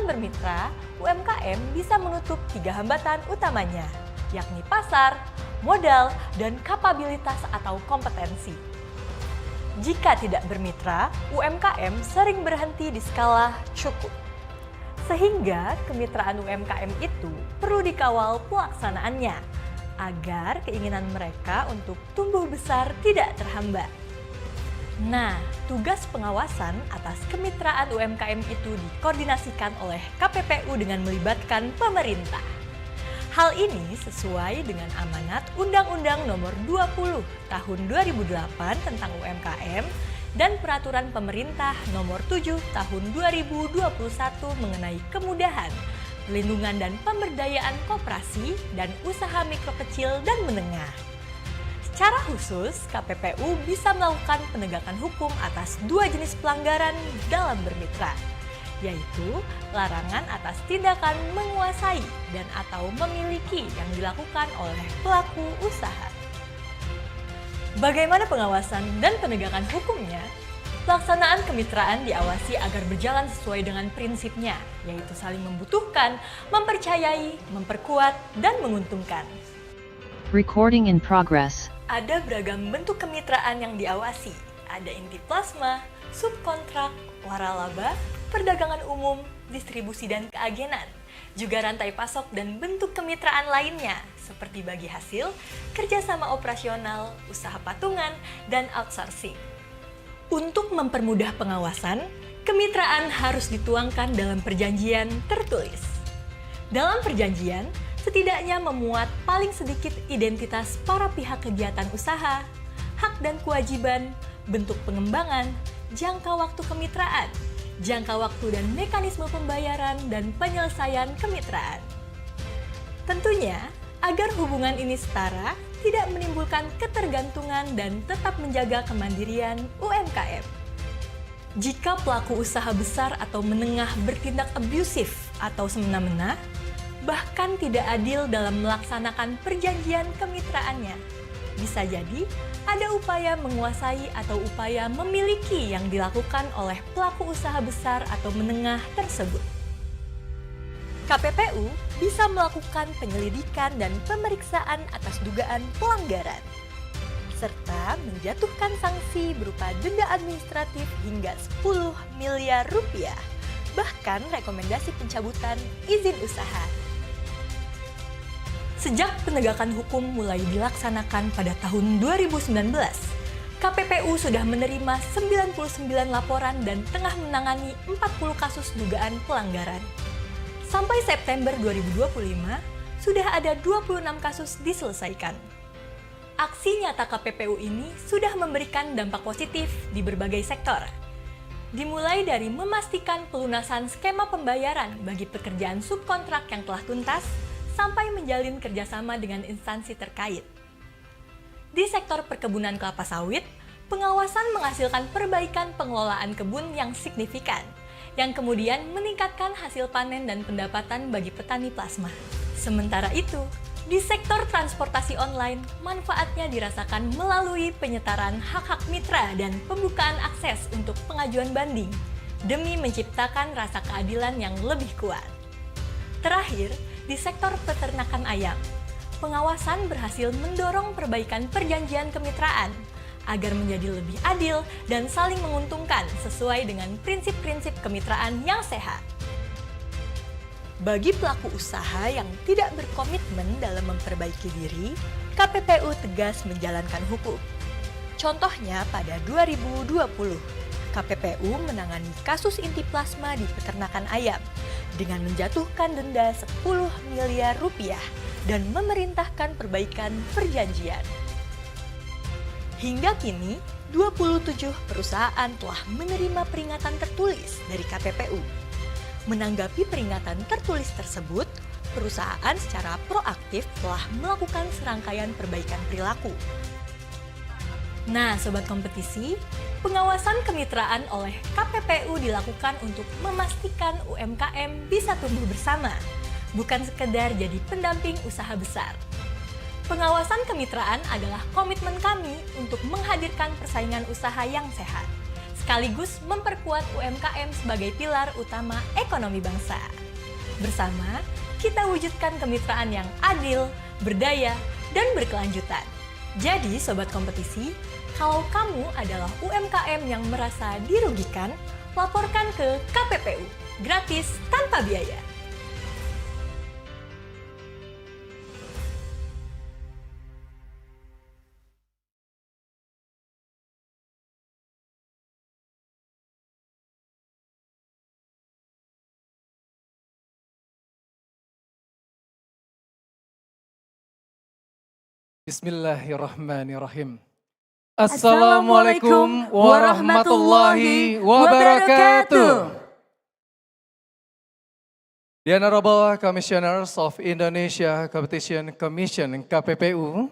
Dalam bermitra, UMKM bisa menutup 3 hambatan utamanya, yakni pasar, modal, dan kapabilitas atau kompetensi. Jika tidak bermitra, UMKM sering berhenti di skala cukup. Sehingga kemitraan UMKM itu perlu dikawal pelaksanaannya, agar keinginan mereka untuk tumbuh besar tidak terhambat. Nah, tugas pengawasan atas kemitraan UMKM itu dikoordinasikan oleh KPPU dengan melibatkan pemerintah. Hal ini sesuai dengan amanat Undang-Undang Nomor 20 Tahun 2008 tentang UMKM dan Peraturan Pemerintah Nomor 7 Tahun 2021 mengenai kemudahan, pelindungan dan pemberdayaan koperasi dan usaha mikro kecil dan menengah. Secara khusus, KPPU bisa melakukan penegakan hukum atas 2 jenis pelanggaran dalam bermitra, yaitu larangan atas tindakan menguasai dan atau memiliki yang dilakukan oleh pelaku usaha. Bagaimana pengawasan dan penegakan hukumnya? Pelaksanaan kemitraan diawasi agar berjalan sesuai dengan prinsipnya, yaitu saling membutuhkan, mempercayai, memperkuat, dan menguntungkan. Recording in progress. Ada beragam bentuk kemitraan yang diawasi. Ada inti plasma, subkontrak, waralaba, perdagangan umum, distribusi dan keagenan. Juga rantai pasok dan bentuk kemitraan lainnya, seperti bagi hasil, kerjasama operasional, usaha patungan, dan outsourcing. Untuk mempermudah pengawasan, kemitraan harus dituangkan dalam perjanjian tertulis. Dalam perjanjian, setidaknya memuat paling sedikit identitas para pihak kegiatan usaha, hak dan kewajiban, bentuk pengembangan, jangka waktu kemitraan, jangka waktu dan mekanisme pembayaran dan penyelesaian kemitraan. Tentunya, agar hubungan ini setara, tidak menimbulkan ketergantungan dan tetap menjaga kemandirian UMKM. Jika pelaku usaha besar atau menengah bertindak abusif atau semena-mena, bahkan tidak adil dalam melaksanakan perjanjian kemitraannya, bisa jadi ada upaya menguasai atau upaya memiliki yang dilakukan oleh pelaku usaha besar atau menengah tersebut. KPPU bisa melakukan penyelidikan dan pemeriksaan atas dugaan pelanggaran, serta menjatuhkan sanksi berupa denda administratif hingga 10 miliar rupiah, bahkan rekomendasi pencabutan izin usaha. Sejak penegakan hukum mulai dilaksanakan pada tahun 2019, KPPU sudah menerima 99 laporan dan tengah menangani 40 kasus dugaan pelanggaran. Sampai September 2025, sudah ada 26 kasus diselesaikan. Aksi nyata KPPU ini sudah memberikan dampak positif di berbagai sektor. Dimulai dari memastikan pelunasan skema pembayaran bagi pekerjaan subkontrak yang telah tuntas, sampai menjalin kerjasama dengan instansi terkait. Di sektor perkebunan kelapa sawit, pengawasan menghasilkan perbaikan pengelolaan kebun yang signifikan, yang kemudian meningkatkan hasil panen dan pendapatan bagi petani plasma. Sementara itu, di sektor transportasi online, manfaatnya dirasakan melalui penyetaran hak-hak mitra dan pembukaan akses untuk pengajuan banding, demi menciptakan rasa keadilan yang lebih kuat. Terakhir, di sektor peternakan ayam, pengawasan berhasil mendorong perbaikan perjanjian kemitraan agar menjadi lebih adil dan saling menguntungkan sesuai dengan prinsip-prinsip kemitraan yang sehat. Bagi pelaku usaha yang tidak berkomitmen dalam memperbaiki diri, KPPU tegas menjalankan hukum. Contohnya pada 2020, KPPU menangani kasus inti plasma di peternakan ayam dengan menjatuhkan denda 10 miliar rupiah dan memerintahkan perbaikan perjanjian. Hingga kini, 27 perusahaan telah menerima peringatan tertulis dari KPPU. Menanggapi peringatan tertulis tersebut, perusahaan secara proaktif telah melakukan serangkaian perbaikan perilaku. Nah, Sobat Kompetisi, pengawasan kemitraan oleh KPPU dilakukan untuk memastikan UMKM bisa tumbuh bersama, bukan sekedar jadi pendamping usaha besar. Pengawasan kemitraan adalah komitmen kami untuk menghadirkan persaingan usaha yang sehat, sekaligus memperkuat UMKM sebagai pilar utama ekonomi bangsa. Bersama, kita wujudkan kemitraan yang adil, berdaya, dan berkelanjutan. Jadi, Sobat Kompetisi, kalau kamu adalah UMKM yang merasa dirugikan, laporkan ke KPPU, gratis tanpa biaya. Bismillahirrahmanirrahim. Assalamualaikum warahmatullahi wabarakatuh. The Honorable Commissioners of Indonesia Competition Commission (KPPU),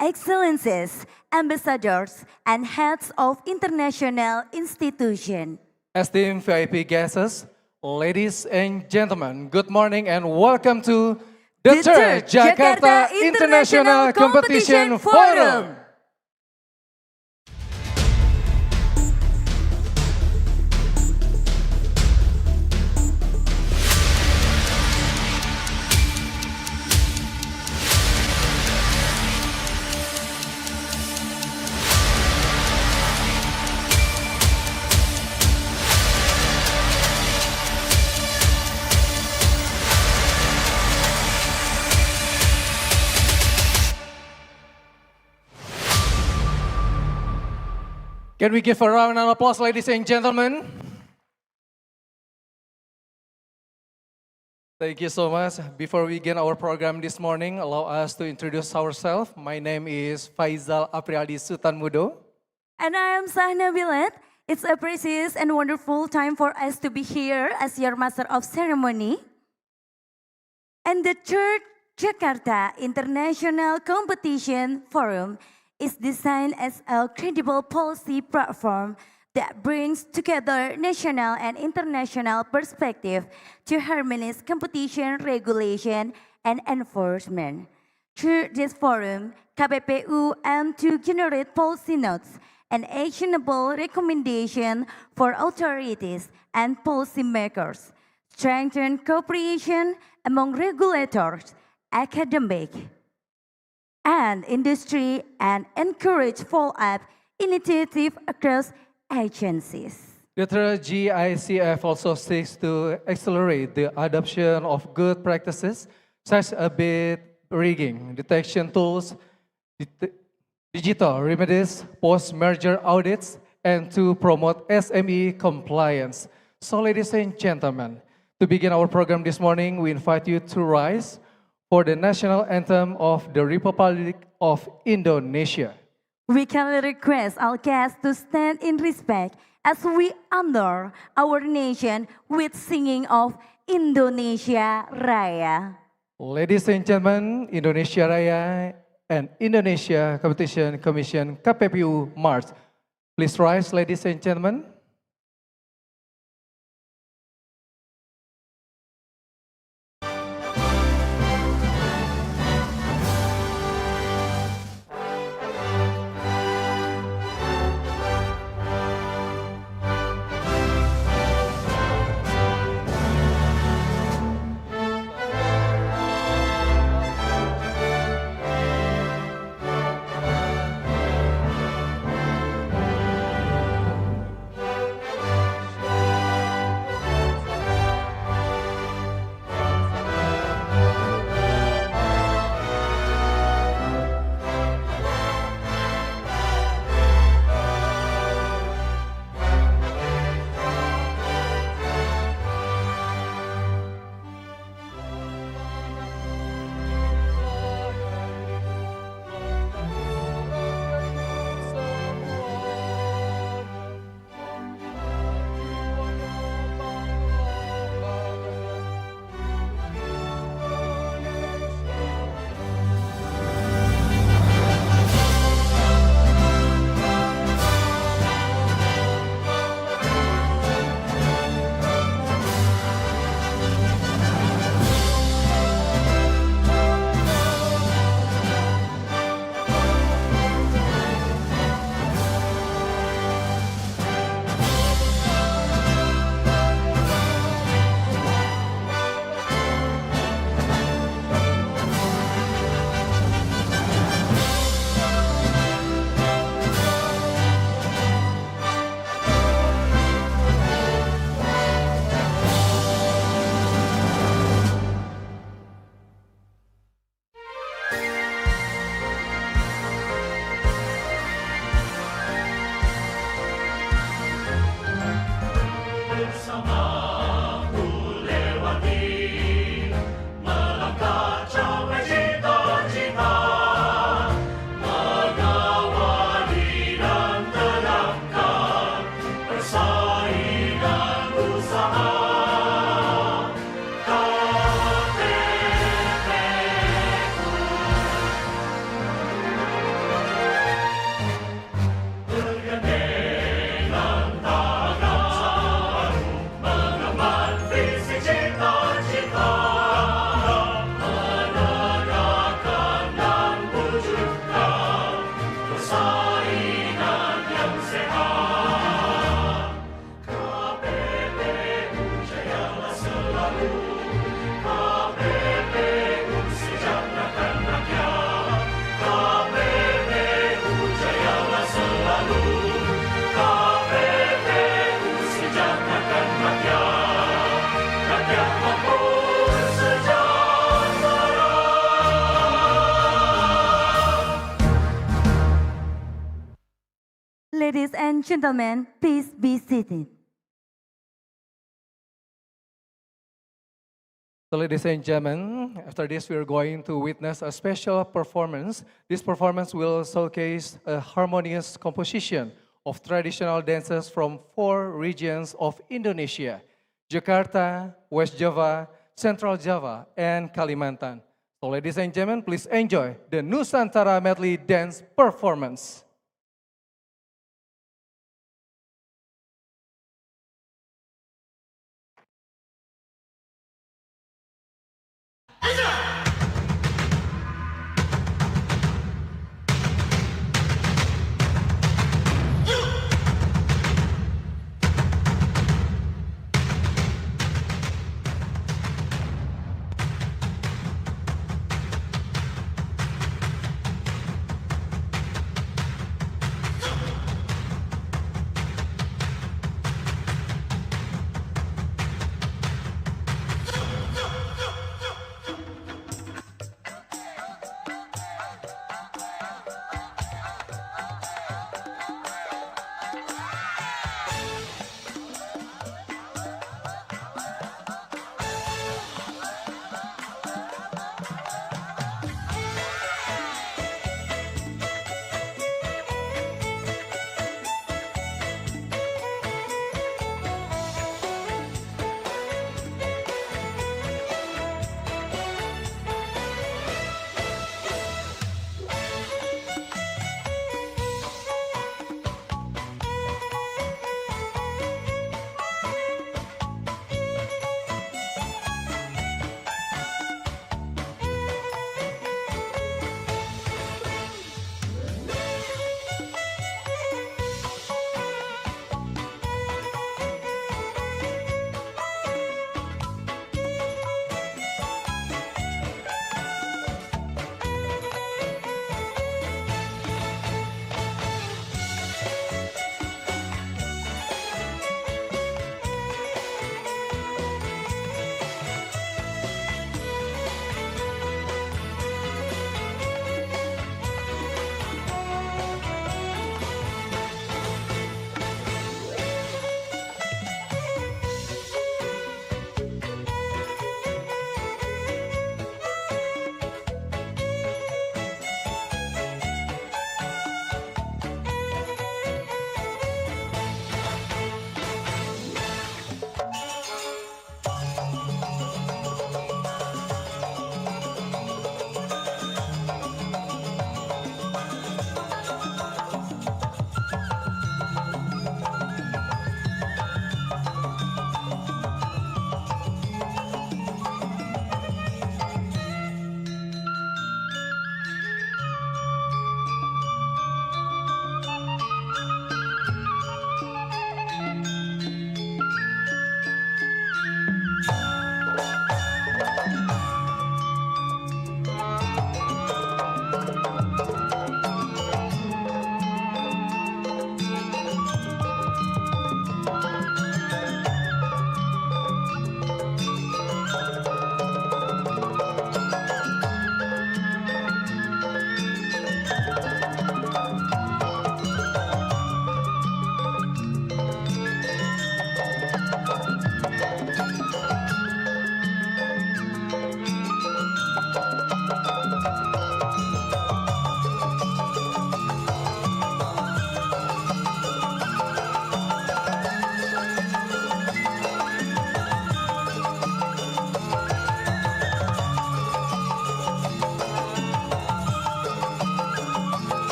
Excellencies, Ambassadors, and Heads of International Institutions, esteemed VIP guests, ladies and gentlemen, good morning and welcome to the third Jakarta International Competition Forum. Can we give a round of applause, ladies and gentlemen? Thank you so much. Before we begin our program this morning, allow us to introduce ourselves. My name is Faizal Apriadi Sutanmudo. and I am Sahna Bilet. It's a precious and wonderful time for us to be here as your Master of Ceremony. And the third Jakarta International Competition Forum is designed as a credible policy platform that brings together national and international perspective to harmonize competition regulation and enforcement. Through this forum, KPPU aims to generate policy notes and actionable recommendations for authorities and policymakers, strengthen cooperation among regulators, academic, and industry, and encourage follow-up initiatives across agencies. The third GICF also seeks to accelerate the adoption of good practices such as bid rigging, detection tools, digital remedies, post-merger audits, and to promote SME compliance. So ladies and gentlemen, to begin our program this morning, we invite you to rise for the national anthem of the Republic of Indonesia. We kindly request our guests to stand in respect as we honor our nation with singing of Indonesia Raya. Ladies and gentlemen, Indonesia Raya and Indonesia Competition Commission KPPU March. Please rise, ladies and gentlemen. Ladies and gentlemen, please be seated. So ladies and gentlemen, after this we are going to witness a special performance. This performance will showcase a harmonious composition of traditional dances from 4 regions of Indonesia: Jakarta, West Java, Central Java, and Kalimantan. So ladies and gentlemen, please enjoy the Nusantara medley dance performance.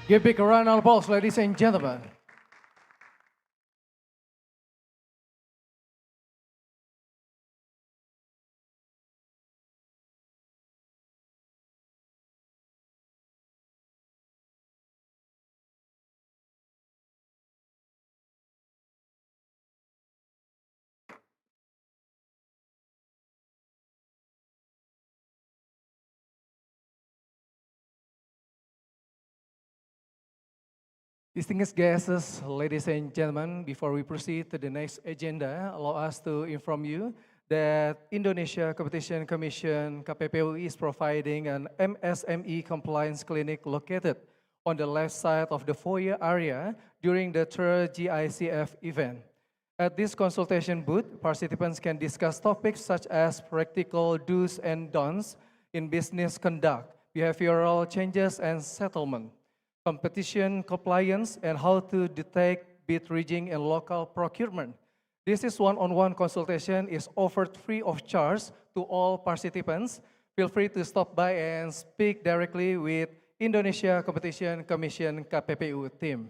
Give big round of applause, ladies and gentlemen. Distinguished guests, ladies and gentlemen, before we proceed to the next agenda, allow us to inform you that Indonesia Competition Commission KPPU is providing an MSME compliance clinic located on the left side of the foyer area during the third GICF event. At this consultation booth, participants can discuss topics such as practical do's and don'ts in business conduct, behavioral changes and settlement, competition compliance, and how to detect bid rigging and local procurement. This is one-on-one consultation is offered free of charge to all participants. Feel free to stop by and speak directly with Indonesia Competition Commission KPPU team.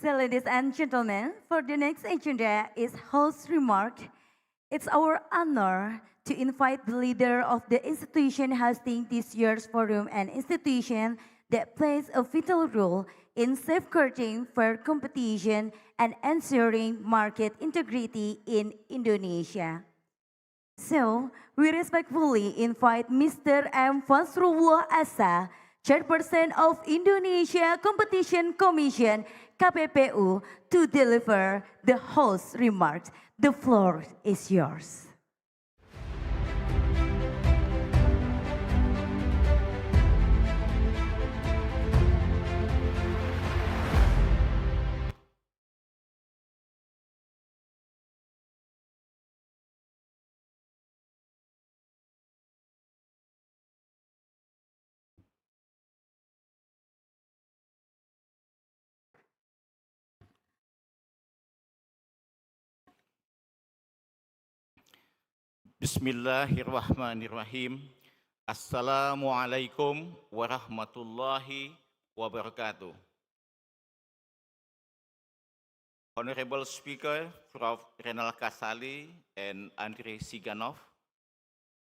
So ladies and gentlemen, for the next agenda is host remark. It's our honor to invite the leader of the institution hosting this year's forum, an institution that plays a vital role in safeguarding fair competition and ensuring market integrity in Indonesia. So, we respectfully invite Mr. M. Fasrullah Asa, Chairperson of Indonesia Competition Commission, KPPU, to deliver the host remarks. The floor is yours. Bismillahirrahmanirrahim. Assalamualaikum warahmatullahi wabarakatuh. Honorable Speaker, Prof. Renal Kasali and Andrei Siganov,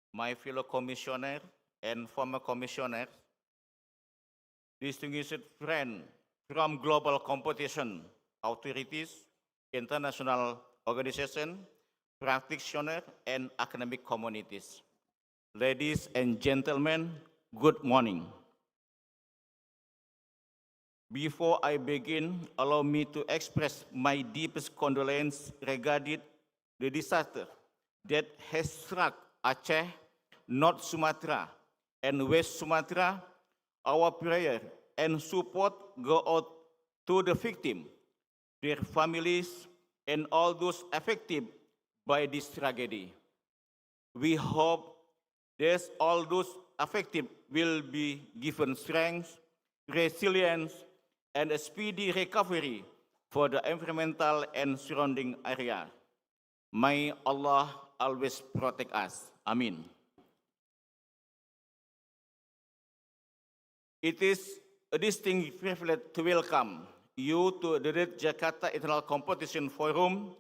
my fellow commissioner and former commissioner, distinguished friends from global competition authorities, international organizations, practitioners, and academic communities. Ladies and gentlemen, good morning. Before I begin, allow me to express my deepest condolence regarding the disaster that has struck Aceh, North Sumatra, and West Sumatra, our prayer and support go out to the victim, their families, and all those affected by this tragedy. We hope that all those affected will be given strength, resilience, and a speedy recovery for the environmental and surrounding area. May Allah always protect us. Amin. It is a distinct privilege to welcome you to the Jakarta International Competition Forum.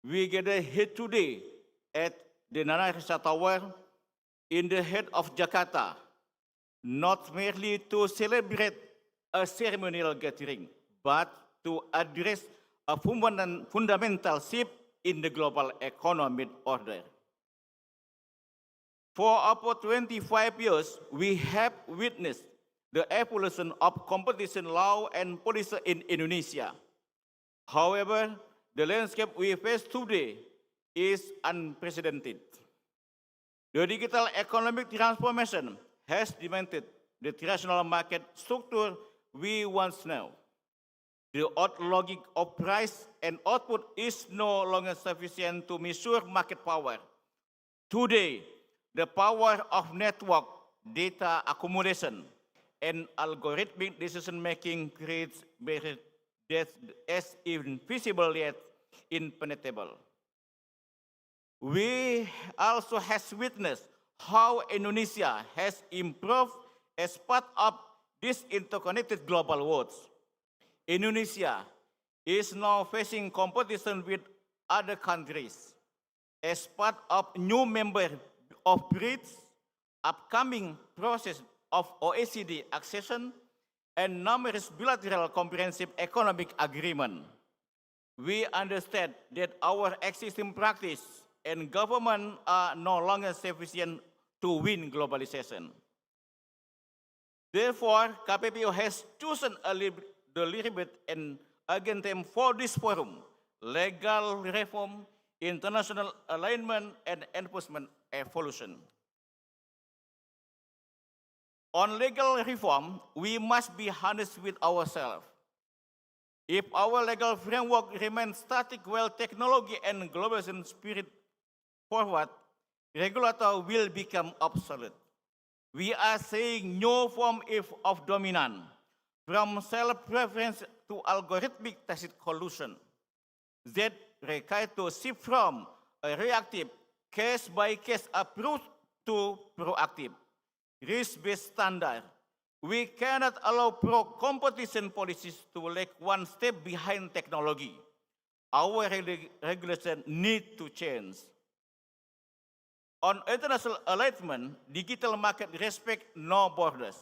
We gather here today at the Nana Risa Tower in the heart of Jakarta, not merely to celebrate a ceremonial gathering, but to address a fundamental shift in the global economic order. For about 25 years, we have witnessed the evolution of competition law and policy in Indonesia. However, the landscape we face today is unprecedented. The digital economic transformation has demanded the traditional market structure we once knew. The old logic of price and output is no longer sufficient to measure market power. Today, the power of network, data accumulation, and algorithmic decision-making creates barriers that is invisible yet impenetrable. We also have witnessed how Indonesia has improved as part of this interconnected global world. Indonesia is now facing competition with other countries as part of new member of BRICS, upcoming process of OECD accession, and numerous bilateral comprehensive economic agreement. We understand that our existing practice and government are no longer sufficient to win globalization. Therefore, KPPU has chosen the deliberate and urgent theme for this forum: legal reform, international alignment, and enforcement evolution. On legal reform, we must be honest with ourselves. If our legal framework remains static while technology and globalization spirit forward, regulator will become obsolete. We are seeing new form of dominance, from self-preference to algorithmic tacit collusion, that require to shift from a reactive, case-by-case approach to proactive, risk-based standard. We cannot allow pro-competition policies to lag one step behind technology. Our regulation need to change. On international alignment, digital market respect no borders.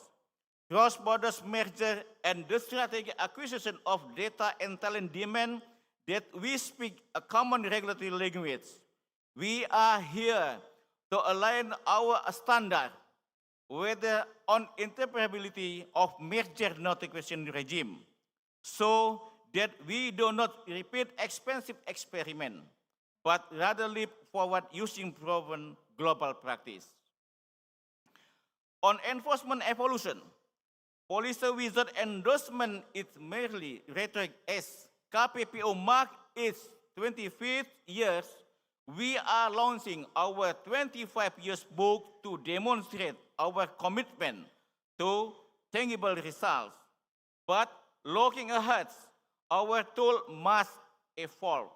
Cross-border merger and the strategic acquisition of data and talent demand that we speak a common regulatory language. We are here to align our standard whether on interoperability of merger notification regime, so that we do not repeat expensive experiment, but rather leap forward using proven global practice. On enforcement evolution, policy without endorsement is merely rhetoric. As KPPO marks its 25th years, we are launching our 25 years book to demonstrate our commitment to tangible results. But looking ahead, our tool must evolve.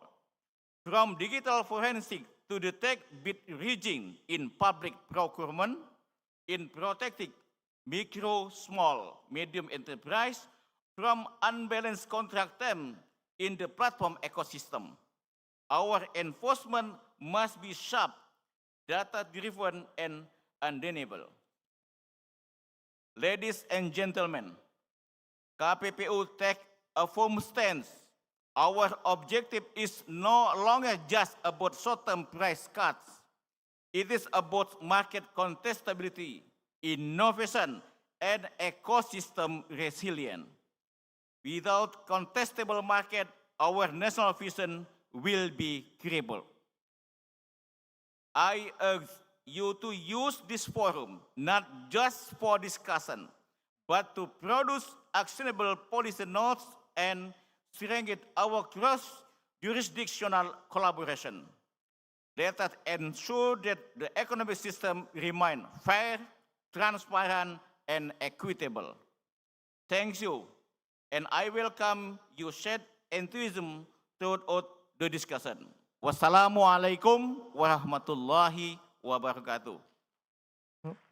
From digital forensic to detect bid rigging in public procurement, in protecting micro, small, medium enterprise, from unbalanced contract term in the platform ecosystem. Our enforcement must be sharp, data-driven, and undeniable. Ladies and gentlemen, KPPU take a firm stance. Our objective is no longer just about short-term price cuts. It is about market contestability, innovation, and ecosystem resilience. Without contestable market, our national vision will be crippled. I urge you to use this forum not just for discussion, but to produce actionable policy notes and strengthen our cross-jurisdictional collaboration. Let us ensure that the economic system remains fair, transparent, and equitable. Thank you, and I welcome your shared enthusiasm throughout the discussion. Wassalamualaikum warahmatullahi wabarakatuh.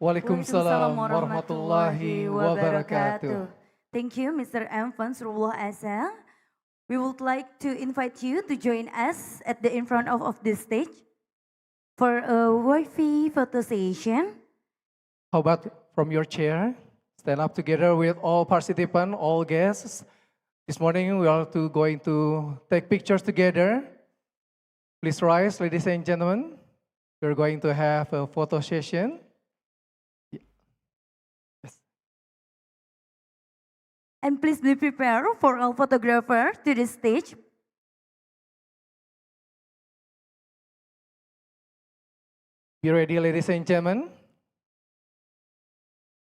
Waalaikumsalam warahmatullahi wabarakatuh. Thank you, Mr. M. Fansrullah Asa. We would like to invite you to join us at the in front of this stage for a Wi-Fi photo session. How about from your chair? Stand up together with all participants, all guests. This morning we are going to take pictures together. Please rise, ladies and gentlemen. We're going to have a photo session. Yes. And please be prepared for our photographer to the stage. Be ready, ladies and gentlemen.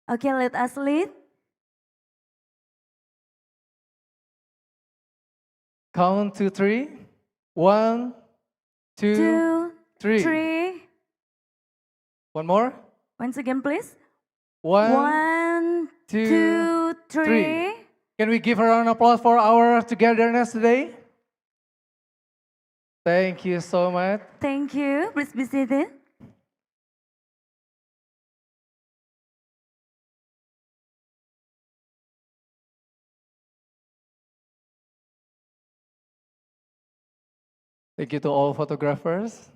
Okay, let us lead. Count to 3. 1, 2, Two, 3. three. One more. Once again, please. 1, One, 2, two, 3. three. Can we give a round of applause for our togetherness today? Thank you so much. Thank you. Please be seated. Thank you to all photographers.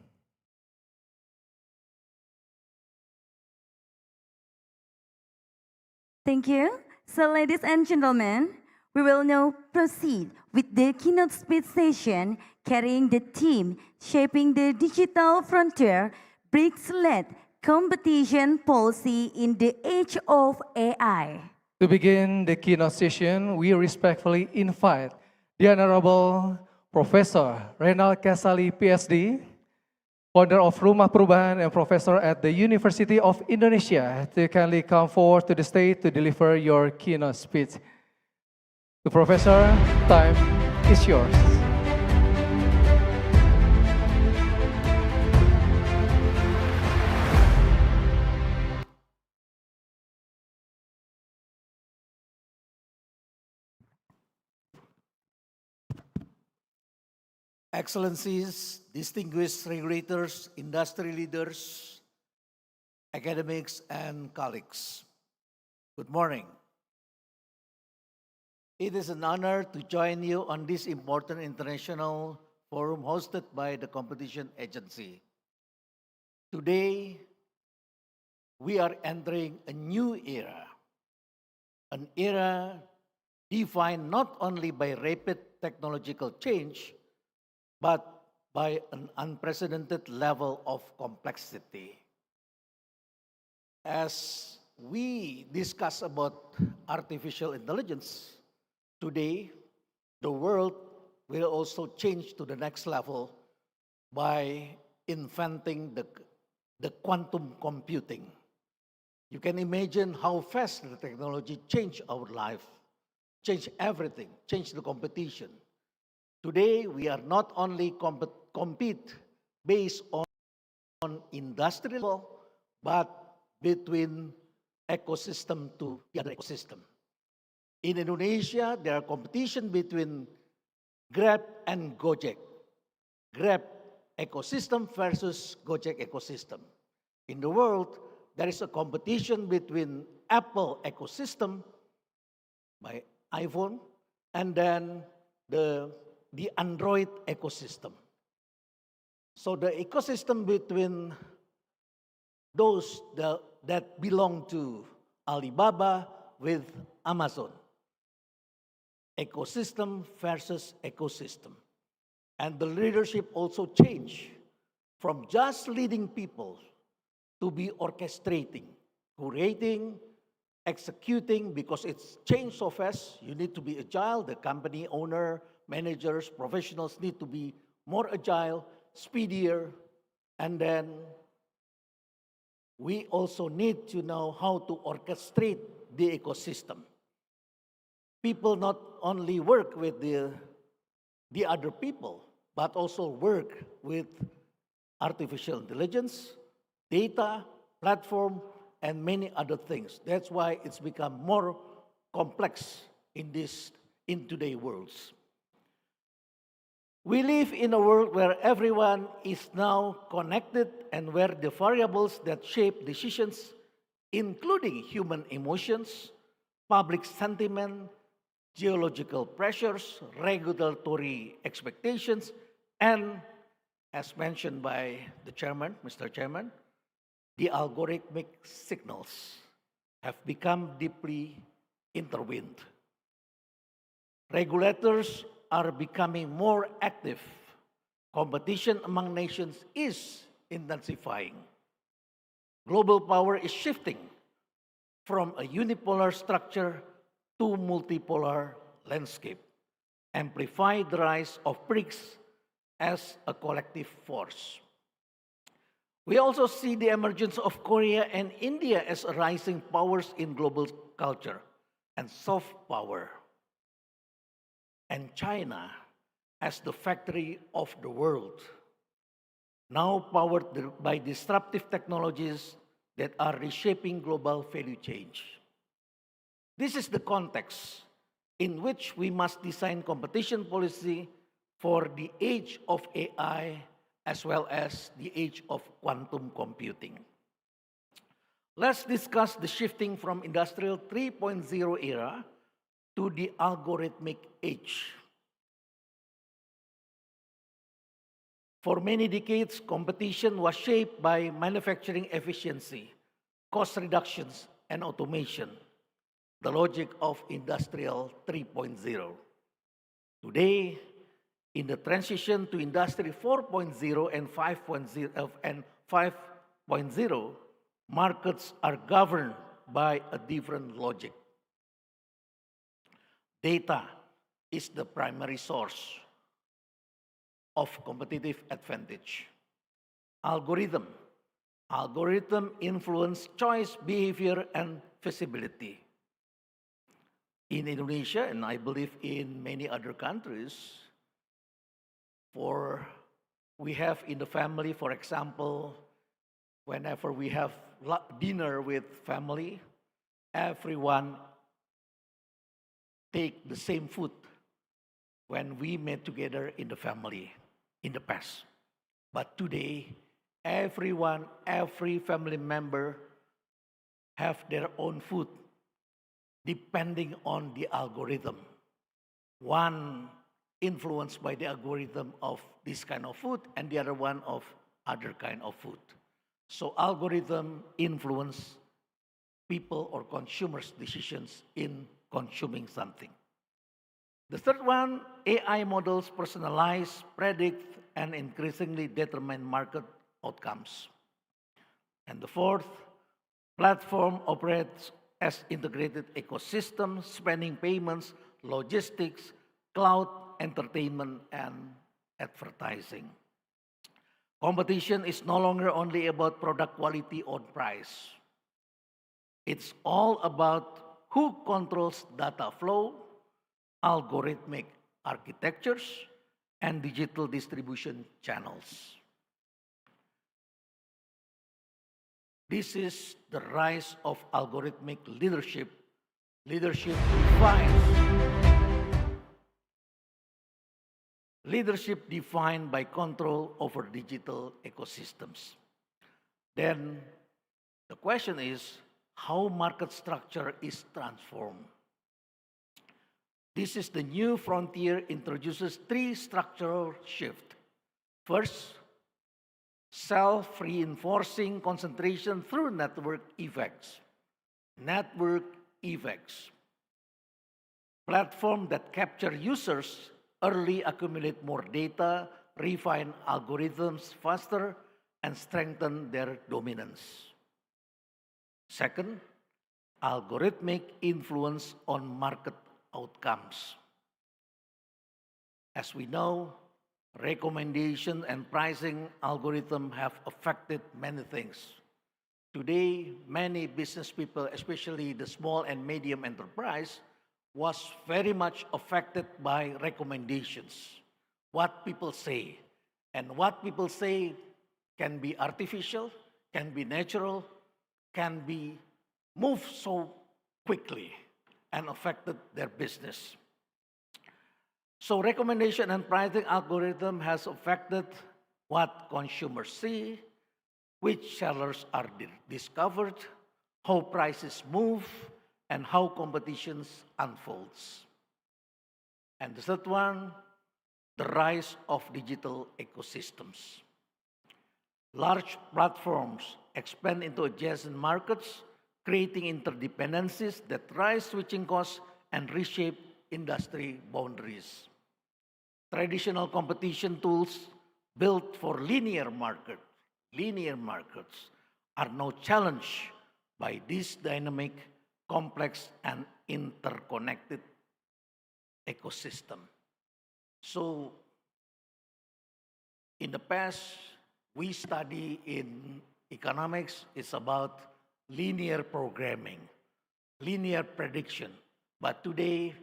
Thank you. So, ladies and gentlemen, we will now proceed with the keynote speech session carrying the theme Shaping the Digital Frontier, BRICS-led Competition Policy in the Age of AI. To begin the keynote session, we respectfully invite the Honorable Professor Renal Kasali, PhD, founder of Rumah Perubahan and professor at the University of Indonesia, to kindly come forward to the stage to deliver your keynote speech. The professor, time is yours. Excellencies, distinguished regulators, industry leaders, academics, and colleagues. Good morning. It is an honor to join you on this important international forum hosted by the competition agency. Today, we are entering a new era, an era defined not only by rapid technological change, but by an unprecedented level of complexity. As we discuss about artificial intelligence, today the world will also change to the next level by inventing the quantum computing. You can imagine how fast the technology changed our life, changed everything, changed the competition. Today, we are not only compete based on industrial, but between ecosystem to the other ecosystem. In Indonesia, there are competition between Grab and Gojek. Grab ecosystem versus Gojek ecosystem. In the world, there is a competition between Apple ecosystem by iPhone and then the Android ecosystem. So the ecosystem between those that belong to Alibaba with Amazon. Ecosystem versus ecosystem. And the leadership also changed from just leading people to be orchestrating, curating, executing, because it's changed so fast. You need to be agile. The company owner, managers, professionals need to be more agile, speedier, and then we also need to know how to orchestrate the ecosystem. People not only work with the other people, but also work with artificial intelligence, data, platform, and many other things. That's why it's become more complex in today's worlds. We live in a world where everyone is now connected and where the variables that shape decisions, including human emotions, public sentiment, geological pressures, regulatory expectations, and, as mentioned by the chairman, Mr. Chairman, the algorithmic signals have become deeply intertwined. Regulators are becoming more active. Competition among nations is intensifying. Global power is shifting from a unipolar structure to multipolar landscape, amplify the rise of BRICS as a collective force. We also see the emergence of Korea and India as rising powers in global culture and soft power, and China as the factory of the world, now powered by disruptive technologies that are reshaping global value change. This is the context in which we must design competition policy for the age of AI as well as the age of quantum computing. Let's discuss the shifting from Industrial 3.0 era to the algorithmic age. For many decades, competition was shaped by manufacturing efficiency, cost reductions, and automation, the logic of Industrial 3.0. Today, in the transition to Industry 4.0 and 5.0, markets are governed by a different logic. Data is the primary source of competitive advantage. Algorithm influence choice, behavior, and feasibility. In Indonesia, and I believe in many other countries, we have in the family, for example, whenever we have dinner with family, everyone take the same food when we met together in the family in the past. But today, every family member have their own food depending on the algorithm. One influenced by the algorithm of this kind of food and the other one of other kind of food. So algorithm influence people or consumers' decisions in consuming something. The third one, AI models personalize, predict, and increasingly determine market outcomes. And the fourth, platform operates as integrated ecosystem, spanning payments, logistics, cloud, entertainment, and advertising. Competition is no longer only about product quality or price. It's all about who controls data flow, algorithmic architectures, and digital distribution channels. This is the rise of algorithmic leadership. Leadership defined by control over digital ecosystems. Then the question is how market structure is transformed. This is the new frontier introduces three structural shifts. First, self-reinforcing concentration through network effects. Network effects. Platforms that capture users early accumulate more data, refine algorithms faster, and strengthen their dominance. Second, algorithmic influence on market outcomes. As we know, recommendation and pricing algorithm have affected many things. Today, many business people, especially the small and medium enterprise, was very much affected by recommendations, what people say. And what people say can be artificial, can be natural, can be moved so quickly and affected their business. So recommendation and pricing algorithm has affected what consumers see, which sellers are discovered, how prices move, and how competitions unfolds. And the third one, the rise of digital ecosystems. Large platforms expand into adjacent markets, creating interdependencies that rise switching costs and reshape industry boundaries. Traditional competition tools built for linear markets are now challenged by this dynamic, complex, and interconnected ecosystem. So, in the past, we study in economics, it's about linear programming, linear prediction. But today,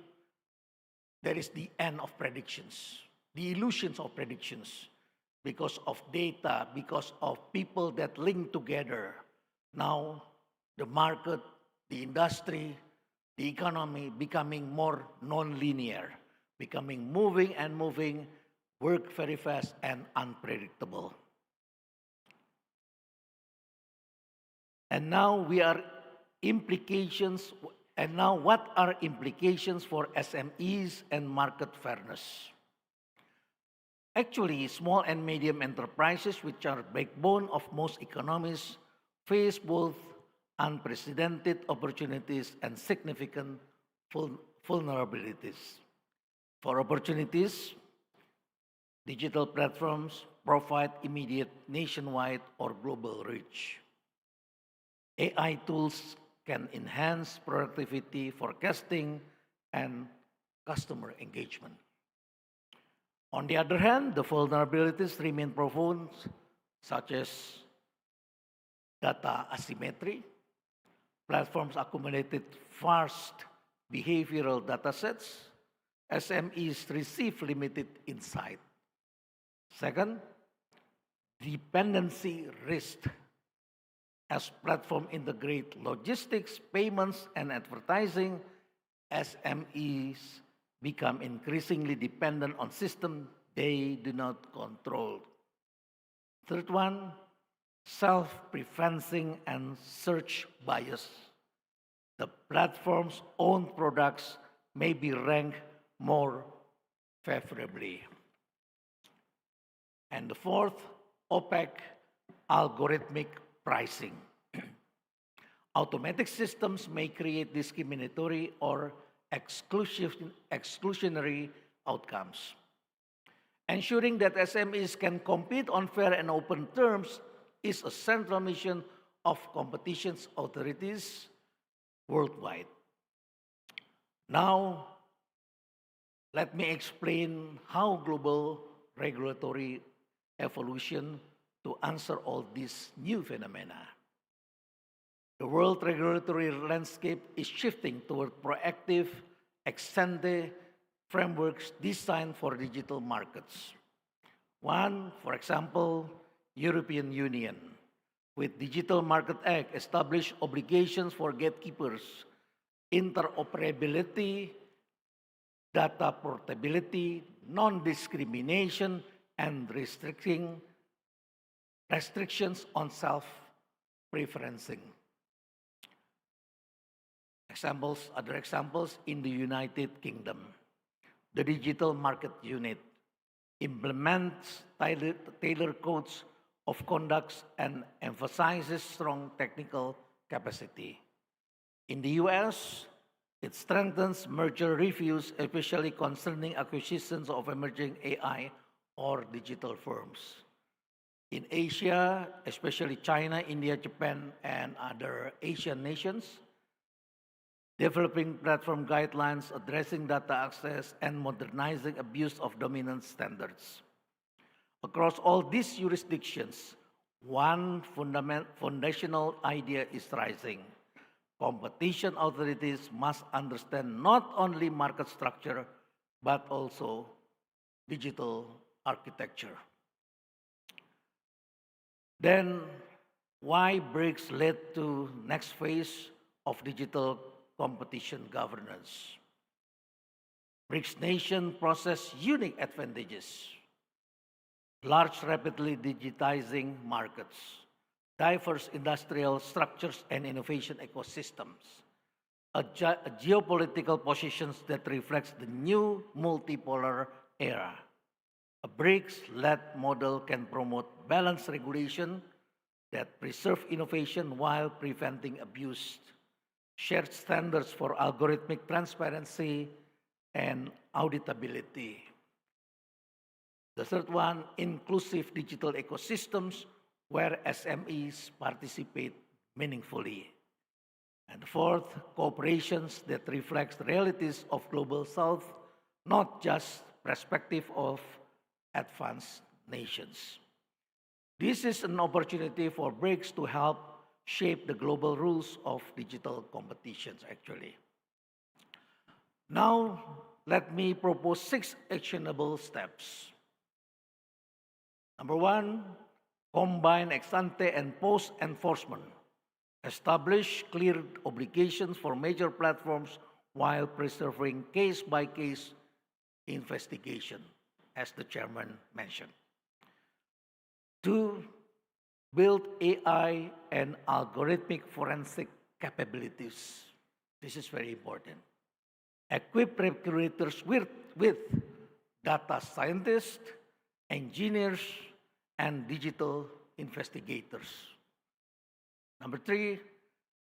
there is the end of predictions, the illusions of predictions, because of data, because of people that link together. Now, the market, the industry, the economy becoming more non-linear, becoming moving and moving, work very fast and unpredictable. And now what are implications for SMEs and market fairness? Actually, small and medium enterprises, which are backbone of most economies, face both unprecedented opportunities and significant vulnerabilities. For opportunities, digital platforms provide immediate nationwide or global reach. AI tools can enhance productivity, forecasting, and customer engagement. On the other hand, the vulnerabilities remain profound, such as data asymmetry. Platforms accumulated vast behavioral datasets. SMEs receive limited insight. Second, dependency risk. As platforms integrate logistics, payments, and advertising, SMEs become increasingly dependent on systems they do not control. Third one, self-preferencing and search bias. The platform's own products may be ranked more favorably. And the fourth, opaque algorithmic pricing. Automatic systems may create discriminatory or exclusionary outcomes. Ensuring that SMEs can compete on fair and open terms is a central mission of competition authorities worldwide. Now, let me explain how global regulatory evolution to answer all these new phenomena. The world regulatory landscape is shifting toward proactive, ex-ante frameworks designed for digital markets. One, for example, European Union, with Digital Market Act, established obligations for gatekeepers, interoperability, data portability, non-discrimination, and restrictions on self-preferencing. Other examples in the United Kingdom. The Digital Market Unit implements tailored codes of conduct and emphasizes strong technical capacity. In the US, it strengthens merger reviews, especially concerning acquisitions of emerging AI or digital firms. In Asia, especially China, India, Japan, and other Asian nations, developing platform guidelines addressing data access and modernizing abuse of dominant standards. Across all these jurisdictions, one foundational idea is rising. Competition authorities must understand not only market structure, but also digital architecture. Then, why BRICS led to next phase of digital competition governance? BRICS nation possess unique advantages. Large, rapidly digitizing markets, diverse industrial structures and innovation ecosystems, a geopolitical positions that reflects the new multipolar era. A BRICS-led model can promote balanced regulation that preserve innovation while preventing abuse, shared standards for algorithmic transparency and auditability. The third one, inclusive digital ecosystems where SMEs participate meaningfully. And fourth, cooperations that reflects the realities of Global South, not just perspective of advanced nations. This is an opportunity for BRICS to help shape the global rules of digital competitions, actually. Now, let me propose 6 actionable steps. Number 1, combine ex ante and post enforcement. Establish clear obligations for major platforms while preserving case-by-case investigation, as the chairman mentioned. 2, build AI and algorithmic forensic capabilities. This is very important. Equip regulators with data scientists, engineers, and digital investigators. Number 3,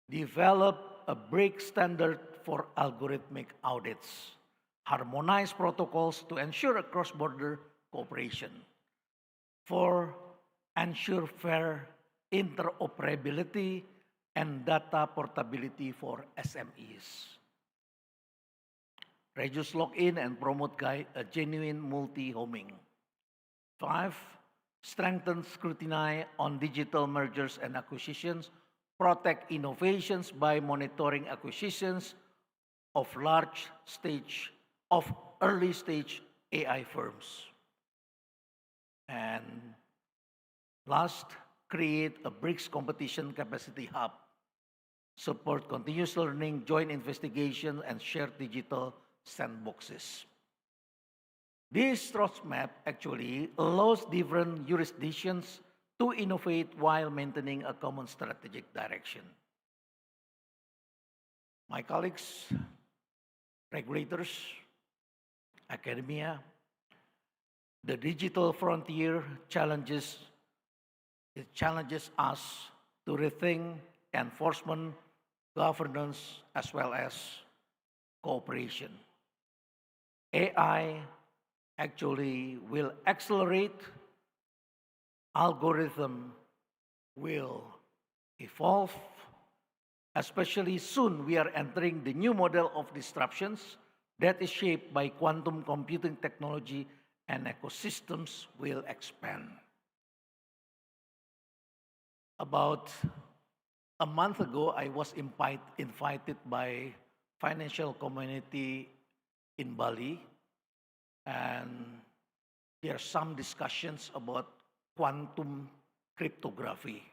develop a BRICS standard for algorithmic audits. Harmonize protocols to ensure cross-border cooperation. 4, ensure fair interoperability and data portability for SMEs. Reduce lock-in and promote a genuine multi-homing. 5, strengthen scrutiny on digital mergers and acquisitions. Protect innovations by monitoring acquisitions of early stage AI firms. And last, create a BRICS competition capacity hub. Support continuous learning, joint investigation, and shared digital sandboxes. This roadmap actually allows different jurisdictions to innovate while maintaining a common strategic direction. My colleagues, regulators, academia, the digital frontier challenges us to rethink enforcement, governance, as well as cooperation. AI actually will accelerate, algorithm will evolve, especially soon we are entering the new model of disruptions that is shaped by quantum computing technology and ecosystems will expand. About a month ago, I was invited by financial community in Bali, and there are some discussions about quantum cryptography.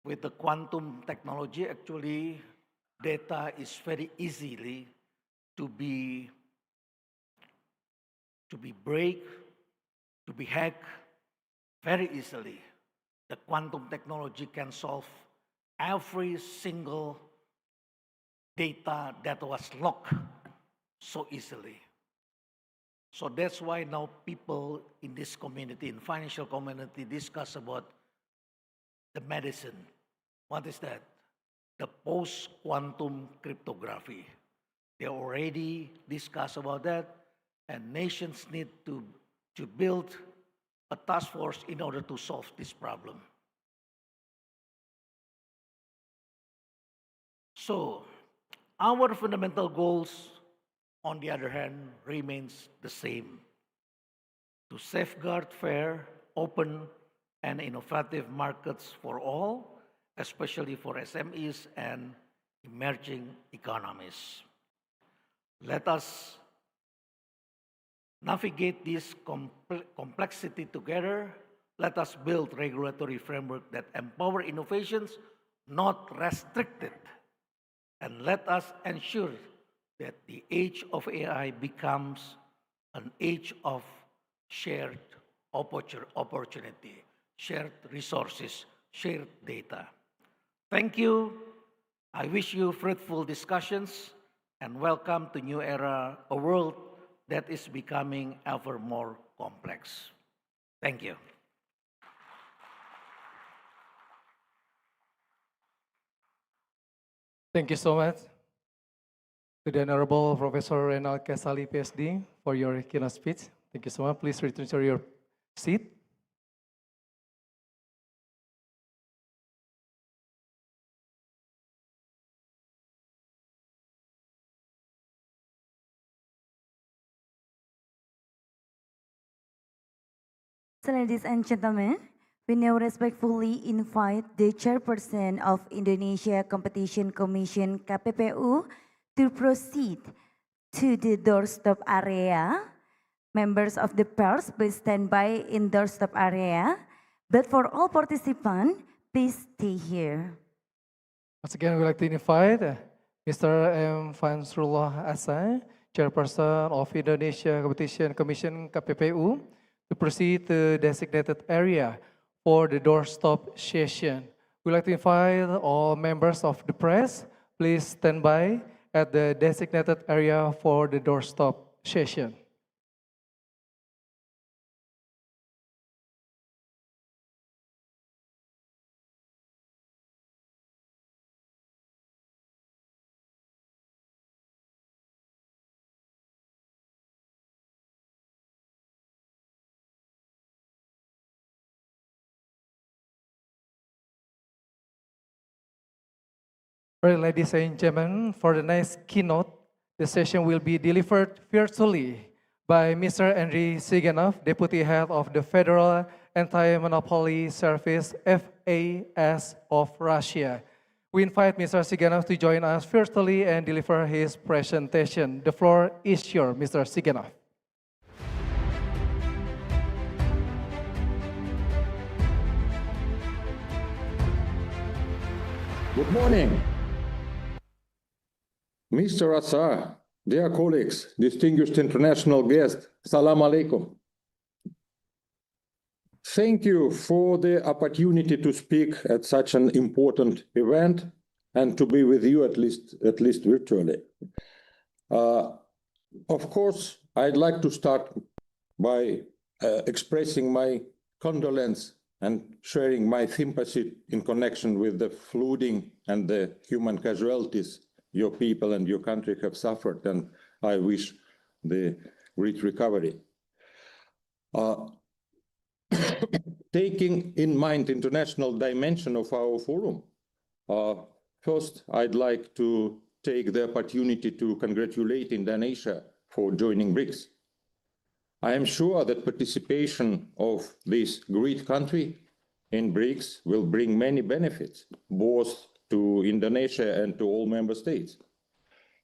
With the quantum technology, actually, data is very easily to be hacked very easily. The quantum technology can solve every single data that was locked so easily. So that's why now people in this community, in financial community, discuss about the medicine. What is that? The post-quantum cryptography. They already discuss about that, and nations need to build a task force in order to solve this problem. So, our fundamental goals, on the other hand, remains the same: to safeguard fair, open, and innovative markets for all, especially for SMEs and emerging economies. Let us navigate this complexity together. Let us build regulatory framework that empower innovations, not restrict it. And let us ensure that the age of AI becomes an age of shared opportunity, shared resources, shared data. Thank you. I wish you fruitful discussions and welcome to new era, a world that is becoming ever more complex. Thank you. Thank you so much to the Honorable Professor Renal Kesali, PhD, for your keynote speech. Thank you so much. Please return to your seat. So, ladies and gentlemen, we now respectfully invite the Chairperson of Indonesia Competition Commission (KPPU) to proceed to the doorstep area. Members of the press, please stand by in doorstep area. But for all participants, please stay here. Once again, we'd like to invite Mr. M. Fansrullah Asai, Chairperson of Indonesia Competition Commission (KPPU), to proceed to designated area for the doorstop session. We'd like to invite all members of the press, please stand by at the designated area for the doorstop session. All right, ladies and gentlemen, for the next keynote, the session will be delivered virtually by Mr. Andriy Siganov, Deputy Head of the Federal Anti-Monopoly Service, FAS of Russia. We invite Mr. Siganov to join us virtually and deliver his presentation. The floor is yours, Mr. Siganov. Good morning. Mr. Assar, dear colleagues, distinguished international guests, Salam Alaikum. Thank you for the opportunity to speak at such an important event and to be with you at least virtually. Of course, I'd like to start by expressing my condolence and sharing my sympathy in connection with the flooding and the human casualties your people and your country have suffered, and I wish the great recovery. Taking in mind the international dimension of our forum, first I'd like to take the opportunity to congratulate Indonesia for joining BRICS. I am sure that participation of this great country in BRICS will bring many benefits, both to Indonesia and to all member states.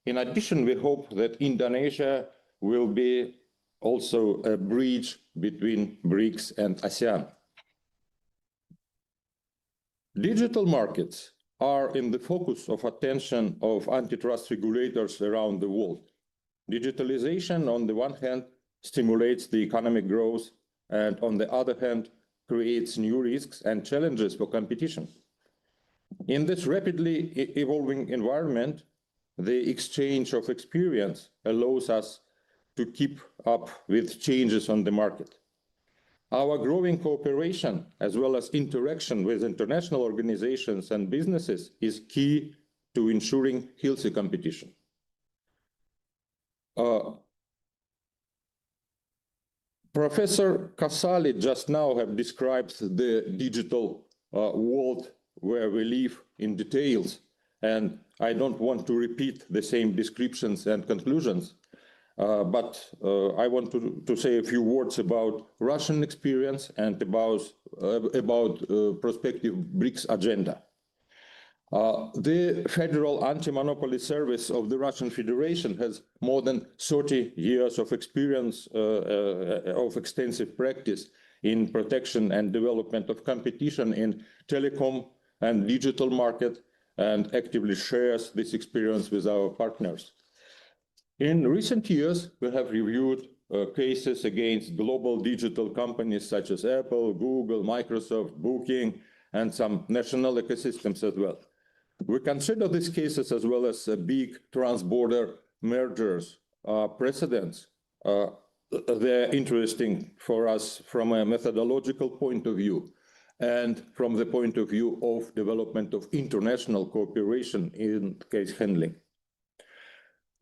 In addition, we hope that Indonesia will be also a bridge between BRICS and ASEAN. Digital markets are in the focus of attention of antitrust regulators around the world. Digitalization, on the one hand, stimulates the economic growth, and on the other hand, creates new risks and challenges for competition. In this rapidly evolving environment, the exchange of experience allows us to keep up with changes on the market. Our growing cooperation, as well as interaction with international organizations and businesses, is key to ensuring healthy competition. Professor Kasali just now have described the digital world where we live in details, and I don't want to repeat the same descriptions and conclusions. But I want to say a few words about Russian experience and about prospective BRICS agenda. The Federal Anti-Monopoly Service of the Russian Federation has more than 30 years of experience of extensive practice in protection and development of competition in telecom and digital market, and actively shares this experience with our partners. In recent years, we have reviewed cases against global digital companies such as Apple, Google, Microsoft, Booking, and some national ecosystems as well. We consider these cases as well as big trans-border mergers precedents. They're interesting for us from a methodological point of view and from the point of view of development of international cooperation in case handling.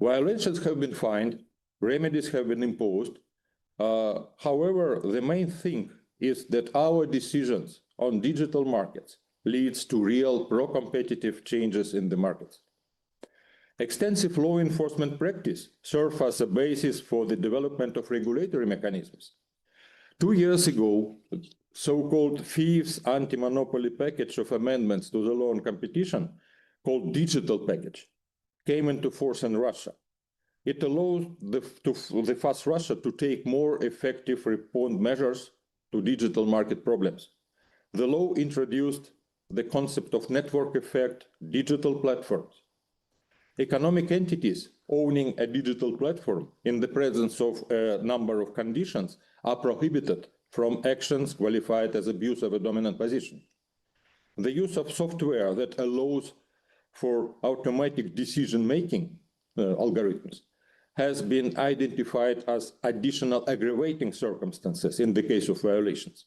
Violations have been fined, remedies have been imposed. However, the main thing is that our decisions on digital markets leads to real pro-competitive changes in the markets. Extensive law enforcement practice serves as a basis for the development of regulatory mechanisms. 2 years ago, so-called fifth anti-monopoly package of amendments to the law on competition, called Digital Package, came into force in Russia. It allows the FAS Russia to take more effective response measures to digital market problems. The law introduced the concept of network effect digital platforms. Economic entities owning a digital platform in the presence of a number of conditions are prohibited from actions qualified as abuse of a dominant position. The use of software that allows for automatic decision-making algorithms has been identified as additional aggravating circumstances in the case of violations.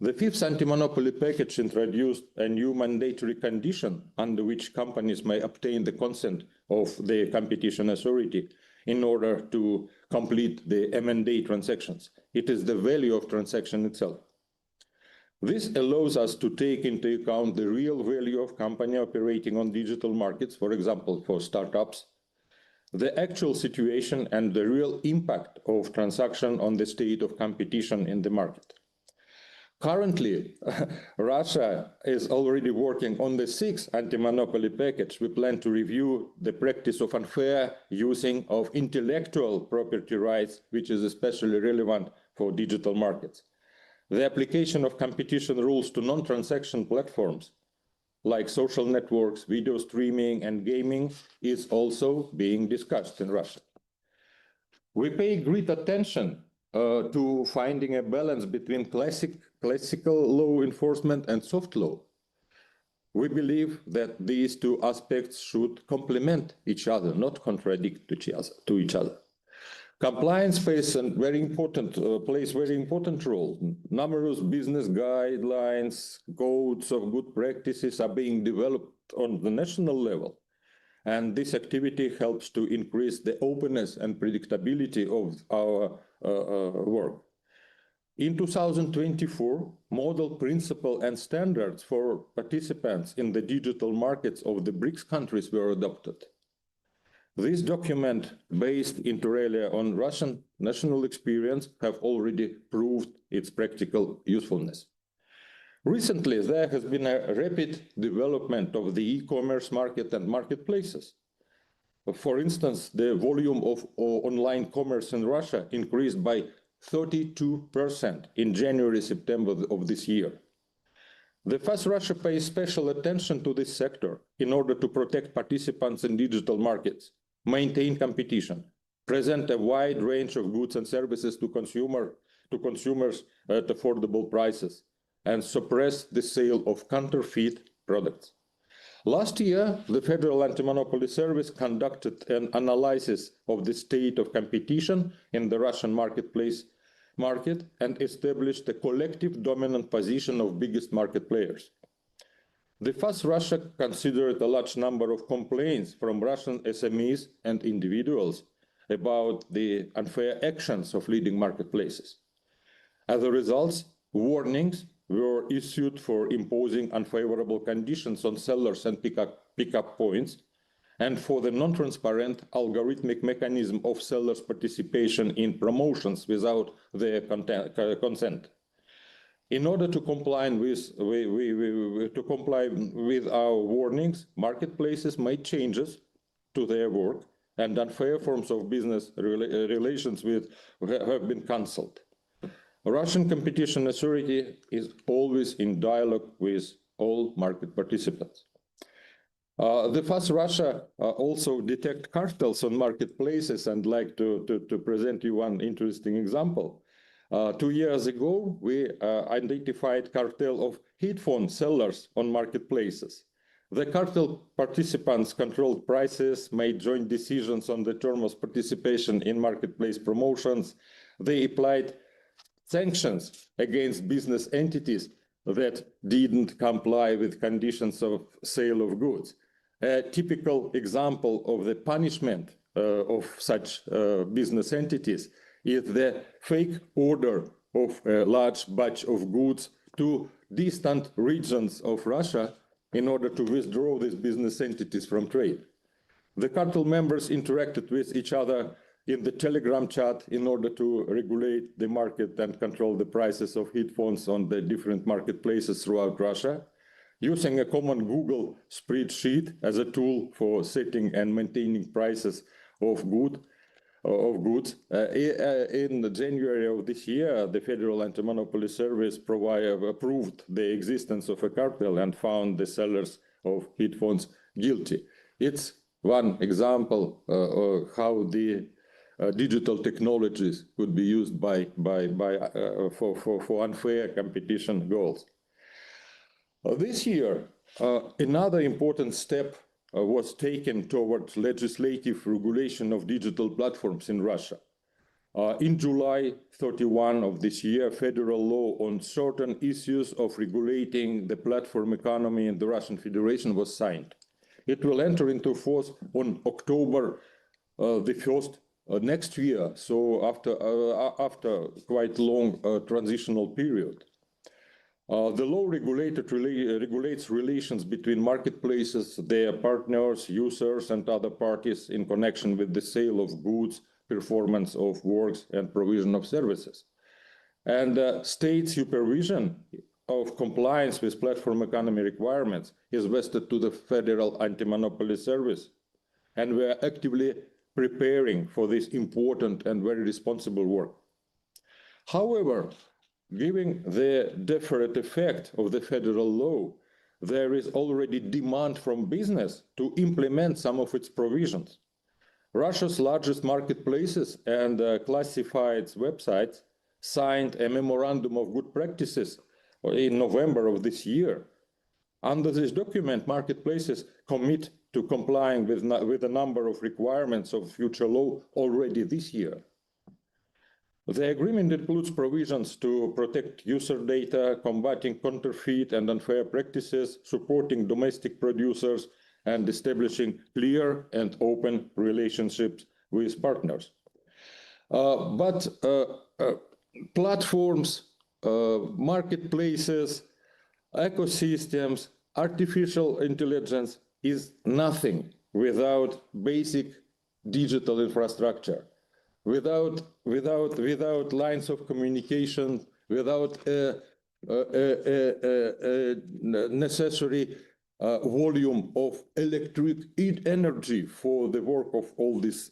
The fifth anti-monopoly package introduced a new mandatory condition under which companies may obtain the consent of the competition authority in order to complete the M&A transactions. It is the value of transaction itself. This allows us to take into account the real value of company operating on digital markets, for example, for startups, the actual situation and the real impact of transaction on the state of competition in the market. Currently, Russia is already working on the sixth anti-monopoly package. We plan to review the practice of unfair using of intellectual property rights, which is especially relevant for digital markets. The application of competition rules to non-transaction platforms, like social networks, video streaming, and gaming, is also being discussed in Russia. We pay great attention to finding a balance between classical law enforcement and soft law. We believe that these two aspects should complement each other, not contradict each other. Compliance plays a very important role. Numerous business guidelines, codes of good practices are being developed on the national level. And this activity helps to increase the openness and predictability of our work. In 2024, model principles and standards for participants in the digital markets of the BRICS countries were adopted. This document, based inter alia on Russian national experience, have already proved its practical usefulness. Recently, there has been a rapid development of the e-commerce market and marketplaces. For instance, the volume of online commerce in Russia increased by 32% in January-September of this year. The FAS Russia pays special attention to this sector in order to protect participants in digital markets, maintain competition, present a wide range of goods and services to consumers at affordable prices, and suppress the sale of counterfeit products. Last year, the Federal Anti-Monopoly Service conducted an analysis of the state of competition in the Russian market and established a collective dominant position of biggest market players. The FAS Russia considered a large number of complaints from Russian SMEs and individuals about the unfair actions of leading marketplaces. As a result, warnings were issued for imposing unfavorable conditions on sellers and pickup points, and for the non-transparent algorithmic mechanism of sellers' participation in promotions without their consent. In order to comply with our warnings, marketplaces made changes to their work, and unfair forms of business relations have been cancelled. Russian Competition Authority is always in dialogue with all market participants. The FAS Russia also detect cartels on marketplaces, and like to present you one interesting example. 2 years ago, we identified cartel of headphone sellers on marketplaces. The cartel participants controlled prices, made joint decisions on the terms of participation in marketplace promotions. They applied sanctions against business entities that didn't comply with conditions of sale of goods. A typical example of the punishment of such business entities is the fake order of a large batch of goods to distant regions of Russia in order to withdraw these business entities from trade. The cartel members interacted with each other in the Telegram chat in order to regulate the market and control the prices of headphones on the different marketplaces throughout Russia, using a common Google spreadsheet as a tool for setting and maintaining prices of goods. In January of this year, the Federal Anti-Monopoly Service approved the existence of a cartel and found the sellers of headphones guilty. It's one example of how the digital technologies could be used for unfair competition goals. This year, another important step was taken towards legislative regulation of digital platforms in Russia. In July 31 of this year, federal law on certain issues of regulating the platform economy in the Russian Federation was signed. It will enter into force on October the 1st next year, so after quite long transitional period. The law regulates relations between marketplaces, their partners, users, and other parties in connection with the sale of goods, performance of works, and provision of services. And state supervision of compliance with platform economy requirements is vested to the Federal Anti-Monopoly Service, and we are actively preparing for this important and very responsible work. However, given the deferred effect of the federal law, there is already demand from business to implement some of its provisions. Russia's largest marketplaces and classifieds websites signed a memorandum of good practices in November of this year. Under this document, marketplaces commit to complying with a number of requirements of future law already this year. The agreement includes provisions to protect user data, combating counterfeit and unfair practices, supporting domestic producers, and establishing clear and open relationships with partners. But platforms, marketplaces, ecosystems, artificial intelligence is nothing without basic digital infrastructure. Without lines of communication, without necessary volume of electric energy for the work of all these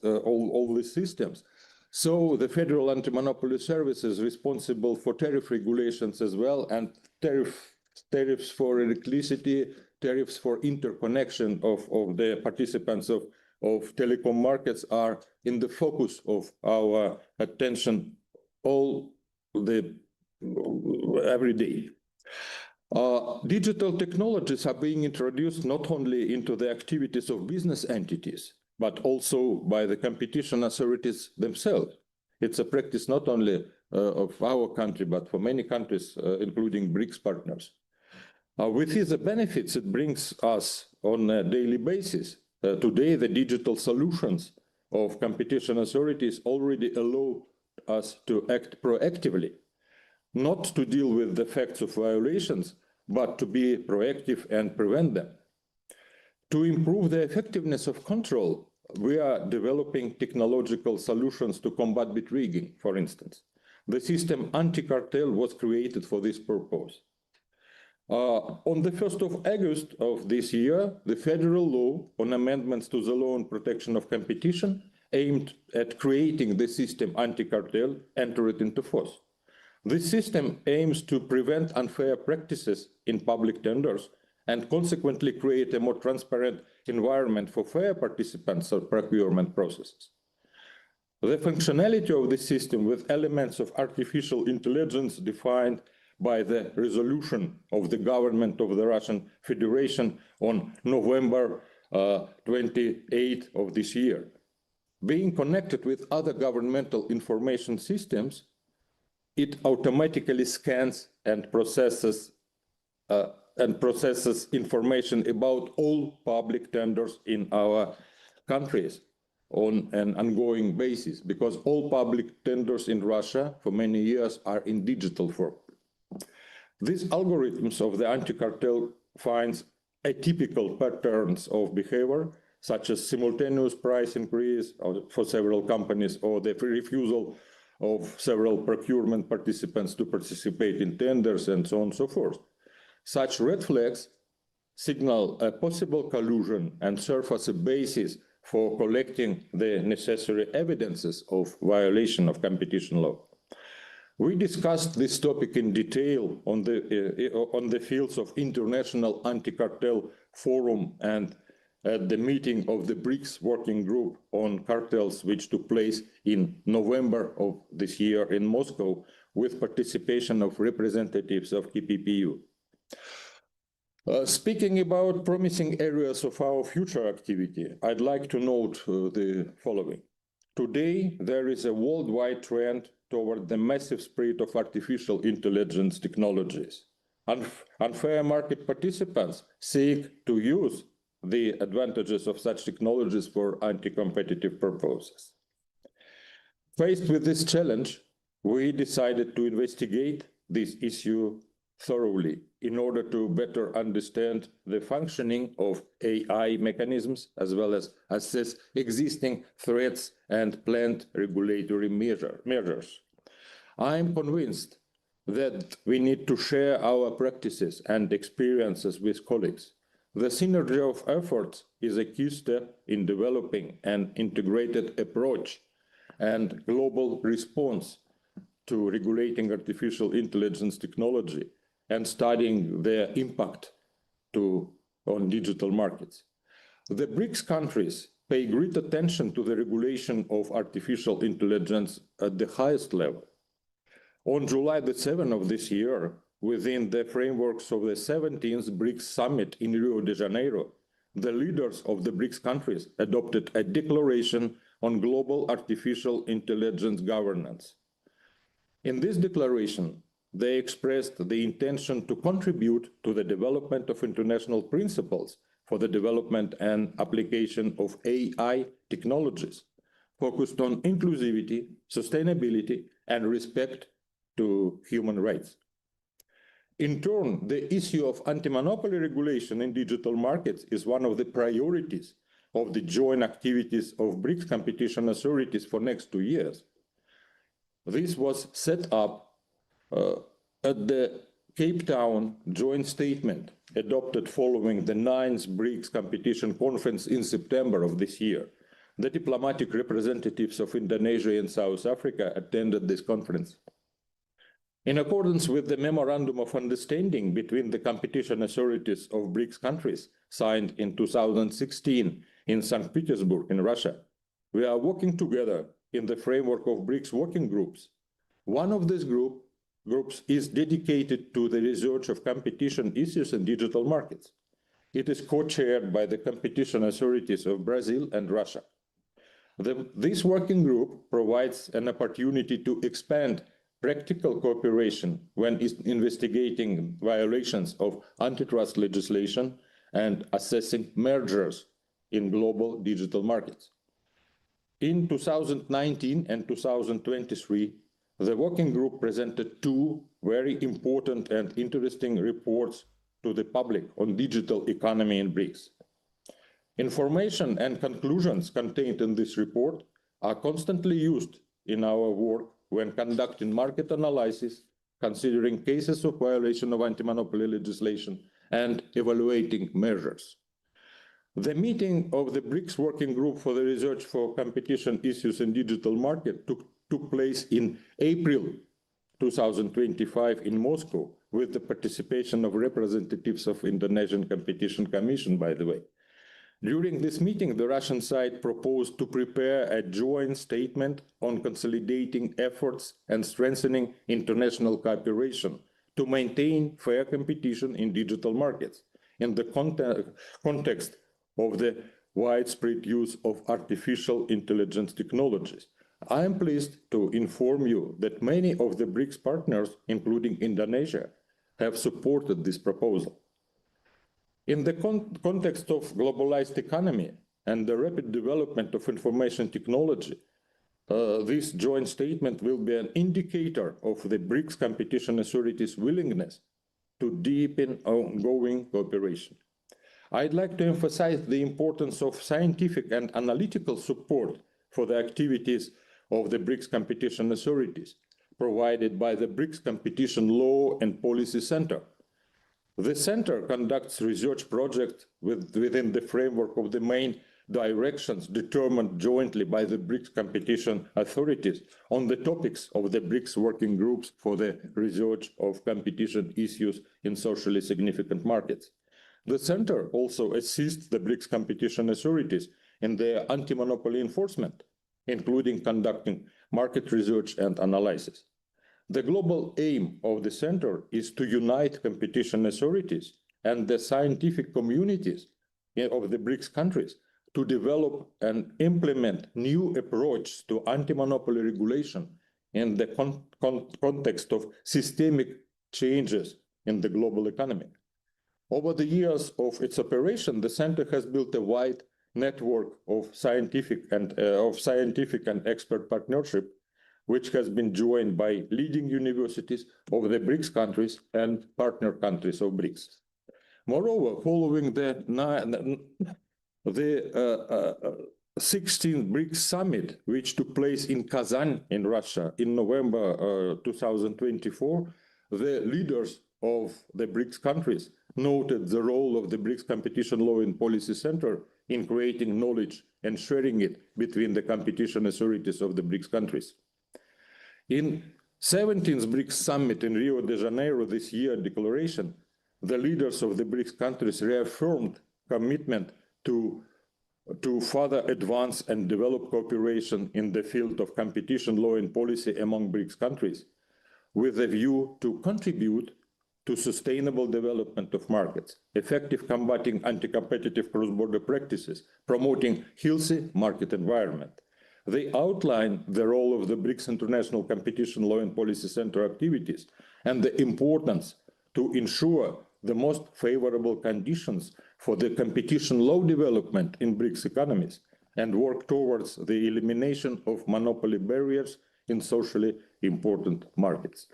systems. So the Federal Anti-Monopoly Service is responsible for tariff regulations as well, and tariffs for electricity, tariffs for interconnection of the participants of telecom markets are in the focus of our attention every day. Digital technologies are being introduced not only into the activities of business entities, but also by the competition authorities themselves. It's a practice not only of our country, but for many countries, including BRICS partners. With these benefits it brings us on a daily basis. Today, the digital solutions of competition authorities already allow us to act proactively, not to deal with the facts of violations, but to be proactive and prevent them. To improve the effectiveness of control, we are developing technological solutions to combat bid rigging, for instance. The system anti-cartel was created for this purpose. On the 1st of August of this year, the federal law on amendments to the law on protection of competition aimed at creating the system anti-cartel entered into force. This system aims to prevent unfair practices in public tenders and consequently create a more transparent environment for fair participants of procurement processes. The functionality of the system with elements of artificial intelligence defined by the resolution of the government of the Russian Federation on November 28 of this year. Being connected with other governmental information systems, it automatically scans and processes information about all public tenders in our countries on an ongoing basis, because all public tenders in Russia for many years are in digital form. These algorithms of the anti-cartel finds atypical patterns of behavior, such as simultaneous price increase for several companies or the refusal of several procurement participants to participate in tenders and so on and so forth. Such red flags signal a possible collusion and serve as a basis for collecting the necessary evidences of violation of competition law. We discussed this topic in detail on the fields of International Anti-Cartel Forum and at the meeting of the BRICS Working Group on Cartels, which took place in November of this year in Moscow, with participation of representatives of KPPU. Speaking about promising areas of our future activity, I'd like to note the following. Today, there is a worldwide trend toward the massive spread of artificial intelligence technologies. Unfair market participants seek to use the advantages of such technologies for anti-competitive purposes. Faced with this challenge, we decided to investigate this issue thoroughly in order to better understand the functioning of AI mechanisms, as well as assess existing threats and planned regulatory measures. I am convinced that we need to share our practices and experiences with colleagues. The synergy of efforts is a key step in developing an integrated approach and global response to regulating artificial intelligence technology and studying their impact on digital markets. The BRICS countries pay great attention to the regulation of artificial intelligence at the highest level. On July the 7th of this year, within the frameworks of the 17th BRICS Summit in Rio de Janeiro, the leaders of the BRICS countries adopted a declaration on global artificial intelligence governance. In this declaration, they expressed the intention to contribute to the development of international principles for the development and application of AI technologies, focused on inclusivity, sustainability, and respect to human rights. In turn, the issue of anti-monopoly regulation in digital markets is one of the priorities of the joint activities of BRICS competition authorities for next 2 years. This was set up at the Cape Town joint statement adopted following the 9th BRICS competition conference in September of this year. The diplomatic representatives of Indonesia and South Africa attended this conference. In accordance with the Memorandum of Understanding between the competition authorities of BRICS countries signed in 2016 in St. Petersburg in Russia, we are working together in the framework of BRICS working groups. One of these groups is dedicated to the research of competition issues in digital markets. It is co-chaired by the competition authorities of Brazil and Russia. This working group provides an opportunity to expand practical cooperation when investigating violations of antitrust legislation and assessing mergers in global digital markets. In 2019 and 2023, the working group presented 2 very important and interesting reports to the public on digital economy in BRICS. Information and conclusions contained in this report are constantly used in our work when conducting market analysis, considering cases of violation of anti-monopoly legislation, and evaluating measures. The meeting of the BRICS Working Group for the Research for Competition Issues in Digital Market took place in April 2025 in Moscow, with the participation of representatives of Indonesian Competition Commission, by the way. During this meeting, the Russian side proposed to prepare a joint statement on consolidating efforts and strengthening international cooperation to maintain fair competition in digital markets in the context of the widespread use of artificial intelligence technologies. I am pleased to inform you that many of the BRICS partners, including Indonesia, have supported this proposal. In the context of globalized economy and the rapid development of information technology, this joint statement will be an indicator of the BRICS competition authorities' willingness to deepen ongoing cooperation. I'd like to emphasize the importance of scientific and analytical support for the activities of the BRICS competition authorities, provided by the BRICS Competition Law and Policy Center. The center conducts research projects within the framework of the main directions determined jointly by the BRICS competition authorities on the topics of the BRICS working groups for the research of competition issues in socially significant markets. The center also assists the BRICS competition authorities in their anti-monopoly enforcement, including conducting market research and analysis. The global aim of the center is to unite competition authorities and the scientific communities of the BRICS countries to develop and implement new approaches to anti-monopoly regulation in the context of systemic changes in the global economy. Over the years of its operation, the center has built a wide network of scientific and expert partnership, which has been joined by leading universities of the BRICS countries and partner countries of BRICS. Moreover, following the 16th BRICS summit, which took place in Kazan in Russia in November 2024, the leaders of the BRICS countries noted the role of the BRICS Competition Law and Policy Center in creating knowledge and sharing it between the competition authorities of the BRICS countries. In 17th BRICS summit in Rio de Janeiro this year declaration, the leaders of the BRICS countries reaffirmed commitment to further advance and develop cooperation in the field of competition law and policy among BRICS countries, with a view to contribute to sustainable development of markets, effective combating anti-competitive cross-border practices, promoting healthy market environment. They outline the role of the BRICS International Competition Law and Policy Center activities and the importance to ensure the most favorable conditions for the competition law development in BRICS economies and work towards the elimination of monopoly barriers in socially important markets.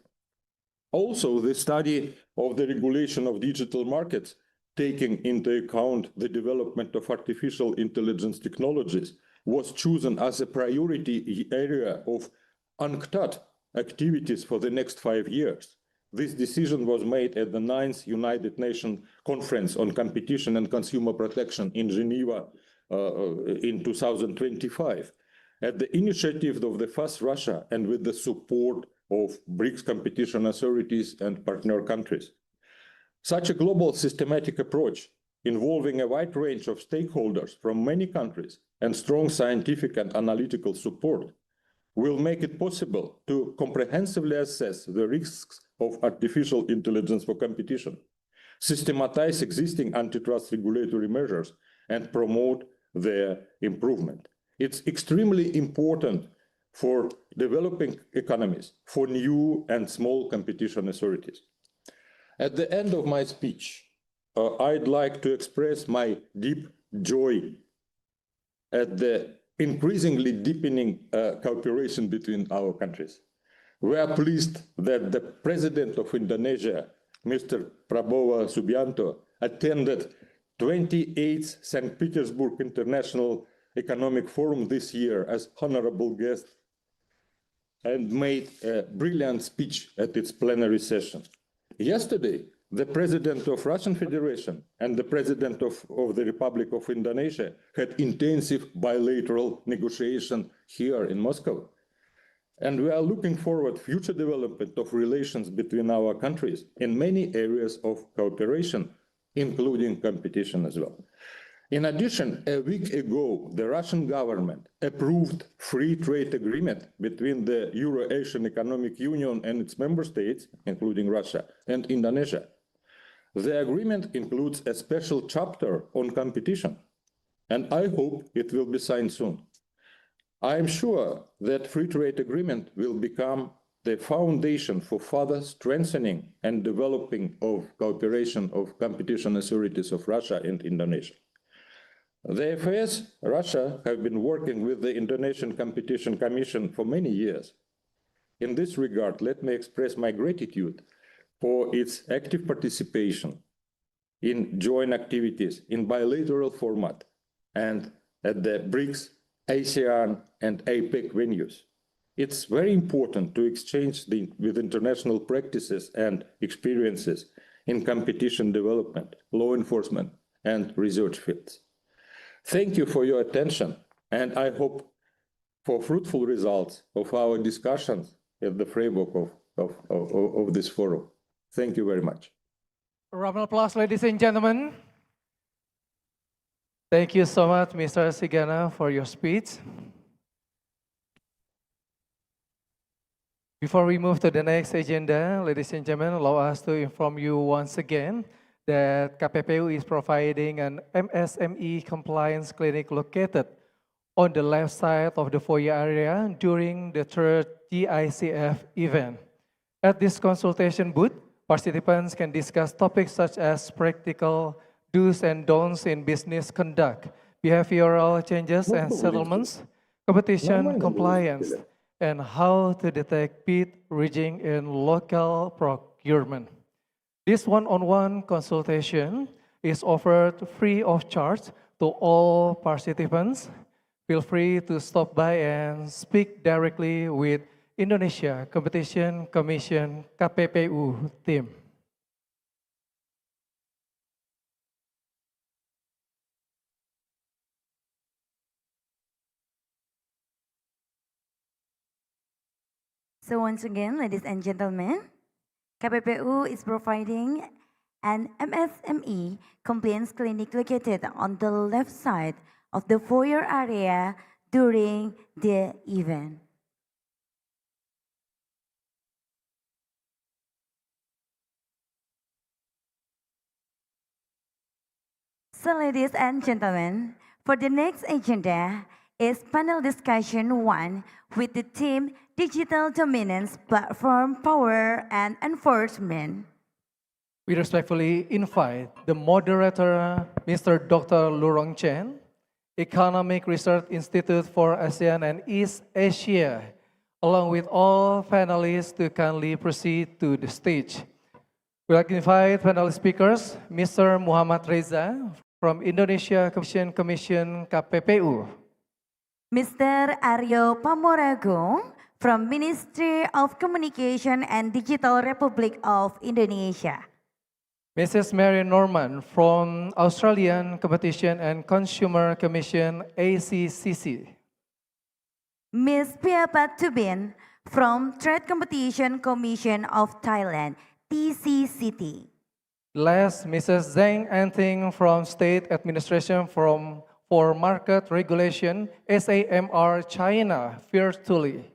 Also, the study of the regulation of digital markets, taking into account the development of artificial intelligence technologies, was chosen as a priority area of UNCTAD activities for the next 5 years. This decision was made at the 9th United Nations Conference on Competition and Consumer Protection in Geneva in 2025, at the initiative of the FAS Russia and with the support of BRICS competition authorities and partner countries. Such a global systematic approach, involving a wide range of stakeholders from many countries and strong scientific and analytical support, will make it possible to comprehensively assess the risks of artificial intelligence for competition, systematize existing antitrust regulatory measures, and promote their improvement. It's extremely important for developing economies, for new and small competition authorities. At the end of my speech, I'd like to express my deep joy at the increasingly deepening cooperation between our countries. We are pleased that the President of Indonesia, Mr. Prabowo Subianto, attended 28th St. Petersburg International Economic Forum this year as honorable guest and made a brilliant speech at its plenary session. Yesterday, the President of Russian Federation and the President of the Republic of Indonesia had intensive bilateral negotiation here in Moscow. And we are looking forward to future development of relations between our countries in many areas of cooperation, including competition as well. In addition, a week ago, the Russian government approved free trade agreement between the Euro-Asian Economic Union and its member states, including Russia and Indonesia. The agreement includes a special chapter on competition, and I hope it will be signed soon. I am sure that free trade agreement will become the foundation for further strengthening and developing of cooperation of competition authorities of Russia and Indonesia. The FAS, Russia, have been working with the Indonesian Competition Commission for many years. In this regard, let me express my gratitude for its active participation in joint activities in bilateral format and at the BRICS, ASEAN, and APEC venues. It's very important to exchange with international practices and experiences in competition development, law enforcement, and research fields. Thank you for your attention, and I hope for fruitful results of our discussions in the framework of this forum. Thank you very much. A round of applause, ladies and gentlemen. Thank you so much, Mr. Sigana, for your speech. Before we move to the next agenda, ladies and gentlemen, allow us to inform you once again that KPPU is providing an MSME compliance clinic located on the left side of the foyer area during the third GICF event. At this consultation booth, participants can discuss topics such as practical do's and don'ts in business conduct, behavioral changes and settlements, competition compliance, and how to detect bid rigging in local procurement. This one-on-one consultation is offered free of charge to all participants. Feel free to stop by and speak directly with Indonesia Competition Commission KPPU team. So once again, ladies and gentlemen, KPPU is providing an MSME compliance clinic located on the left side of the foyer area during the event. So ladies and gentlemen, for the next agenda is panel discussion 1 with the theme Digital Dominance, Platform Power and Enforcement. We respectfully invite the moderator, Mr. Dr. Lurong Chen, Economic Research Institute for ASEAN and East Asia, along with all panelists to kindly proceed to the stage. We'd like to invite panel speakers, Mr. Muhammad Reza from Indonesia Competition Commission KPPU. Mr. Aryo Pamoragong from Ministry of Communication and Digital Republic of Indonesia. Mrs. Mary Norman from Australian Competition and Consumer Commission ACCC. Ms. Piapat Tubin from Trade Competition Commission of Thailand, TCCT. Last, Mrs. Zhang Anting from State Administration for Market Regulation, SAMR China, virtually.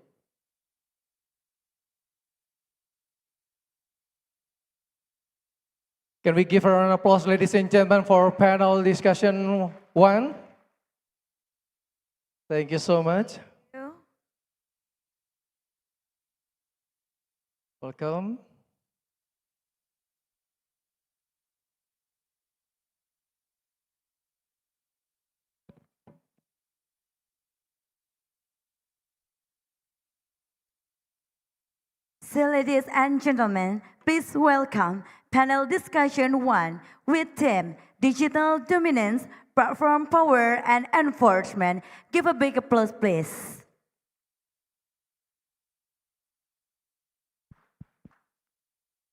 Can we give her an applause, ladies and gentlemen, for panel discussion 1? Thank you so much. Welcome. So ladies and gentlemen, please welcome Panel Discussion 1 with theme Digital Dominance, Platform Power and Enforcement. Give a big applause, please.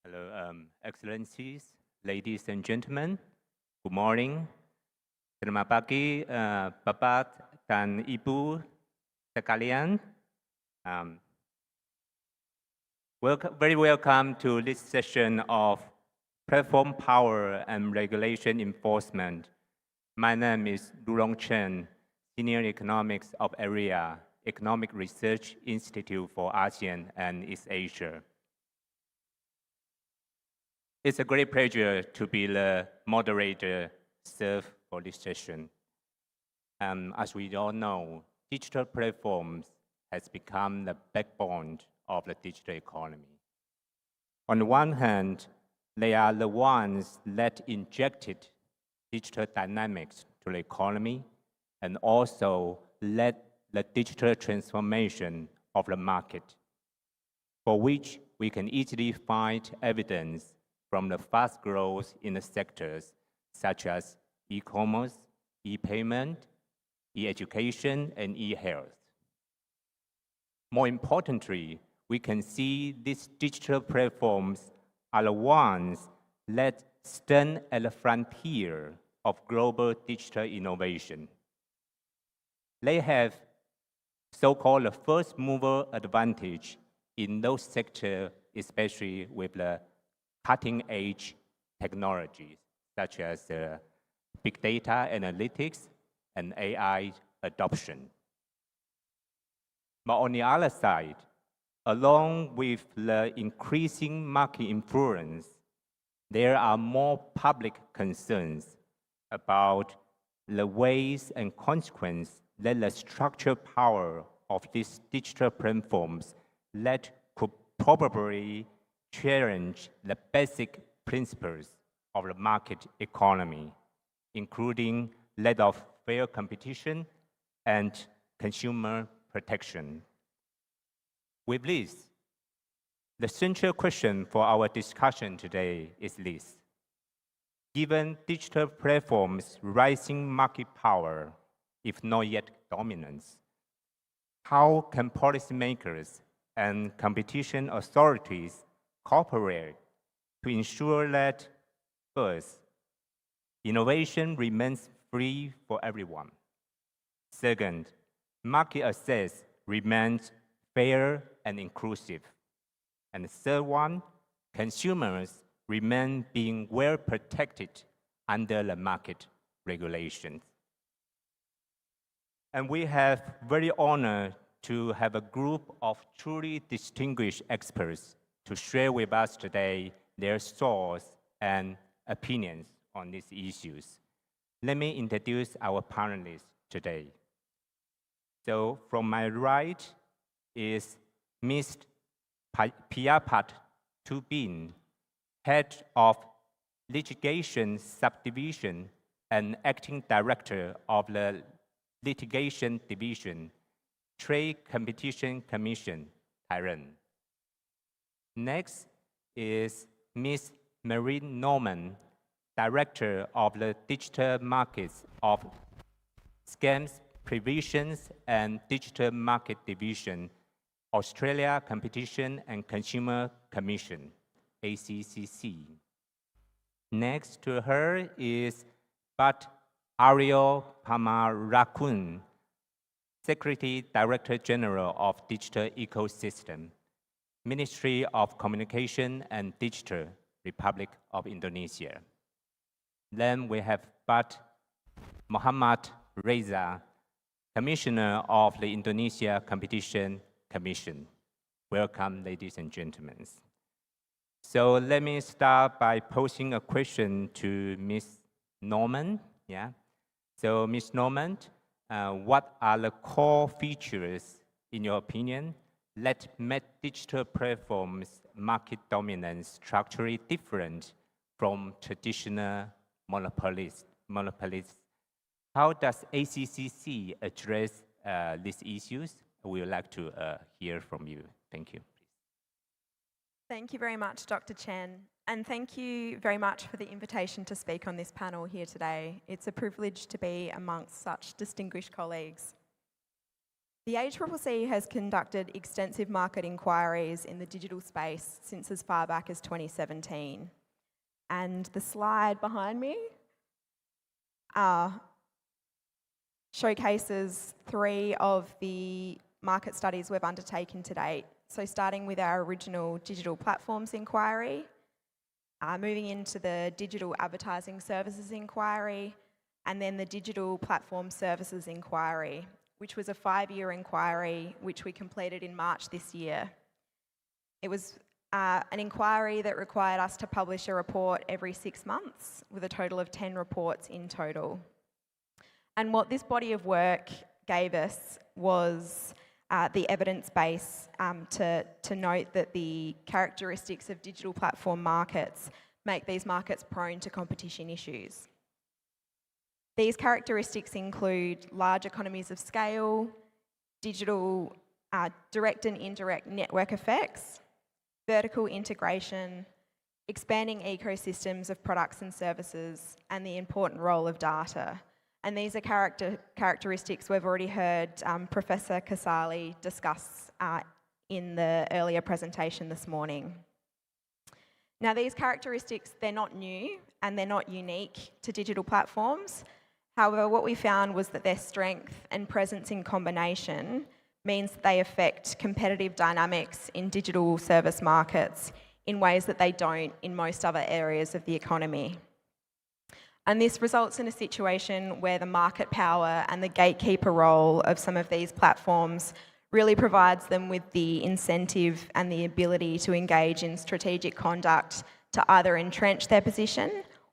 Hello, Excellencies, ladies and gentlemen. Good morning. Selamat pagi, Bapak dan Ibu sekalian. Very welcome to this session of Platform Power and Regulation Enforcement. My name is Lurong Chen, Senior Economics of Area, Economic Research Institute for ASEAN and East Asia. It's a great pleasure to be the moderator served for this session. As we all know, digital platforms has become the backbone of the digital economy. On the one hand, they are the ones that injected digital dynamics to the economy and also led the digital transformation of the market, for which we can easily find evidence from the fast growth in the sectors such as e-commerce, e-payment, e-education, and e-health. More importantly, we can see these digital platforms are the ones that stand at the frontier of global digital innovation. They have so-called the first mover advantage in those sectors, especially with the cutting-edge technologies such as big data analytics and AI adoption. But on the other side, along with the increasing market influence, there are more public concerns about the ways and consequences that the structural power of these digital platforms that could probably challenge the basic principles of the market economy, including that of fair competition and consumer protection. With this, the central question for our discussion today is this. Given digital platforms' rising market power, if not yet dominance, how can policymakers and competition authorities cooperate to ensure that, first, innovation remains free for everyone? Second, market access remains fair and inclusive. And the third one, consumers remain being well protected under the market regulations. And we have very honored to have a group of truly distinguished experts to share with us today their thoughts and opinions on these issues. Let me introduce our panelists today. So from my right is Ms. Piyapat Tubin, Head of Litigation Subdivision and Acting Director of the Litigation Division, Trade Competition Commission, Thailand. Next is Ms. Marine Norman, Director of the Digital Markets of Scams Preventions and Digital Market Division, Australia Competition and Consumer Commission, ACCC. Next to her is Bat Ariel Pamarakun, Secretary Director General of Digital Ecosystem, Ministry of Communication and Digital, Republic of Indonesia. Then we have Bat Muhammad Reza, Commissioner of the Indonesia Competition Commission. Welcome, ladies and gentlemen. So let me start by posing a question to Ms. Norman. Yeah. So Ms. Norman, what are the core features, in your opinion, that make digital platforms' market dominance structurally different from traditional monopolists? How does ACCC address these issues? We would like to hear from you. Thank you. Thank you very much, Dr. Chen, and thank you very much for the invitation to speak on this panel here today. It's a privilege to be amongst such distinguished colleagues. The ACCC has conducted extensive market inquiries in the digital space since as far back as 2017. And the slide behind me showcases 3 of the market studies we've undertaken to date. So starting with our original digital platforms inquiry, moving into the digital advertising services inquiry, and then the digital platform services inquiry, which was a 5-year inquiry which we completed in March this year. It was an inquiry that required us to publish a report every 6 months with a total of 10 reports in total. And what this body of work gave us was the evidence base to note that the characteristics of digital platform markets make these markets prone to competition issues. These characteristics include large economies of scale, digital direct and indirect network effects, vertical integration, expanding ecosystems of products and services, and the important role of data. And these are characteristics we've already heard Professor Casali discuss in the earlier presentation this morning. Now, these characteristics, they're not new and they're not unique to digital platforms. However, what we found was that their strength and presence in combination means that they affect competitive dynamics in digital service markets in ways that they don't in most other areas of the economy. And this results in a situation where the market power and the gatekeeper role of some of these platforms really provides them with the incentive and the ability to engage in strategic conduct to either entrench their position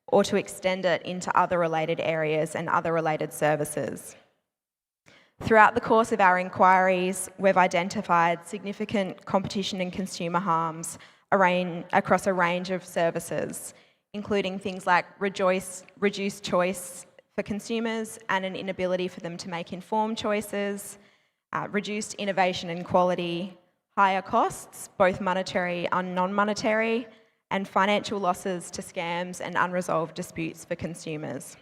or to extend it into other related areas and other related services. Throughout the course of our inquiries, we've identified significant competition and consumer harms across a range of services, including things like reduced choice for consumers and an inability for them to make informed choices, reduced innovation and quality, higher costs, both monetary and non-monetary, and financial losses to scams and unresolved disputes for consumers.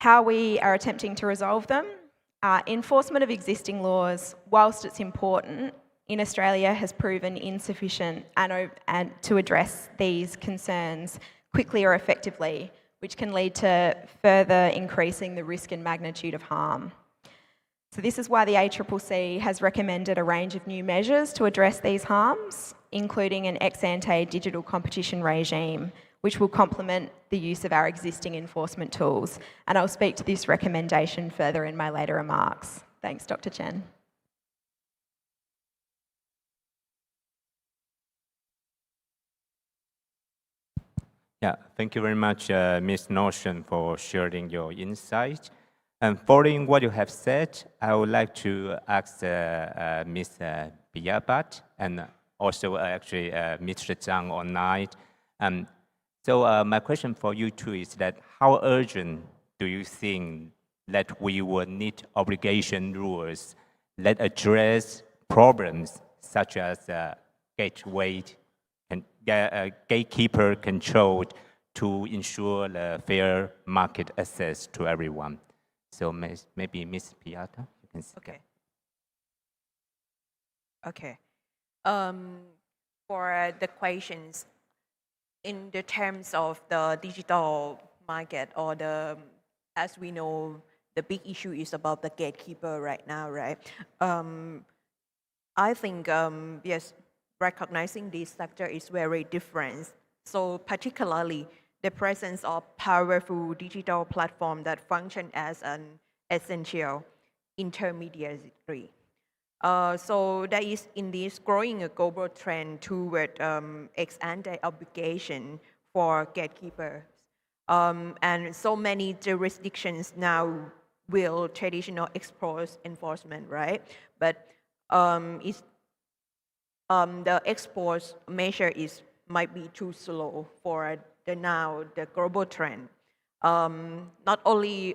How we are attempting to resolve them? Enforcement of existing laws, whilst it's important, in Australia has proven insufficient and to address these concerns quickly or effectively, which can lead to further increasing the risk and magnitude of harm. So this is why the ACCC has recommended a range of new measures to address these harms, including an ex-ante digital competition regime, which will complement the use of our existing enforcement tools. And I'll speak to this recommendation further in my later remarks. Thanks, Dr. Chen. Yeah, thank you very much, Ms. Notion, for sharing your insight. And following what you have said, I would like to ask Ms. Biyabat and also actually Mr. Zhang online. So my question for you too is that how urgent do you think that we will need obligation rules that address problems such as gateway and gatekeeper controlled to ensure the fair market access to everyone? So maybe Ms. Piata, you can speak. Okay. For the questions, in the terms of the digital market or as we know, the big issue is about the gatekeeper right now, right? I think, yes, recognizing this sector is very different. So particularly the presence of powerful digital platform that function as an essential intermediary. So there is in this growing a global trend toward ex-ante obligation for gatekeepers. And so many jurisdictions now will traditional ex-post enforcement, right? But the ex-post measure might be too slow for the global trend. Not only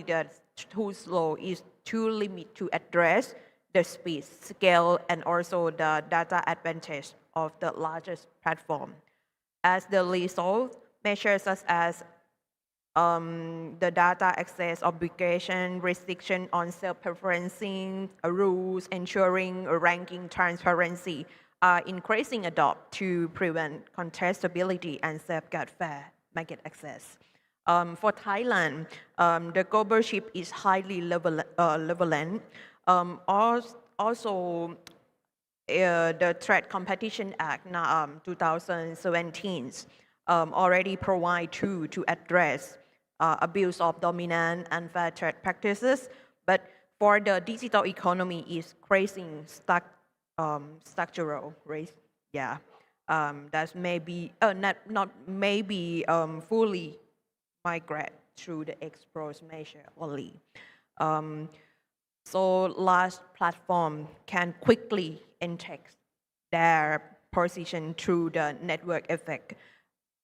that too slow, is too limited to address the speed, scale, and also the data advantage of the largest platform. As the result, measures such as the data access obligation, restriction on self-preferencing, rules ensuring ranking transparency are increasing adopt to prevent contestability and safeguard fair market access. For Thailand, the global shift is highly relevant. Also, the Trade Competition Act 2017 already provide tools to address abuse of dominant and unfair trade practices, but for the digital economy is creating structural risk. Yeah, that may be not maybe fully migrate through the exposed measure only. So large platform can quickly enhance their position through the network effect,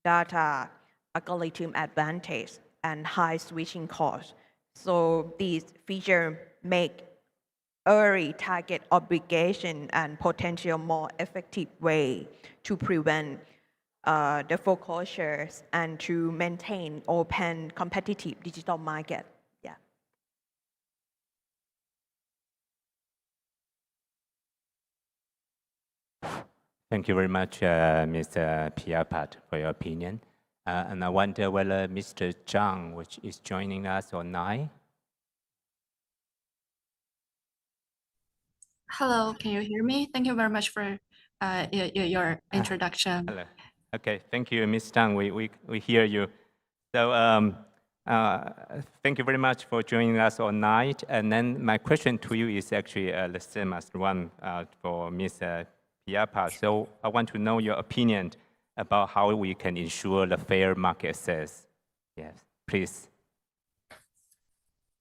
data algorithm advantage, and high switching costs. So these features make early target obligation and potential more effective way to prevent the foreclosures and to maintain open competitive digital market. Yeah. Thank you very much, Mr. Piapat, for your opinion. And I wonder whether Mr. Zhang, which is joining us online. Hello, can you hear me? Thank you very much for your introduction. Hello. Okay, thank you, Ms. Zhang. We hear you. So thank you very much for joining us online. And then my question to you is actually the same as the one for Ms. Piapa. So I want to know your opinion about how we can ensure the fair market access. Yes, please.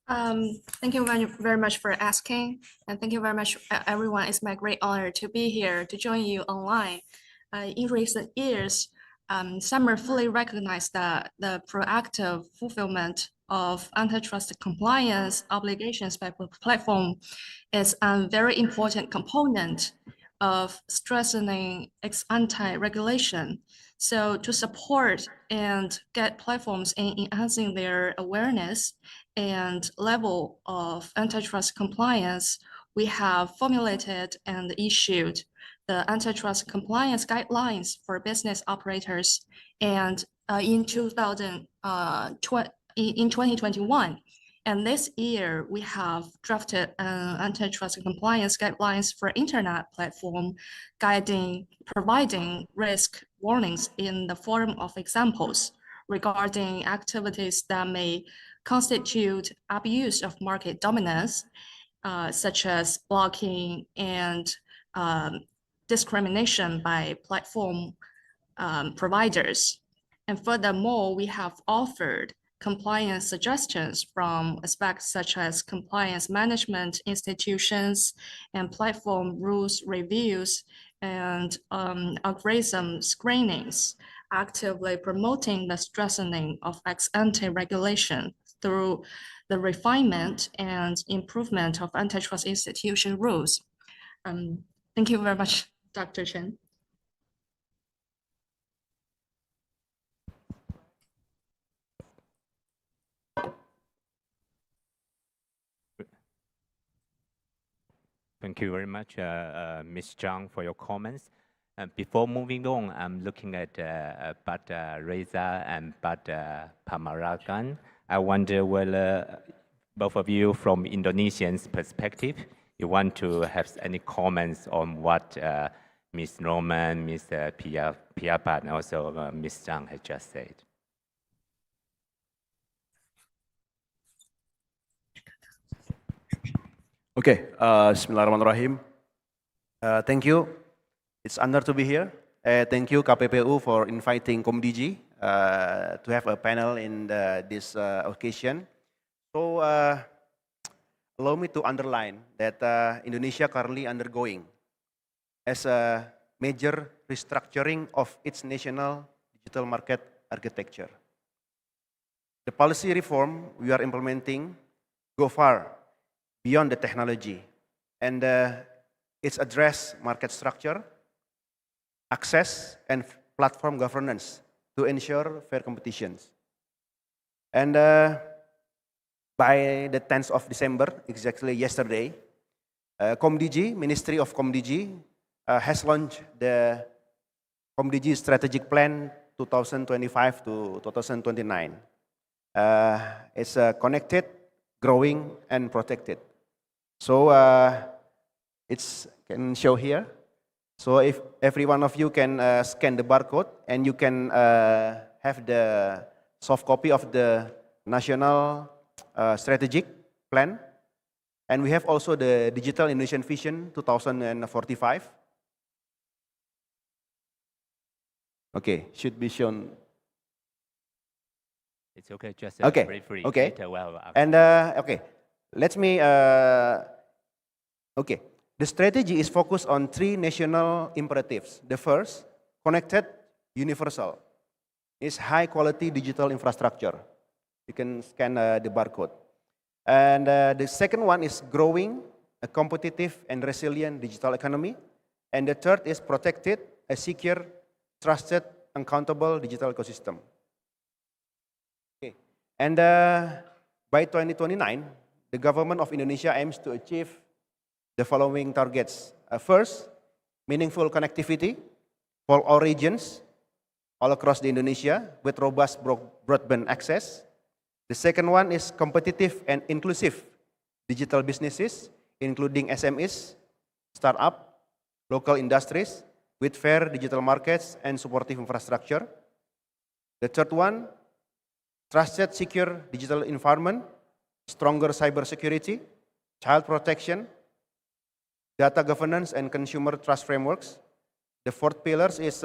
Thank you very much for asking, and thank you very much, everyone. It's my great honor to be here to join you online. In recent years, Summer fully recognized that the proactive fulfillment of antitrust compliance obligations by platform is a very important component of strengthening ex-ante regulation. So to support and get platforms in enhancing their awareness and level of antitrust compliance, we have formulated and issued the antitrust compliance guidelines for business operators. And in 2021, and this year, we have drafted antitrust compliance guidelines for internet platform, providing risk warnings in the form of examples regarding activities that may constitute abuse of market dominance, such as blocking and discrimination by platform providers. And furthermore, we have offered compliance suggestions from aspects such as compliance management institutions and platform rules reviews and algorithm screenings, actively promoting the strengthening of ex-ante regulation through the refinement and improvement of antitrust institution rules. Thank you very much, Dr. Chen. Thank you very much, Ms. Zhang, for your comments. Before moving on, I'm looking at Pat Reza and Pat Pamaragan. I wonder whether both of you, from Indonesian's perspective, you want to have any comments on what Ms. Norman, Ms. Piapat, and also Ms. Zhang has just said. Okay, Bismillahirrahmanirrahim. Thank you. It's an honor to be here. Thank you, KPPU, for inviting Komdigi to have a panel in this occasion. So, allow me to underline that Indonesia currently undergoing as a major restructuring of its national digital market architecture. The policy reform we are implementing go far beyond the technology and it's address market structure, access, and platform governance to ensure fair competitions. And by the 10th of December, exactly yesterday, ComDG, Ministry of ComDG, has launched the ComDG Strategic Plan 2025 to 2029. It's connected, growing, and protected. So it's can show here. So if every one of you can scan the barcode, and you can have the soft copy of the National Strategic Plan. And we have also the Digital Indonesian Vision 2045. Okay, should be shown. It's okay, just Okay, briefly. okay. Later we'll And okay, let me, okay. The strategy is focused on 3 national imperatives. The first, connected, universal, is high quality digital infrastructure. You can scan the barcode. And the second one is growing, a competitive and resilient digital economy. And the third is protected, a secure, trusted, accountable digital ecosystem. Okay. And by 2029, the government of Indonesia aims to achieve the following targets. First, meaningful connectivity for all regions all across the Indonesia with robust broadband access. The second one is competitive and inclusive digital businesses, including SMEs, startup, local industries, with fair digital markets and supportive infrastructure. The third one, trusted, secure digital environment, stronger cybersecurity, child protection, data governance, and consumer trust frameworks. The fourth pillar is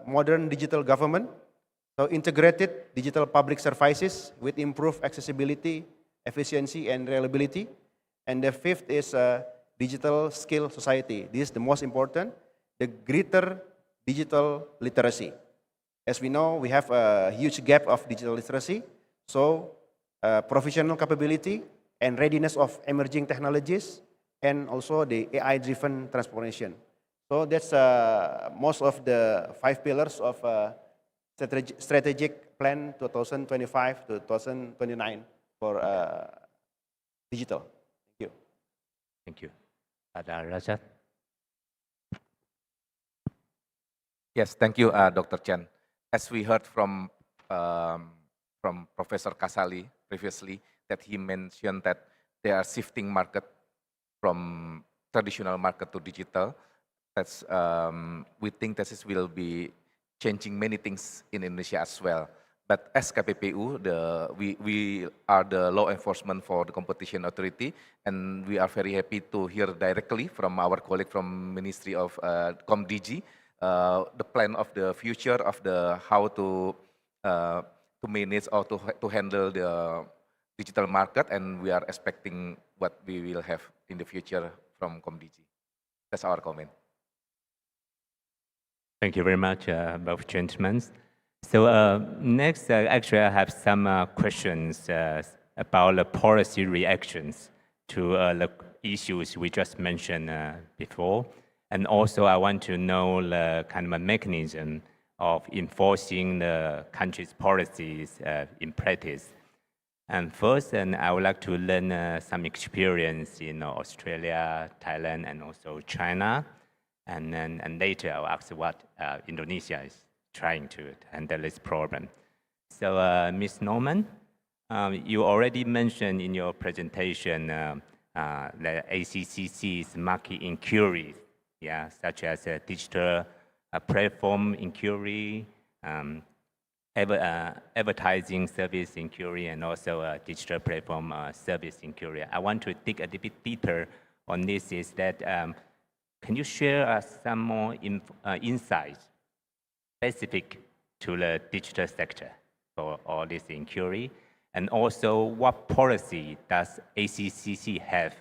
modern digital government, so integrated digital public services with improved accessibility, efficiency, and reliability. And the fifth is digital skill society. This is the most important, the greater digital literacy. As we know, we have a huge gap of digital literacy, so professional capability and readiness of emerging technologies, and also the AI-driven transformation. So that's most of the 5 pillars of strategic plan 2025 to 2029 for digital. Thank you. Thank you. Rajat? Yes, thank you, Dr. Chen. As we heard from Professor Kasali previously, that he mentioned that they are shifting market from traditional market to digital. That's, we think that this will be changing many things in Indonesia as well. But as KPPU, we are the law enforcement for the competition authority, and we are very happy to hear directly from our colleague from Ministry of ComDG the plan of the future of the how to manage or to handle the digital market, and we are expecting what we will have in the future from ComDG. That's our comment. Thank you very much, both gentlemen. So next, actually, I have some questions about the policy reactions to the issues we just mentioned before. And also, I want to know the kind of a mechanism of enforcing the country's policies in practice. And first, I would like to learn some experience in Australia, Thailand, and also China. And later, I'll ask what Indonesia is trying to handle this problem. So, Ms. Norman, you already mentioned in your presentation the ACCC's market inquiries, yeah, such as digital platform inquiry, advertising service inquiry, and also digital platform service inquiry. I want to dig a little bit deeper on this. Is that can you share some more insights specific to the digital sector for all this inquiry? And also, what policy does ACCC have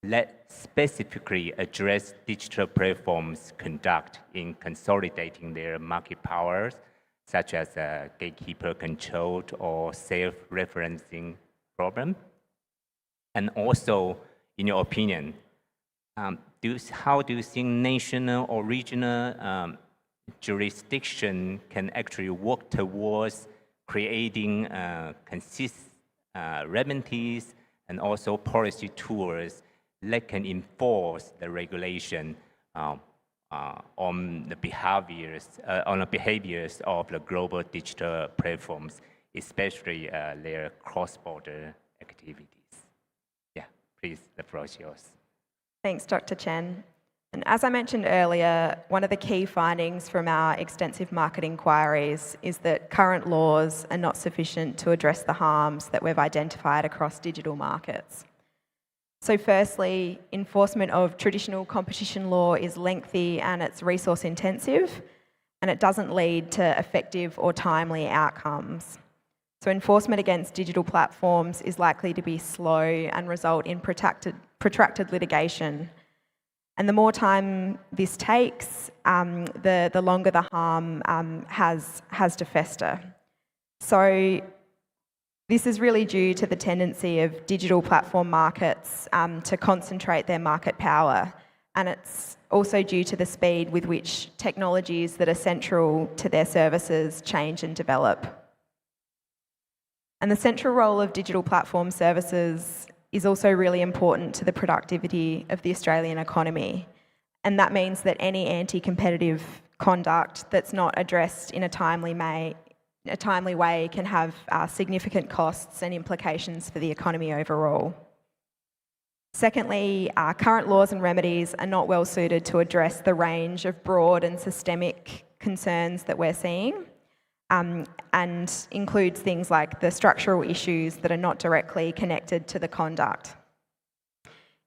that specifically address digital platforms' conduct in consolidating their market powers, such as gatekeeper controlled or self-referencing problem? And also, in your opinion, how do you think national or regional jurisdiction can actually work towards creating consistent remedies and also policy tools that can enforce the regulation on the behaviors of the global digital platforms, especially their cross-border activities? Yeah, please, the floor is yours. Thanks, Dr. Chen. And as I mentioned earlier, one of the key findings from our extensive market inquiries is that current laws are not sufficient to address the harms that we've identified across digital markets. So firstly, enforcement of traditional competition law is lengthy and it's resource intensive, and it doesn't lead to effective or timely outcomes. So enforcement against digital platforms is likely to be slow and result in protracted litigation. And the more time this takes, the longer the harm has to fester. So this is really due to the tendency of digital platform markets to concentrate their market power. And it's also due to the speed with which technologies that are central to their services change and develop. And the central role of digital platform services is also really important to the productivity of the Australian economy. And that means that any anti-competitive conduct that's not addressed in a timely way can have significant costs and implications for the economy overall. Secondly, current laws and remedies are not well suited to address the range of broad and systemic concerns that we're seeing, and includes things like the structural issues that are not directly connected to the conduct.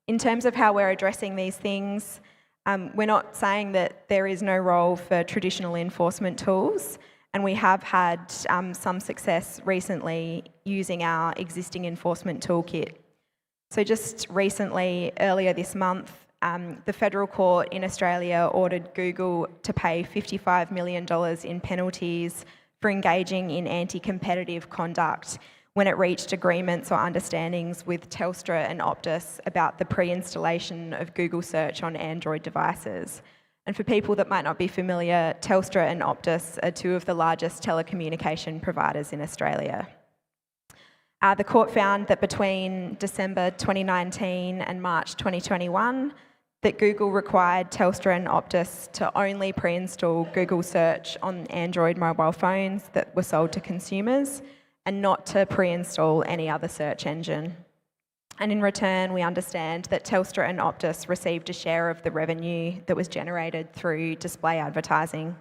In terms of how we're addressing these things, we're not saying that there is no role for traditional enforcement tools, and we have had some success recently using our existing enforcement toolkit. So just recently, earlier this month, the federal court in Australia ordered Google to pay $55 million in penalties for engaging in anti-competitive conduct when it reached agreements or understandings with Telstra and Optus about the pre-installation of Google search on Android devices. And for people that might not be familiar, Telstra and Optus are two of the largest telecommunication providers in Australia. The court found that between December 2019 and March 2021, that Google required Telstra and Optus to only pre-install Google search on Android mobile phones that were sold to consumers and not to pre-install any other search engine. And in return, we understand that Telstra and Optus received a share of the revenue that was generated through display advertising.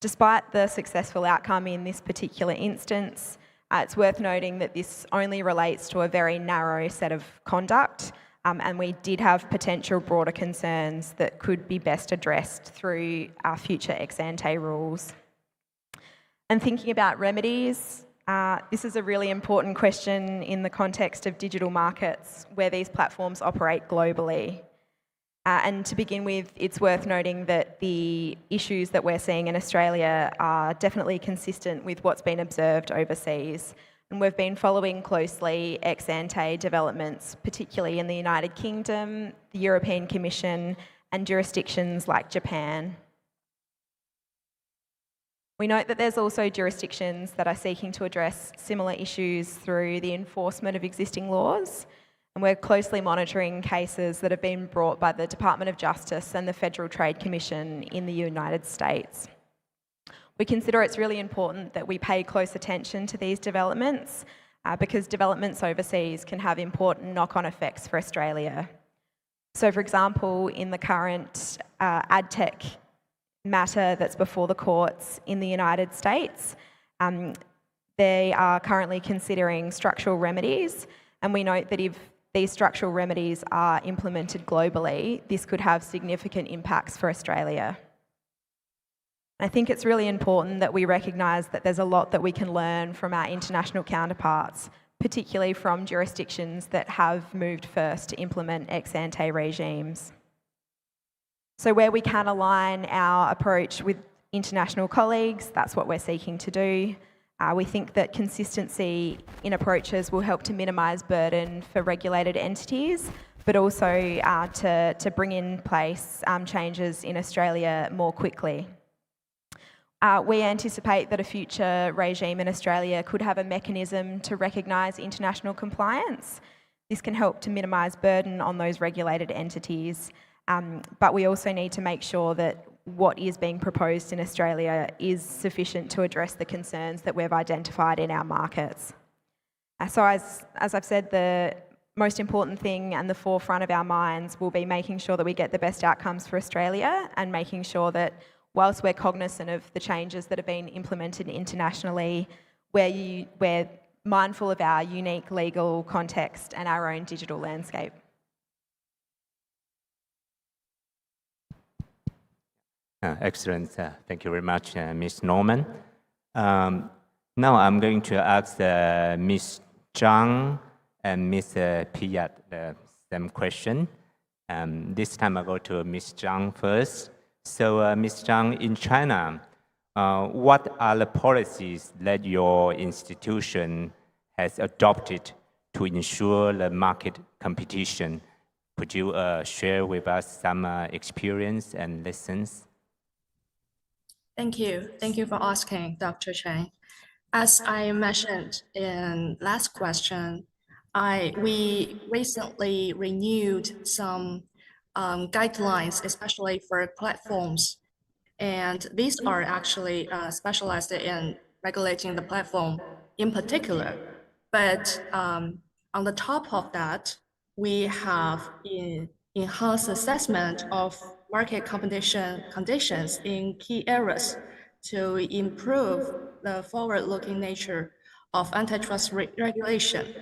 Despite the successful outcome in this particular instance, it's worth noting that this only relates to a very narrow set of conduct, and we did have potential broader concerns that could be best addressed through our future ex-ante rules. And thinking about remedies, this is a really important question in the context of digital markets where these platforms operate globally. And to begin with, it's worth noting that the issues that we're seeing in Australia are definitely consistent with what's been observed overseas. And we've been following closely ex-ante developments, particularly in the United Kingdom, the European Commission, and jurisdictions like Japan. We note that there's also jurisdictions that are seeking to address similar issues through the enforcement of existing laws. And we're closely monitoring cases that have been brought by the Department of Justice and the Federal Trade Commission in the United States. We consider it's really important that we pay close attention to these developments because developments overseas can have important knock-on effects for Australia. So for example, in the current AdTech matter that's before the courts in the United States, they are currently considering structural remedies, and we note that if these structural remedies are implemented globally, this could have significant impacts for Australia. I think it's really important that we recognise that there's a lot that we can learn from our international counterparts, particularly from jurisdictions that have moved first to implement ex-ante regimes. So where we can align our approach with international colleagues, that's what we're seeking to do. We think that consistency in approaches will help to minimise burden for regulated entities, but also to bring in place changes in Australia more quickly. We anticipate that a future regime in Australia could have a mechanism to recognise international compliance. This can help to minimise burden on those regulated entities, but we also need to make sure that what is being proposed in Australia is sufficient to address the concerns that we've identified in our markets. So as I've said, the most important thing and the forefront of our minds will be making sure that we get the best outcomes for Australia and making sure that whilst we're cognizant of the changes that have been implemented internationally, we're mindful of our unique legal context and our own digital landscape. Excellent. Thank you very much, Ms. Norman. Now I'm going to ask Ms. Zhang and Ms. Piat the same question. This time I go to Ms. Zhang first. So, Ms. Zhang, in China, what are the policies that your institution has adopted to ensure the market competition? Could you share with us some experience and lessons? Thank you. Thank you for asking, Dr. Chen. As I mentioned in last question, we recently renewed some guidelines, especially for platforms. And these are actually specialized in regulating the platform in particular. But on the top of that, we have enhanced assessment of market competition conditions in key areas to improve the forward-looking nature of antitrust regulation.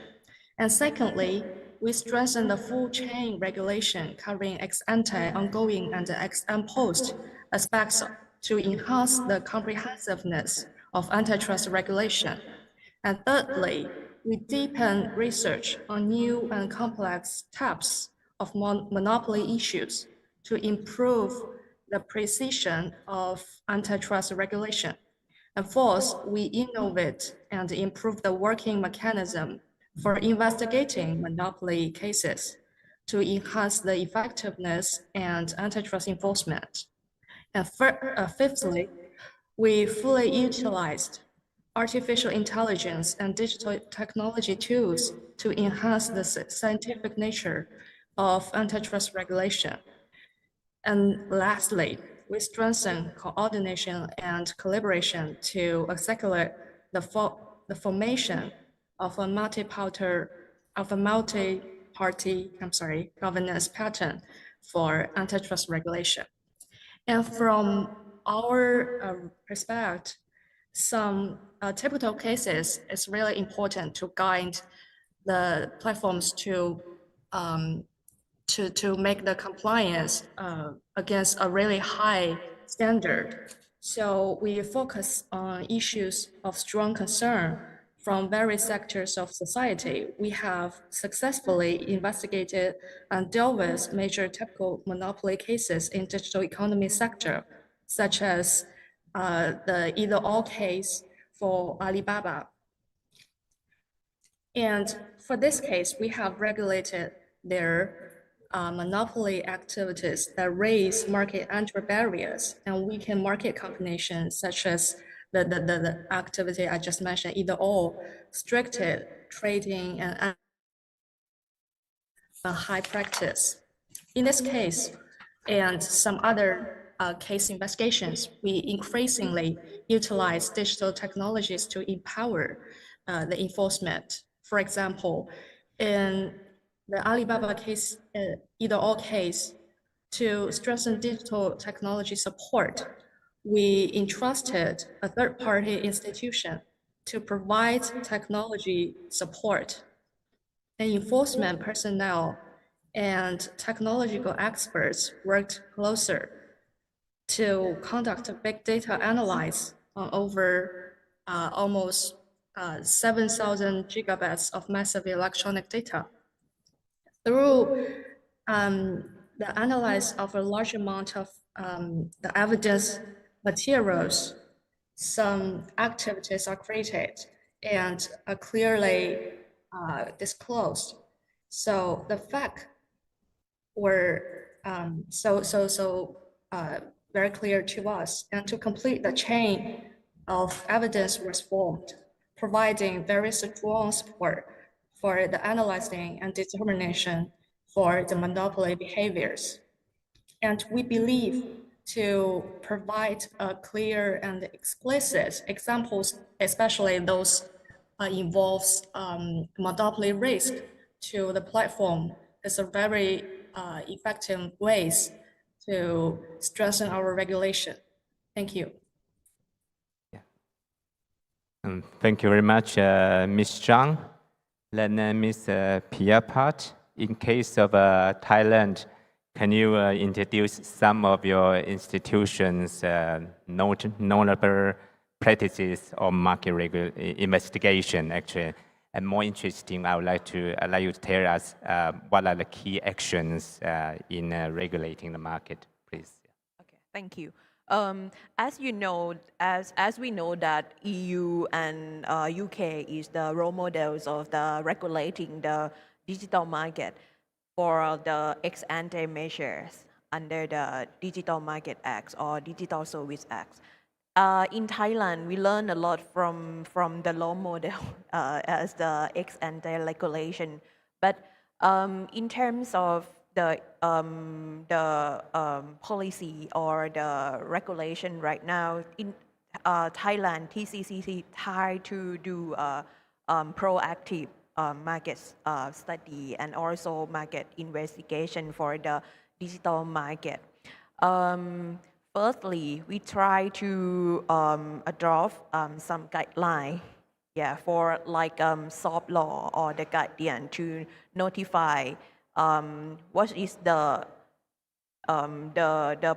And secondly, we strengthen the full chain regulation covering ex-ante, ongoing, and ex-post aspects to enhance the comprehensiveness of antitrust regulation. And thirdly, we deepen research on new and complex types of monopoly issues to improve the precision of antitrust regulation. And fourth, we innovate and improve the working mechanism for investigating monopoly cases to enhance the effectiveness and antitrust enforcement. And fifthly, we fully utilized artificial intelligence and digital technology tools to enhance the scientific nature of antitrust regulation. And lastly, we strengthen coordination and collaboration to accelerate the formation of a multi-party governance pattern for antitrust regulation. And from our perspective, some typical cases is really important to guide the platforms to make the compliance against a really high standard. So we focus on issues of strong concern from various sectors of society. We have successfully investigated and dealt with major typical monopoly cases in digital economy sector, such as the either-or case for Alibaba. And for this case, we have regulated their monopoly activities that raise market entry barriers and weaken market combinations, such as the activity I just mentioned, either or, restricted trading and high practice. In this case, and some other case investigations, we increasingly utilize digital technologies to empower the enforcement. For example, in the Alibaba case, either-or case, to strengthen digital technology support, we entrusted a third-party institution to provide technology support. And enforcement personnel and technological experts worked closer to conduct a big data analysis on over almost 7,000 gigabytes of massive electronic data. Through the analysis of a large amount of the evidence materials, some activities are created and are clearly disclosed. So the fact were very clear to us, and to complete the chain of evidence was formed, providing very strong support for the analyzing and determination for the monopoly behaviors. And we believe to provide clear and explicit examples, especially those involves monopoly risk to the platform, is a very effective ways to strengthen our regulation. Thank you. Thank you very much, Ms. Zhang. Then Ms. Piyapat, in case of Thailand, can you introduce some of your institutions' notable practices or market investigation, actually? And more interesting, I would like to allow you to tell us what are the key actions in regulating the market, please. Okay, thank you. As you know, as we know that EU and UK is the role models of the regulating the digital market for the ex-ante measures under the Digital Market Act or Digital Service Act. In Thailand, we learned a lot from the law model as the ex-ante regulation. But in terms of the policy or the regulation right now in Thailand, TCCC try to do proactive market study and also market investigation for the digital market. Firstly, we try to adopt some guideline, for like soft law or the guardian to notify what is the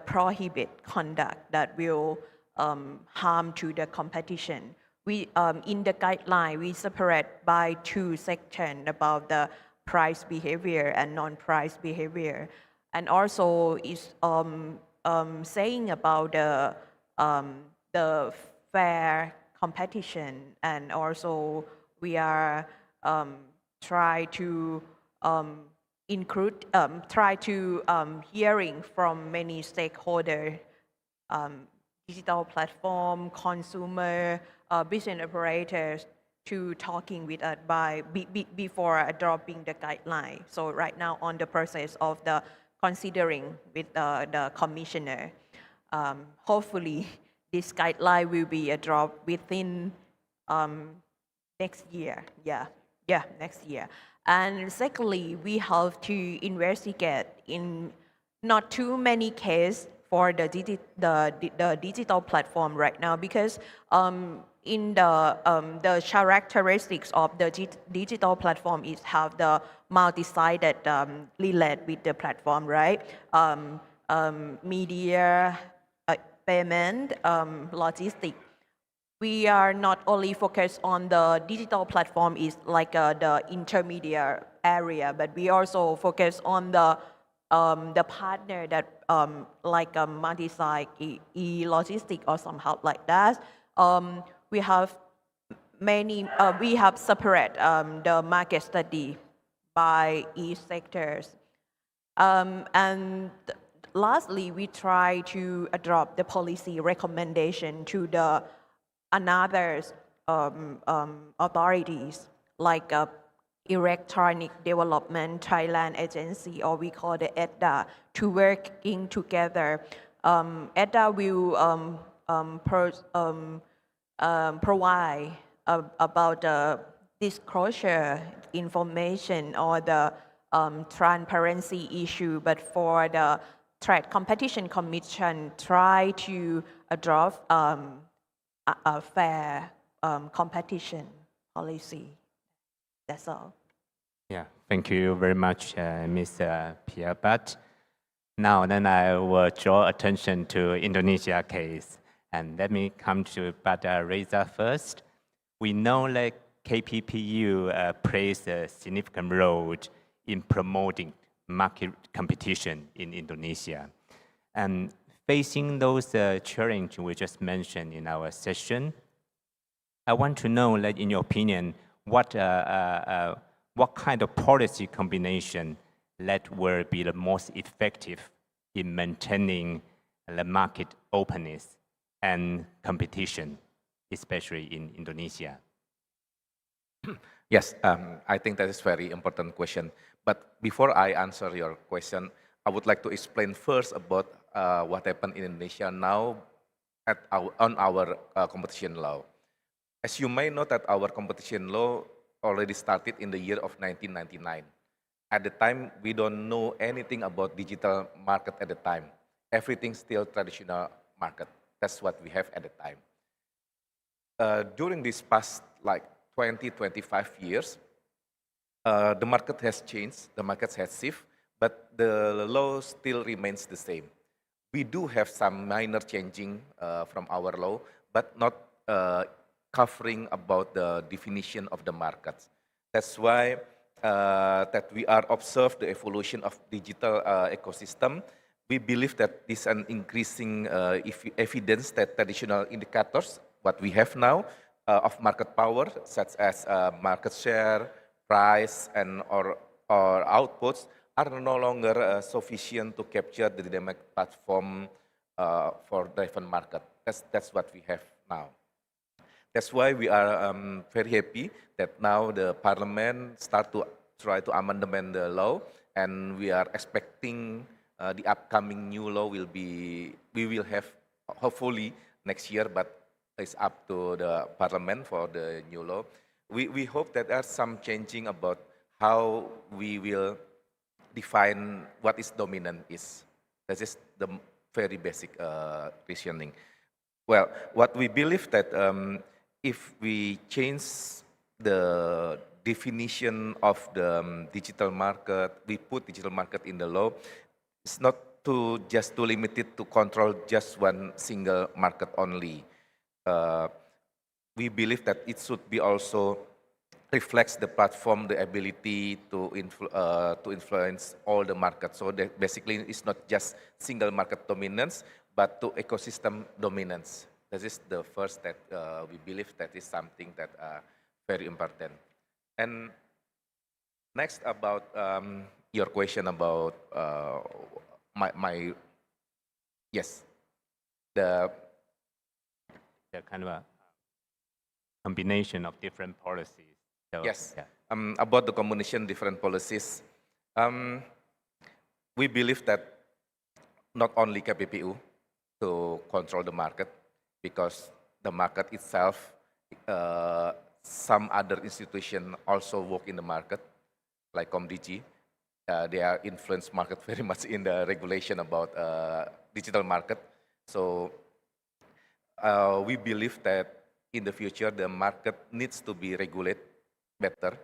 prohibit conduct that will harm to the competition. We in the guideline we separate by two sections about the price behavior and non-price behavior, and also is saying about the fair competition, and also we are try to include try to hearing from many stakeholders, digital platform, consumer, business operators, to talking with us before adopting the guideline. So right now on the process of the considering with the commissioner. Hopefully this guideline will be adopted within next year. Next year. And secondly, we have to investigate in not too many cases for the digital platform right now, because in the characteristics of the digital platform is have the multi-sided relate with the platform, right? Media, payment, logistics. We are not only focused on the digital platform is like the intermediate area, but we also focus on the partner that like a multi-site e-logistics or somehow like that. We have many, we have separate the market study by each sectors. And lastly, we try to adopt the policy recommendation to the another authorities like Electronic Development Thailand Agency, or we call the EDDA, to working together. EDDA will provide about the disclosure information or the transparency issue, but for the Trade Competition Commission try to adopt a fair competition policy. That's all. Yeah, thank you very much, Ms. Piyapat. Now then I will draw attention to Indonesia case. And let me come to Bada Reza first. We know that KPPU plays a significant role in promoting market competition in Indonesia. And facing those challenges we just mentioned in our session, I want to know that in your opinion, what kind of policy combination that will be the most effective in maintaining the market openness and competition, especially in Indonesia? Yes, I think that is very important question. But before I answer your question, I would like to explain first about what happened in Indonesia now on our competition law. As you may know that our competition law already started in the year of 1999. At the time, we don't know anything about digital market at the time. Everything still traditional market. That's what we have at the time. During this past like 20, 25 years, the market has changed, the market has shifted, but the law still remains the same. We do have some minor changing from our law, but not covering about the definition of the markets. That's why that we are observe the evolution of digital ecosystem. We believe that this is an increasing evidence that traditional indicators, what we have now, of market power, such as market share, price, and or outputs, are no longer sufficient to capture the dynamic platform for driven market. That's what we have now. That's why we are very happy that now the parliament start to try to amendment the law, and we are expecting the upcoming new law we will have hopefully next year, but it's up to the parliament for the new law. We hope that there's some changing about how we will define what is dominant is. That is the very basic reasoning. Well, what we believe that if we change the definition of the digital market, we put digital market in the law, it's not just to limit it to control just one single market only. We believe that it should be also reflects the platform, the ability to influence all the markets. So that basically it's not just single market dominance, but to ecosystem dominance. This is the first that we believe that is something that very important. And next about your question about yes, the kind of a combination of different policies. So, yes, yeah. About the combination different policies, we believe that not only KPPU to control the market, because the market itself, some other institution also work in the market, like ComDigi. They are influence market very much in the regulation about digital market. So we believe that in the future the market needs to be regulated better,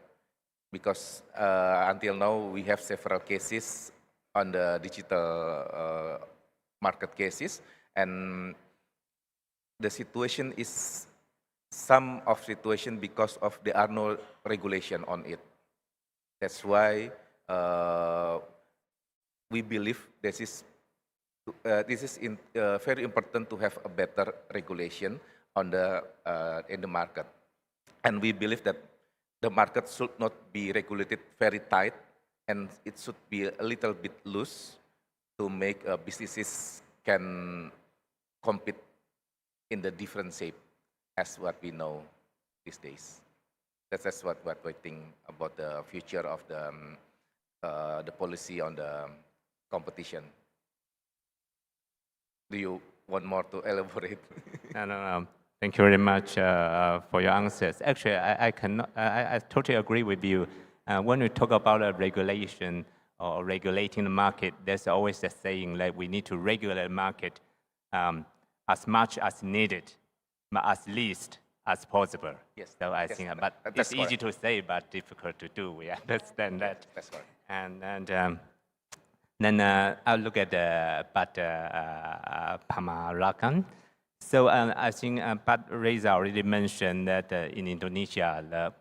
because until now we have several cases on the digital market cases, and the situation is some of situation because of there are no regulation on it. That's why we believe this is very important to have a better regulation on the in the market, and we believe that the market should not be regulated very tight, and it should be a little bit loose to make businesses can compete in the different shape as what we know these days. That's what we think about the future of the policy on the competition. Do you want more to elaborate? No. Thank you very much for your answers. Actually, I totally agree with you. When we talk about a regulation or regulating the market, there's always a saying that we need to regulate the market as much as needed, but as least as possible. Yes. So I think, but it's easy to say, but difficult to do. We understand that. That's correct. And then I'll look at Pat Pamarakan. So I think Pat Reza already mentioned that in Indonesia, the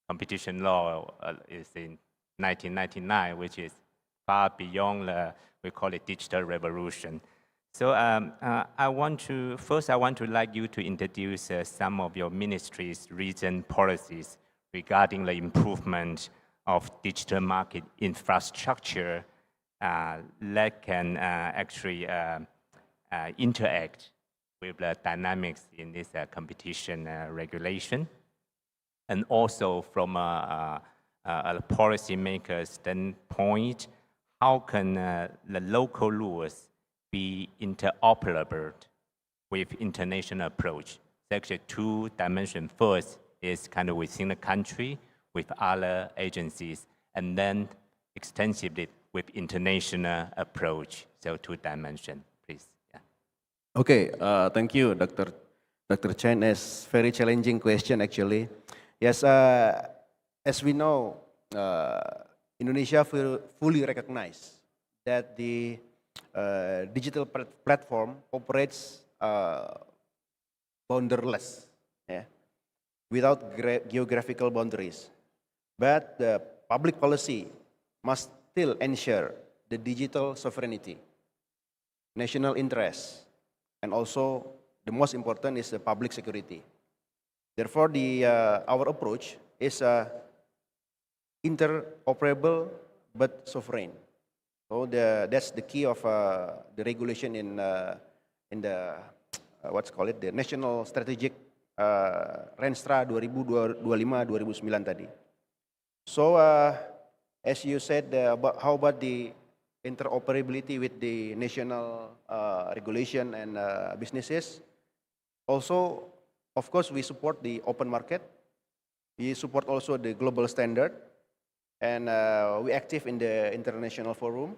competition law is in 1999, which is far beyond we call it digital revolution. So I want to like you to introduce some of your ministry's recent policies regarding the improvement of digital market infrastructure that can actually interact with the dynamics in this competition regulation. And also from a policymaker standpoint, how can the local rules be interoperable with international approach? It's actually two dimensions. First is kind of within the country with other agencies, and then extensively with international approach. So two dimensions, please. Yeah. Okay, thank you, Dr. Chen. It's very challenging question actually. Yes, as we know, Indonesia fully recognize that the digital platform operates boundaryless, yeah, without geographical boundaries. But the public policy must still ensure the digital sovereignty, national interest, and also the most important is the public security. Therefore, our approach is interoperable but sovereign. So that's the key of the regulation in the what's called it, the National Strategic Renstra 2025-2009 tadi. So as you said, how about the interoperability with the national regulation and businesses? Also, of course, we support the open market. We support also the global standard, and we active in the international forum.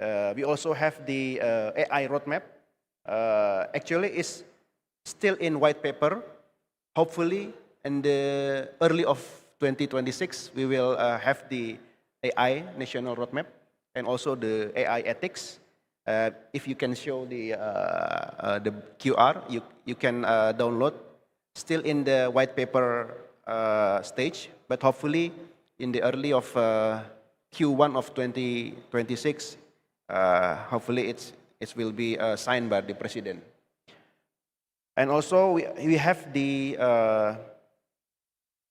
We also have the AI roadmap. Actually, it's still in white paper. Hopefully, in the early of 2026, we will have the AI national roadmap and also the AI ethics. If you can show the QR, you can download. Still in the white paper stage, but hopefully in the early of Q1 of 2026, hopefully it will be signed by the president. And also we have the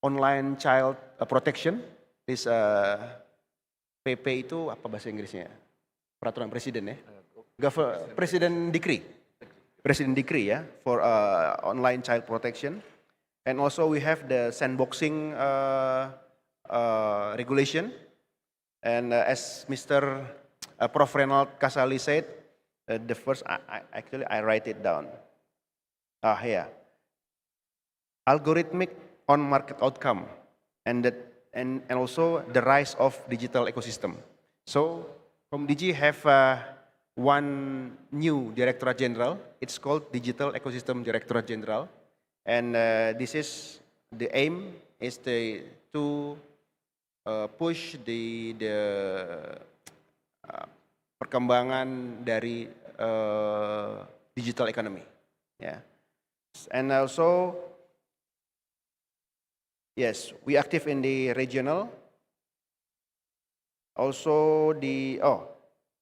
online child protection. This PP itu apa bahasa Inggrisnya? Peraturan presiden ya? President decree ya, for online child protection. And also we have the sandboxing regulation. And as Mr. Prof. Renald Kasali said, the first, actually I write it down. Here. Algorithmic on-market outcome and also the rise of digital ecosystem. So ComDigi have one new Directorate General. It's called Digital Ecosystem Directorate General, and this is the aim is to push the perkembangan dari digital economy, yeah. And also, yes, we active in the regional. Also the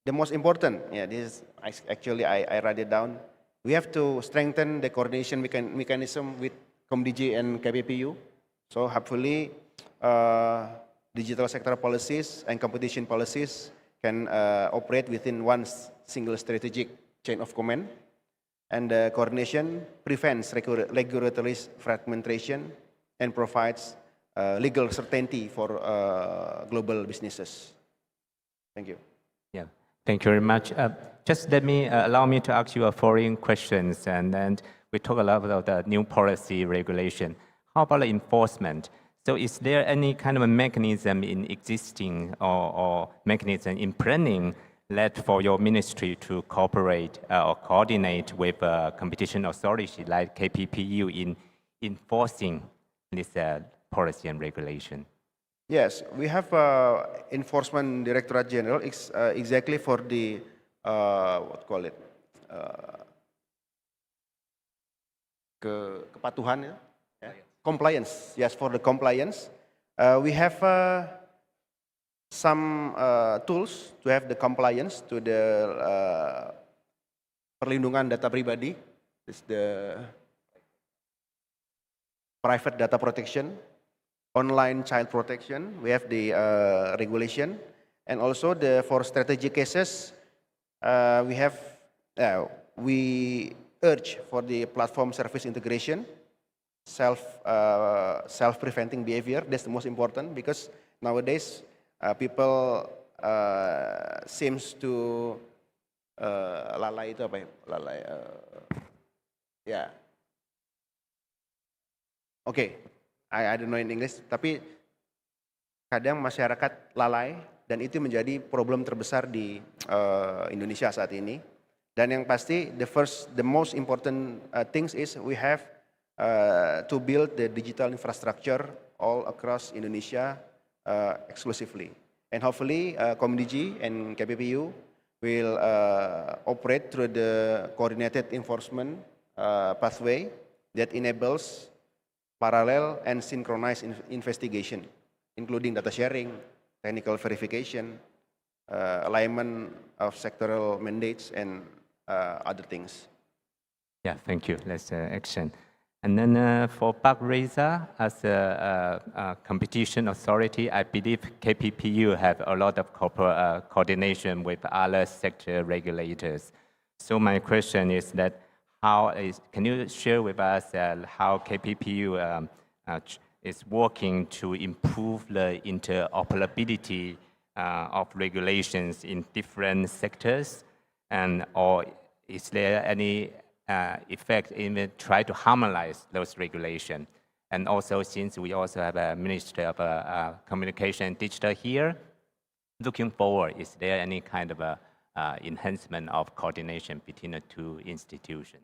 most important, yeah, this is actually I write it down. We have to strengthen the coordination mechanism with ComDigi and KPPU. So hopefully, digital sector policies and competition policies can operate within one single strategic chain of command. And the coordination prevents regulatory fragmentation and provides legal certainty for global businesses. Thank you. Yeah, thank you very much. Just allow me to ask you a following questions, and then we talk a lot about the new policy regulation. How about the enforcement? So is there any kind of a mechanism in existing or mechanism in planning that for your ministry to cooperate or coordinate with competition authority like KPPU in enforcing this policy and regulation? Yes, we have Enforcement Directorate General exactly for the kepatuhan, ya? Compliance. Yes, for the compliance, we have some tools to have the compliance to the perlindungan data pribadi. This the private data protection. online child protection, we have the regulation, and also for strategic cases, we urge for the platform service integration, self-preventing behavior. That's the most important, because nowadays people seems to lalai itu apa ya? Lalai. Yeah. Oke, I don't know in English, tapi kadang masyarakat lalai dan itu menjadi problem terbesar di Indonesia saat ini. Dan yang pasti, the most important things is we have to build the digital infrastructure all across Indonesia exclusively. And hopefully, Komdigi and KPPU will operate through the coordinated enforcement pathway that enables parallel and synchronized investigation, including data sharing, technical verification, alignment of sectoral mandates, and other things. Yeah, thank you. Let's action. And then for Bug Raiser, as a competition authority, I believe KPPU have a lot of coordination with other sector regulators. So my question is that can you share with us how KPPU is working to improve the interoperability of regulations in different sectors, or is there any effect in try to harmonize those regulations? And also, since we also have a Ministry of Communication and Digital here, looking forward, is there any kind of enhancement of coordination between the two institutions?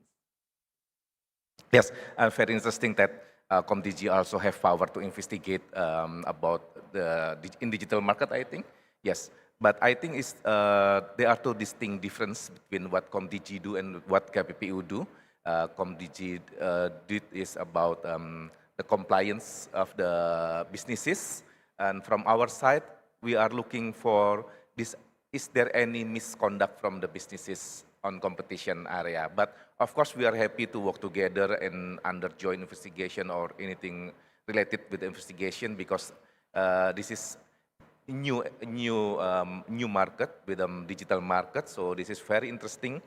Yes, very interesting that Komdigi also have power to investigate about in digital market, I think. Yes, but I think there are two distinct differences between what Komdigi do and what KPPU do. Komdigi did is about the compliance of the businesses, and from our side, we are looking for this. Is there any misconduct from the businesses on competition area? But of course, we are happy to work together and under joint investigation or anything related with the investigation, because this is new market with digital market. So this is very interesting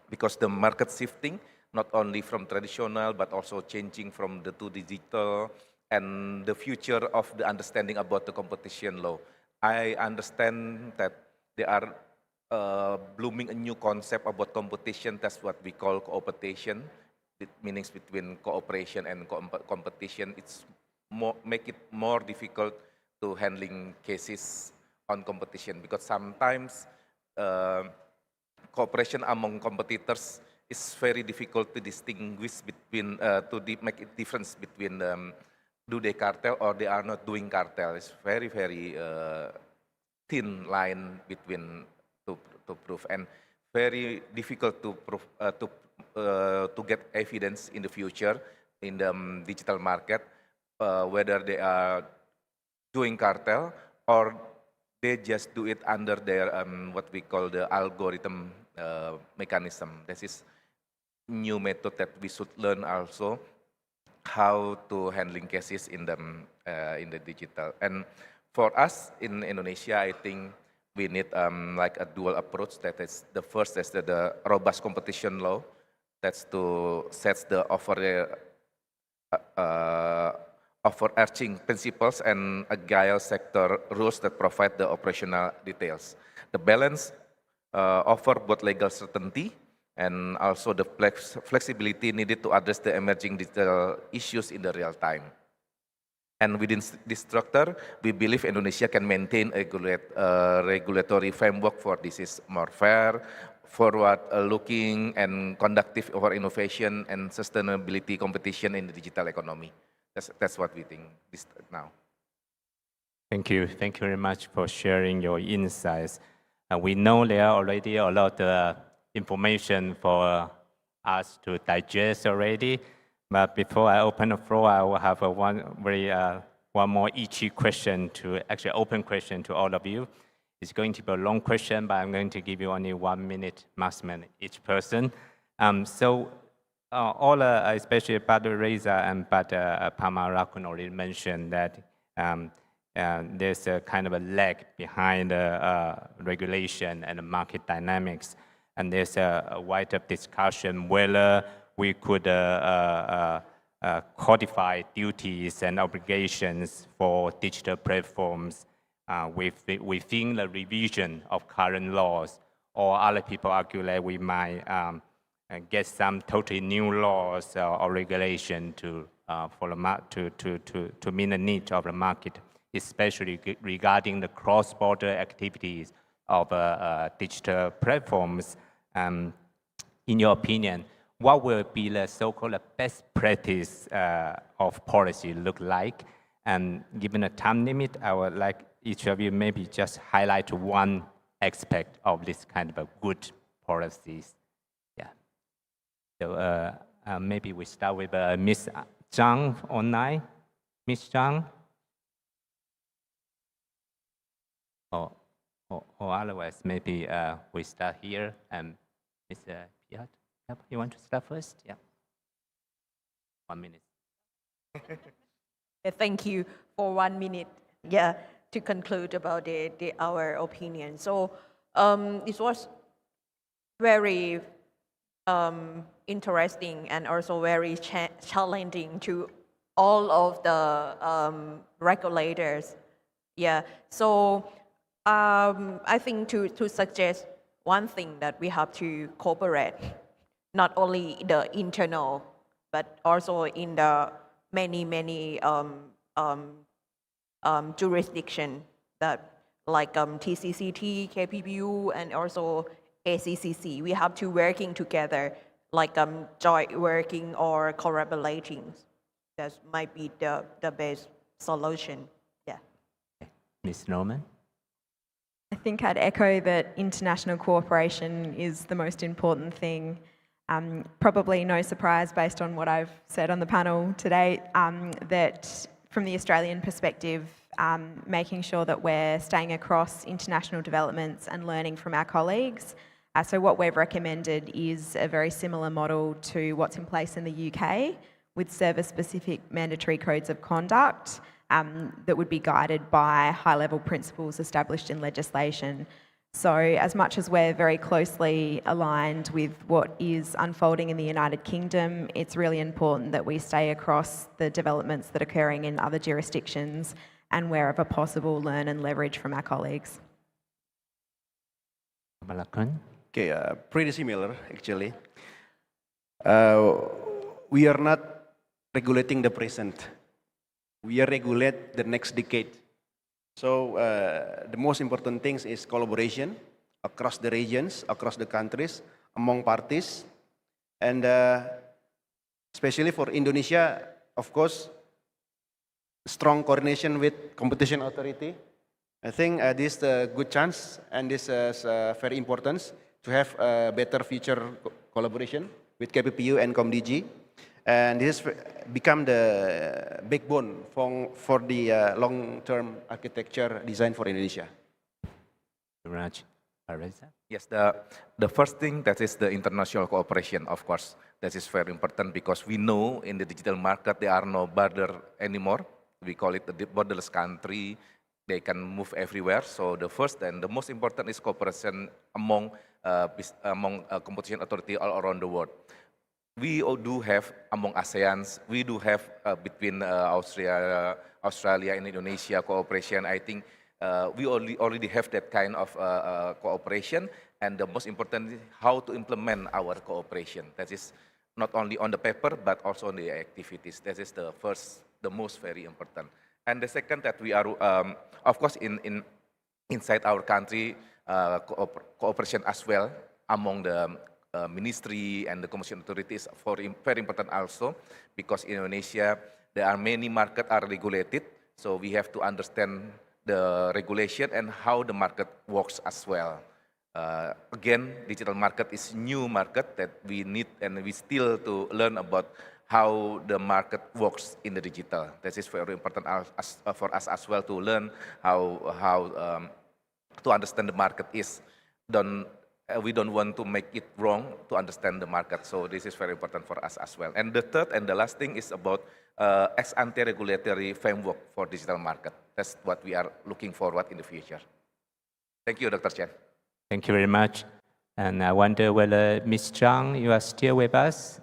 because the market shifting not only from traditional but also changing from the to digital, and the future of the understanding about the competition law. I understand that they are blooming a new concept about competition. That's what we call cooperation. It means between cooperation and competition. It's make it more difficult to handling cases on competition, because sometimes cooperation among competitors is very difficult to distinguish between make a difference between do they cartel or they are not doing cartel. It's very thin line between to prove, and very difficult to prove to get evidence in the future in the digital market whether they are doing cartel or they just do it under their what we call the algorithm mechanism. This is new method that we should learn also, how to handling cases in the digital. And for us in Indonesia, I think we need like a dual approach. That is the first is the robust competition law. That's to set the overarching principles and agile sector rules that provide the operational details. The balance offer both legal certainty and also the flexibility needed to address the emerging digital issues in the real time. And within this structure, we believe Indonesia can maintain a regulatory framework for this is more fair, forward-looking, and conducive for innovation and sustainability competition in the digital economy. That's what we think now. Thank you. Thank you very much for sharing your insights. We know there are already a lot of information for us to digest already. But before I open the floor, I will have one more easy question actually open question to all of you. It's going to be a long question, but I'm going to give you only 1 minute maximum each person. So especially Padre Reza and Padre Pamarakun already mentioned that there's a kind of a lag behind regulation and the market dynamics. And there's a wider discussion whether we could codify duties and obligations for digital platforms within the revision of current laws, or other people argue that we might get some totally new laws or regulation to meet the needs of the market, especially regarding the cross-border activities of digital platforms. In your opinion, what will be the so-called best practice of policy look like? And given a time limit, I would like each of you maybe just highlight one aspect of this kind of a good policies. Yeah. So maybe we start with Ms. Zhang online. Ms. Zhang? Or otherwise, maybe we start here. And Mr. Piat, you want to start first? Yeah. 1 minute. Thank you for 1 minute. Yeah, to conclude about our opinion. So it was very interesting and also very challenging to all of the regulators. Yeah, so I think to suggest one thing that we have to cooperate, not only the internal, but also in the many jurisdiction that like TCCT, KPPU, and also ACCC. We have to working together, like joint working or collaborating. That might be the best solution. Yeah. Ms. Norman? I think I'd echo that international cooperation is the most important thing. Probably no surprise based on what I've said on the panel today, that from the Australian perspective, making sure that we're staying across international developments and learning from our colleagues. So what we've recommended is a very similar model to what's in place in the UK, with service-specific mandatory codes of conduct that would be guided by high-level principles established in legislation. So as much as we're very closely aligned with what is unfolding in the United Kingdom, it's really important that we stay across the developments that are occurring in other jurisdictions and wherever possible learn and leverage from our colleagues. Okay, pretty similar actually. We are not regulating the present. We are regulate the next decade. So the most important things is collaboration across the regions, across the countries, among parties. And especially for Indonesia, of course, strong coordination with competition authority. I think this is a good chance, and this is very important to have a better future collaboration with KPPU and ComDG. And this has become the backbone for the long-term architecture design for Indonesia. Raj, Areza? Yes, the first thing that is the international cooperation, of course. That is very important because we know in the digital market there are no border anymore. We call it the borderless country. They can move everywhere. So the first and the most important is cooperation among competition authority all around the world. We do have among ASEANs, we do have between Australia and Indonesia cooperation. I think we already have that kind of cooperation, and the most important is how to implement our cooperation. That is not only on the paper, but also on the activities. That is the first, the most very important. And the second that we are, of course, inside our country, cooperation as well among the ministry and the commission authorities very important also, because in Indonesia there are many markets are regulated, so we have to understand the regulation and how the market works as well. Again, digital market is new market that we need and we still to learn about how the market works in the digital. This is very important for us as well to learn how to understand the market is. we don't want to make it wrong to understand the market. So this is very important for us as well. And the third and the last thing is about ex-ante regulatory framework for digital market. That's what we are looking forward in the future. Thank you, Dr. Chen. Thank you very much. And I wonder whether Ms. Zhang, you are still with us?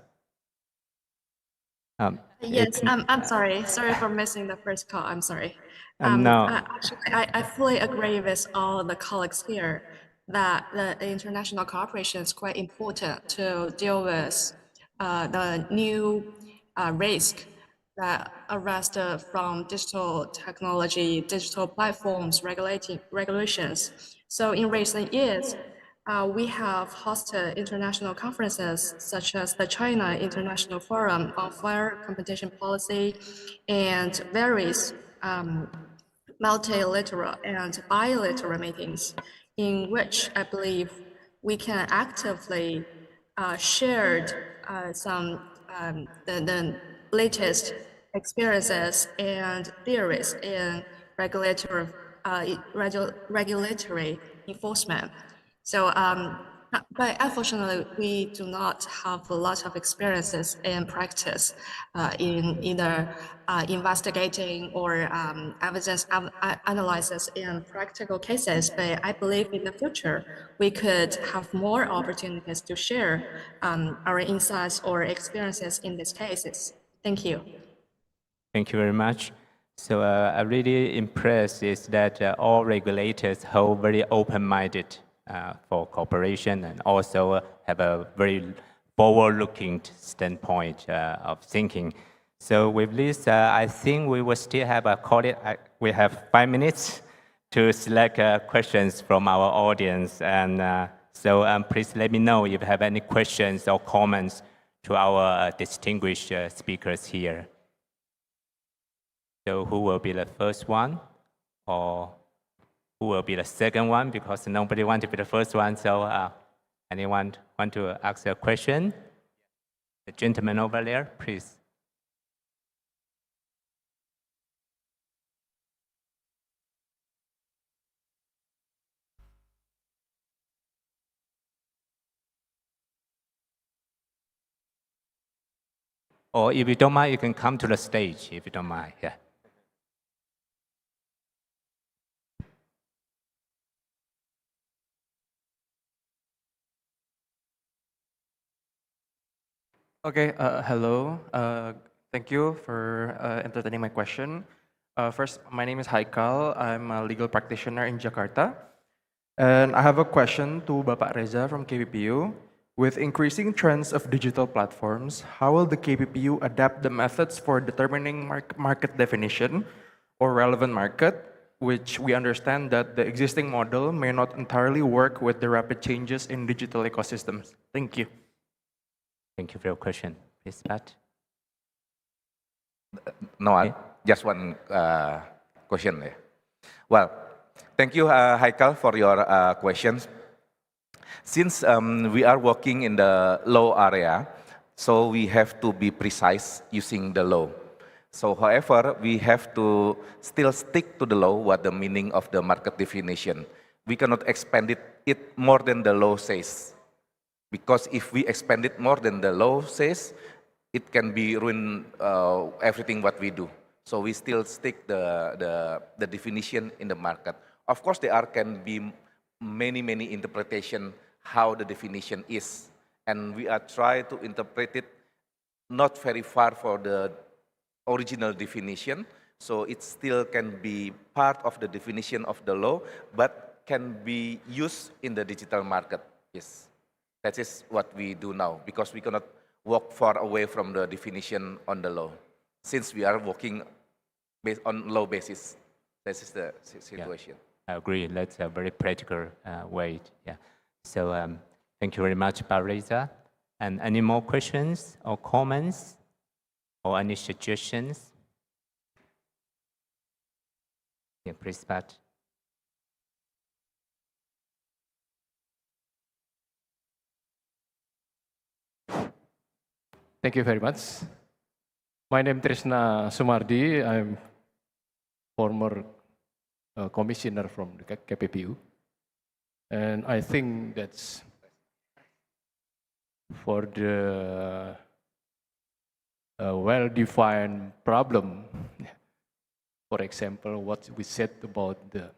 Yes, I'm sorry. Sorry for missing the first call. I'm sorry. No. Actually, I fully agree with all the colleagues here that the international cooperation is quite important to deal with the new risk that arise from digital technology, digital platforms, regulations. So in recent years, we have hosted international conferences such as the China International Forum on Fair Competition Policy and various multilateral and bilateral meetings in which I believe we can actively share the latest experiences and theories in regulatory enforcement. So, but unfortunately, we do not have a lot of experiences and practice in either investigating or evidence analysis in practical cases. But I believe in the future, we could have more opportunities to share our insights or experiences in these cases. Thank you. Thank you very much. So I'm really impressed is that all regulators hold very open-minded for cooperation and also have a very forward-looking standpoint of thinking. So with this, I think we will still have we have 5 minutes to select questions from our audience. And so please let me know if you have any questions or comments to our distinguished speakers here. So who will be the first one, or who will be the second one? Because nobody wants to be the first one. So anyone want to ask a question? The gentleman over there, please. Or if you don't mind, you can come to the stage if you don't mind. Yeah. Okay, hello. Thank you for entertaining my question. First, my name is Haikal. I'm a legal practitioner in Jakarta. And I have a question to Bapak Reza from KPPU. With increasing trends of digital platforms, how will the KPPU adapt the methods for determining market definition or relevant market, which we understand that the existing model may not entirely work with the rapid changes in digital ecosystems? Thank you. Thank you for your question. Please, Pat. No, just one question. Well, thank you, Haikal, for your questions. Since we are working in the law area, so we have to be precise using the law. So however, we have to still stick to the law, what the meaning of the market definition. We cannot expand it more than the law says. Because if we expand it more than the law says, it can be ruin everything what we do. So we still stick the definition in the market. Of course, there can be many interpretation how the definition is, and we are trying to interpret it not very far for the original definition, so it still can be part of the definition of the law, but can be used in the digital market. Yes, that is what we do now, because we cannot walk far away from the definition on the law, since we are working based on law basis. This is the situation. Yeah, I agree. That's a very practical way. Yeah. So thank you very much, Reza. And any more questions or comments or any suggestions? Yeah, please, Pat. Thank you very much. My name is Trisna Sumardi. I'm former commissioner from the KPPU. And I think that's for the well-defined problem. For example, what we said about the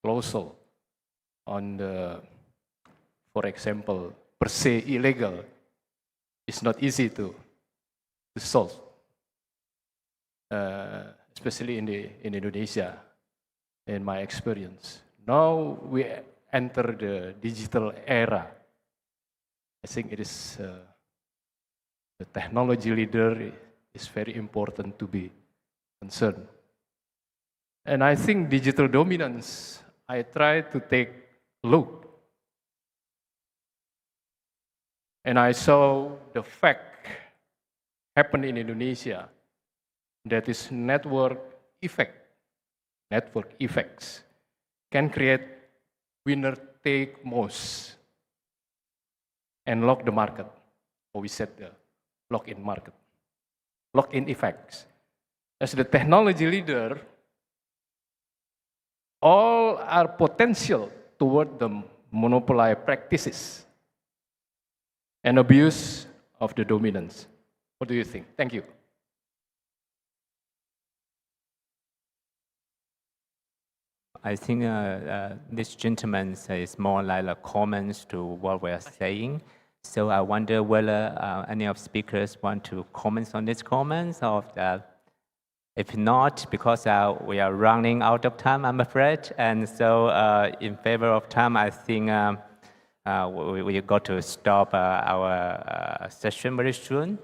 clausel on the, for example, per se illegal, is not easy to solve, especially in Indonesia, in my experience. Now we enter the digital era. I think it is the technology leader is very important to be concerned. And I think digital dominance, I try to take a look. And I saw the fact happen in Indonesia, that is network effects can create winner take most and lock the market, or we said the lock-in market, lock-in effects. As the technology leader, all are potential toward the monopoly practices and abuse of the dominance. What do you think? Thank you. I think this gentleman says more like a comments to what we are saying. So I wonder whether any of speakers want to comment on these comments, or if not, because we are running out of time, I'm afraid. And so in favor of time, I think we got to stop our session very soon.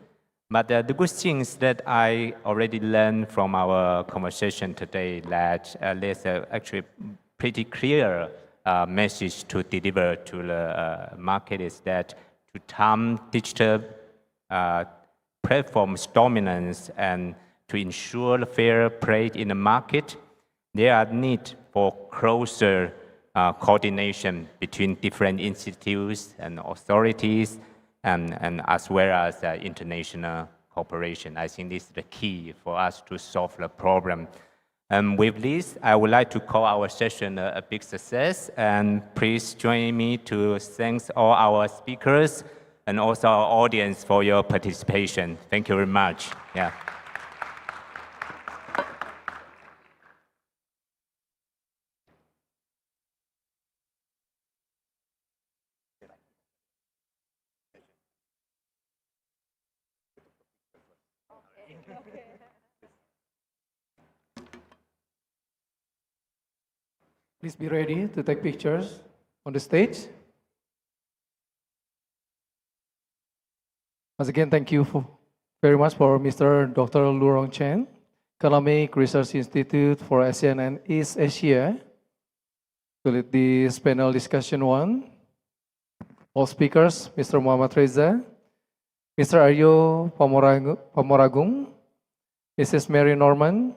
But the good things that I already learned from our conversation today, that there's actually pretty clear message to deliver to the market, is that to turn digital platforms dominance and to ensure fair play in the market, there are need for closer coordination between different institutes and authorities, and as well as international cooperation. I think this is the key for us to solve the problem. And with this, I would like to call our session a big success, and please join me to thank all our speakers and also our audience for your participation. Thank you very much. Yeah. Please be ready to take pictures on the stage. Once again, thank you very much for Mr. Dr. Lurong Chen, Economic Research Institute for ASEAN and East Asia, to lead this panel discussion one. All speakers, Mr. Muhammad Reza, Mr. Aryo Pamoragung, Mrs. Mary Norman,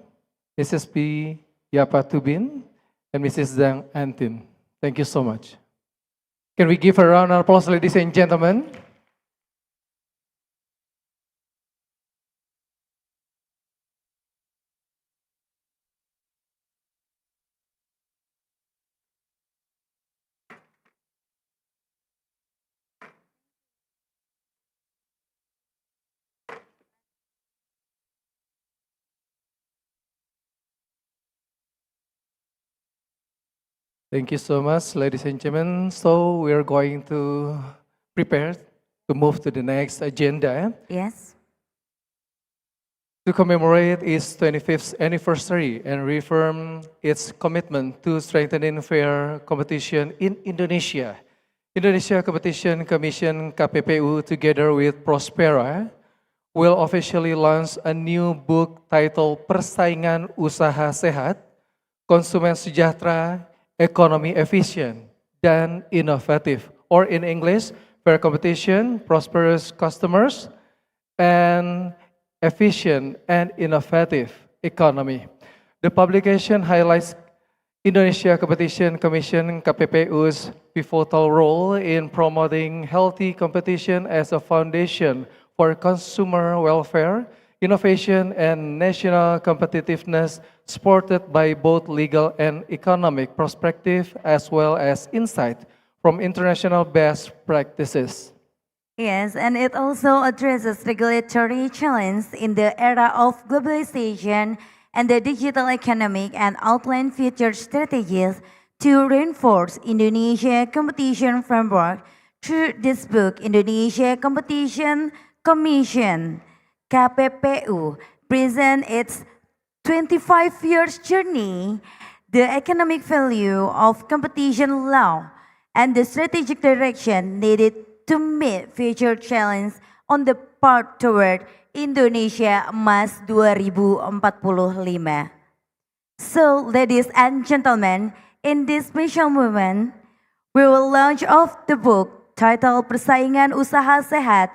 Mrs. P. Yapa Tubin, and Mrs. Zhang Antin. Thank you so much. Can we give a round of applause, ladies and gentlemen? Thank you so much, ladies and gentlemen. So we are going to prepare to move to the next agenda. Yes. To commemorate its 25th anniversary and reaffirm its commitment to strengthening fair competition in Indonesia, Indonesia Competition Commission KPPU, together with Prospera, will officially launch a new book titled Persaingan Usaha Sehat, Konsumen Sejahtera, Economy Efficient dan Innovative, or in English, fair competition, prosperous customers, and efficient and innovative economy. The publication highlights Indonesia Competition Commission KPPU's pivotal role in promoting healthy competition as a foundation for consumer welfare, innovation, and national competitiveness, supported by both legal and economic perspective as well as insight from international best practices. Yes, and it also addresses regulatory challenges in the era of globalization and the digital economic and outline future strategies to reinforce Indonesia competition framework through this book. Indonesia Competition Commission (KPPU) present its 25 years journey, the economic value of competition law, and the strategic direction needed to meet future challenges on the path toward Indonesia Emas 2045. So, ladies and gentlemen, in this special moment, we will launch off the book titled Persaingan Usaha Sehat,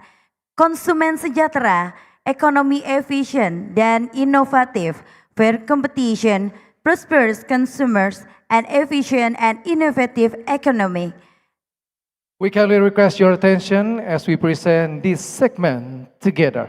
Konsumen Sejahtera, Ekonomi Efisien dan Inovatif, Fair Competition, Prosperous Consumers, and Efficient and Innovative Economy. We kindly request your attention as we present this segment together.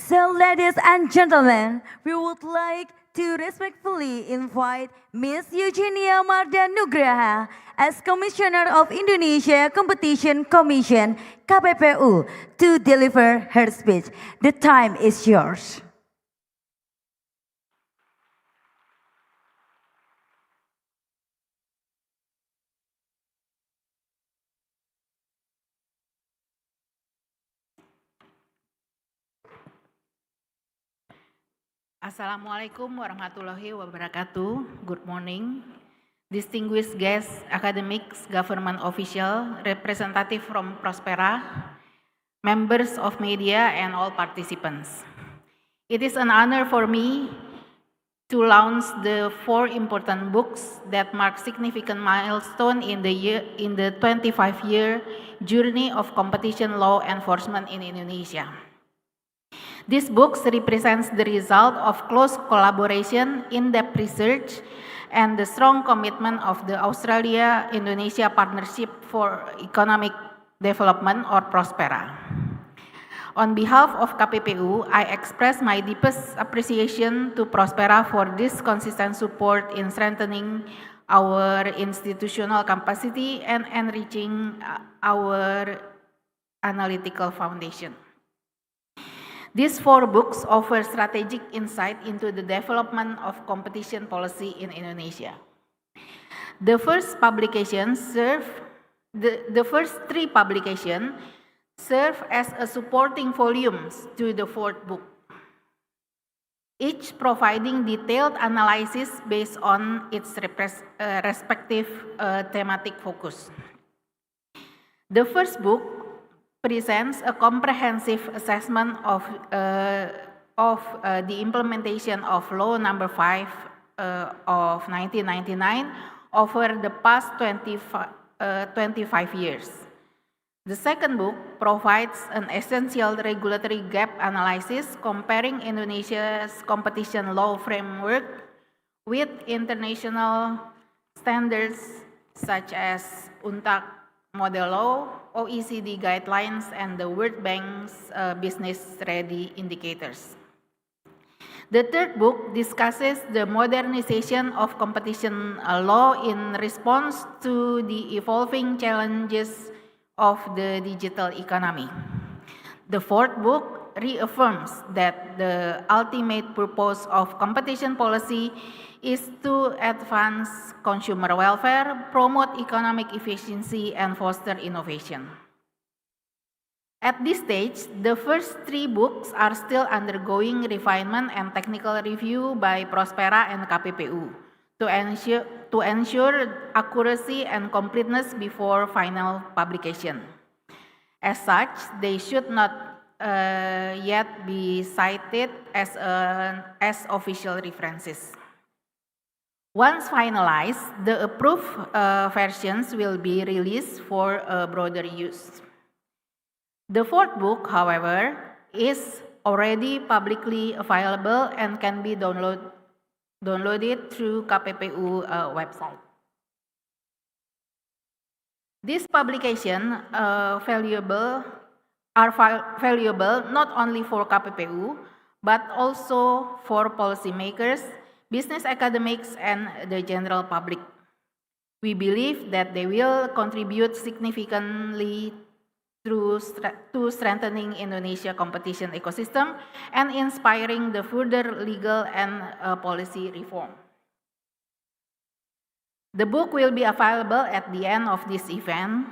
So, ladies and gentlemen, we would like to respectfully invite Miss Eugenia Marda Nugraha as Commissioner of Indonesia Competition Commission (KPPU) to deliver her speech. The time is yours. Assalamualaikum warahmatullahi wabarakatuh. Good morning. Distinguished guests, academics, government official, representative from Prospera, members of media, and all participants. It is an honor for me to launch the 4 important books that mark significant milestone in the 25-year journey of competition law enforcement in Indonesia. These books represents the result of close collaboration, in-depth research, and the strong commitment of the Australia-Indonesia Partnership for Economic Development or Prospera. On behalf of KPPU, I express my deepest appreciation to Prospera for this consistent support in strengthening our institutional capacity and enriching our analytical foundation. These 4 books offer strategic insight into the development of competition policy in Indonesia. The first 3 publications serve as a supporting volumes to the 4th book. each providing detailed analysis based on its respective thematic focus. The first book presents a comprehensive assessment of the implementation of Law Number 5 of 1999 over the past 25 years. The second book provides an essential regulatory gap analysis comparing Indonesia's competition law framework with international standards such as UNTAC model law, OECD guidelines, and the World Bank's business ready indicators. The third book discusses the modernization of competition law in response to the evolving challenges of the digital economy. The fourth book reaffirms that the ultimate purpose of competition policy is to advance consumer welfare, promote economic efficiency, and foster innovation. At this stage, the first three books are still undergoing refinement and technical review by Prospera and KPPU to ensure accuracy and completeness before final publication. As such, they should not yet be cited as official references. Once finalized, the approved versions will be released for broader use. The fourth book, however, is already publicly available and can be downloaded through KPPU website. These publications are valuable not only for KPPU, but also for policymakers, business academics, and the general public. We believe that they will contribute significantly to strengthening Indonesia competition ecosystem and inspiring the further legal and policy reform. The book will be available at the end of this event,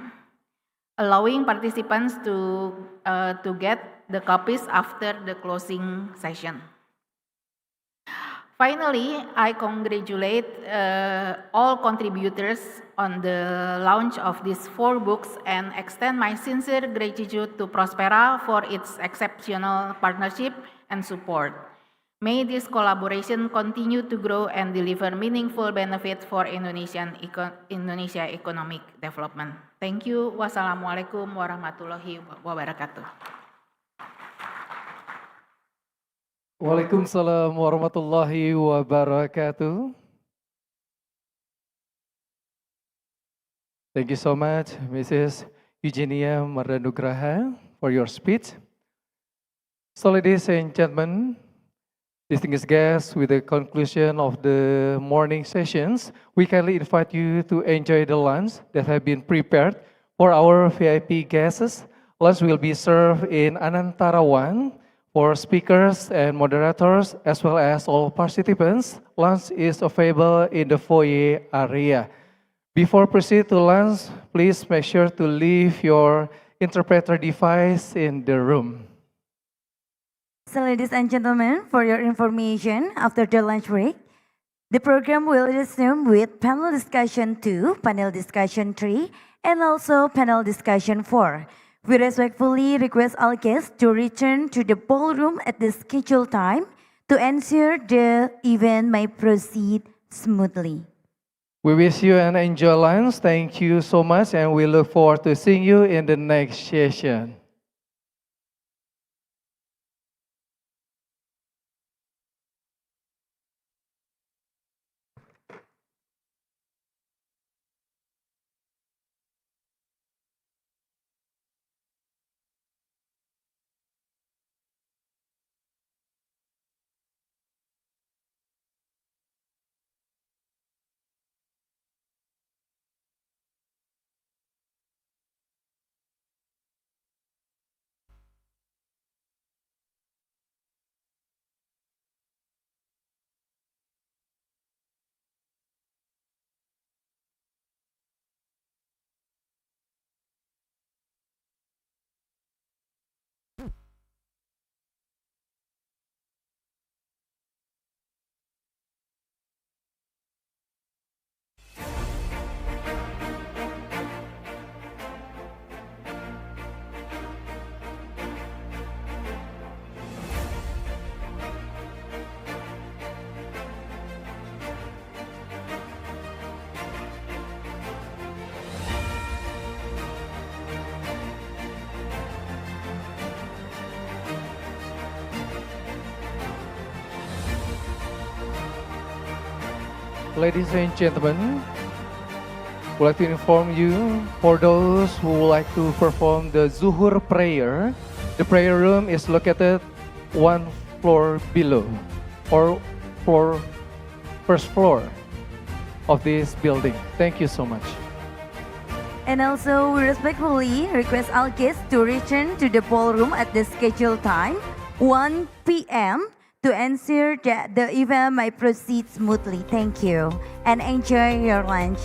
allowing participants to get the copies after the closing session. Finally, I congratulate all contributors on the launch of these 4 books and extend my sincere gratitude to Prospera for its exceptional partnership and support. May this collaboration continue to grow and deliver meaningful benefits for Indonesia economic development. Thank you. Wassalamualaikum warahmatullahi wabarakatuh. Waalaikumsalam warahmatullahi wabarakatuh. Thank you so much, Mrs. Eugenia Mardanugraha, for your speech. So, ladies and gentlemen, distinguished guests, with the conclusion of the morning sessions, we kindly invite you to enjoy the lunch that have been prepared for our VIP guests. Lunch will be served in Anantara 1 for speakers and moderators, as well as all participants. Lunch is available in the foyer area. Before proceed to lunch, please make sure to leave your interpreter device in the room. So ladies and gentlemen, for your information, after the lunch break, the program will resume with panel discussion 2, panel discussion 3, and also panel discussion 4. We respectfully request all guests to return to the ballroom at the scheduled time to ensure the event may proceed smoothly. We wish you an enjoy lunch. Thank you so much, and we look forward to seeing you in the next session. Ladies and gentlemen, would like to inform you, for those who would like to perform the Zuhur prayer, the prayer room is located one floor below, or first floor of this building. Thank you so much. And also, we respectfully request all guests to return to the ballroom at the scheduled time, 1 p.m., to ensure that the event might proceed smoothly. Thank you, and enjoy your lunch.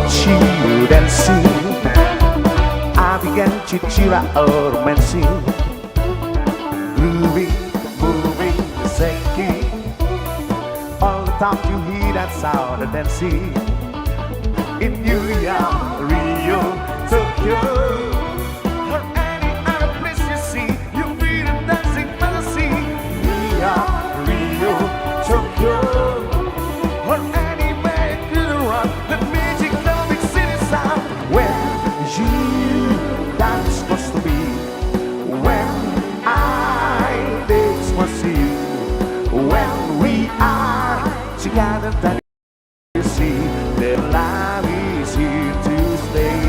watch you dancing, I began to feel our romancing, grooving, moving, shaking. All the time you hear that sound of dancing in New York, Rio, Tokyo, or any other place you see, you feel a dancing fantasy. New York, Rio, Tokyo, or anywhere you could run, the magic of big city sound. When you dance supposed to be, when I dance for you, when we are together, then you see that love is here to stay.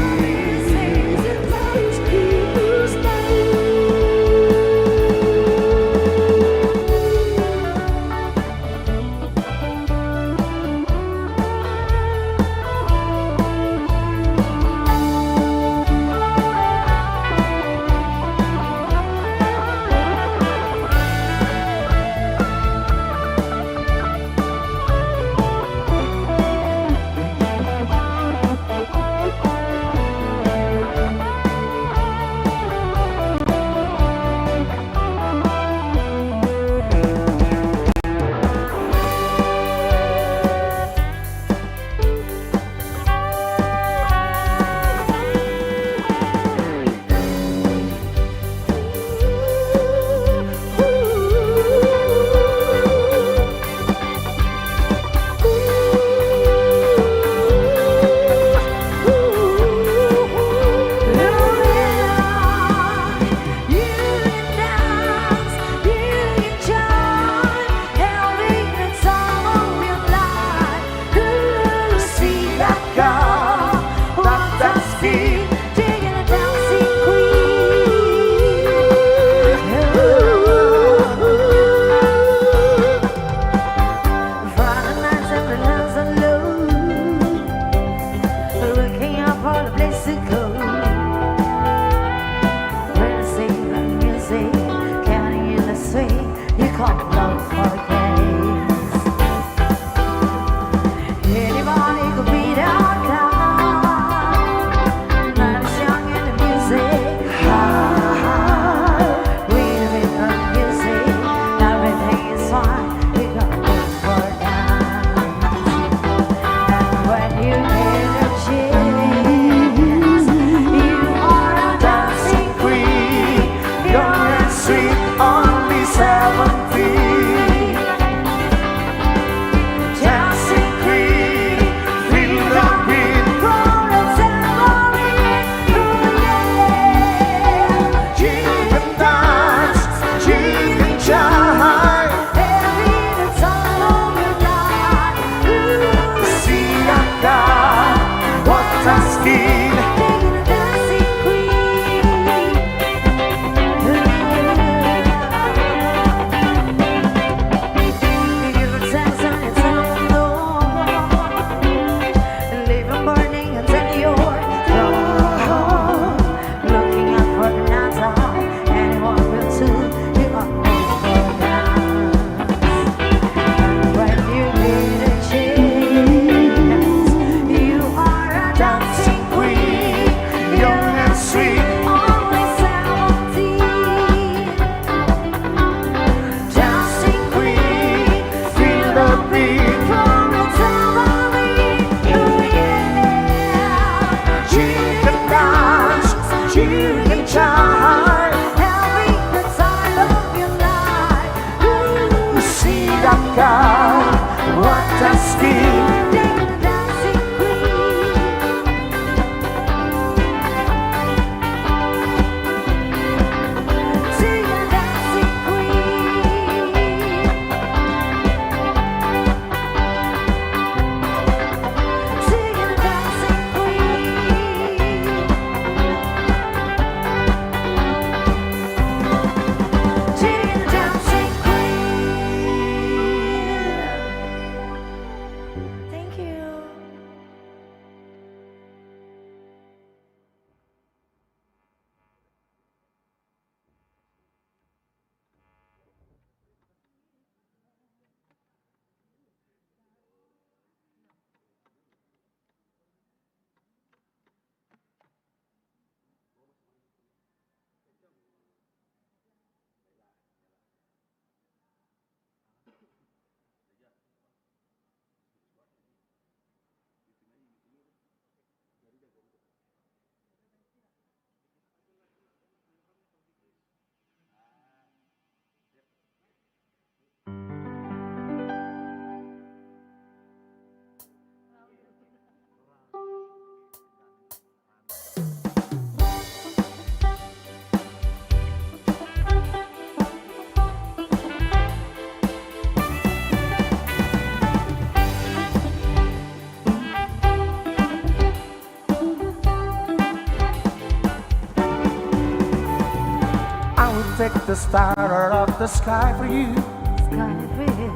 take the star off the sky for you.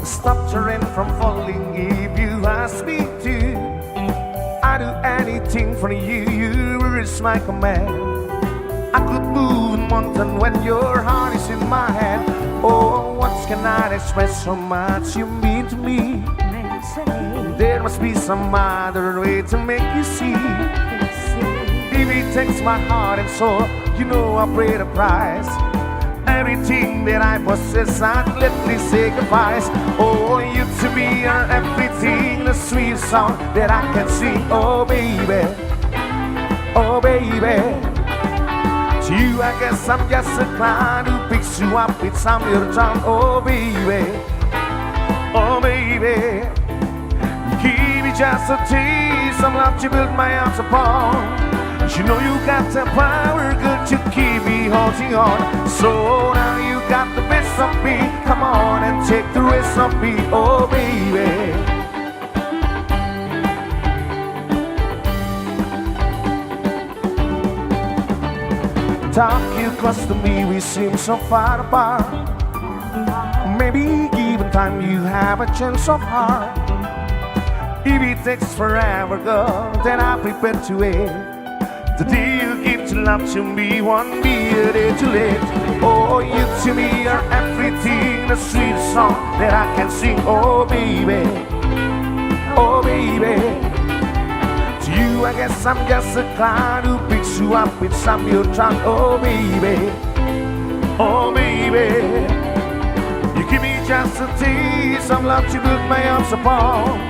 Stop the rain from falling if you ask me to. I do anything for you, you is my command. I could move a mountain when your heart is in my hand. Oh, what can I express how much you mean to me? There must be some other way to make you see. If it takes my heart and soul, you know I pay the price. Everything that I possess, I'd gladly sacrifice. Oh, you to me are everything, the sweet song that I can sing. Oh, baby, oh, baby. To you, I guess I'm just a clown who picks you up with some of your tongue. Oh, baby, oh, baby. Give me just a taste of love to build my arms upon. You know you got the power, good to keep me holding on. So now you got the best of me. Come on and take the rest of me, oh baby. Talk you close to me, we seem so far apart. Maybe given time you have a chance of heart. If it takes forever, girl, then I'm prepared to wait. The day you give to love to me won't be a day too late. Oh, you to me are everything, the sweet song that I can sing. Oh, baby, oh, baby. To you, I guess I'm just a clown who picks you up with some of your tongue. Oh, baby, oh, baby. You give me just a taste of love to build my arms upon.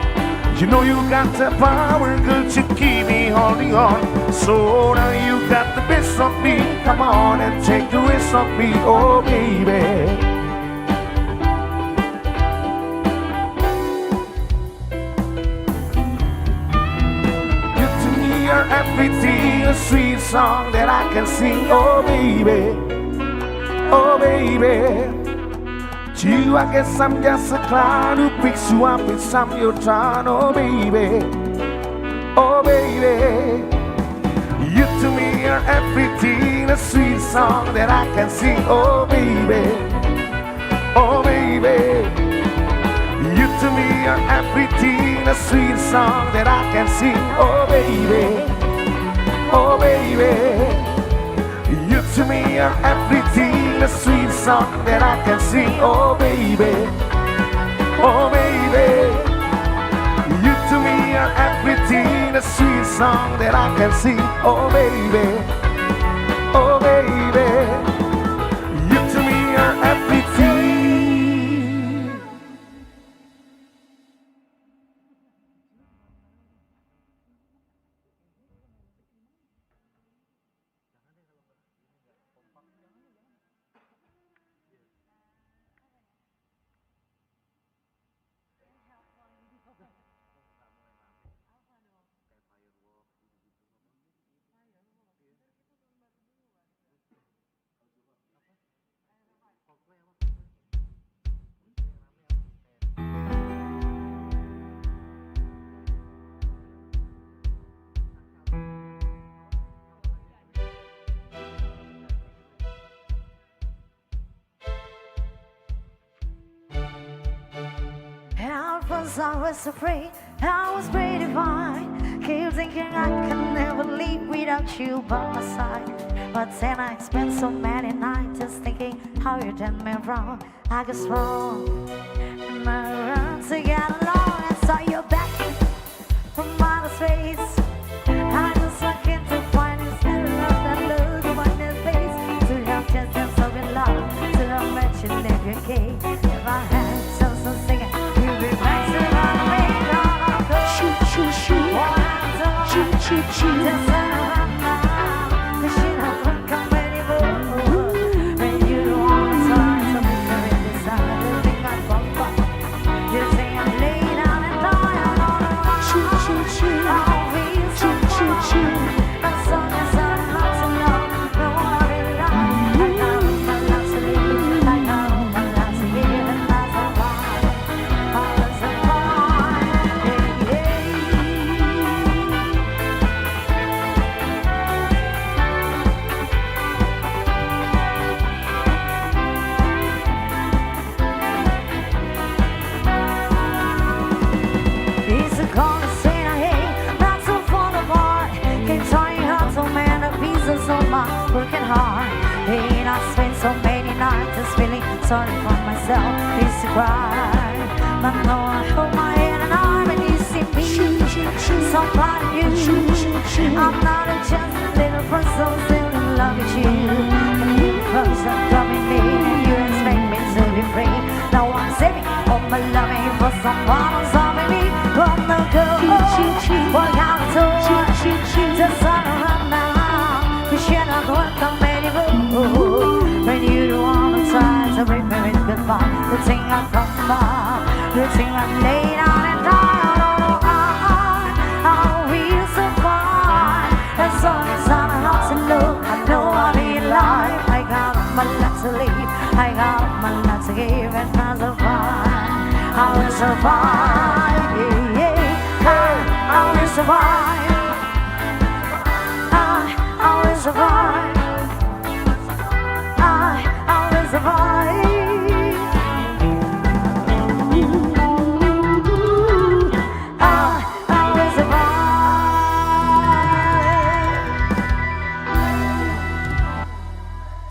You know you got the power, good to keep me holding on. So now you got the best of me. Come on and take the rest of me, oh baby. You to me are everything, a sweet song that I can sing, oh baby, oh baby. To you, I guess I'm just a clown who picks you up with some of your tongue, oh baby, oh baby. You to me are everything, a sweet song that I can sing, oh baby, oh baby. You to me are everything, a sweet song that I can sing, oh baby, oh baby. You to me are everything, a sweet song that I can sing, oh baby, oh baby. You to me are everything, a sweet song that I can sing, oh baby, oh baby. You to me are everything. I was afraid, I was pretty fine. Keep thinking I can never leave without you by my side. But then I spent so many nights just thinking how you did me wrong. I guess wrong, and I ran to get along and saw you back from outer space. I just looking to find instead of that look on his face. To have just been so in love, to have met you every day. If I had just a second, you'd be back to my way. Shoot, shoot, shoot, shoot, shoot, shoot. Just around now, 'cause you know I'm coming anymore. When you don't want to talk to me, you're in this side. You think I'm bump up. You say I'm laid down and dying on the run. Shoot, shoot, shoot. I'll be so shoot, shoot. My song is on love, so long. No one will lie. I know my love's to leave. I know my love's to give. And that's all right. All is so fine. Yeah, yeah. sorry for myself, it's a crime. But now I hold my head and I'm an easy me. Somebody new. I'm not just a little person still in love with you. And you person coming me and you expect me to be free. Now I'm saving all my loving for someone who's loving me. From the girl, what kind of toy? Just on around now. You should not welcome anymore. When you don't want to try to bring me with goodbye. You think I come back. You think I lay down and die. As long as I'm not to know, I know I'll be alive. I got my life to live, I got my life to give, and I survive. I will survive, yeah, yeah. I will survive. I will survive. I will survive. I will survive.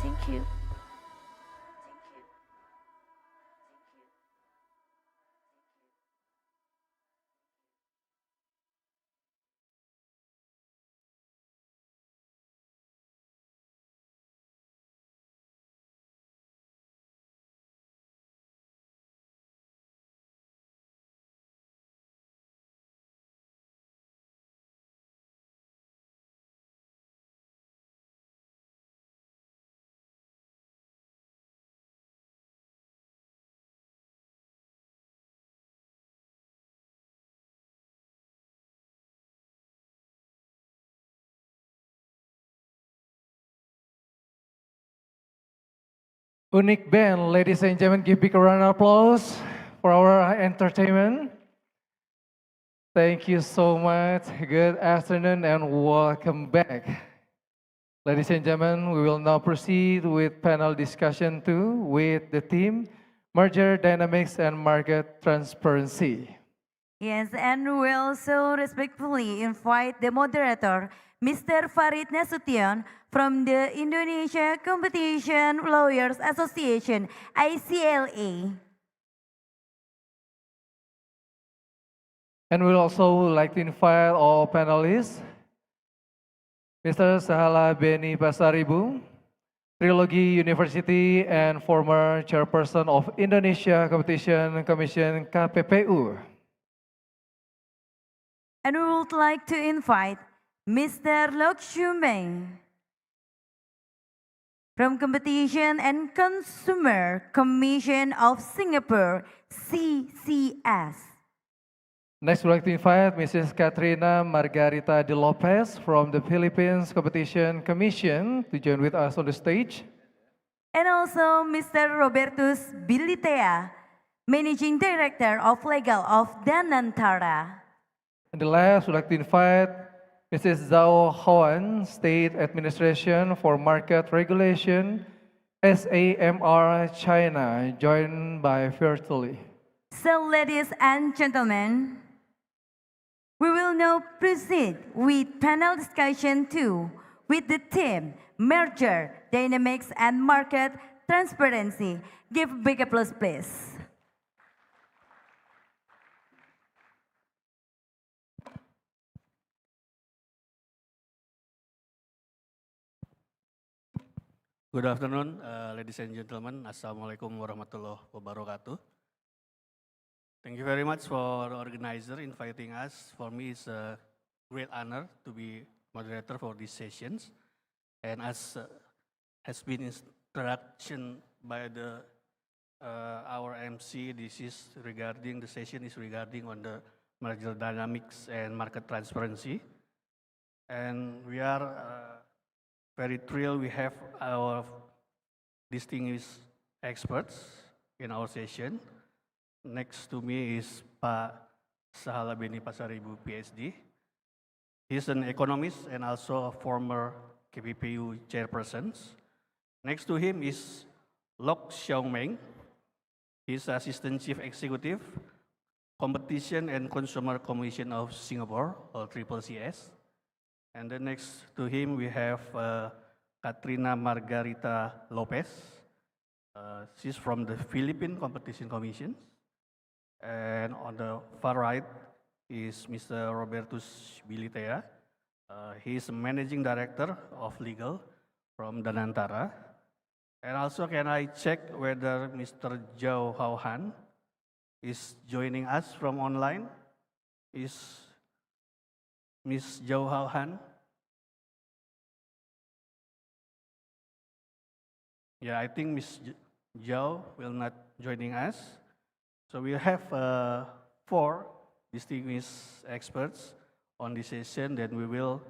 Thank you. Unique band, ladies and gentlemen, give big round of applause for our entertainment. Thank you so much. Good afternoon and welcome back. Ladies and gentlemen, we will now proceed with panel discussion 2 with the theme Merger Dynamics and Market Transparency. Yes, and we also respectfully invite the moderator, Mr. Farid Nasution from the Indonesia Competition Lawyers Association, ICLA. And we'd also like to invite all panelists, Mr. Sahala Beni Pasaribu, Trilogy University and former chairperson of Indonesia Competition Commission KPPU. And we would like to invite Mr. Lok Shumeng from Competition and Consumer Commission of Singapore, CCS. Next, we'd like to invite Mrs. Katrina Margarita de Lopez from the Philippines Competition Commission to join with us on the stage. And also Mr. Robertus Bilitea, Managing Director of Legal of Danantara. And the last, we'd like to invite Mrs. Zhao Hoan, State Administration for Market Regulation, SAMR China, joined by virtually. So ladies and gentlemen, we will now proceed with panel discussion 2 with the theme Merger, Dynamics and Market Transparency. Give big applause, please. Good afternoon, ladies and gentlemen. Assalamualaikum warahmatullahi wabarakatuh. Thank you very much for the organizer inviting us. For me, it's a great honor to be moderator for these sessions. And as has been introduction by the our MC, this is regarding the session is regarding on the merger dynamics and market transparency. And we are very thrilled we have our distinguished experts in our session. Next to me is Pak Sahala Beni Pasaribu, PhD. He's an economist and also a former KPPU chairperson. Next to him is Lok Xiaomeng. He's Assistant Chief Executive, Competition and Consumer Commission of Singapore, or CCS. And then next to him, we have Katrina Margarita Lopez, She's from the Philippine Competition Commission. And on the far right is Mr. Robertus Bilitea. He is Managing Director of Legal from Danantara. And also, can I check whether Mr. Zhao Haohan is joining us from online? Is Ms. Zhao Haohan? Yeah, I think Ms. Zhao will not joining us. So we have 4 distinguished experts on this session. Then we will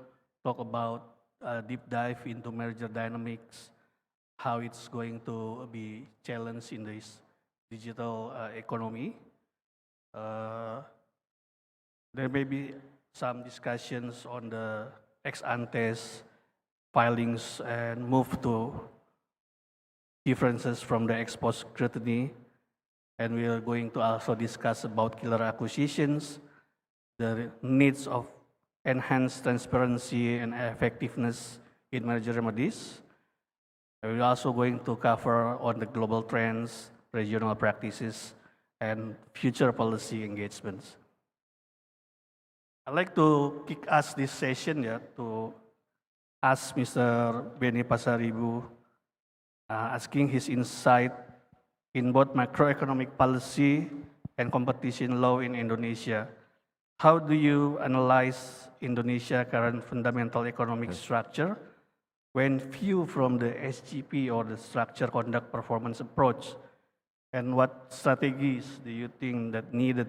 talk about a deep dive into merger dynamics, how it's going to be challenged in this digital economy. There may be some discussions on the ex-ante filings and move to differences from the ex-post scrutiny. And we are going to also discuss about killer acquisitions, the needs of enhanced transparency and effectiveness in merger remedies. And we're also going to cover on the global trends, regional practices, and future policy engagements. I'd like to kick us this session to ask Mr. Benny Pasaribu, asking his insight in both macroeconomic policy and competition law in Indonesia. How do you analyze Indonesia's current fundamental economic structure when viewed from the SGP or the structure conduct performance approach? And what strategies do you think that needed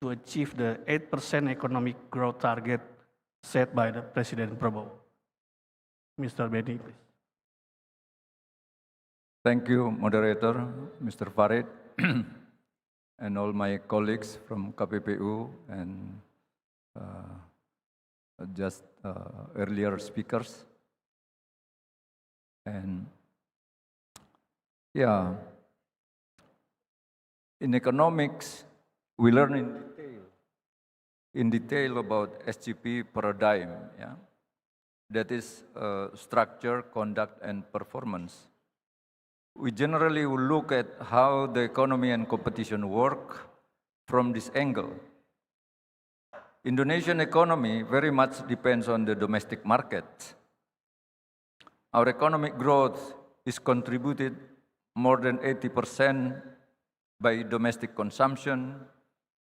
to achieve the 8% economic growth target set by the President Prabowo? Mr. Benny, please. Thank you, moderator, Mr. Farid, and all my colleagues from KPPU and earlier speakers. And yeah, in economics, we learn in detail about SGP paradigm, yeah? That is structure, conduct, and performance. We generally will look at how the economy and competition work from this angle. Indonesian economy very much depends on the domestic market. Our economic growth is contributed more than 80% by domestic consumption,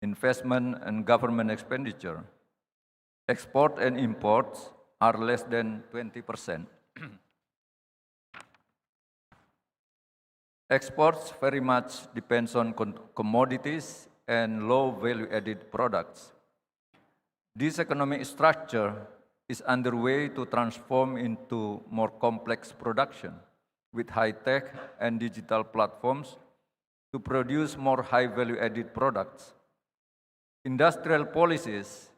investment, and government expenditure. Export and imports are less than 20%. Exports very much depends on commodities and low value-added products. This economic structure is underway to transform into more complex production with high-tech and digital platforms to produce more high value-added products. Industrial policies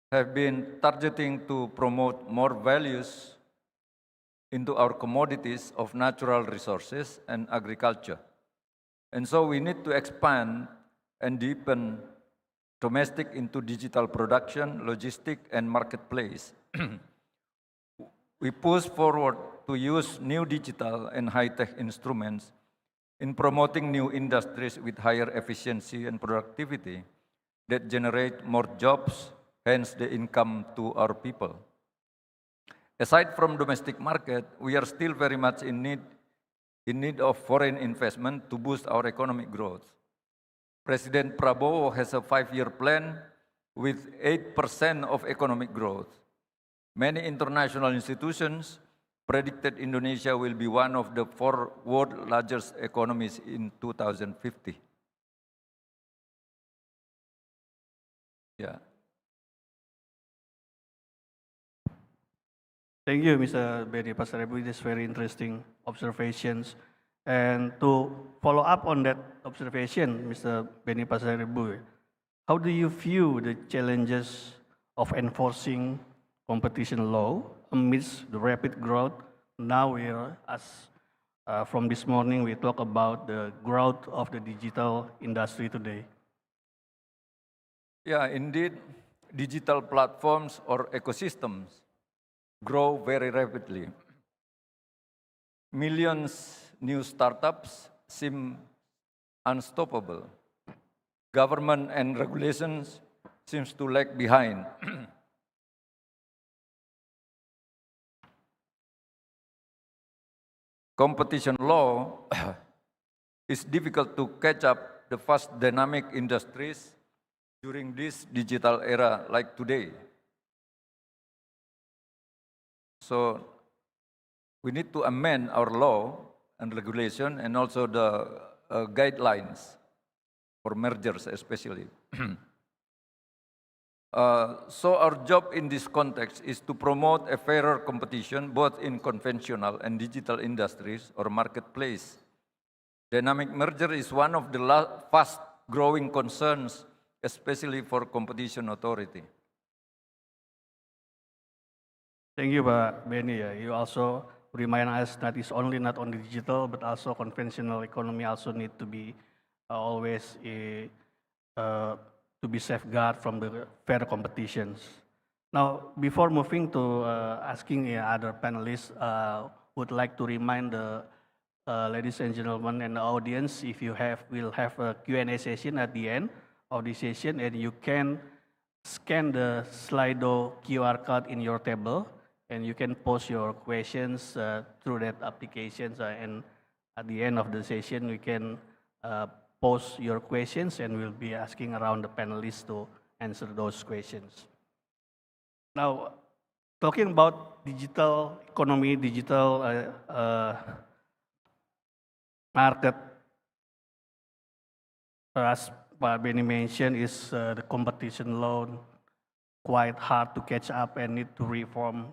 have been targeting to promote more values into our commodities of natural resources and agriculture. And so we need to expand and deepen domestic into digital production, logistics, and marketplace. We push forward to use new digital and high-tech instruments in promoting new industries with higher efficiency and productivity that generate more jobs, hence the income to our people. Aside from domestic market, we are still very much in need of foreign investment to boost our economic growth. President Prabowo has a 5-year plan with 8% of economic growth. Many international institutions predicted Indonesia will be one of the 4 world largest economies in 2050. Yeah. Thank you, Mr. Benny Pasaribu. This is very interesting observations. And to follow up on that observation, Mr. Benny Pasaribu, how do you view the challenges of enforcing competition law amidst the rapid growth? Now we are, from this morning, we talk about the growth of the digital industry today. Yeah, indeed, digital platforms or ecosystems grow very rapidly. Millions new startups seem unstoppable. Government and regulations seems to lag behind. Competition law is difficult to catch up the fast dynamic industries during this digital era like today. So we need to amend our law and regulation and also the guidelines for mergers especially. So our job in this context is to promote a fairer competition both in conventional and digital industries or marketplace. Dynamic merger is one of the fast-growing concerns, especially for competition authority. Thank you, Pak Benny. You also remind us that it's not only digital, but also conventional economy also need to be always to be safeguarded from the fair competitions. Now, before moving to asking other panelists, would like to remind the ladies and gentlemen and the audience, if you we'll have a Q&A session at the end of the session, and you can scan the Slido QR code in your table, and you can post your questions through that application. And at the end of the session, we can post your questions, and we'll be asking around the panelists to answer those questions. Now, talking about digital economy, digital market, as Pak Benny mentioned, is the competition law quite hard to catch up and need to reform.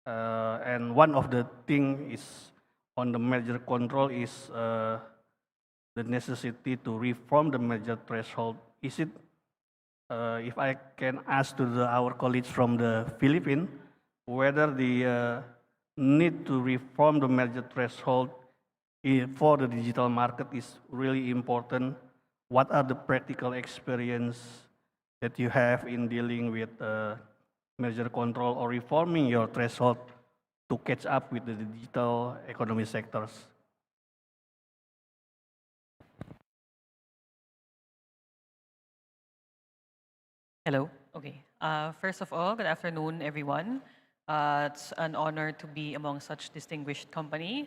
And one of the things is on the merger control is the necessity to reform the merger threshold. Is it, if I can ask to our colleagues from the Philippines, whether the need to reform the merger threshold for the digital market is really important. What are the practical experience that you have in dealing with merger control or reforming your threshold to catch up with the digital economy sectors? Hello. Okay. First of all, good afternoon, everyone. It's an honor to be among such distinguished company.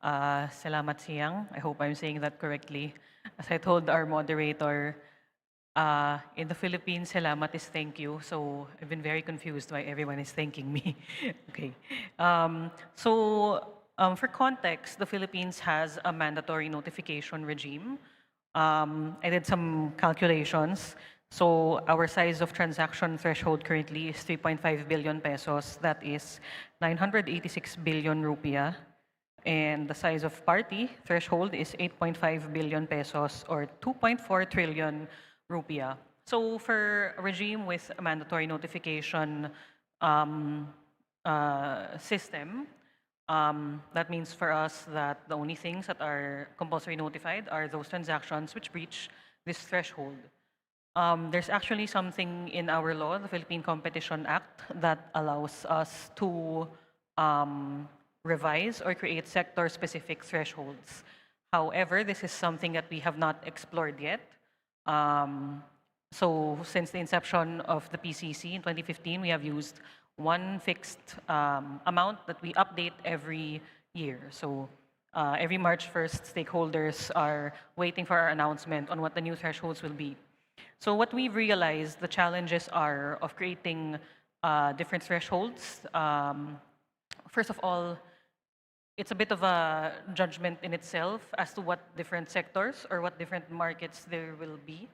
Salamat siyang. I hope I'm saying that correctly. As I told our moderator, in the Philippines, salamat is thank you. So I've been very confused why everyone is thanking me. Okay. For context, the Philippines has a mandatory notification regime. I did some calculations. So our size of transaction threshold currently is 3.5 billion pesos. That is 986 billion rupiah. And the size of party threshold is 8.5 billion pesos or 2.4 trillion rupiah. So for a regime with a mandatory notification system, that means for us that the only things that are compulsory notified are those transactions which breach this threshold. There's actually something in our law, the Philippine Competition Act, that allows us to revise or create sector-specific thresholds. However, this is something that we have not explored yet. So since the inception of the PCC in 2015, we have used one fixed amount that we update every year. So every March 1st, stakeholders are waiting for our announcement on what the new thresholds will be. So what we've realized, the challenges are of creating different thresholds. First of all, it's a bit of a judgment in itself as to what different sectors or what different markets there will be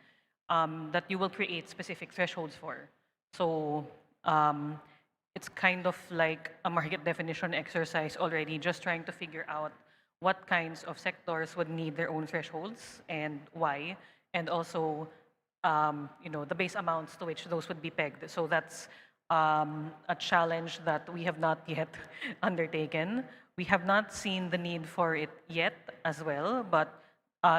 that you will create specific thresholds for. So it's kind of like a market definition exercise already, just trying to figure out what kinds of sectors would need their own thresholds and why, and also the base amounts to which those would be pegged. So that's a challenge that we have not yet undertaken. We have not seen the need for it yet as well, but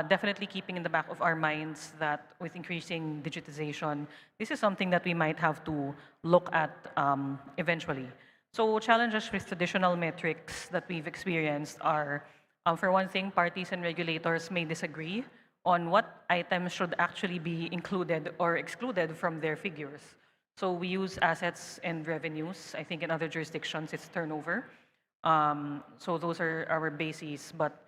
definitely keeping in the back of our minds that with increasing digitization, this is something that we might have to look at eventually. So challenges with traditional metrics that we've experienced are, for one thing, parties and regulators may disagree on what items should actually be included or excluded from their figures. So we use assets and revenues. I think in other jurisdictions it's turnover. So those are our bases, but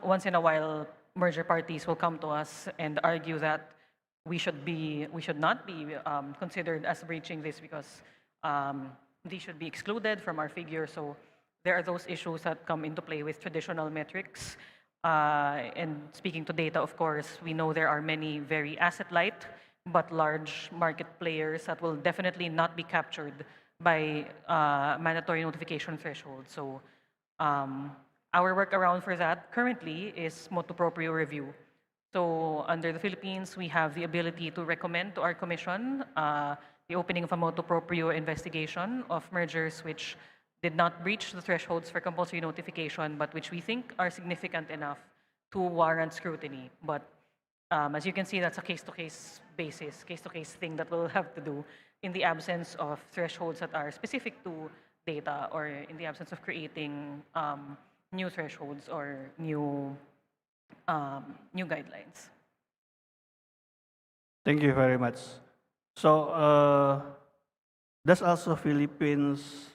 once in a while, merger parties will come to us and argue that we should not be considered as breaching this because these should be excluded from our figure. So there are those issues that come into play with traditional metrics. And speaking to data, of course, we know there are many very asset-light but large market players that will definitely not be captured by mandatory notification thresholds. So our workaround for that currently is motu proprio review. So under the Philippines, we have the ability to recommend to our commission the opening of a motu proprio investigation of mergers which did not breach the thresholds for compulsory notification, but which we think are significant enough to warrant scrutiny. But as you can see, that's a case-to-case basis, case-to-case thing that we'll have to do in the absence of thresholds that are specific to data or in the absence of creating new thresholds or new guidelines. Thank you very much. So does also Philippines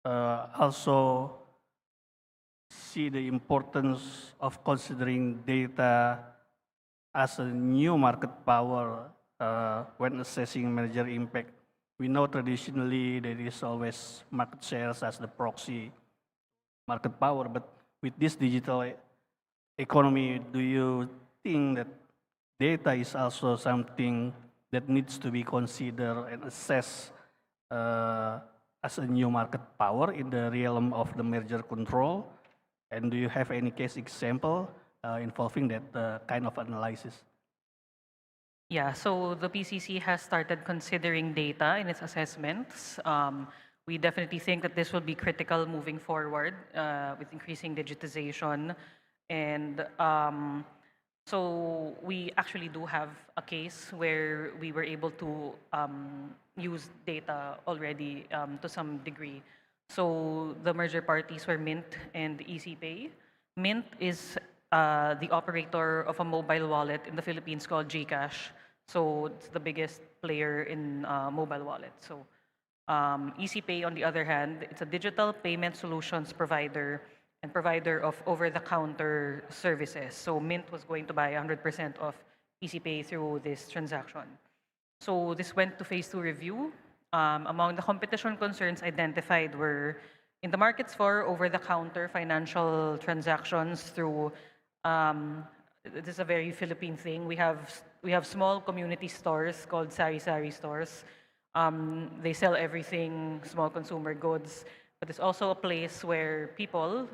also see the importance of considering data as a new market power when assessing merger impact? We know traditionally there is always market shares as the proxy market power, but with this digital economy, do you think that data is also something that needs to be considered and assessed as a new market power in the realm of the merger control? And do you have any case example involving that kind of analysis? Yeah, so the PCC has started considering data in its assessments. We definitely think that this will be critical moving forward with increasing digitization. And so we actually do have a case where we were able to use data already to some degree. So the merger parties were Mint and ECPay. Mint is the operator of a mobile wallet in the Philippines called GCash. So it's the biggest player in mobile wallet. So ECPay, on the other hand, it's a digital payment solutions provider and provider of over-the-counter services. So Mint was going to buy 100% of ECPay through this transaction. So this went to phase 2 review. Among the competition concerns identified were in the markets for over-the-counter financial transactions through, this is a very Philippine thing. We have small community stores called sari-sari stores. They sell everything, small consumer goods, but it's also a place where people,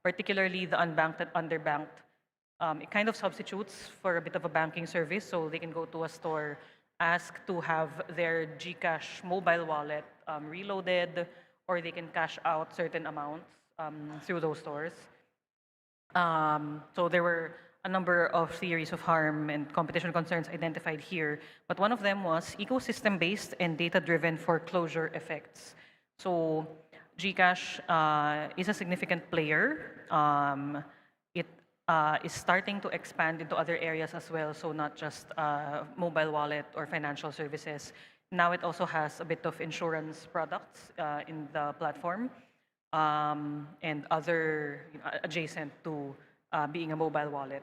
particularly the unbanked and underbanked, it kind of substitutes for a bit of a banking service, so they can go to a store, ask to have their GCash mobile wallet reloaded, or they can cash out certain amounts through those stores. So there were a number of theories of harm and competition concerns identified here, but one of them was ecosystem-based and data-driven foreclosure effects. So GCash is a significant player. It is starting to expand into other areas as well, so not just mobile wallet or financial services. Now it also has a bit of insurance products in the platform and other adjacent to being a mobile wallet.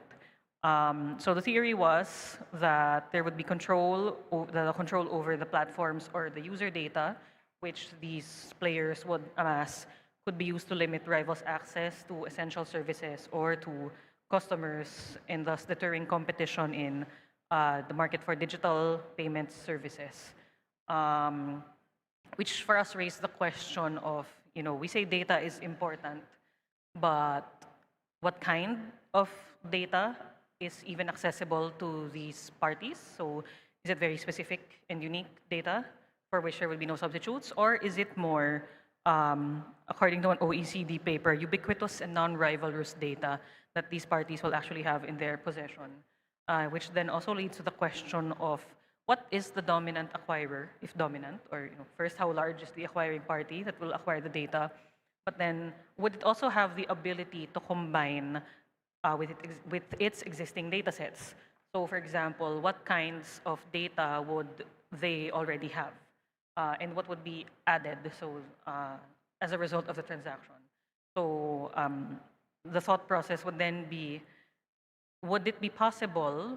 So the theory was that there would be control over the platforms or the user data, which these players would amass, could be used to limit rivals' access to essential services or to customers, and thus deterring competition in the market for digital payment services. Which for us raised the question of, we say data is important, but what kind of data is even accessible to these parties? So is it very specific and unique data for which there will be no substitutes? Or is it more, according to an OECD paper, ubiquitous and non-rivalrous data that these parties will actually have in their possession? Which then also leads to the question of what is the dominant acquirer, if dominant, or first, how large is the acquiring party that will acquire the data? But then, would it also have the ability to combine with its existing data sets? So, for example, what kinds of data would they already have? And what would be added as a result of the transaction? So the thought process would then be, would it be possible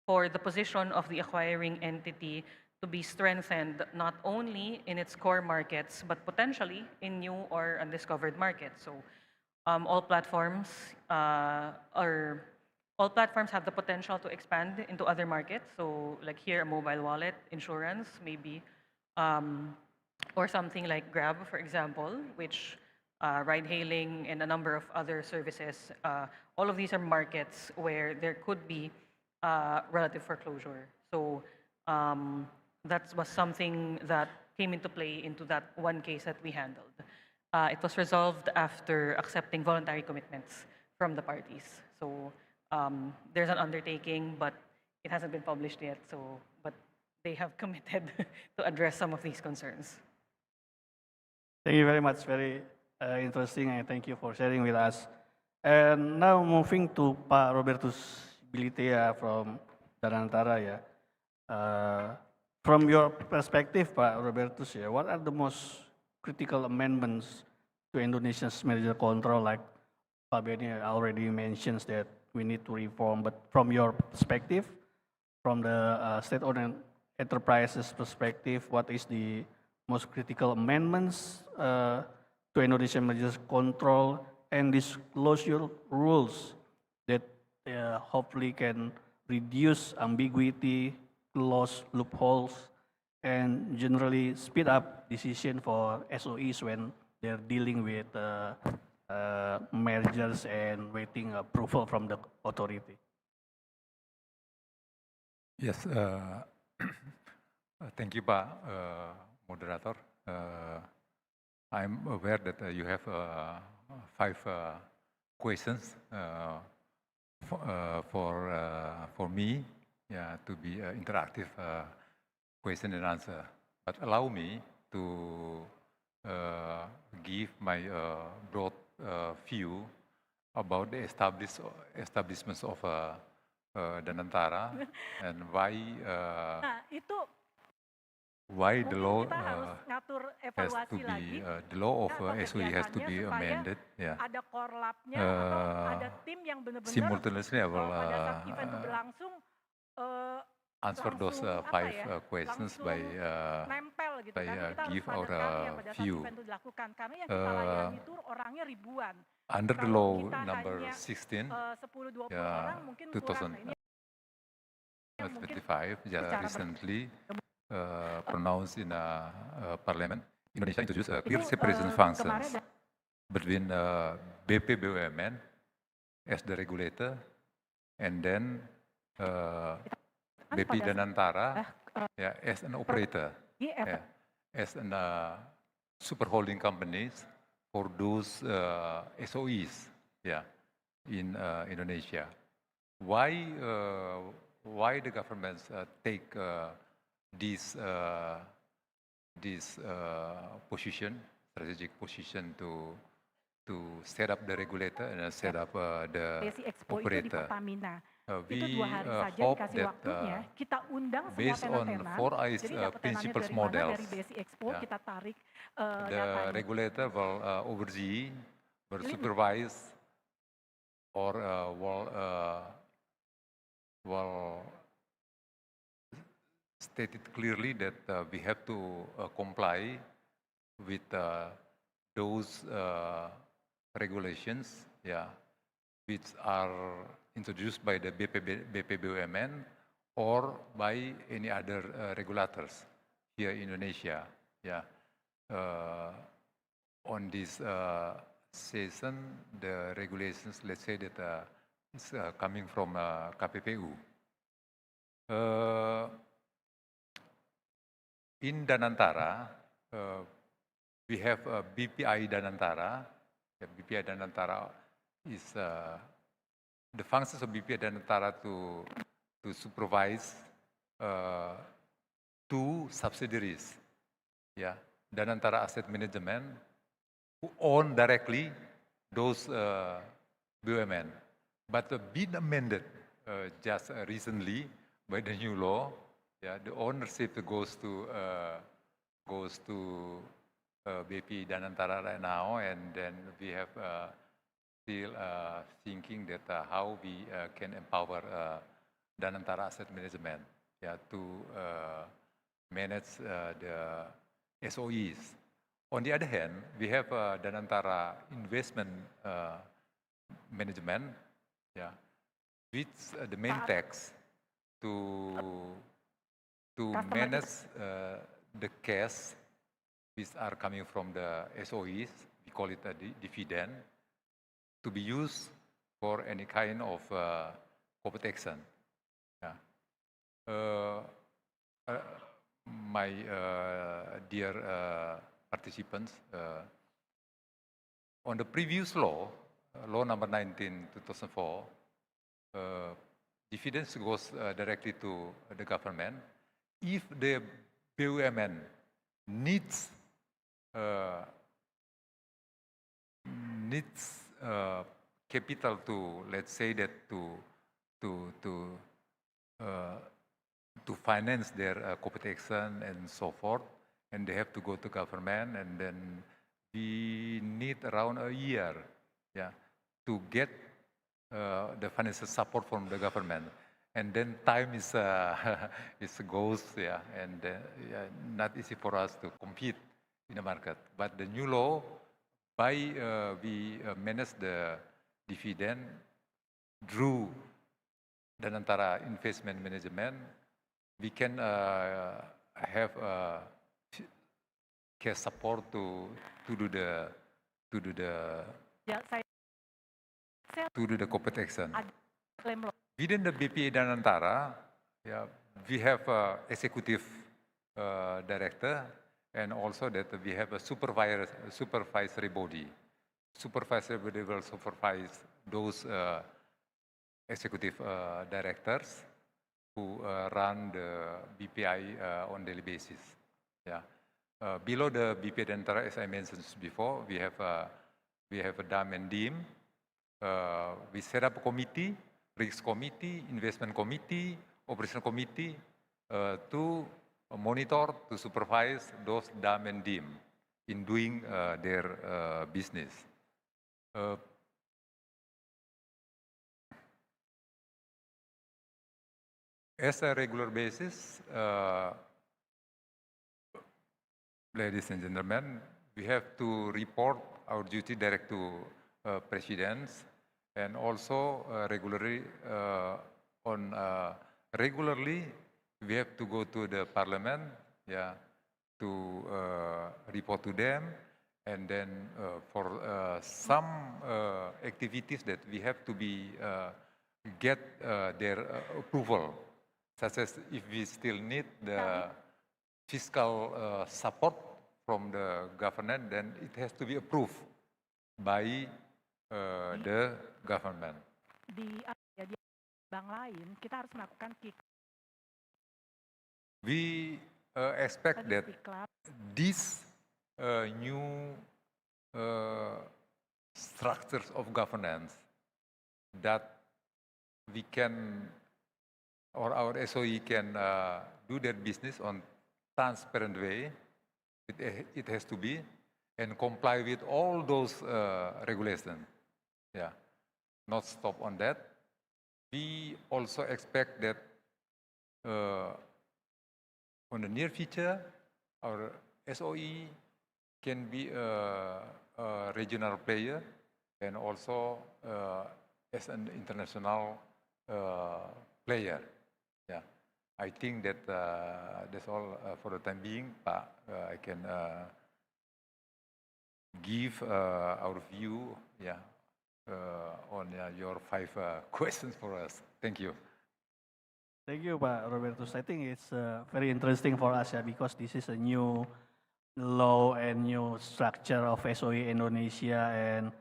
for the position of the acquiring entity to be strengthened not only in its core markets, but potentially in new or undiscovered markets? So all platforms have the potential to expand into other markets. So like here, a mobile wallet, insurance, maybe, or something like Grab, for example, which ride-hailing and a number of other services, all of these are markets where there could be relative foreclosure. So that was something that came into play into that one case that we handled. It was resolved after accepting voluntary commitments from the parties. So there's an undertaking, but it hasn't been published yet. But they have committed to address some of these concerns. Thank you very much. Very interesting, and thank you for sharing with us. And now moving to Pak Robertus Bilitea from Danantara. From your perspective, Pak Robertus, what are the most critical amendments to Indonesia's merger control? Like Pak Benny already mentions that we need to reform, but from your perspective, from the state-owned enterprises perspective, what is the most critical amendments to Indonesian merger control and disclosure rules that hopefully can reduce ambiguity, close loopholes, and generally speed up decision for SOEs when they're dealing with mergers and waiting approval from the authority? Yes, thank you, Pak Moderator. I'm aware that you have 5 questions for me, to be interactive question and answer. But allow me to give my broad view about the establishments of Danantara and why the law has to be the law of SOE has to be amended. Yeah. Simultaneously, I will answer those 5 questions by give our view. Under the law number 16, 2025, recently pronounced in Parliament, Indonesia introduced a clear separation functions between BP BUMN as the regulator and then BP Danantara as an operator, as an super holding companies for those SOEs in Indonesia. Why the governments take this position, strategic position to set up the regulator and set up the operator? We hope that based on 4 eyes principles models, the regulator will oversee, will supervise, or will state it clearly that we have to comply with those regulations, which are introduced by the BP BUMN or by any other regulators here in Indonesia. On this season, the regulations, let's say that is coming from KPPU. In Danantara, we have BPI Danantara. BPI Danantara is the functions of BPI Danantara to supervise two subsidiaries, yeah, Danantara Asset Management, who own directly those BUMN, but been amended just recently by the new law. Yeah, the ownership goes to BP Danantara right now, and then we have still thinking that how we can empower Danantara Asset Management, yeah, to manage the SOEs. On the other hand, we have Danantara Investment Management, yeah, which the main tax to manage the cash which are coming from the SOEs, we call it a dividend, to be used for any kind of corporate action. Yeah. My dear participants, on the previous law, law number 19/2004, dividends goes directly to the government. If the BUMN needs capital to, let's say that to finance their corporate action and so forth, and they have to go to government, and then we need around a year, yeah, to get the financial support from the government, and then time is goes, yeah, and yeah, not easy for us to compete in the market. But the new law, by we manage the dividend through Danantara Investment Management, we can have cash support to do the corporate action. Within the BPA Danantara, yeah, we have executive director, and also that we have a supervisory body. Supervisory body will supervise those executive directors who run the BPI on daily basis. Yeah. Below the BPI Danantara, as I mentioned before, we have a DAM and DIM. We set up a committee, risk committee, investment committee, operation committee, to monitor, to supervise those DAM and DIM in doing their business. As a regular basis, ladies and gentlemen, we have to report our duty direct to presidents, and also regularly we have to go to the parliament, yeah, to report to them, and then for some activities that we have to be get their approval, such as if we still need the fiscal support from the government, then it has to be approved by the government. We expect that these new structures of governance that we can, or our SOE can do their business on transparent way, it has to be, and comply with all those regulations. Yeah, not stop on that. We also expect that on the near future, our SOE can be a regional player, and also as an international player. Yeah, I think that that's all for the time being. I can give our view, yeah, on your 5 questions for us. Thank you. Thank you, Pak Robertus. I think it's very interesting for us, because this is a new law and new structure of SOE Indonesia, and I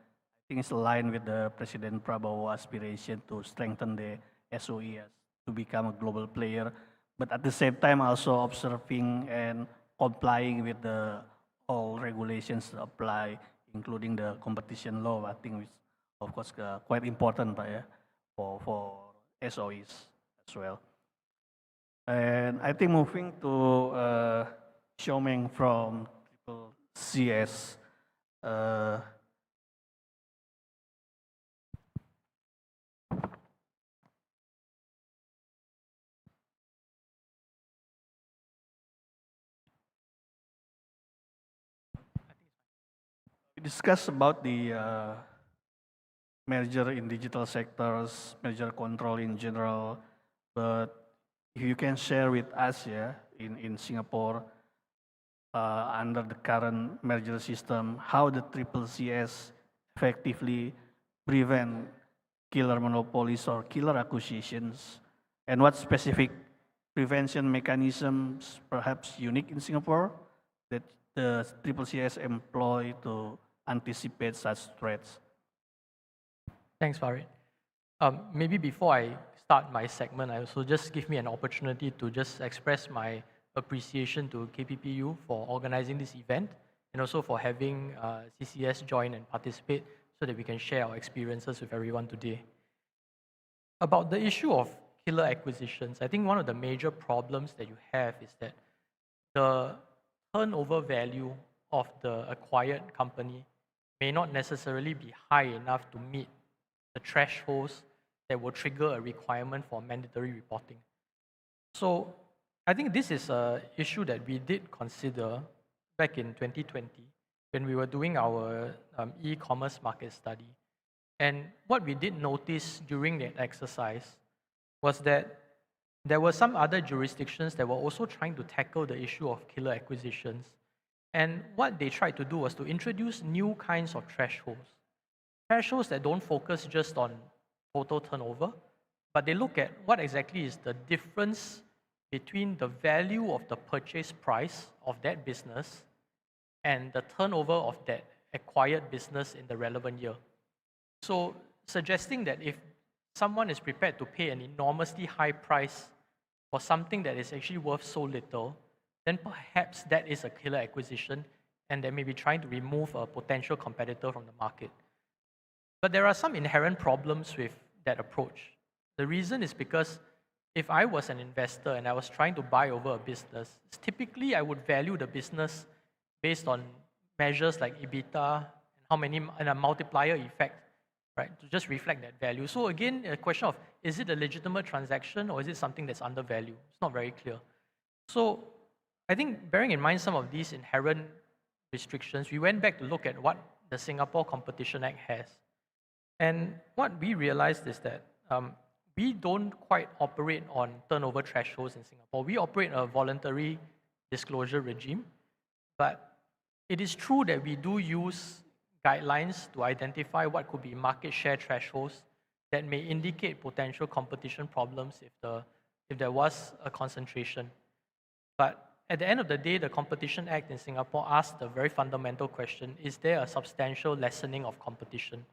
think it's aligned with the President Prabowo aspiration to strengthen the SOE to become a global player, but at the same time also observing and complying with the all regulations apply, including the competition law. I think is of course quite important, Pak, ya, for SOEs as well. And I think moving to Xiaoming from Triple CS. We discussed about the merger in digital sectors, merger control in general, but if you can share with us, yeah, in Singapore, under the current merger system, how the Triple CS effectively prevent killer monopolies or killer acquisitions, and what specific prevention mechanisms perhaps unique in Singapore that the Triple CS employ to anticipate such threats? Thanks, Farid. Maybe before I start my segment, I also just give me an opportunity to just express my appreciation to KPPU for organizing this event and also for having CCS join and participate so that we can share our experiences with everyone today. About the issue of killer acquisitions, I think one of the major problems that you have is that the turnover value of the acquired company may not necessarily be high enough to meet the thresholds that will trigger a requirement for mandatory reporting. So I think this is an issue that we did consider back in 2020 when we were doing our e-commerce market study. And what we did notice during that exercise was that there were some other jurisdictions that were also trying to tackle the issue of killer acquisitions. And what they tried to do was to introduce new kinds of thresholds. Thresholds that don't focus just on total turnover, but they look at what exactly is the difference between the value of the purchase price of that business and the turnover of that acquired business in the relevant year. So suggesting that if someone is prepared to pay an enormously high price for something that is actually worth so little, then perhaps that is a killer acquisition and they may be trying to remove a potential competitor from the market. But there are some inherent problems with that approach. The reason is because if I was an investor and I was trying to buy over a business, typically I would value the business based on measures like EBITDA and a multiplier effect, right, to just reflect that value. So again, a question of, is it a legitimate transaction or is it something that's undervalued? It's not very clear. So I think bearing in mind some of these inherent restrictions, we went back to look at what the Singapore Competition Act has. And what we realized is that we don't quite operate on turnover thresholds in Singapore. We operate a voluntary disclosure regime, but it is true that we do use guidelines to identify what could be market share thresholds that may indicate potential competition problems if there was a concentration. But at the end of the day, the Competition Act in Singapore asked the very fundamental question, is there a substantial lessening of competition?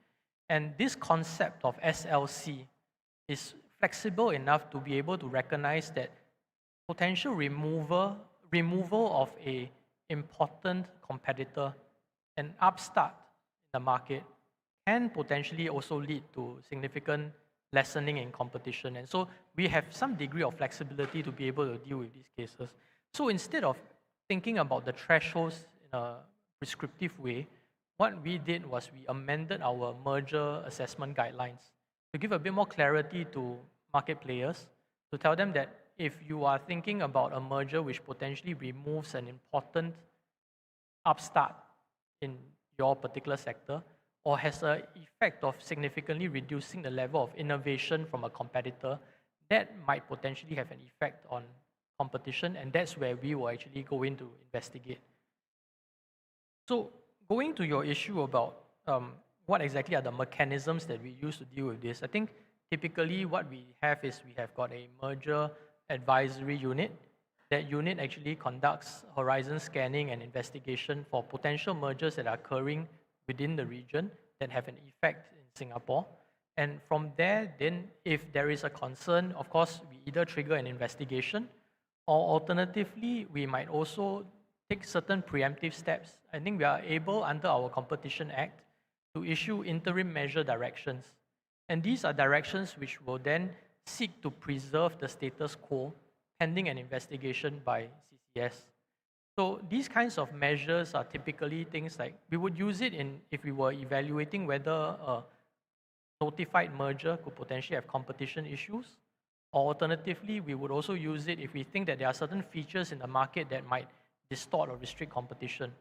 And this concept of SLC is flexible enough to be able to recognize that potential removal of an important competitor, an upstart in the market, can potentially also lead to significant lessening in competition. And so we have some degree of flexibility to be able to deal with these cases. So instead of thinking about the thresholds in a prescriptive way, what we did was we amended our merger assessment guidelines to give a bit more clarity to market players, to tell them that if you are thinking about a merger which potentially removes an important upstart in your particular sector, or has an effect of significantly reducing the level of innovation from a competitor, that might potentially have an effect on competition, and that's where we will actually go in to investigate. So going to your issue about what exactly are the mechanisms that we use to deal with this, I think typically what we have is we have got a merger advisory unit. That unit actually conducts horizon scanning and investigation for potential mergers that are occurring within the region that have an effect in Singapore. And from there, then if there is a concern, of course, we either trigger an investigation Or alternatively, we might also take certain preemptive steps. I think we are able, under our Competition Act, to issue interim measure directions. And these are directions which will then seek to preserve the status quo pending an investigation by CCS. So these kinds of measures are typically things like, we would use it if we were evaluating whether a notified merger could potentially have competition issues. Or alternatively, we would also use it if we think that there are certain features in the market that might distort or restrict competition.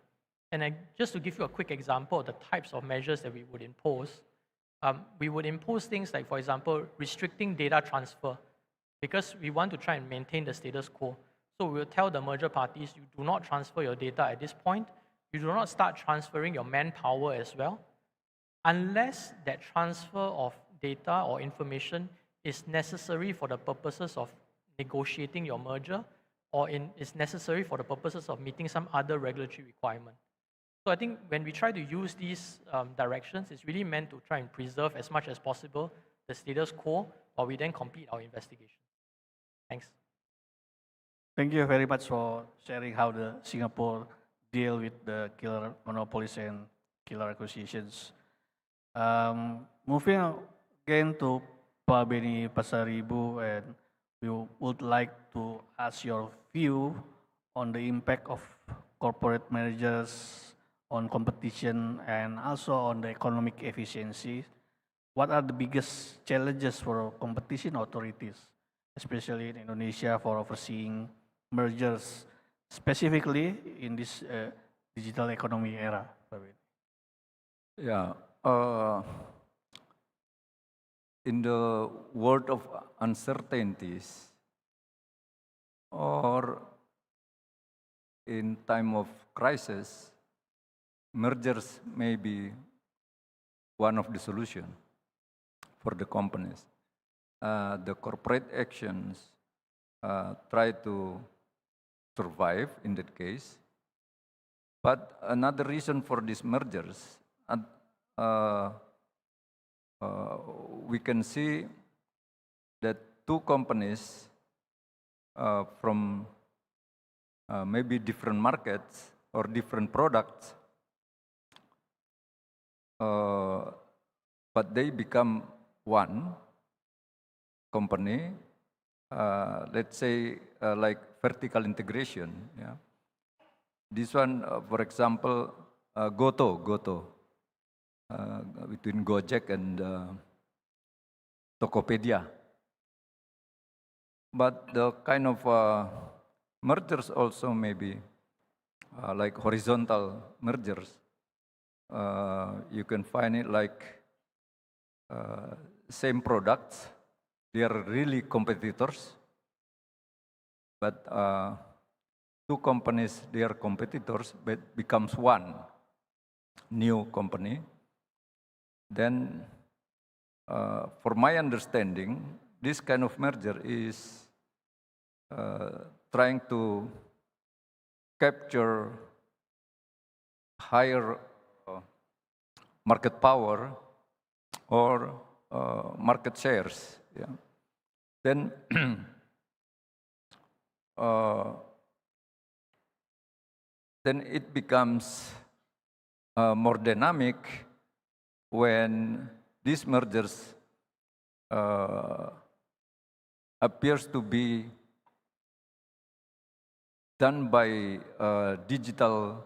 And just to give you a quick example of the types of measures that we would impose, we would impose things like, for example, restricting data transfer, because we want to try and maintain the status quo. So we will tell the merger parties, you do not transfer your data at this point. You do not start transferring your manpower as well, unless that transfer of data or information is necessary for the purposes of negotiating your merger, or is necessary for the purposes of meeting some other regulatory requirement. So I think when we try to use these directions, it's really meant to try and preserve as much as possible the status quo while we then complete our investigation. Thanks. Thank you very much for sharing how the Singapore deal with the killer monopolies and killer acquisitions. Moving again to Pak Beni Pasaribu, and we would like to ask your view on the impact of corporate mergers on competition and also on the economic efficiency. What are the biggest challenges for competition authorities, especially in Indonesia, for overseeing mergers, specifically in this digital economy era? Yeah. In the world of uncertainties, or in time of crisis, mergers may be one of the solutions for the companies. The corporate actions try to survive in that case. But another reason for these mergers, we can see that two companies from maybe different markets or different products, but they become one company, let's say like vertical integration. Yeah. This one, for example, Goto, between Gojek and Tokopedia. But the kind of mergers also maybe like horizontal mergers. You can find it like same products, they are really competitors, but two companies, they are competitors, but becomes one new company. Then, for my understanding, this kind of merger is trying to capture higher market power or market shares. Yeah. Then, then it becomes more dynamic when these mergers appears to be done by digital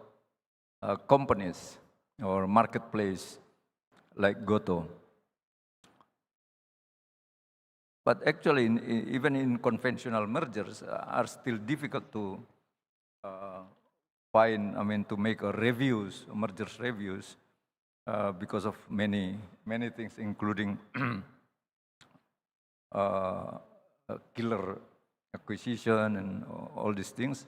companies or marketplace like Goto. But actually, even in conventional mergers are still difficult to find, to make mergers reviews, because of many things, including killer acquisition and all these things.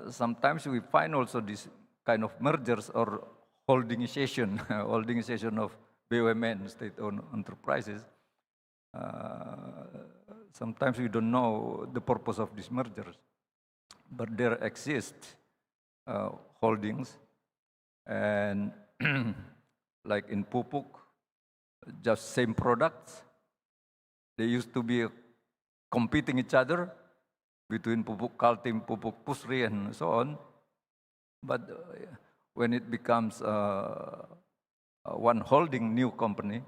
Sometimes we find also this kind of mergers or holdingization of BUMN, state-owned enterprises. Sometimes we don't know the purpose of these mergers, but there exist holdings, and like in Pupuk, just same products. They used to be competing each other, between Pupuk Kaltim, Pupuk Pusri, and so on. But when it becomes one holding new company,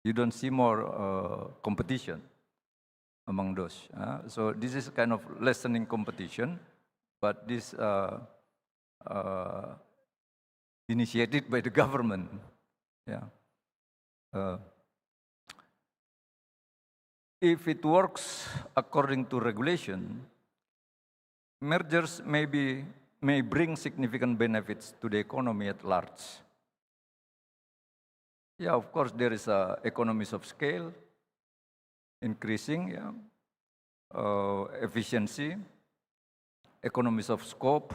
you don't see more competition among those. So this is kind of lessening competition, but this initiated by the government. Yeah. If it works according to regulation, mergers may bring significant benefits to the economy at large. Yeah, of course, there is economies of scale increasing, yeah, efficiency, economies of scope,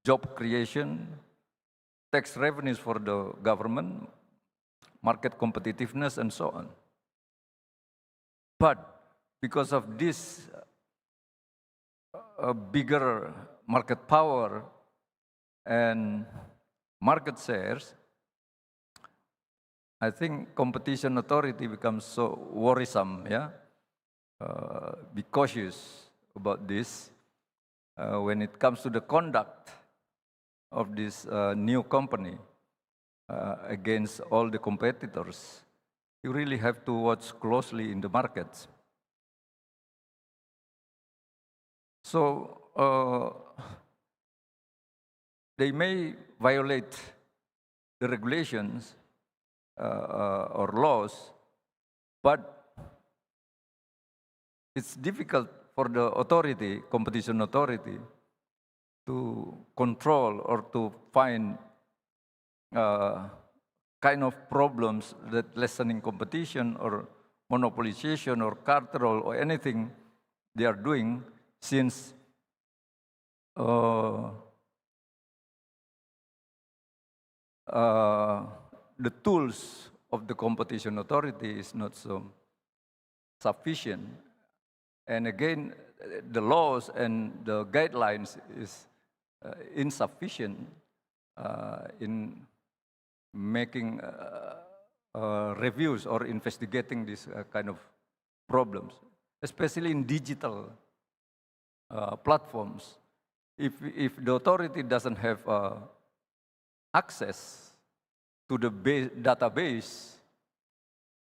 job creation, tax revenues for the government, market competitiveness, and so on. But because of this bigger market power and market shares, I think competition authority becomes so worrisome. Yeah, be cautious about this when it comes to the conduct of this new company against all the competitors. You really have to watch closely in the markets. So they may violate the regulations or laws, but it's difficult for the authority, competition authority, to control or to find kind of problems that lessening competition or monopolization or cartel or anything they are doing, since the tools of the competition authority is not so sufficient. And again, the laws and the guidelines is insufficient in making reviews or investigating these kind of problems, especially in digital platforms. If the authority doesn't have access to the database,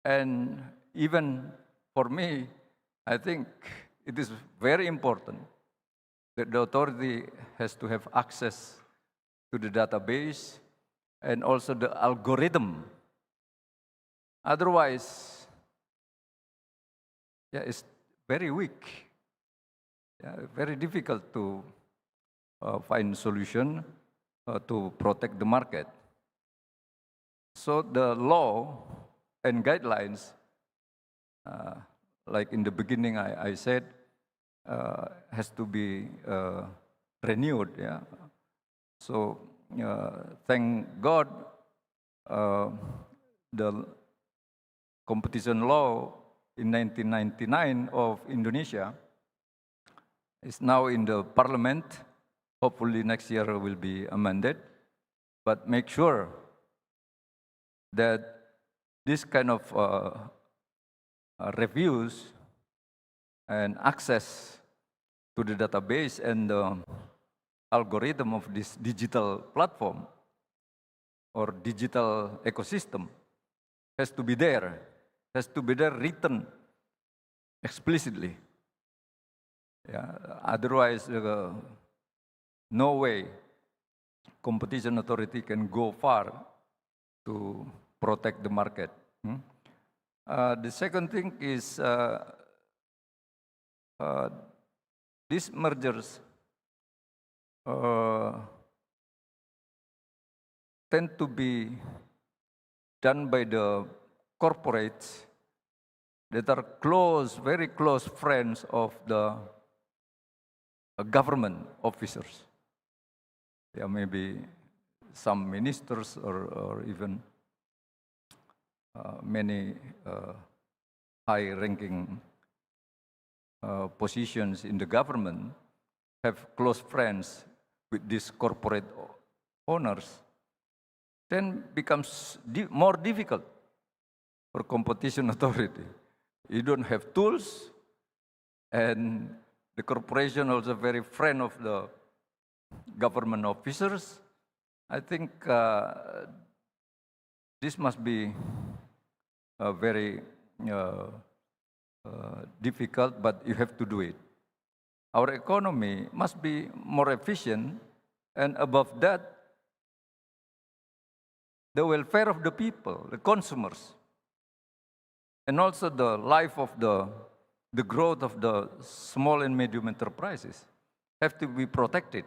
and even for me, I think it is very important that the authority has to have access to the database and also the algorithm. Otherwise, yeah, it's very weak. Yeah, very difficult to find solution to protect the market. So the law and guidelines, like in the beginning I said, has to be renewed. Yeah. So thank God, the competition law in 1999 of Indonesia is now in the parliament. Hopefully next year will be amended, but make sure that this kind of reviews and access to the database and the algorithm of this digital platform or digital ecosystem has to be there, written explicitly. Yeah, otherwise, no way competition authority can go far to protect the market. The second thing is these mergers tend to be done by the corporates that are close, very close friends of the government officers. There may be some ministers or even many high-ranking positions in the government have close friends with these corporate owners, then becomes more difficult for competition authority. You don't have tools, and the corporation also very friend of the government officers. I think this must be very difficult, but you have to do it. Our economy must be more efficient, and above that, the welfare of the people, the consumers, and also the life of the growth of the small and medium enterprises have to be protected.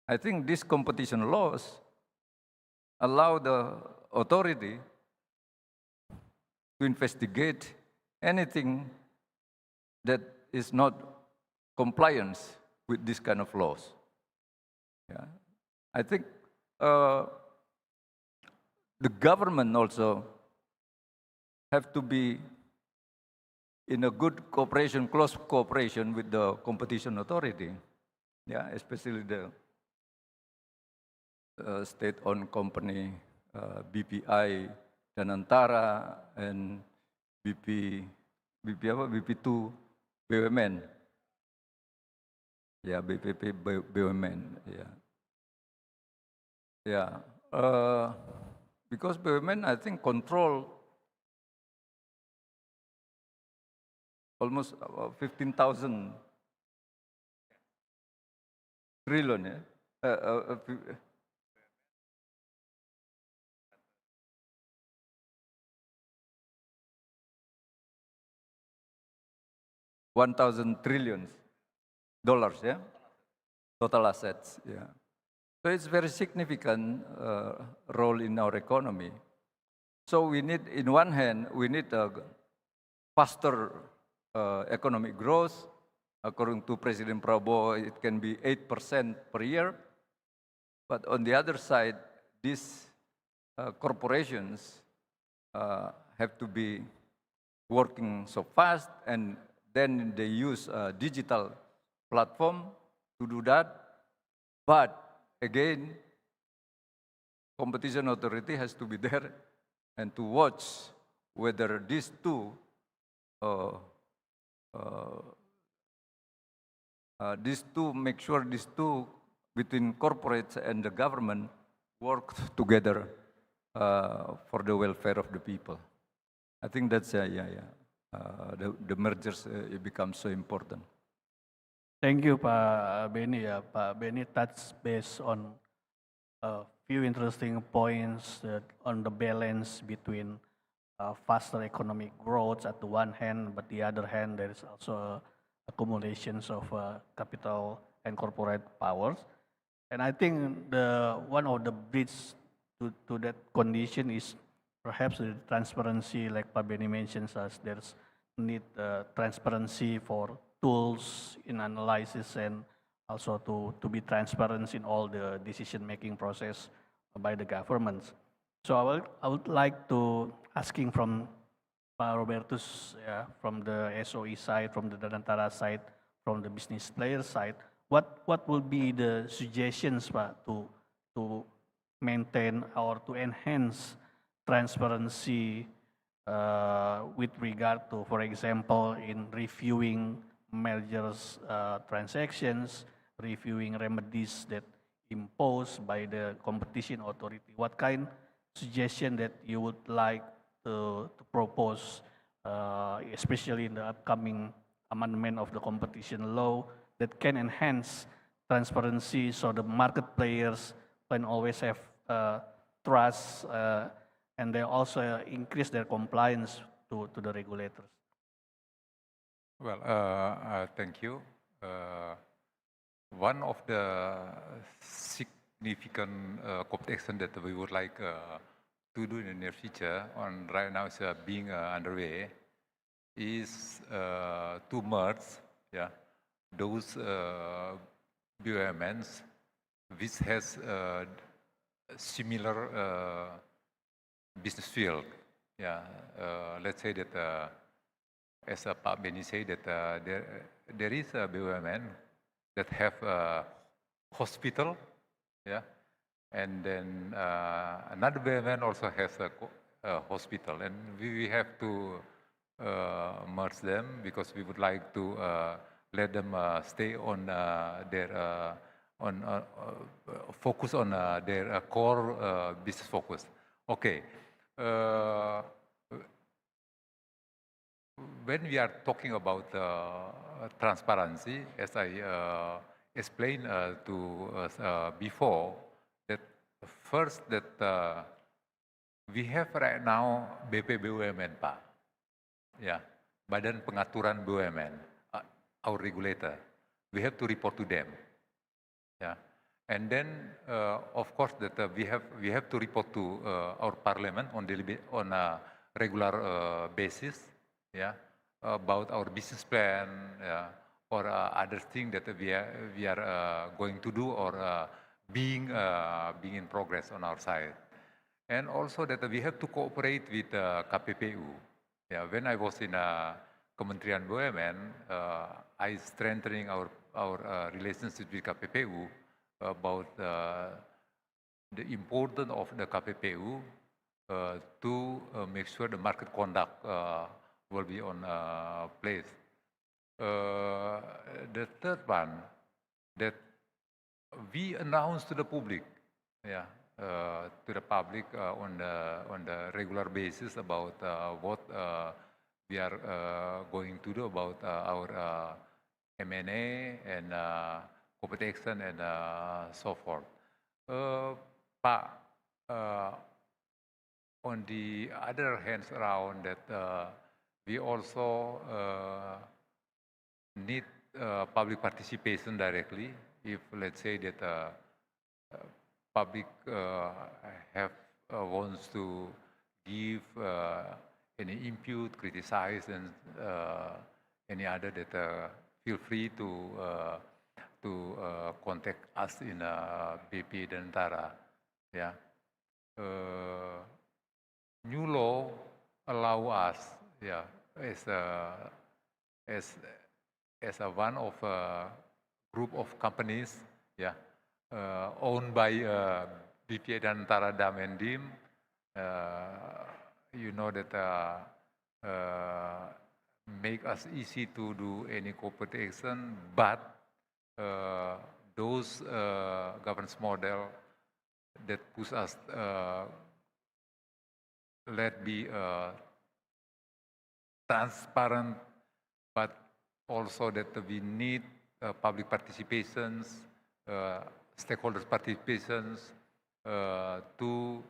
I think these competition laws allow the authority to investigate anything that is not compliance with this kind of laws. Yeah. I think the government also have to be in a good cooperation, close cooperation with the competition authority. Yeah, especially the state-owned company, BPI, Danantara, and BP2, BUMN. Yeah, BPP, BUMN, yeah. Yeah, because BUMN, I think, control almost 15,000 trillion, yeah? 1,000 trillions dollars, yeah? Total assets, yeah. So it's very significant role in our economy. So we need, in one hand, we need a faster economic growth. According to President Prabowo, it can be 8% per year. But on the other side, these corporations have to be working so fast, and then they use a digital platform to do that. But again, competition authority has to be there and to watch whether these two make sure these two between corporates and the government work together for the welfare of the people. I think that's the mergers it becomes so important. Thank you, Pak Benny. Pak Benny touched based on a few interesting points on the balance between faster economic growth at the one hand, but the other hand, there is also accumulations of capital and corporate powers. And I think one of the bridges to that condition is perhaps the transparency, like Pak Benny mentions, as there's need transparency for tools in analysis and also to be transparent in all the decision-making process by the governments. So I would like to asking from Pak Robertus, from the SOE side, from the Danantara side, from the business player side, what will be the suggestions, Pak, to maintain or to enhance transparency with regard to, for example, in reviewing mergers transactions, reviewing remedies that imposed by the competition authority? What kind suggestion that you would like to propose, especially in the upcoming amendment of the competition law, that can enhance transparency so the market players can always have trust and they also increase their compliance to the regulators? Well, thank you. One of the significant competition that we would like to do in the near future, right now is being underway, is to merge, those BUMNs which has similar business field. Let's say that, as Pak Benny said, that there is a BUMN that have a hospital, and then another BUMN also has a hospital, and we have to merge them because we would like to let them stay on their focus on their core business focus. Okay. When we are talking about transparency, as I explained to before, that first that we have right now BPBUMN, Pak. Yeah, Badan Pengaturan BUMN, our regulator. We have to report to them. Yeah, and then of course that we have to report to our parliament on a regular basis. Yeah, about our business plan, or other thing that we are going to do or being in progress on our side. And also that we have to cooperate with KPPU. Yeah, when I was in Kementerian BUMN, I strengthening our relationship with KPPU about the importance of the KPPU to make sure the market conduct will be on place. The third one, that we announce to the public, yeah, to the public on the regular basis about what we are going to do about our M&A and corporate action and so forth. Pak, on the other hands around that we also need public participation directly. If let's say that public wants to give any input, criticize, and any other that feel free to contact us in BP Danantara. Yeah. New law allow us, yeah, as a one of a group of companies, yeah, owned by BP Danantara Dam and Dim. You know that make us easy to do any corporate action, but those governance model that push us let be transparent, but also that we need public participations, stakeholders participations to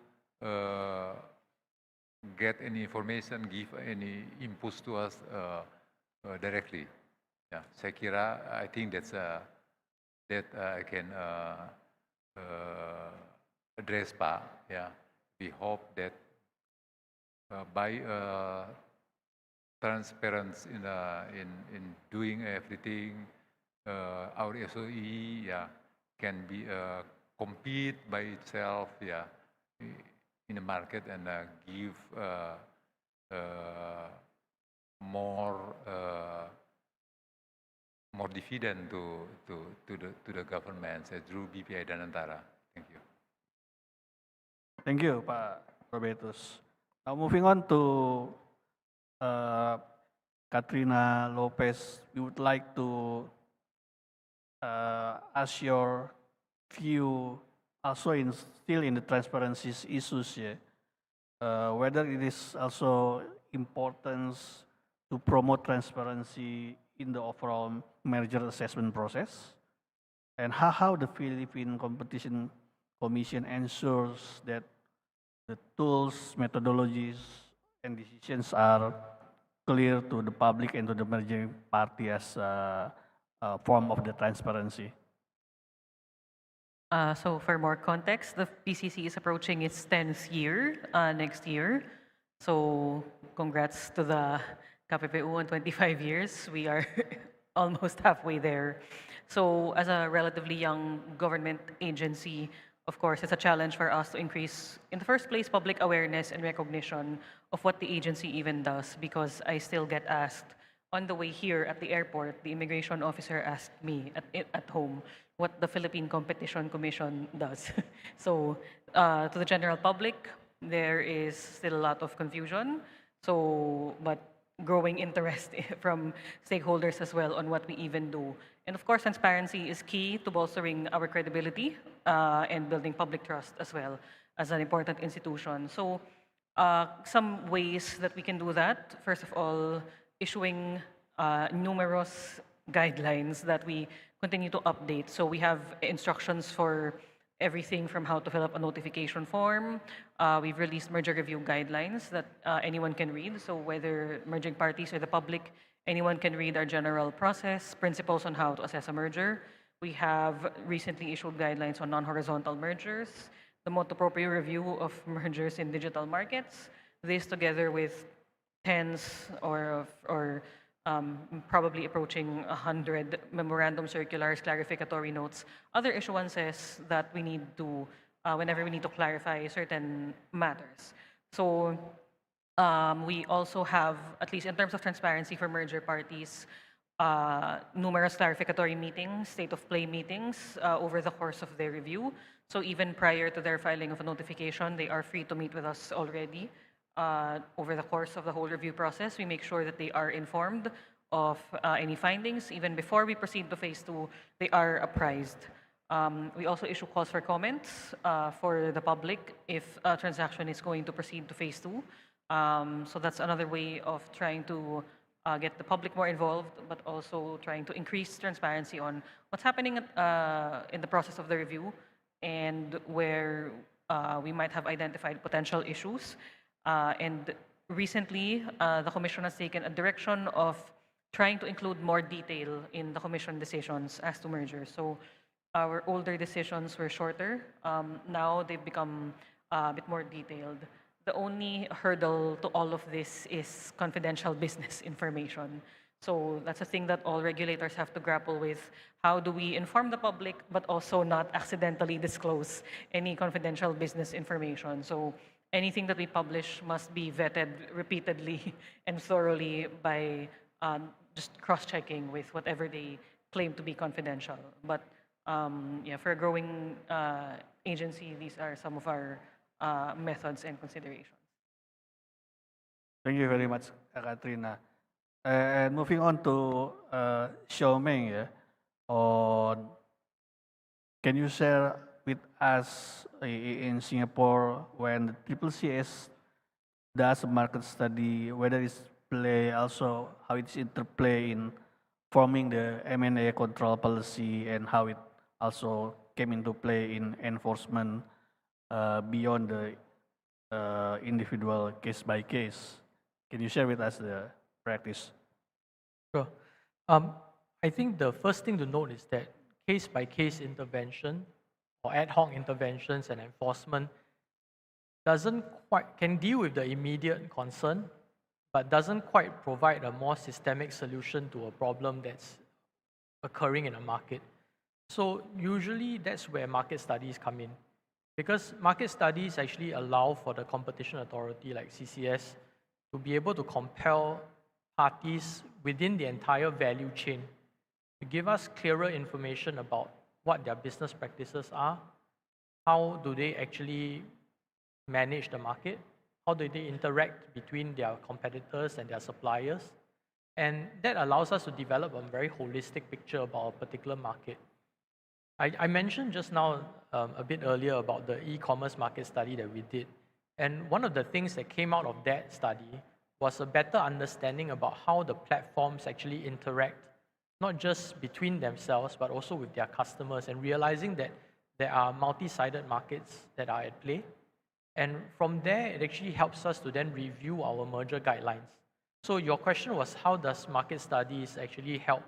get any information, give any inputs to us directly. Yeah, saya kira I think that's that I can address, Pak. Yeah, we hope that by transparency in doing everything, our SOE, yeah, can be compete by itself, yeah, in the market and give more dividend to the government through BPI Danantara. Thank you. Thank you, Pak Robertus. Now moving on to Katrina Lopez, we would like to ask your view also still in the transparency issues, yeah, whether it is also importance to promote transparency in the overall merger assessment process, and how the Philippine Competition Commission ensures that the tools, methodologies, and decisions are clear to the public and to the merging party as a form of the transparency. So for more context, the PCC is approaching its 10th year next year. So congrats to the KPPU on 25 years. We are almost halfway there. So as a relatively young government agency, of course, it's a challenge for us to increase, in the first place, public awareness and recognition of what the agency even does, because I still get asked on the way here at the airport, the immigration officer asked me at home what the Philippine Competition Commission does. So to the general public, there is still a lot of confusion. So, but growing interest from stakeholders as well on what we even do. And of course, transparency is key to bolstering our credibility and building public trust as well as an important institution. So some ways that we can do that, first of all, issuing numerous guidelines that we continue to update. So we have instructions for everything from how to fill up a notification form. We've released merger review guidelines that anyone can read. So whether merging parties or the public, anyone can read our general process, principles on how to assess a merger. We have recently issued guidelines on non-horizontal mergers, the motu proprio review of mergers in digital markets. This together with tens or probably approaching 100 memorandum circulars, clarificatory notes, other issuances that we need to, whenever we need to clarify certain matters. So we also have, at least in terms of transparency for merger parties, numerous clarificatory meetings, state of play meetings over the course of their review. So even prior to their filing of a notification, they are free to meet with us already. Over the course of the whole review process, we make sure that they are informed of any findings. Even before we proceed to phase 2, they are apprised. We also issue calls for comments for the public if a transaction is going to proceed to phase 2. So that's another way of trying to get the public more involved, but also trying to increase transparency on what's happening in the process of the review and where we might have identified potential issues. And recently, the Commission has taken a direction of trying to include more detail in the Commission decisions as to mergers. So our older decisions were shorter. Now they've become a bit more detailed. The only hurdle to all of this is confidential business information. So that's a thing that all regulators have to grapple with. How do we inform the public, but also not accidentally disclose any confidential business information? So anything that we publish must be vetted repeatedly and thoroughly by just cross-checking with whatever they claim to be confidential. But yeah, for a growing agency, these are some of our methods and considerations. Thank you very much, Katrina. And moving on to Xiaomeng, yeah, can you share with us in Singapore when the CCCS does a market study, whether it's play also how it's interplay in forming the M&A control policy and how it also came into play in enforcement beyond the individual case by case. Can you share with us the practice? Sure. I think the first thing to note is that case-by-case intervention or ad hoc interventions and enforcement can deal with the immediate concern, but doesn't quite provide a more systemic solution to a problem that's occurring in a market. So usually that's where market studies come in, because market studies actually allow for the competition authority like CCS to be able to compel parties within the entire value chain to give us clearer information about what their business practices are, how do they actually manage the market, how do they interact between their competitors and their suppliers, and that allows us to develop a very holistic picture about a particular market. I mentioned just now a bit earlier about the e-commerce market study that we did, and one of the things that came out of that study was a better understanding about how the platforms actually interact, not just between themselves, but also with their customers, and realizing that there are multi-sided markets that are at play. And from there, it actually helps us to then review our merger guidelines. So your question was, how does market studies actually help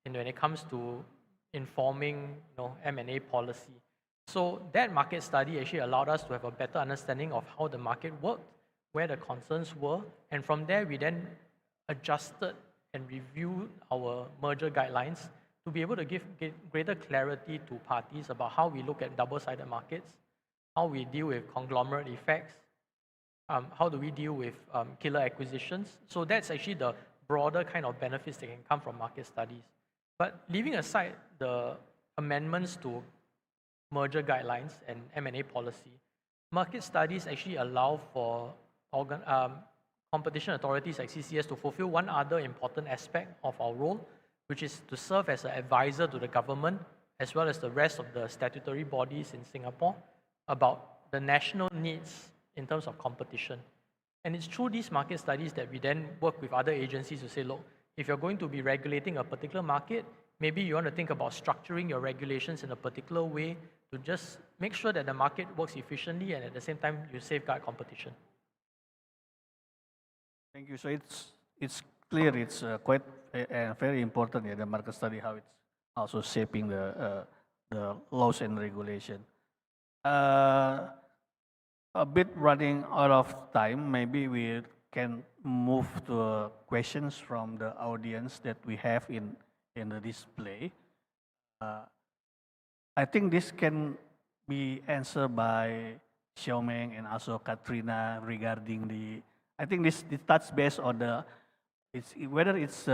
when it comes to informing M&A policy? So that market study actually allowed us to have a better understanding of how the market worked, where the concerns were, and from there we then adjusted and reviewed our merger guidelines to be able to give greater clarity to parties about how we look at double-sided markets, how we deal with conglomerate effects, how do we deal with killer acquisitions. So that's actually the broader kind of benefits that can come from market studies. But leaving aside the amendments to merger guidelines and M&A policy, market studies actually allow for competition authorities like CCS to fulfill one other important aspect of our role, which is to serve as an advisor to the government as well as the rest of the statutory bodies in Singapore about the national needs in terms of competition. And it's through these market studies that we then work with other agencies to say, look, if you're going to be regulating a particular market, maybe you want to think about structuring your regulations in a particular way to just make sure that the market works efficiently and at the same time you safeguard competition. Thank you. So it's clear it's quite very important, the market study, how it's also shaping the laws and regulation. A bit running out of time, maybe we can move to questions from the audience that we have in the display. I think this can be answered by Xiaomeng and also Katrina regarding the, I think this touch based on the, whether it's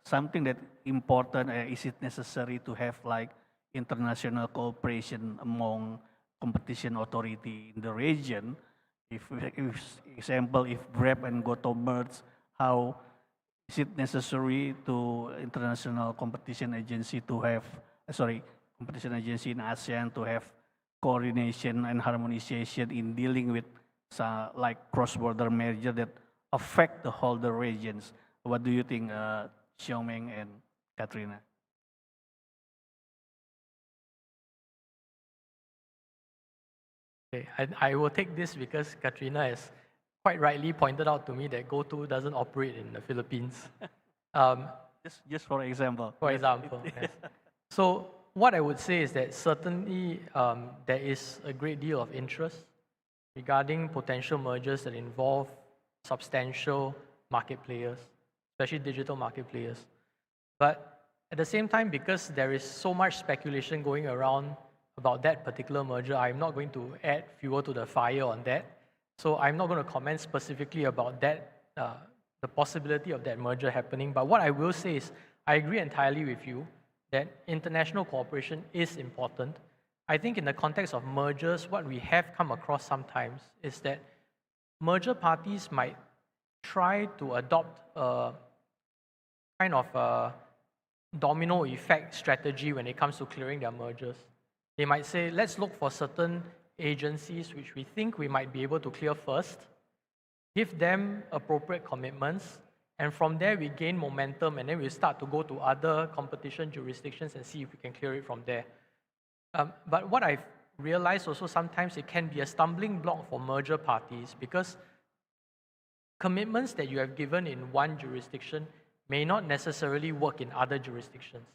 something that important, is it necessary to have like international cooperation among competition authority in the region? If example, if Grab and Goto merge, how is it necessary to international competition agency to have, competition agency in ASEAN to have coordination and harmonization in dealing with like cross-border merger that affect the whole the regions? What do you think, Xiaomeng and Katrina? Okay, I will take this because Katrina has quite rightly pointed out to me that GoTo doesn't operate in the Philippines. Just for example. For example, yes. So what I would say is that certainly there is a great deal of interest regarding potential mergers that involve substantial market players, especially digital market players. But at the same time, because there is so much speculation going around about that particular merger, I'm not going to add fuel to the fire on that. So I'm not going to comment specifically about that, the possibility of that merger happening. But what I will say is, I agree entirely with you that international cooperation is important. I think in the context of mergers, what we have come across sometimes is that merger parties might try to adopt a kind of a domino effect strategy when it comes to clearing their mergers. They might say, let's look for certain agencies which we think we might be able to clear first, give them appropriate commitments, and from there we gain momentum, and then we start to go to other competition jurisdictions and see if we can clear it from there. But what I've realized also sometimes it can be a stumbling block for merger parties because commitments that you have given in one jurisdiction may not necessarily work in other jurisdictions.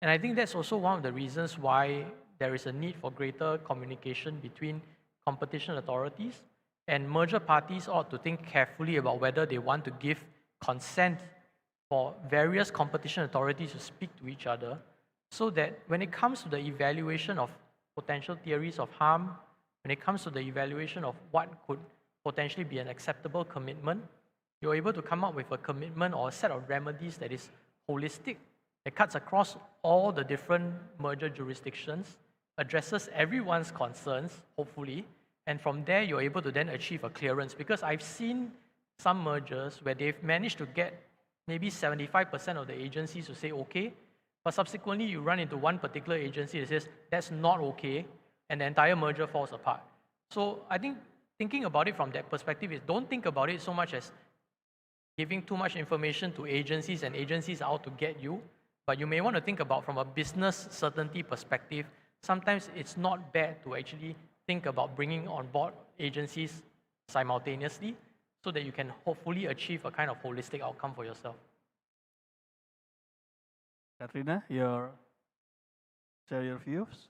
And I think that's also one of the reasons why there is a need for greater communication between competition authorities, and merger parties ought to think carefully about whether they want to give consent for various competition authorities to speak to each other, so that when it comes to the evaluation of potential theories of harm, when it comes to the evaluation of what could potentially be an acceptable commitment, you're able to come up with a commitment or a set of remedies that is holistic, that cuts across all the different merger jurisdictions, addresses everyone's concerns, hopefully, and from there you're able to then achieve a clearance. Because I've seen some mergers where they've managed to get maybe 75% of the agencies to say okay, but subsequently you run into one particular agency that says that's not okay, and the entire merger falls apart. So I think thinking about it from that perspective is, don't think about it so much as giving too much information to agencies and agencies are out to get you, but you may want to think about from a business certainty perspective, sometimes it's not bad to actually think about bringing on board agencies simultaneously so that you can hopefully achieve a kind of holistic outcome for yourself. Katrina, share your views.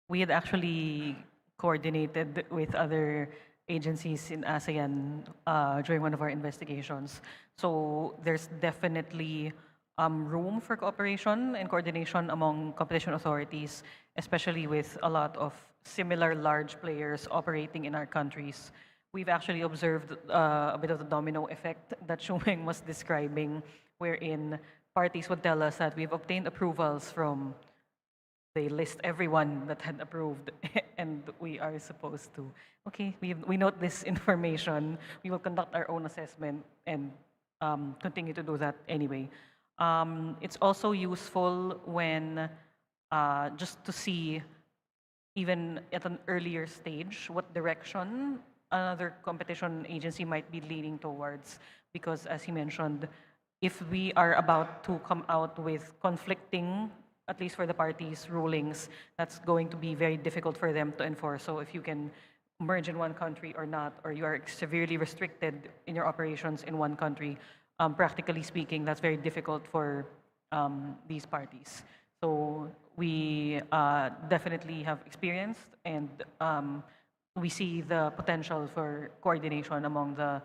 We had actually coordinated with other agencies in ASEAN during one of our investigations. So there's definitely room for cooperation and coordination among competition authorities, especially with a lot of similar large players operating in our countries. We've actually observed a bit of the domino effect that Xiaomeng was describing, wherein parties would tell us that we've obtained approvals from they list everyone that had approved, and we are supposed to, okay, we note this information, we will conduct our own assessment and continue to do that anyway. It's also useful when just to see, even at an earlier stage, what direction another competition agency might be leaning towards. Because as he mentioned, if we are about to come out with conflicting, at least for the parties, rulings, that's going to be very difficult for them to enforce. So if you can merge in one country or not, or you are severely restricted in your operations in one country, practically speaking, that's very difficult for these parties. So we definitely have experienced, and we see the potential for coordination among the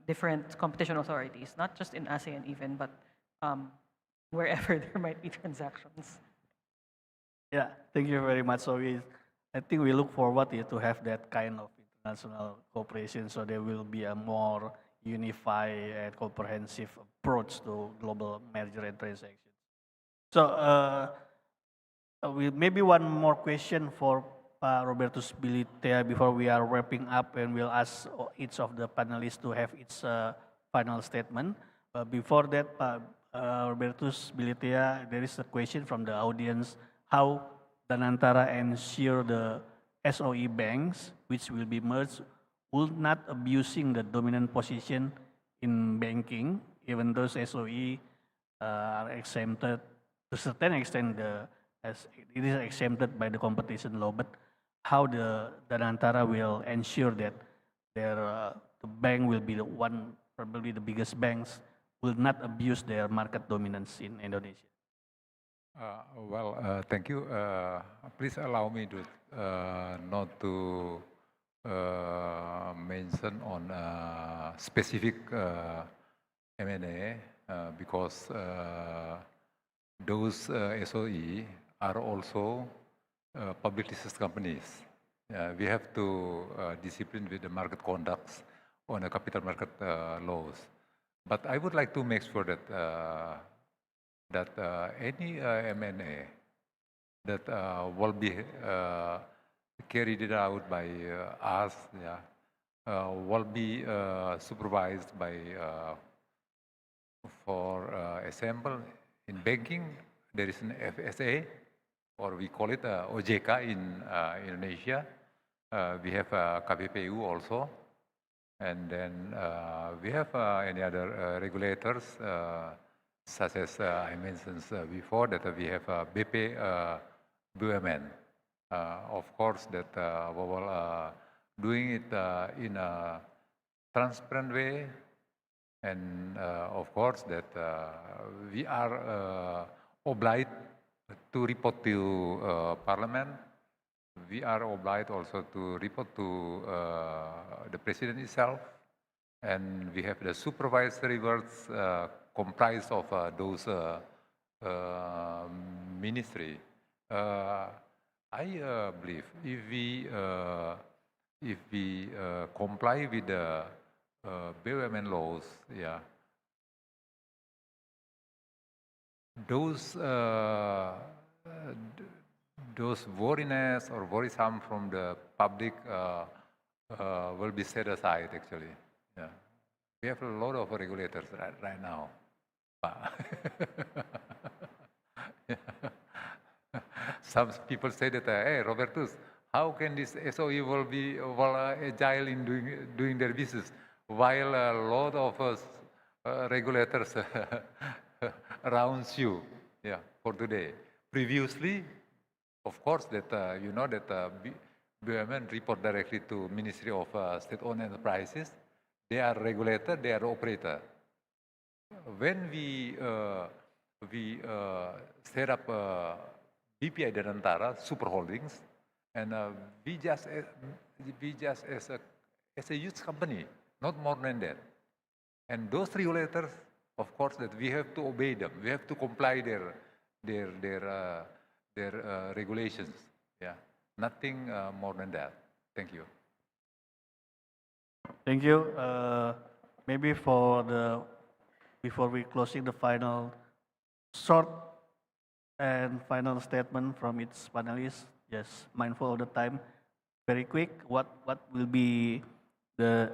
different competition authorities, not just in ASEAN even, but wherever there might be transactions. Yeah, thank you very much. So I think we look forward to have that kind of international cooperation, so there will be a more unified and comprehensive approach to global merger and transactions. So maybe one more question for Robertus Bilitea before we are wrapping up, and we'll ask each of the panelists to have its final statement. Before that, Robertus Bilitea, there is a question from the audience: how Danantara ensure the SOE banks, which will be merged, will not abusing the dominant position in banking, even those SOE are exempted to a certain extent. As it is exempted by the competition law, but how the Danantara will ensure that the bank will be the one, probably the biggest banks, will not abuse their market dominance in Indonesia? Thank you. Please allow me to not to mention on specific M&A because those SOE are also public listed companies. We have to discipline with the market conducts on the capital market laws. But I would like to make sure that any M&A that will be carried out by us, will be supervised by, for example, in banking, there is an FSA, or we call it OJK in Indonesia. We have KPPU also. And then we have any other regulators, such as I mentioned before, that we have BP BUMN. Of course, that we will doing it in a transparent way. And of course, that we are obliged to report to Parliament. We are obliged also to report to the President itself. And we have the supervisory boards comprised of those ministry. I believe if we comply with the BUMN laws, those worriness or worrisome from the public will be set aside, actually. Yeah. We have a lot of regulators right now. Some people say that, hey, Robertus, how can this SOE will be agile in doing their business, while a lot of regulators around you, for today. Previously, of course, that you know that BUMN report directly to Ministry of State-Owned Enterprises. They are regulator, they are operator. When we set up BPI Danantara Super Holdings, and we just as a youth company, not more than that. And those regulators, of course, that we have to obey them. We have to comply their regulations. Yeah, nothing more than that. Thank you. Thank you. Maybe before we closing the final short And final statement from its panelists, just mindful of the time, very quick, what will be the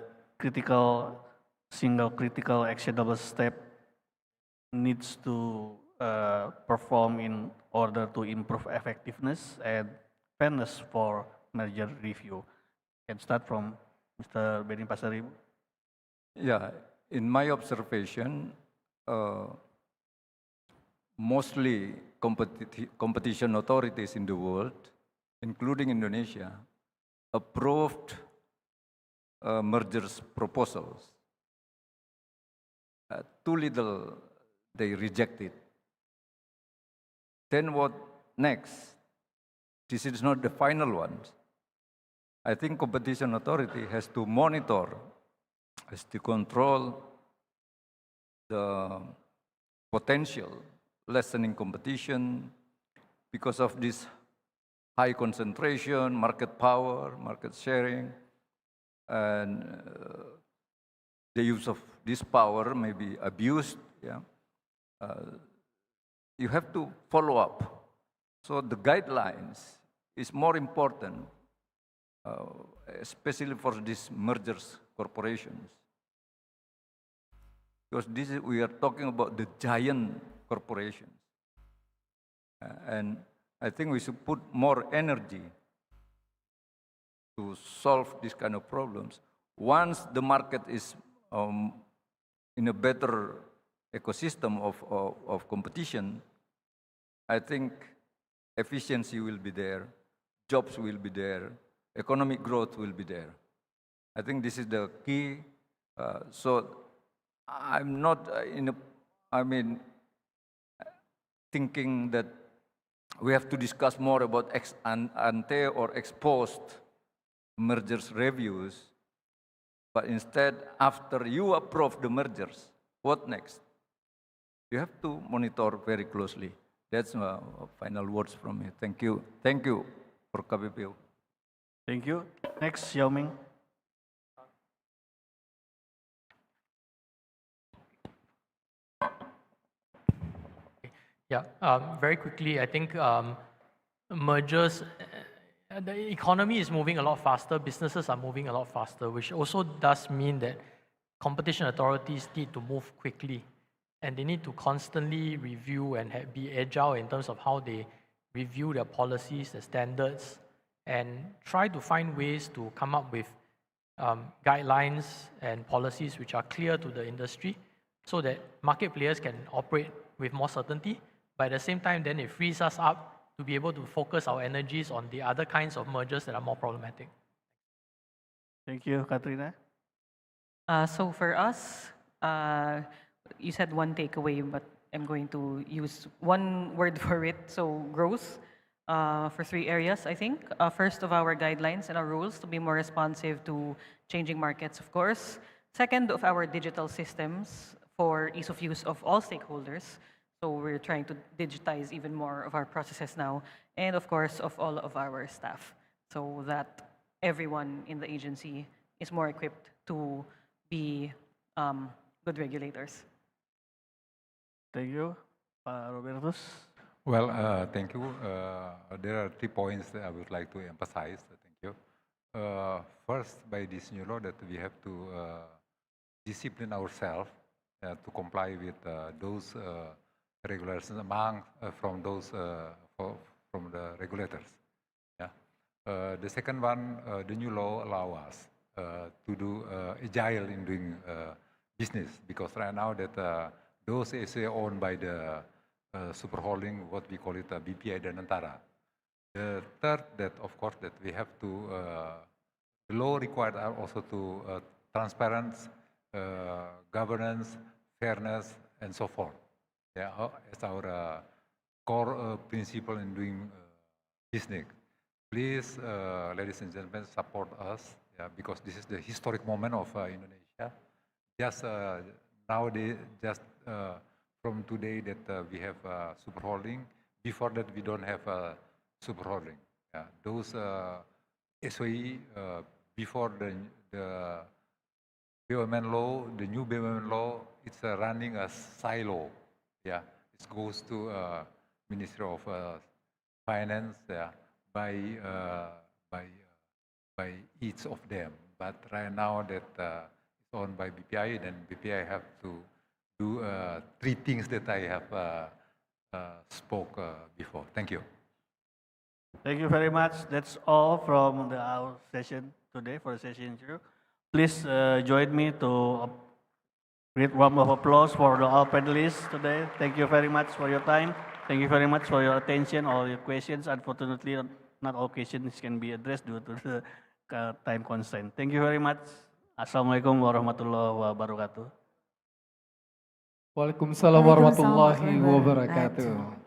single critical actionable step needs to perform in order to improve effectiveness and fairness for merger review? Can start from Mr. Benny Pasaribu. Yeah, in my observation, mostly competition authorities in the world, including Indonesia, approved mergers proposals. Too little, they rejected. Then what next? This is not the final one. I think competition authority has to monitor, has to control the potential lessening competition because of this high concentration, market power, market sharing, and the use of this power may be abused. Yeah, you have to follow up. So the guidelines is more important, especially for these mergers corporations, because we are talking about the giant corporations, and I think we should put more energy to solve these kind of problems. Once the market is in a better ecosystem of competition, I think efficiency will be there, jobs will be there, economic growth will be there. I think this is the key. So I'm not thinking that we have to discuss more about ex ante or ex post mergers reviews, but instead, after you approve the mergers, what next? You have to monitor very closely. That's my final words from me. Thank you. Thank you for KPPU. Thank you. Next, Yao Ming. Yeah, very quickly, I think mergers, the economy is moving a lot faster, businesses are moving a lot faster, which also does mean that competition authorities need to move quickly, and they need to constantly review and be agile in terms of how they review their policies, their standards, and try to find ways to come up with guidelines and policies which are clear to the industry so that market players can operate with more certainty. But at the same time, then it frees us up to be able to focus our energies on the other kinds of mergers that are more problematic. Thank you, Katrina. So for us, you said one takeaway, but I'm going to use one word for it. So growth for 3 areas, I think. First, of our guidelines and our rules to be more responsive to changing markets, of course. Second, of our digital systems for ease of use of all stakeholders. So we're trying to digitize even more of our processes now. And of course, of all of our staff, so that everyone in the agency is more equipped to be good regulators. Thank you. Robertus. Well, thank you. There are 3 points that I would like to emphasize. Thank you. First, by this new law, that we have to discipline ourselves to comply with those regulations from the regulators. Yeah. The second one, the new law allow us to do agile in doing business, because right now that those is owned by the super holding, what we call it BPI dan Antara. The third, that of course that we have to the law required also to transparent governance, fairness, and so forth. Yeah, as our core principle in doing business. Please, ladies and gentlemen, support us, because this is the historic moment of Indonesia. Just nowadays, just from today that we have super holding. Before that, we don't have super holding. Yeah, those SOE before the BUMN law, the new BUMN law, it's running a silo. Yeah, it goes to Ministry of Finance by each of them. But right now that it's owned by BPI, then BPI have to do 3 things that I have spoke before. Thank you. Thank you very much. That's all from our session today for session 2. Please join me to great round of applause for all panelists today. Thank you very much for your time. Thank you very much for your attention, all your questions. Unfortunately, not all questions can be addressed due to the time constraint. Thank you very much. Assalamualaikum warahmatullahi wabarakatuh. Waalaikumsalam warahmatullahi wabarakatuh.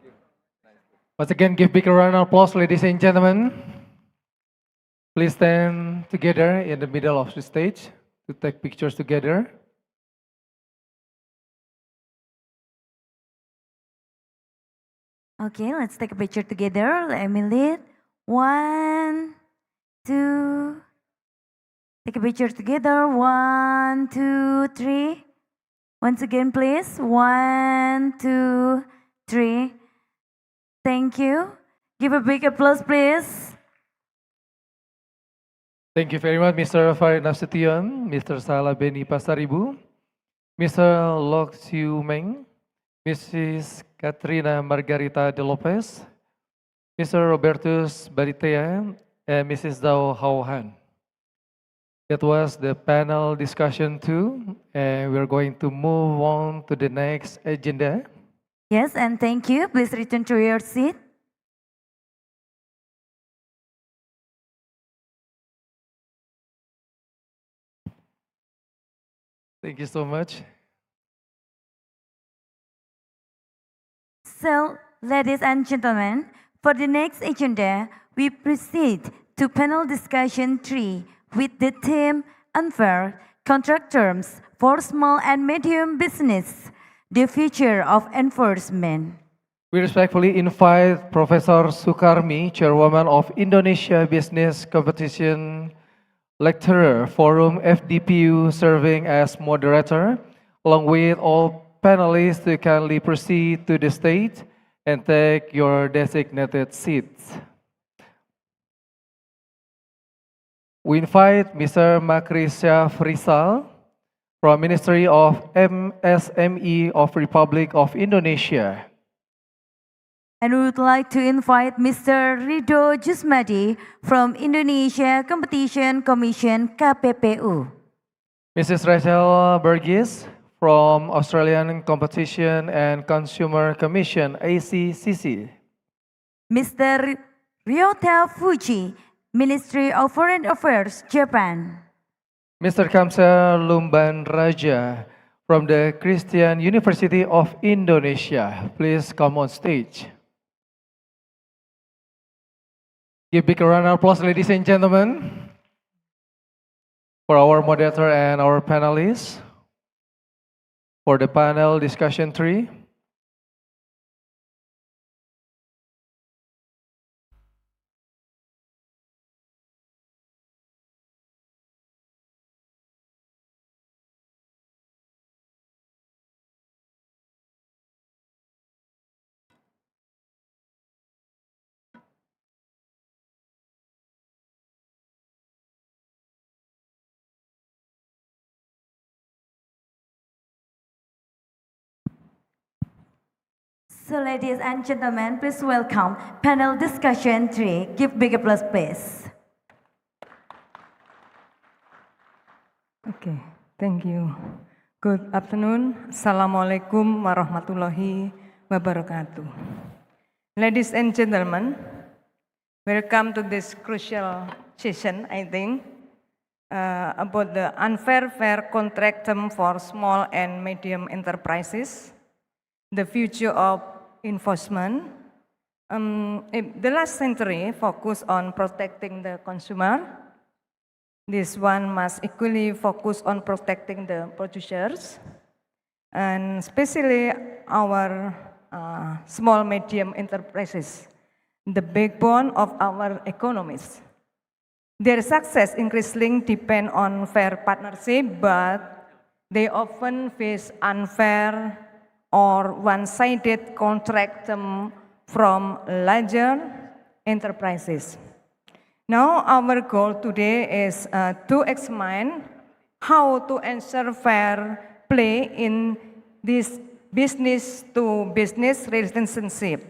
Once again, give big round of applause, ladies and gentlemen. Please stand together in the middle of the stage to take pictures together. Okay, let's take a picture together. Let me lead. 1, 2. Take a picture together. 1, 2, 3. Once again, please. 1, 2, 3. Thank you. Give a big applause, please. Thank you very much, Mr. Farid Nasution, Mr. Salah Beni Pasaribu, Mr. Lok Siu Meng, Mrs. Katrina Margarita de Lopez, Mr. Robertus Baritea, and Mrs. Dao Hauhan. That was the panel discussion 2, and we're going to move on to the next agenda. Yes, and thank you. Please return to your seat. Thank you so much. So, ladies and gentlemen, for the next agenda, we proceed to panel discussion 3 with the theme Unfair Contract Terms for Small and Medium Business, the Future of Enforcement. We respectfully invite Professor Sukarmi, Chairwoman of Indonesia Business Competition Lecturer Forum FDPU, serving as moderator, along with all panelists to kindly proceed to the stage and take your designated seats. We invite Mr. Makrisya Frisal from Ministry of MSME of Republic of Indonesia. And we would like to invite Mr. Rido Jusmadi from Indonesia Competition Commission KPPU. Mrs. Rachel Burgess from Australian Competition and Consumer Commission ACCC. Mr. Ryota Fuji, Ministry of Foreign Affairs, Japan. Mr. Kamsa Lumban Raja from the Christian University of Indonesia. Please come on stage. Give big round of applause, ladies and gentlemen, for our moderator and our panelists for the panel discussion 3. So ladies and gentlemen, please welcome panel discussion 3. Give big applause, please. Okay, thank you. Good afternoon. Assalamualaikum warahmatullahi wabarakatuh. Ladies and gentlemen, welcome to this crucial session, I think, about the unfair fair contract term for small and medium enterprises, the future of enforcement. The last century focused on protecting the consumer. This one must equally focus on protecting the producers, and especially our small medium enterprises, the backbone of our economies. Their success increasingly depend on fair partnership, but they often face unfair or one-sided contract term from larger enterprises. Now our goal today is to examine how to ensure fair play in this business-to-business relationship.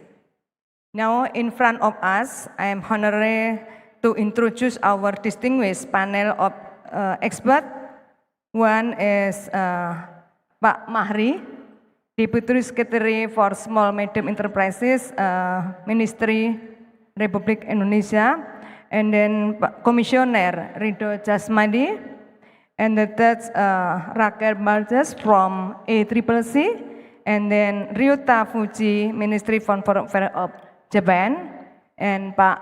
Now in front of us, I am honored to introduce our distinguished panel of experts. One is Pak Mahri, Deputy Secretary for Small Medium Enterprises, Ministry Republik Indonesia, and then Pak Commissioner Rido Jasmadi, and the third Raquel Baldes from ACCC, and then Ryuta Fuji, Ministry for Foreign Affairs of Japan, and Pak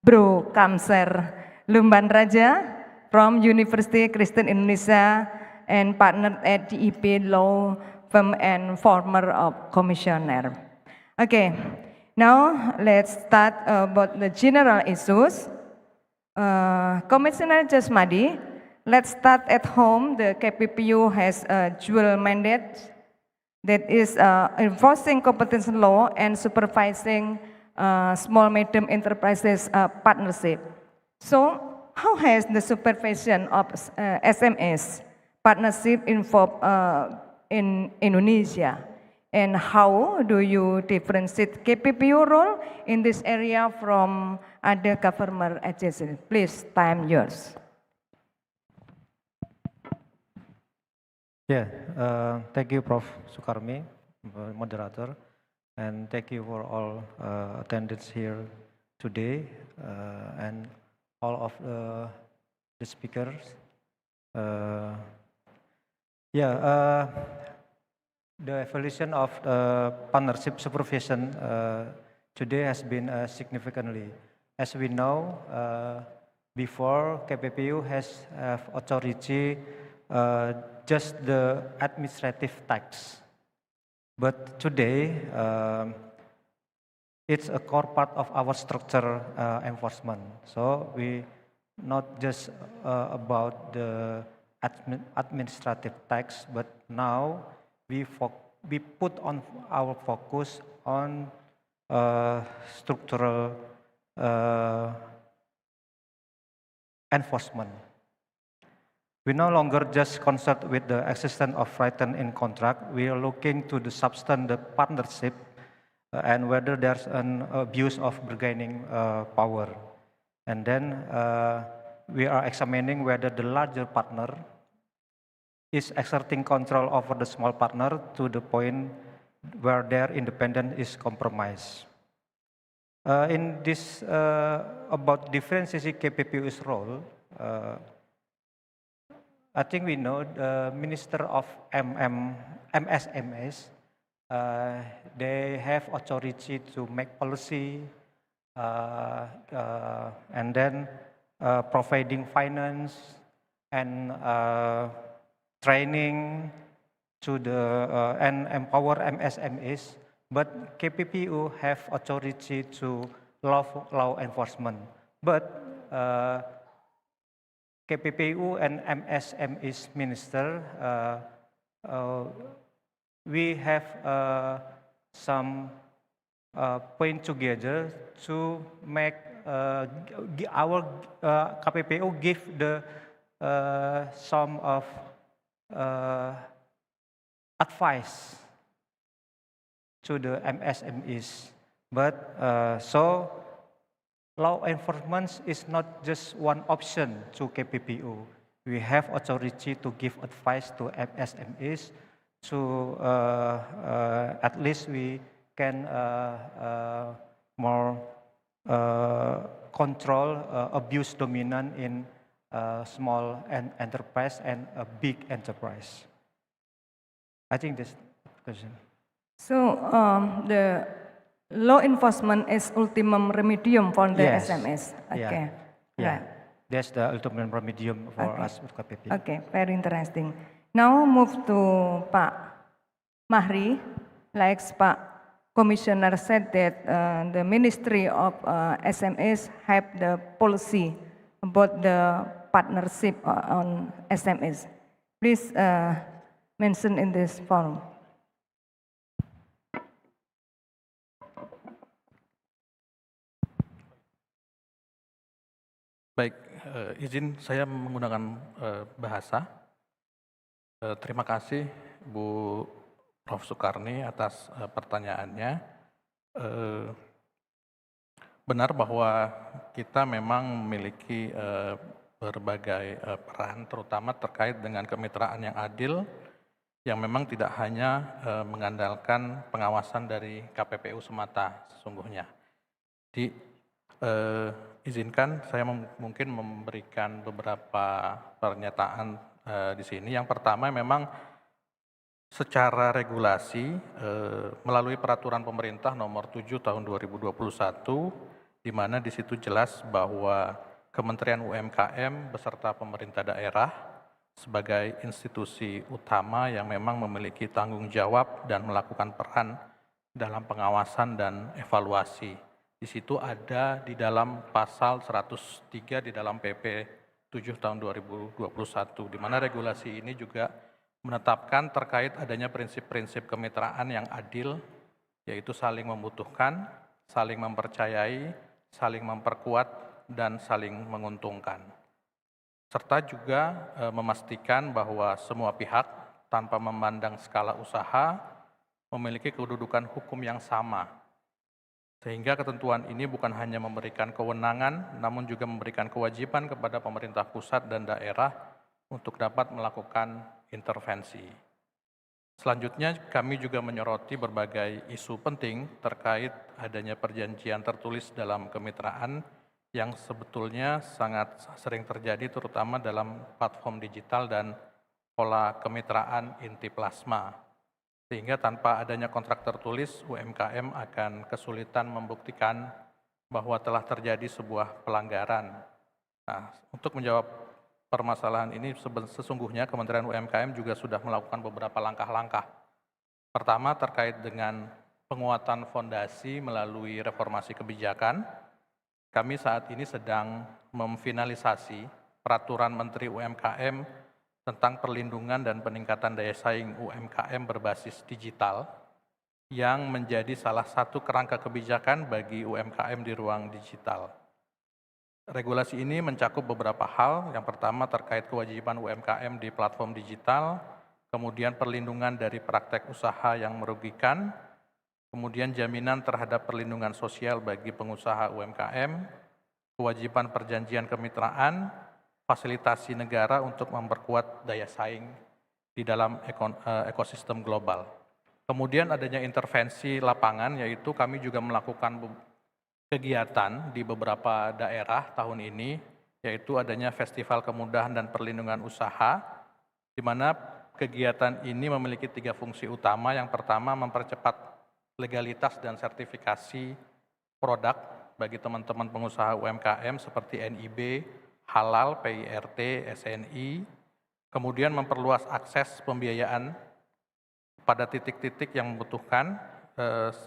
Bro Kamser Lumban Raja from University Kristen Indonesia and partner at DEP Law Firm and former commissioner. Okay, now let's start about the general issues. Commissioner Jasmadi, let's start at home. The KPPU has a dual mandate that is enforcing competition law and supervising small medium enterprises partnership. So how has the supervision of SMEs partnership involved in Indonesia? And how do you differentiate KPPU role in this area from other government agencies? Please, time yours. Yeah, thank you, Prof. Sukarmi, moderator, and thank you for all attendants here today and all of the speakers. The evolution of partnership supervision today has been significantly. As we know, before KPPU has authority just the administrative tax, but today it's a core part of our structure enforcement. So we not just about the administrative tax, but now we put on our focus on structural enforcement. We no longer just concerned with the existence of written in contract. We are looking to the substance, the partnership, and whether there's an abuse of bargaining power. And then we are examining whether the larger partner is exerting control over the small partner to the point where their independence is compromised. In this, about differentiating KPPU's role, I think we know the Minister of MSMEs, they have authority to make policy and then providing finance and training to the and empower MSMEs, but KPPU have authority to law enforcement. But KPPU and MSMEs minister, we have some point together to make our KPPU give the some of advice to the MSMEs. But so law enforcement is not just one option to KPPU. We have authority to give advice to MSMEs to at least we can more control abuse dominant in small enterprise and a big enterprise. I think this question. So the law enforcement is ultimum remedium for the Yes. SMS. Okay. Yeah. Right. That's the ultimate remedium for Okay. us with KPPU. Okay, very interesting. Now move to Pak Mahri. Like Pak Commissioner said that the Ministry of SMS have the policy about the partnership on SMS. Please mention in this forum. Baik, izin saya menggunakan bahasa. Terima kasih Bu Prof. Sukarni atas pertanyaannya. Benar bahwa kita memang memiliki berbagai peran, terutama terkait dengan kemitraan yang adil, yang memang tidak hanya mengandalkan pengawasan dari KPPU semata sesungguhnya. Izinkan saya mungkin memberikan beberapa pernyataan di sini. Yang pertama memang secara regulasi melalui peraturan pemerintah nomor 7 tahun 2021, di mana di situ jelas bahwa Kementerian UMKM beserta pemerintah daerah sebagai institusi utama yang memang memiliki tanggung jawab dan melakukan peran dalam pengawasan dan evaluasi. Di situ ada di dalam pasal 103 di dalam PP 7 tahun 2021, di mana regulasi ini juga menetapkan terkait adanya prinsip-prinsip kemitraan yang adil, yaitu saling membutuhkan, saling mempercayai, saling memperkuat, dan saling menguntungkan. Serta juga memastikan bahwa semua pihak tanpa memandang skala usaha memiliki kedudukan hukum yang sama. Sehingga ketentuan ini bukan hanya memberikan kewenangan, namun juga memberikan kewajiban kepada pemerintah pusat dan daerah untuk dapat melakukan intervensi. Selanjutnya, kami juga menyoroti berbagai isu penting terkait adanya perjanjian tertulis dalam kemitraan yang sebetulnya sangat sering terjadi, terutama dalam platform digital dan pola kemitraan inti plasma. Sehingga tanpa adanya kontrak tertulis, UMKM akan kesulitan membuktikan bahwa telah terjadi sebuah pelanggaran. Nah, untuk menjawab permasalahan ini sesungguhnya Kementerian UMKM juga sudah melakukan beberapa langkah-langkah. Pertama terkait dengan penguatan fondasi melalui reformasi kebijakan. Kami saat ini sedang memfinalisasi peraturan Menteri UMKM tentang perlindungan dan peningkatan daya saing UMKM berbasis digital yang menjadi salah satu kerangka kebijakan bagi UMKM di ruang digital. Regulasi ini mencakup beberapa hal. Yang pertama terkait kewajiban UMKM di platform digital, kemudian perlindungan dari praktek usaha yang merugikan, kemudian jaminan terhadap perlindungan sosial bagi pengusaha UMKM, kewajiban perjanjian kemitraan, fasilitasi negara untuk memperkuat daya saing di dalam ekosistem global. Kemudian adanya intervensi lapangan, yaitu kami juga melakukan kegiatan di beberapa daerah tahun ini, yaitu adanya Festival Kemudahan dan Perlindungan Usaha, di mana kegiatan ini memiliki 3 fungsi utama. Yang pertama, mempercepat legalitas dan sertifikasi produk bagi teman-teman pengusaha UMKM seperti NIB, halal, PIRT, SNI, kemudian memperluas akses pembiayaan pada titik-titik yang membutuhkan.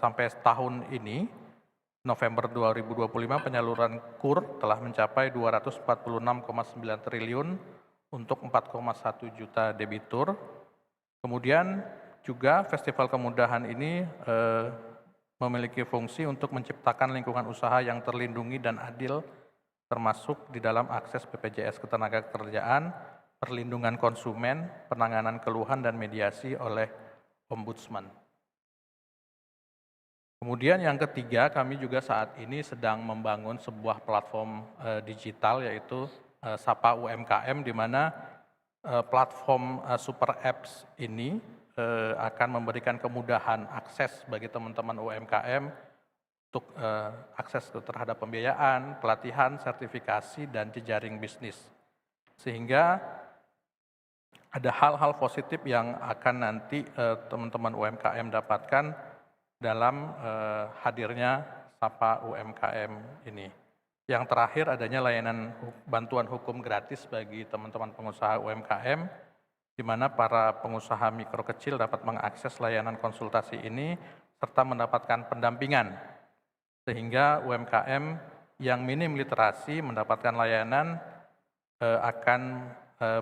Sampai tahun ini, November 2025, penyaluran KUR telah mencapai 246,9 triliun untuk 4,1 juta debitur. Kemudian juga Festival Kemudahan ini memiliki fungsi untuk menciptakan lingkungan usaha yang terlindungi dan adil, termasuk di dalam akses BPJS Ketenagakerjaan, perlindungan konsumen, penanganan keluhan dan mediasi oleh Ombudsman. Kemudian yang ketiga, kami juga saat ini sedang membangun sebuah platform digital, yaitu Sapa UMKM, di mana platform super apps ini akan memberikan kemudahan akses bagi teman-teman UMKM untuk akses terhadap pembiayaan, pelatihan, sertifikasi, dan jejaring bisnis. Sehingga ada hal-hal positif yang akan nanti teman-teman UMKM dapatkan dalam hadirnya Sapa UMKM ini. Yang terakhir adanya layanan bantuan hukum gratis bagi teman-teman pengusaha UMKM, di mana para pengusaha mikro kecil dapat mengakses layanan konsultasi ini serta mendapatkan pendampingan. Sehingga UMKM yang minim literasi mendapatkan layanan akan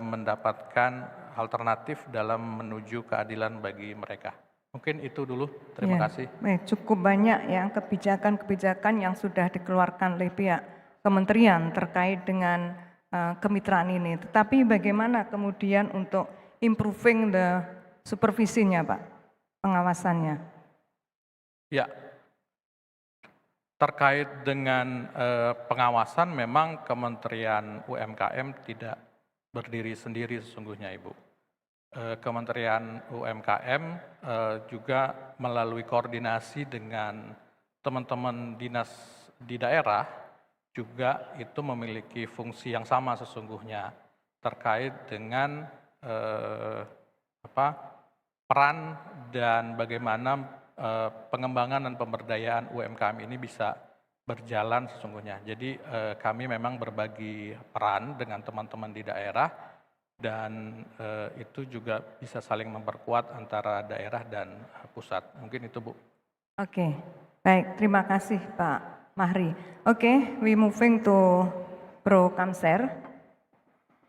mendapatkan alternatif dalam menuju keadilan bagi mereka. Mungkin itu dulu, terima kasih. Baik, cukup banyak ya kebijakan-kebijakan yang sudah dikeluarkan oleh pihak kementerian terkait dengan kemitraan ini. Tetapi bagaimana kemudian untuk improving the supervisinya, Pak, pengawasannya? Ya, terkait dengan pengawasan memang Kementerian UMKM tidak berdiri sendiri sesungguhnya, Ibu. Kementerian UMKM juga melalui koordinasi dengan teman-teman dinas di daerah juga itu memiliki fungsi yang sama sesungguhnya terkait dengan peran dan bagaimana pengembangan dan pemberdayaan UMKM ini bisa berjalan sesungguhnya. Jadi kami memang berbagi peran dengan teman-teman di daerah dan itu juga bisa saling memperkuat antara daerah dan pusat. Mungkin itu, Bu. Oke, baik. Terima kasih, Pak Mahri. Oke, we moving to Bro Kamser.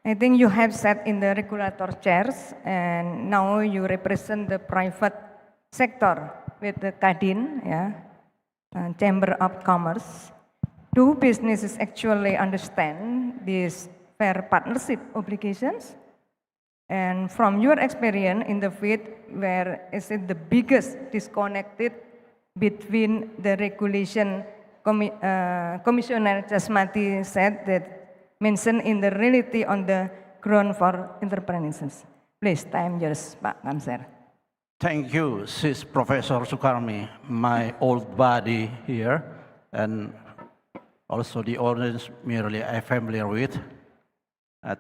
I think you have sat in the regulator chairs and now you represent the private sector with the Kadin, Chamber of Commerce. Do businesses actually understand these fair partnership obligations? And from your experience in the field, where is it the biggest disconnected between the regulation Commissioner Jasmati said that mentioned in the reality on the ground for entrepreneurs? Please, time yours, Pak Kamser. Thank you, Sis Professor Sukarmi, my old buddy here, and also the audience merely I'm familiar with.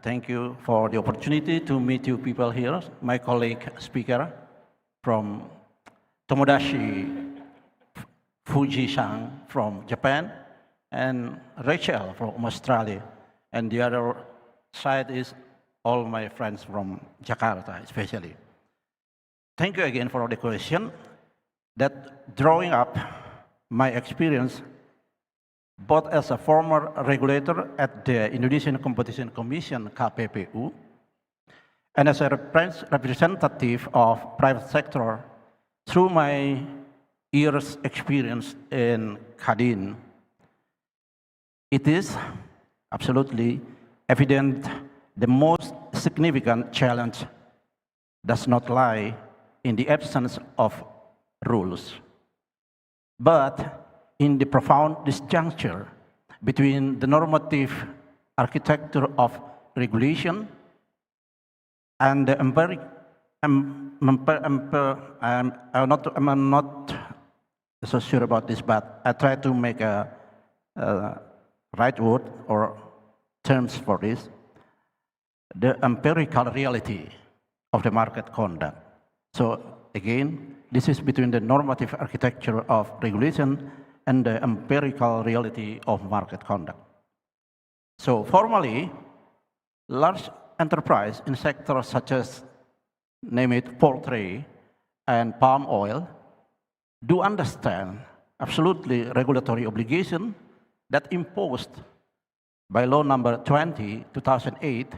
Thank you for the opportunity to meet you people here, my colleague speaker from Tomodachi Fuji-san from Japan, and Rachel from Australia. And the other side is all my friends from Jakarta, especially. Thank you again for the question. That drawing up my experience, both as a former regulator at the Indonesian Competition Commission, KPPU, and as a representative of private sector through my years' experience in Kadin, it is absolutely evident the most significant challenge does not lie in the absence of rules, but in the profound disjuncture between the normative architecture of regulation and the I'm not so sure about this, but I try to make a right word or terms for this, the empirical reality of the market conduct. So again, this is between the normative architecture of regulation and the empirical reality of market conduct. So formally, large enterprise in sectors such as, name it, poultry and palm oil, do understand absolutely regulatory obligation that imposed by law number 20, 2008,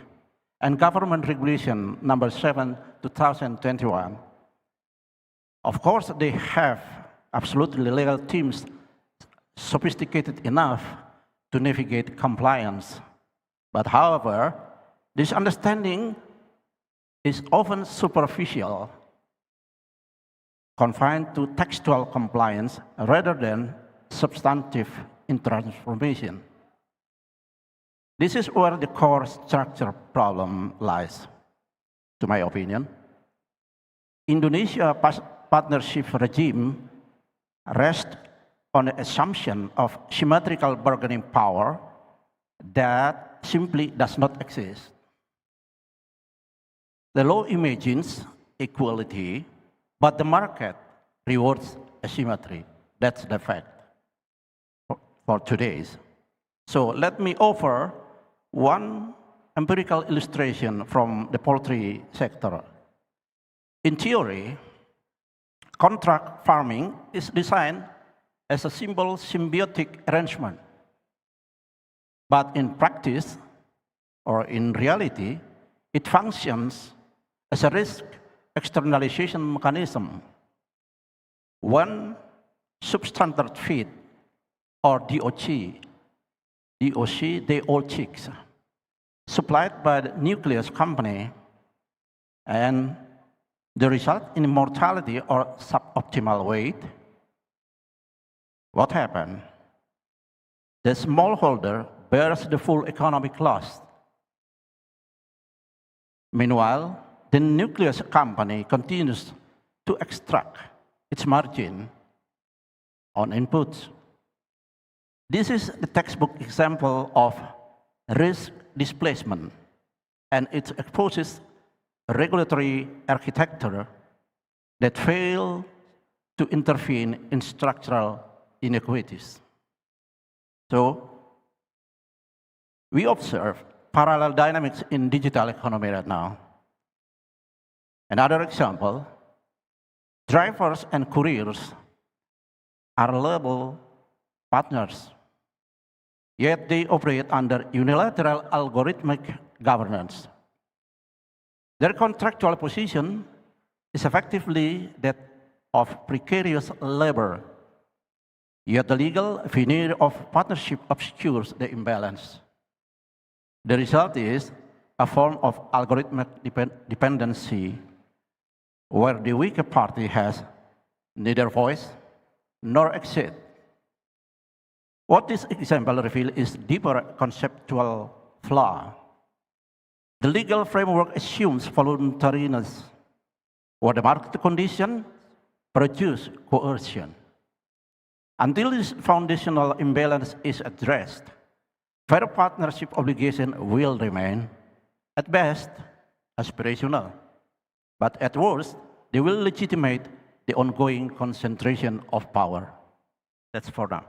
and government regulation number 7, 2021. Of course, they have absolutely legal teams sophisticated enough to navigate compliance. But however, this understanding is often superficial, confined to textual compliance rather than substantive transformation. This is where the core structure problem lies, to my opinion. Indonesia partnership regime rests on the assumption of symmetrical bargaining power that simply does not exist. The law imagines equality, but the market rewards asymmetry. That's the fact for today's. So let me offer one empirical illustration from the poultry sector. In theory, contract farming is designed as a simple symbiotic arrangement. But in practice, or in reality, it functions as a risk externalization mechanism. When substandard feed, or DOC, DOC, day old chicks, supplied by the nucleus company, and the result in mortality or suboptimal weight. What happened? The smallholder bears the full economic loss. Meanwhile, the nucleus company continues to extract its margin on inputs. This is the textbook example of risk displacement, and it exposes a regulatory architecture that fails to intervene in structural inequities. So, we observe parallel dynamics in digital economy right now. Another example, drivers and couriers are labeled partners, yet they operate under unilateral algorithmic governance. Their contractual position is effectively that of precarious labor, yet the legal veneer of partnership obscures the imbalance. The result is a form of algorithmic dependency where the weaker party has neither voice nor exit. What this example reveals is deeper conceptual flaw. The legal framework assumes voluntariness, where the market condition produce coercion. Until this foundational imbalance is addressed, fair partnership obligation will remain, at best, aspirational, but at worst, they will legitimate the ongoing concentration of power. That's for now.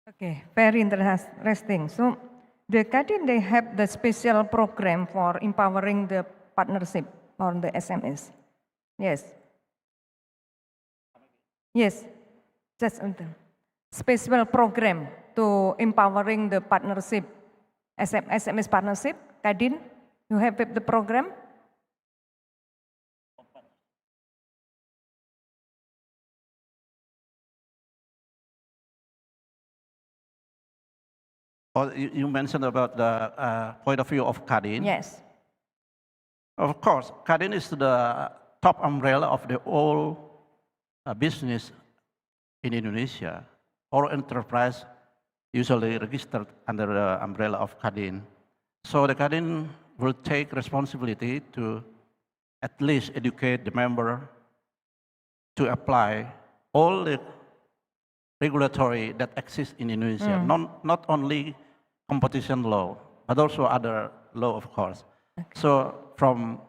Okay, very interesting. So, the Kadin, they have the special program for empowering the partnership on the SMS. Yes. Yes, just a little. Special program to empowering the partnership, SMS partnership. Kadin, you have the program? Oh, you mentioned about the point of view of Kadin. Yes. Of course, Kadin is the top umbrella of the whole business in Indonesia. All enterprise usually registered under the umbrella of Kadin. So the Kadin will take responsibility to at least educate the member to apply all the regulatory that exists in Indonesia, not only competition law, but also other law, of course. Okay. So from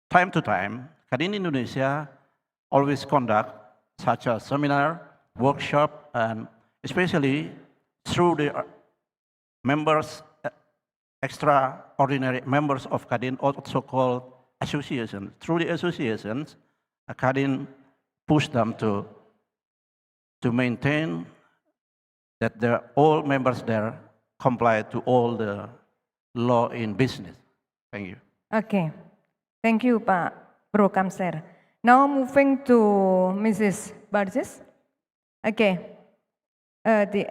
time to time, Kadin Indonesia always conduct such a seminar, workshop, and especially through the members, extraordinary members of Kadin, also called associations. Through the associations, Kadin push them to maintain that all members there comply to all the law in business. Thank you. Okay. Thank you, Pak Bro Kamser. Now moving to Mrs. Burgess. Okay. The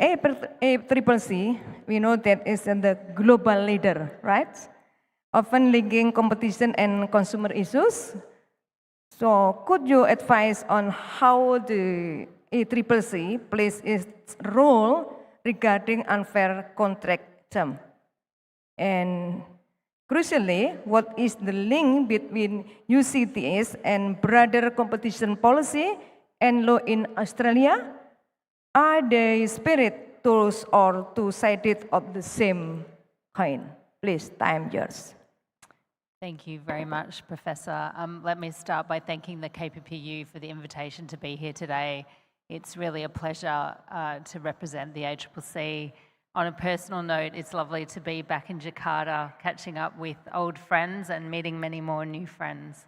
ACCC, we know that is the global leader, right? Often linking competition and consumer issues. So could you advise on how the ACCC plays its role regarding unfair contract term? And crucially, what is the link between UCTS and broader competition policy and law in Australia? Are they spirit, tools, or two-sided of the same coin? Please, time yours. Thank you very much, Professor. Let me start by thanking the KPPU for the invitation to be here today. It's really a pleasure to represent the ACCC. On a personal note, it's lovely to be back in Jakarta, catching up with old friends and meeting many more new friends.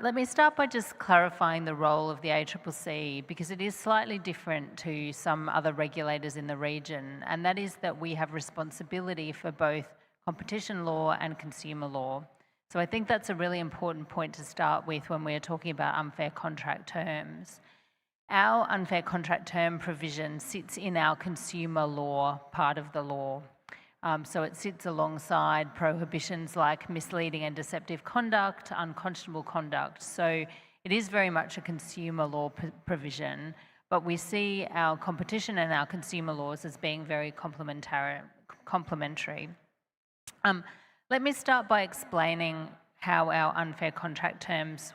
Let me start by just clarifying the role of the ACCC, because it is slightly different to some other regulators in the region, and that is that we have responsibility for both competition law and consumer law. So I think that's a really important point to start with when we're talking about unfair contract terms. Our unfair contract term provision sits in our consumer law part of the law. So it sits alongside prohibitions like misleading and deceptive conduct, unconscionable conduct. So it is very much a consumer law provision, but we see our competition and our consumer laws as being very complementary. Let me start by explaining how our unfair contract terms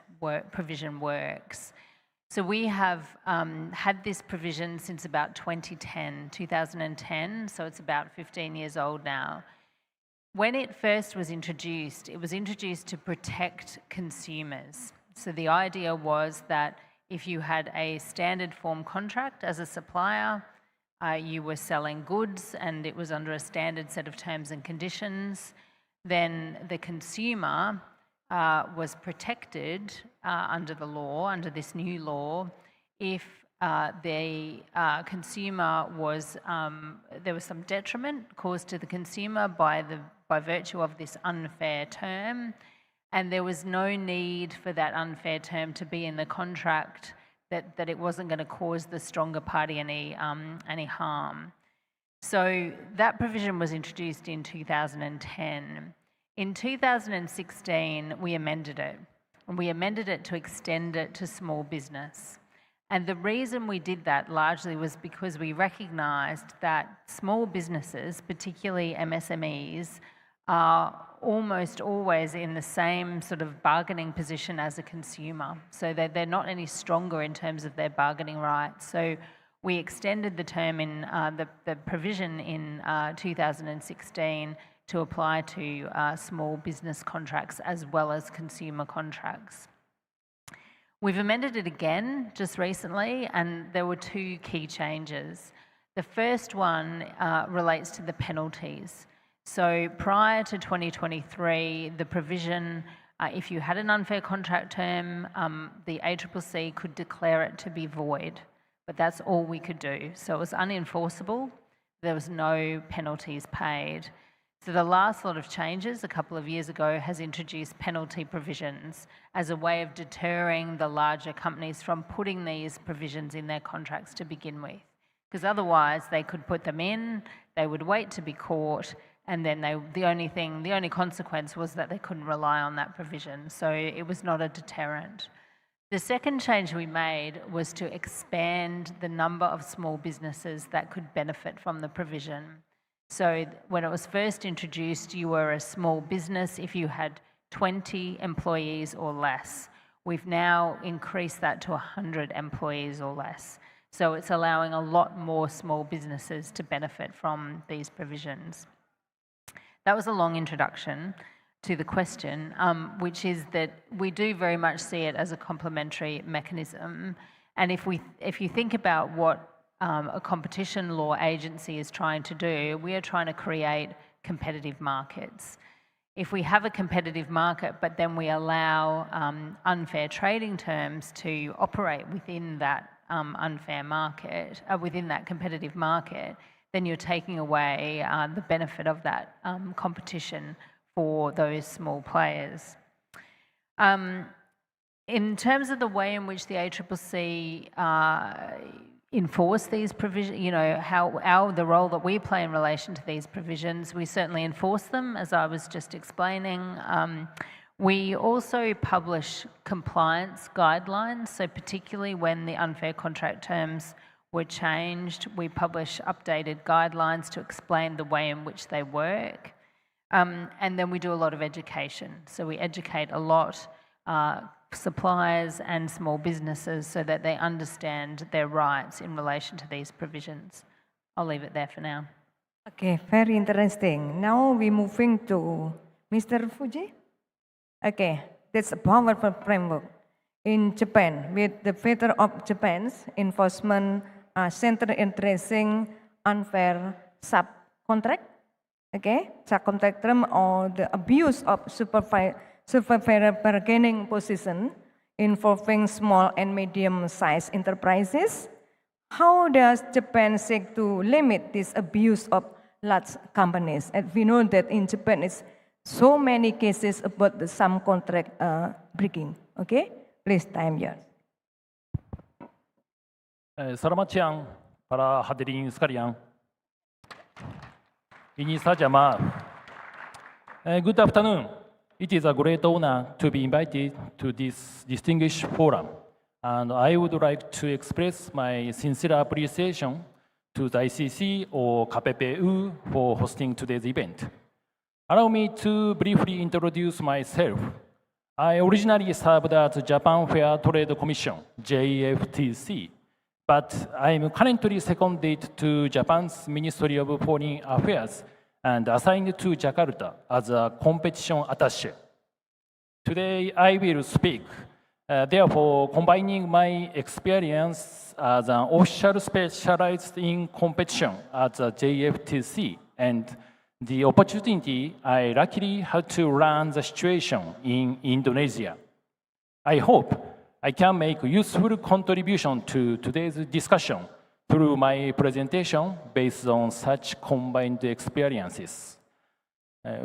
provision works. So we have had this provision since about 2010, so it's about 15 years old now. When it first was introduced, it was introduced to protect consumers. So the idea was that if you had a standard form contract as a supplier, you were selling goods and it was under a standard set of terms and conditions, then the consumer was protected under the law, under this new law, if the consumer was, there was some detriment caused to the consumer by virtue of this unfair term, and there was no need for that unfair term to be in the contract, that it wasn't going to cause the stronger party any harm. So that provision was introduced in 2010. In 2016, we amended it, and we amended it to extend it to small business. And the reason we did that largely was because we recognised that small businesses, particularly MSMEs, are almost always in the same sort of bargaining position as a consumer. So they're not any stronger in terms of their bargaining rights. So we extended the term in the provision in 2016 to apply to small business contracts as well as consumer contracts. We've amended it again just recently, and there were two key changes. The first one relates to the penalties. So prior to 2023, the provision, if you had an unfair contract term, the ACCC could declare it to be void, but that's all we could do. So it was unenforceable. There was no penalties paid. So the last lot of changes a couple of years ago has introduced penalty provisions as a way of deterring the larger companies from putting these provisions in their contracts to begin with. Because otherwise they could put them in, they would wait to be caught, and then the only consequence was that they couldn't rely on that provision. So it was not a deterrent. The second change we made was to expand the number of small businesses that could benefit from the provision. So when it was first introduced, you were a small business if you had 20 employees or less. We've now increased that to 100 employees or less. So it's allowing a lot more small businesses to benefit from these provisions. That was a long introduction to the question, which is that we do very much see it as a complementary mechanism. And if you think about what a competition law agency is trying to do, we are trying to create competitive markets. If we have a competitive market, but then we allow unfair trading terms to operate within that unfair market, within that competitive market, then you're taking away the benefit of that competition for those small players. In terms of the way in which the ACCC enforce these provisions, the role that we play in relation to these provisions, we certainly enforce them, as I was just explaining. We also publish compliance guidelines, so particularly when the unfair contract terms were changed, we publish updated guidelines to explain the way in which they work. And then we do a lot of education. So we educate a lot suppliers and small businesses so that they understand their rights in relation to these provisions. I'll leave it there for now. Okay, very interesting. Now we're moving to Mr. Fuji. Okay, that's a powerful framework. In Japan, with the Federal of Japan's enforcement centered in tracing unfair subcontract, okay, subcontract term or the abuse of supervisor bargaining position involving small and medium-sized enterprises. How does Japan seek to limit this abuse of large companies? And we know that in Japan, it's so many cases about the subcontract breaking. Okay, please time yours. Selamat siang para hadirin sekalian. Ini saja good afternoon. It is a great honor to be invited to this distinguished forum, and I would like to express my sincere appreciation to the ICC or KPPU for hosting today's event. Allow me to briefly introduce myself. I originally served at the Japan Fair Trade Commission, JFTC, but I am currently seconded to Japan's Ministry of Foreign Affairs and assigned to Jakarta as a competition attaché. Today, I will speak, therefore combining my experience as an official specialized in competition at the JFTC and the opportunity I luckily had to learn the situation in Indonesia. I hope I can make useful contribution to today's discussion through my presentation based on such combined experiences.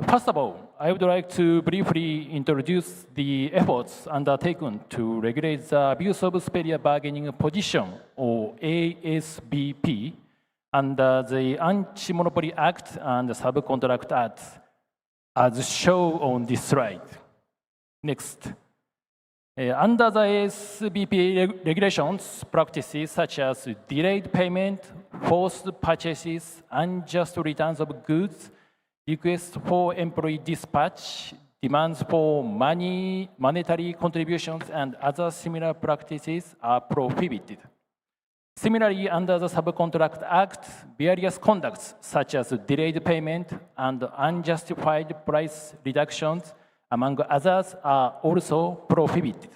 First of all, I would like to briefly introduce the efforts undertaken to regulate the abuse of superior bargaining position, or ASBP, under the Anti-Monopoly Act and the Subcontract Act, as shown on this slide. Next. Under the ASBP regulations, practices such as delayed payment, forced purchases, unjust returns of goods, requests for employee dispatch, demands for monetary contributions, and other similar practices are prohibited. Similarly, under the Subcontract Act, various conducts such as delayed payment and unjustified price reductions, among others, are also prohibited.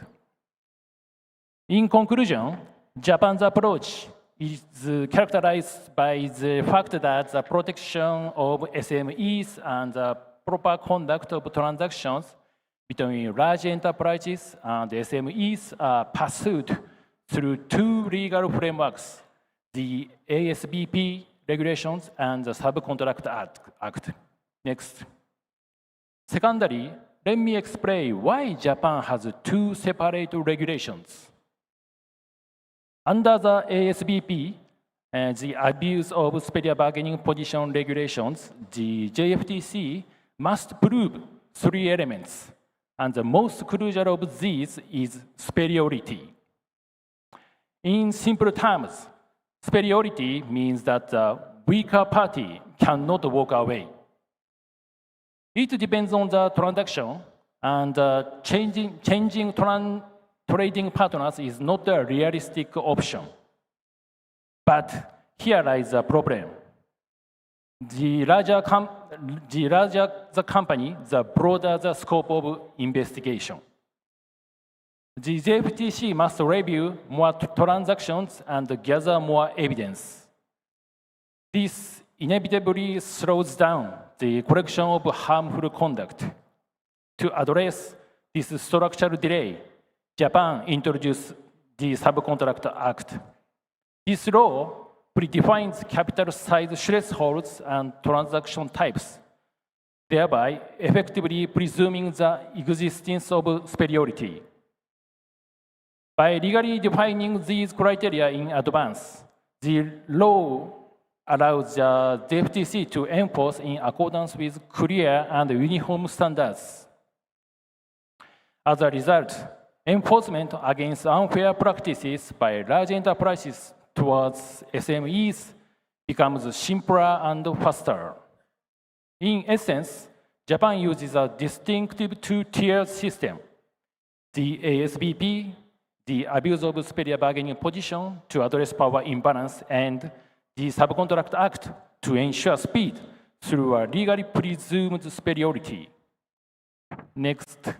In conclusion, Japan's approach is characterized by the fact that the protection of SMEs and the proper conduct of transactions between large enterprises and SMEs are pursued through two legal frameworks, the ASBP regulations and the Subcontract Act. Next. Secondly, let me explain why Japan has two separate regulations. Under the ASBP, the abuse of superior bargaining position regulations, the JFTC must prove three elements, and the most crucial of these is superiority. In simple terms, superiority means that the weaker party cannot walk away. It depends on the transaction, and changing trading partners is not a realistic option. But here lies the problem. The larger the company, the broader the scope of investigation. The JFTC must review more transactions and gather more evidence. This inevitably slows down the correction of harmful conduct. To address this structural delay, Japan introduced the Subcontract Act. This law predefines capital size thresholds and transaction types, thereby effectively presuming the existence of superiority. By legally defining these criteria in advance, the law allows the JFTC to enforce in accordance with clear and uniform standards. As a result, enforcement against unfair practices by large enterprises towards SMEs becomes simpler and faster. In essence, Japan uses a distinctive two-tier system: the ASBP, the abuse of superior bargaining position to address power imbalance, and the Subcontract Act to ensure speed through a legally presumed superiority. Next.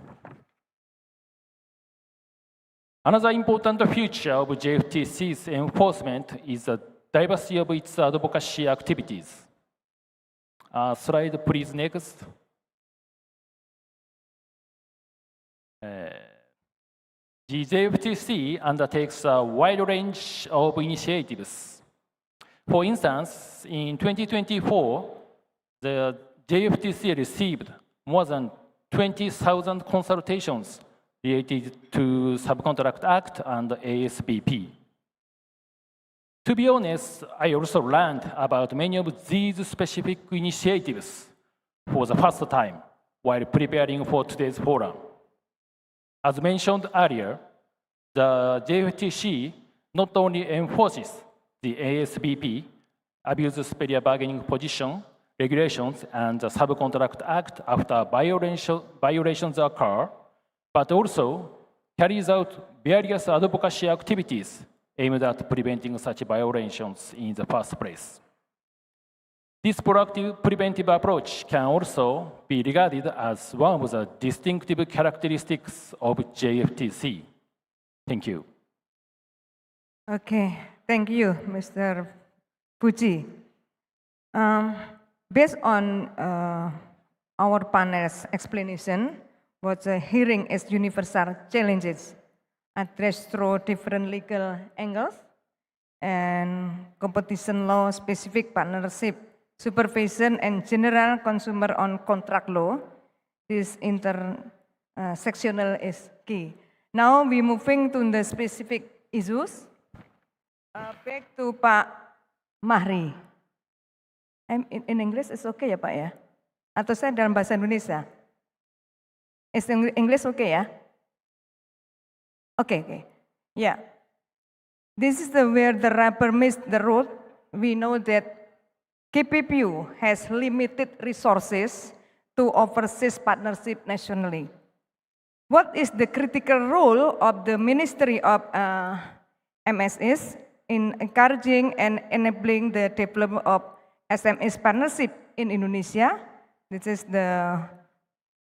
Another important feature of JFTC's enforcement is the diversity of its advocacy activities. Slide, please, next. The JFTC undertakes a wide range of initiatives. For instance, in 2024, the JFTC received more than 20,000 consultations related to Subcontract Act and ASBP. To be honest, I also learned about many of these specific initiatives for the first time while preparing for today's forum. As mentioned earlier, the JFTC not only enforces the ASBP, Abuse Superior Bargaining Position, regulations, and the Subcontract Act after violations occur, but also carries out various advocacy activities aimed at preventing such violations in the first place. This proactive preventive approach can also be regarded as one of the distinctive characteristics of JFTC. Thank you. Okay, thank you, Mr. Puji. Based on our panel's explanation, what the hearing is universal challenges addressed through different legal angles and competition law, specific partnership, supervision, and general consumer on contract law. This intersectional is key. Now we moving to the specific issues. Back to Pak Mahri. In English is okay ya Pak ya? Atau saya dalam bahasa Indonesia? Is English okay ya? Okay. Yeah. This is where the rubber meets the road. We know that KPPU has limited resources to overseas partnership nationally. What is the critical role of the Ministry of MSS in encouraging and enabling the development of SMS partnership in Indonesia? This is the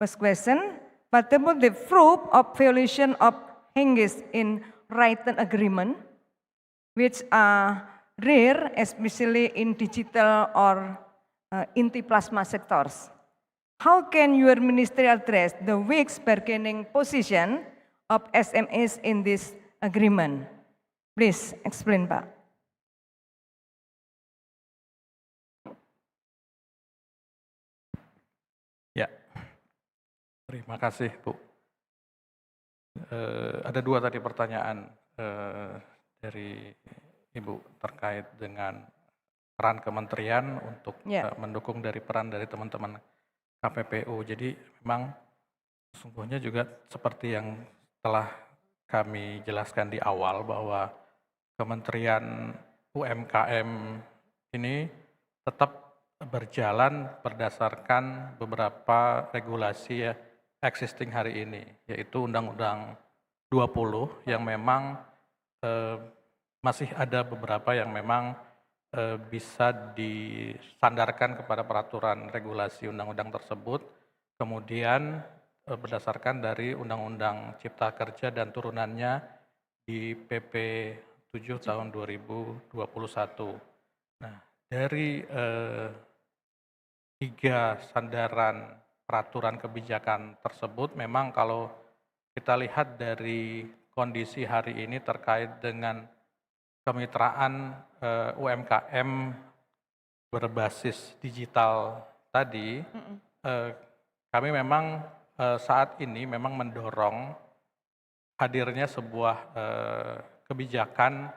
first question. But about the proof of violation of English in written agreement, which are rare, especially in digital or inti-plasma sectors. How can your ministry address the weak bargaining position of SMS in this agreement? Please explain, Pak. Ya, terima kasih Bu. Ada dua tadi pertanyaan dari Ibu terkait dengan peran kementerian untuk mendukung dari peran dari teman-teman KPPU. Jadi memang sesungguhnya juga seperti yang telah kami jelaskan di awal bahwa Kementerian UMKM ini tetap berjalan berdasarkan beberapa regulasi existing hari ini, yaitu Undang-Undang 20 yang memang masih ada beberapa yang memang bisa disandarkan kepada peraturan regulasi undang-undang tersebut, kemudian berdasarkan dari Undang-Undang Cipta Kerja dan turunannya di PP 7 tahun 2021. Nah, dari tiga sandaran peraturan kebijakan tersebut, memang kalau kita lihat dari kondisi hari ini terkait dengan kemitraan UMKM berbasis digital tadi, kami memang saat ini memang mendorong hadirnya sebuah kebijakan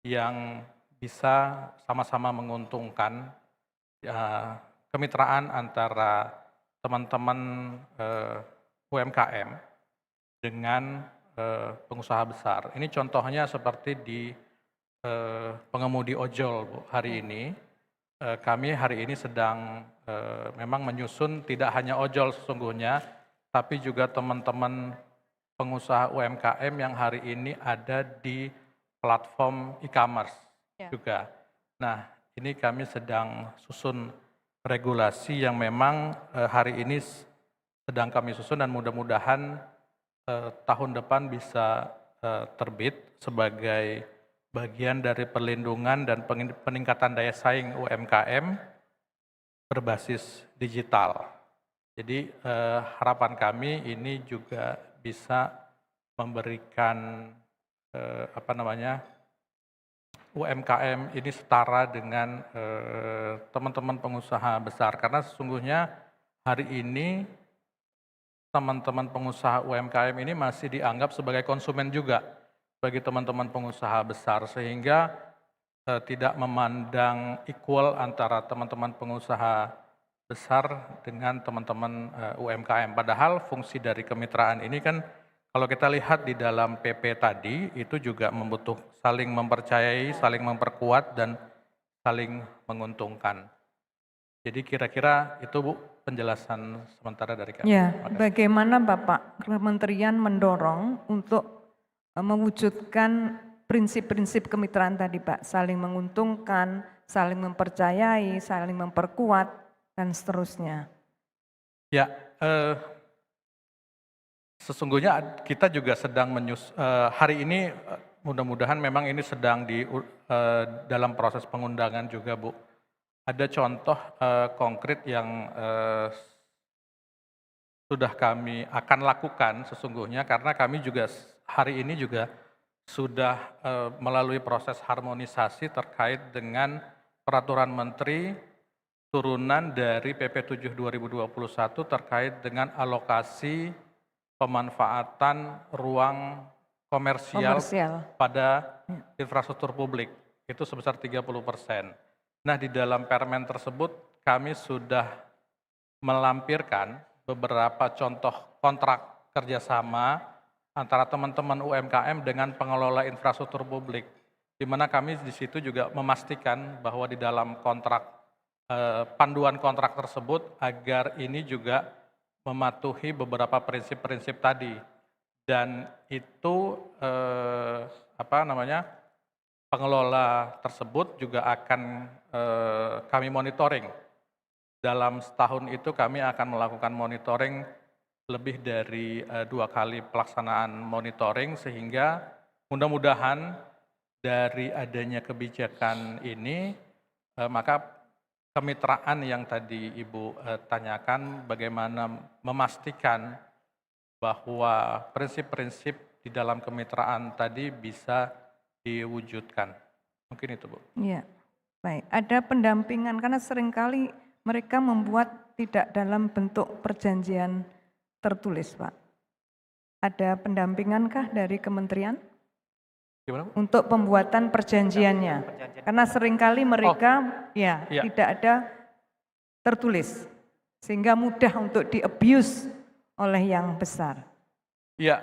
yang bisa sama-sama menguntungkan kemitraan antara teman-teman UMKM dengan pengusaha besar. Ini contohnya seperti di pengemudi ojol Bu, hari ini. Kami hari ini sedang memang menyusun tidak hanya ojol sesungguhnya, tapi juga teman-teman pengusaha UMKM yang hari ini ada di platform e-commerce juga. Nah, ini kami sedang susun regulasi yang memang hari ini sedang kami susun dan mudah-mudahan tahun depan bisa terbit sebagai bagian dari perlindungan dan peningkatan daya saing UMKM berbasis digital. Jadi harapan kami ini juga bisa memberikan UMKM ini setara dengan teman-teman pengusaha besar, karena sesungguhnya hari ini teman-teman pengusaha UMKM ini masih dianggap sebagai konsumen juga bagi teman-teman pengusaha besar, sehingga tidak memandang equal antara teman-teman pengusaha besar dengan teman-teman UMKM. Padahal fungsi dari kemitraan ini kan kalau kita lihat di dalam PP tadi itu juga saling mempercayai, saling memperkuat dan saling menguntungkan. Jadi kira-kira itu Bu penjelasan sementara dari kami. Ya, bagaimana Bapak Kementerian mendorong untuk mewujudkan prinsip-prinsip kemitraan tadi Pak, saling menguntungkan, saling mempercayai, saling memperkuat, dan seterusnya. Ya, sesungguhnya kita juga sedang hari ini mudah-mudahan memang ini sedang dalam proses pengundangan juga Bu. Ada contoh konkret yang sudah kami akan lakukan sesungguhnya karena kami juga hari ini juga sudah melalui proses harmonisasi terkait dengan peraturan menteri turunan dari PP 7 2021 terkait dengan alokasi pemanfaatan ruang komersial pada infrastruktur publik itu sebesar 30%. Nah di dalam permen tersebut kami sudah melampirkan beberapa contoh kontrak kerjasama antara teman-teman UMKM dengan pengelola infrastruktur publik, di mana kami di situ juga memastikan bahwa di dalam kontrak panduan kontrak tersebut agar ini juga mematuhi beberapa prinsip-prinsip tadi, dan itu pengelola tersebut juga akan kami monitoring. Dalam setahun itu kami akan melakukan monitoring lebih dari 2 kali pelaksanaan monitoring sehingga mudah-mudahan dari adanya kebijakan ini maka kemitraan yang tadi Ibu tanyakan bagaimana memastikan bahwa prinsip-prinsip di dalam kemitraan tadi bisa diwujudkan. Mungkin itu Bu. Iya, baik. Ada pendampingan karena seringkali mereka membuat tidak dalam bentuk perjanjian tertulis, Pak. Ada pendampingankah dari kementerian? Gimana? Untuk pembuatan perjanjiannya? Karena seringkali mereka tidak ada tertulis, sehingga mudah untuk di-abuse oleh yang besar. Ya,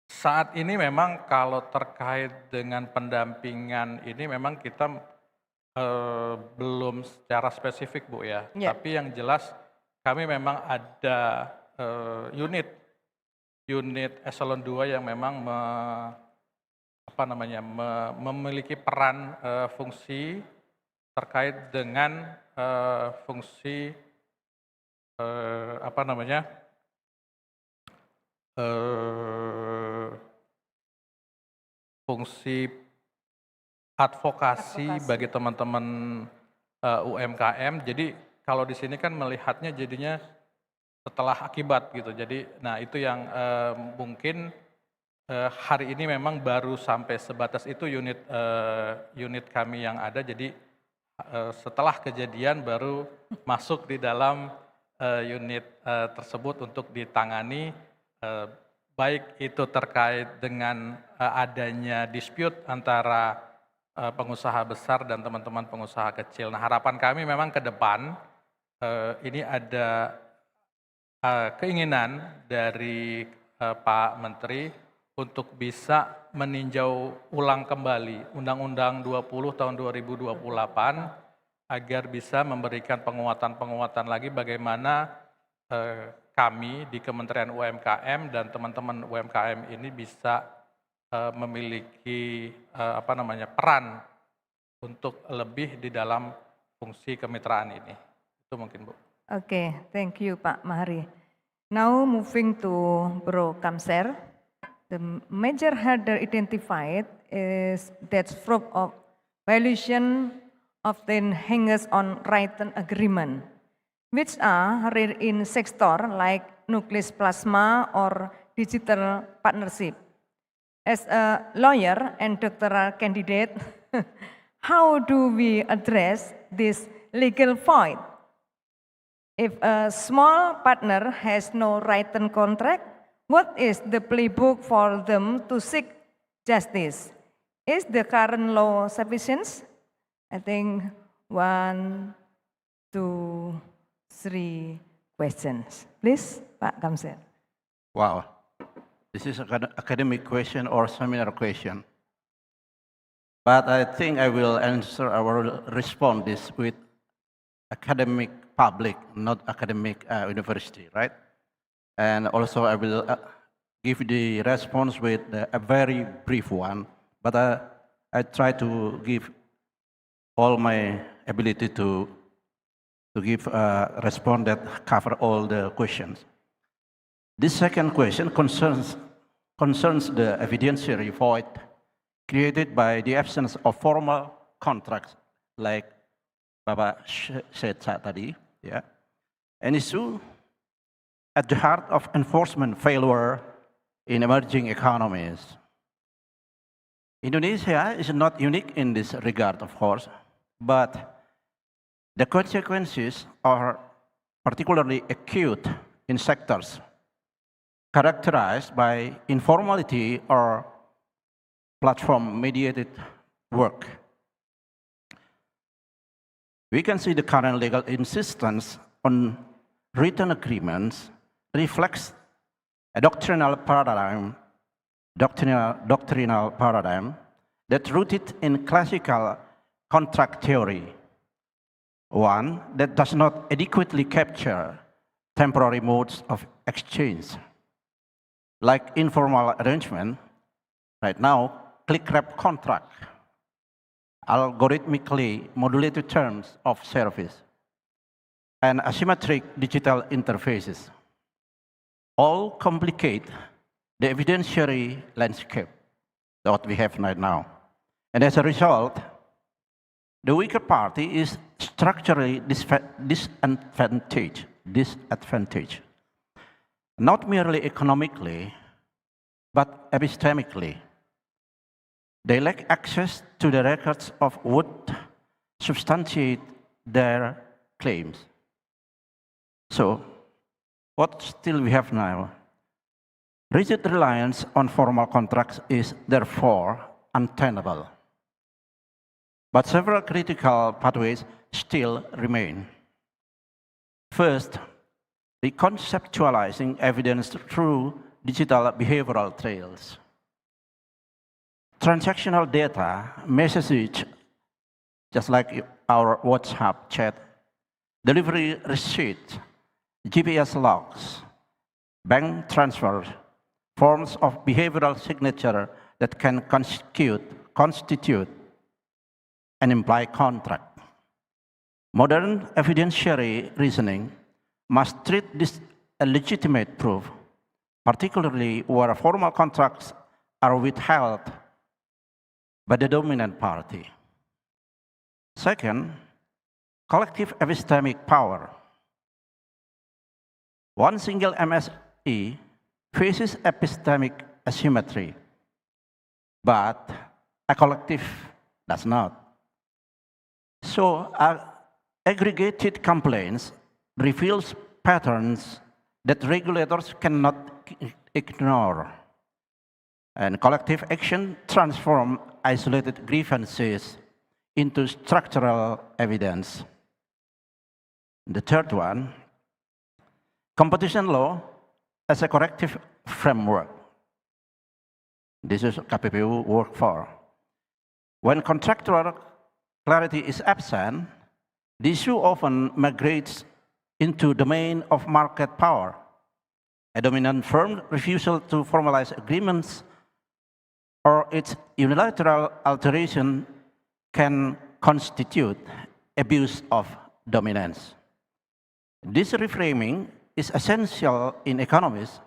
saat ini memang kalau terkait dengan pendampingan ini memang kita belum secara spesifik Bu ya. Tapi yang jelas kami memang ada unit eselon 2 yang memang memiliki peran fungsi terkait dengan fungsi fungsi advokasi bagi teman-teman UMKM. Jadi kalau di sini kan melihatnya jadinya setelah akibat gitu. Jadi, nah itu yang mungkin hari ini memang baru sampai sebatas itu unit kami yang ada. Jadi setelah kejadian baru masuk di dalam unit tersebut untuk ditangani, baik itu terkait dengan adanya dispute antara pengusaha besar dan teman-teman pengusaha kecil. Nah harapan kami memang ke depan ini ada keinginan dari Pak Menteri untuk bisa meninjau ulang kembali Undang-Undang 20 tahun 2028 agar bisa memberikan penguatan-penguatan lagi bagaimana kami di Kementerian UMKM dan teman-teman UMKM ini bisa memiliki peran untuk lebih di dalam fungsi kemitraan ini. Itu mungkin Bu. Okay, thank you Pak Mahari. Now moving to Bro Kamser. The major hurdle identified is that fraud of violation often hangs on written agreement, which are rare in sector like nucleus plasma or digital partnership. As a lawyer and doctoral candidate, how do we address this legal void? If a small partner has no written contract, what is the playbook for them to seek justice? Is the current law sufficient? I think 1, 2, 3 questions. Please, Pak Kamsel. Wow. This is an academic question or seminar question. But I think I will answer, I will respond this with academic public, not academic university, right? And also I will give the response with a very brief one, but I try to give all my ability to give a response that cover all the questions. This second question concerns the evidentiary void created by the absence of formal contracts, like Bapak said tadi, yeah. An issue at the heart of enforcement failure in emerging economies. Indonesia is not unique in this regard, of course, but the consequences are particularly acute in sectors characterized by informality or platform-mediated work. We can see the current legal insistence on written agreements reflects a doctrinal paradigm that rooted in classical contract theory, one that does not adequately capture temporary modes of exchange. Like informal arrangement, right now, click-wrap contract, algorithmically modulated terms of service, and asymmetric digital interfaces all complicate the evidentiary landscape that we have right now. And as a result, the weaker party is structurally disadvantaged, not merely economically, but epistemically. They lack access to the records of what substantiate their claims. So, what still we have now? Rigid reliance on formal contracts is therefore untenable. But several critical pathways still remain. First, reconceptualizing evidence through digital behavioral trails. Transactional data, message, just like our WhatsApp chat, delivery receipt, GPS logs, bank transfers, forms of behavioral signature that can constitute and imply contract. Modern evidentiary reasoning must treat this as legitimate proof, particularly where formal contracts are withheld by the dominant party. Second, collective epistemic power. One single MSE faces epistemic asymmetry, but a collective does not. So, aggregated complaints reveals patterns that regulators cannot ignore. And collective action transforms isolated grievances into structural evidence. The third one, competition law as a corrective framework. This is KPPU work for. When contractual clarity is absent, the issue often migrates into the domain of market power. A dominant firm refusal to formalize agreements or its unilateral alteration can constitute abuse of dominance. This reframing is essential in economies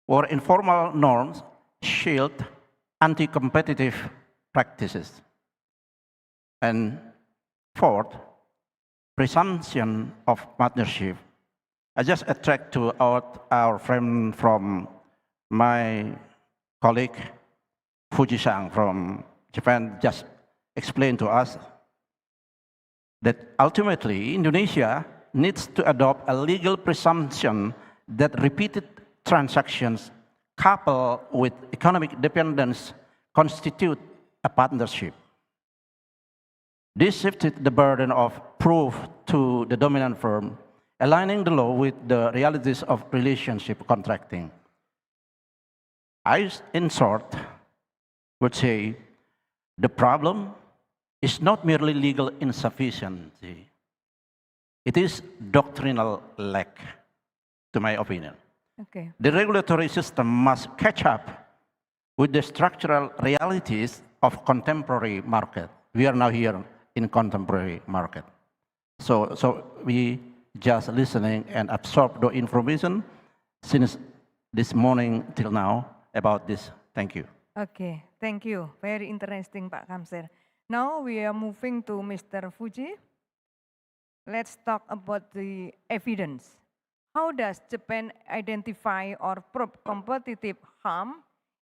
where informal norms shield anti-competitive practices. And fourth, presumption of partnership. I just attract to our friend from my colleague, Fuji-san from Japan, just explained to us that ultimately Indonesia needs to adopt a legal presumption that repeated transactions coupled with economic dependence constitute a partnership. This shifted the burden of proof to the dominant firm, aligning the law with the realities of relationship contracting. I, in short, would say the problem is not merely legal insufficiency. It is doctrinal lack, to my opinion. Okay. The regulatory system must catch up with the structural realities of contemporary market. We are now here in contemporary market. So we just listening and absorb the information since this morning till now about this. Thank you. Okay, thank you. Very interesting, Pak Kamser. Now we are moving to Mr. Fuji. Let's talk about the evidence. How does Japan identify or probe competitive harm?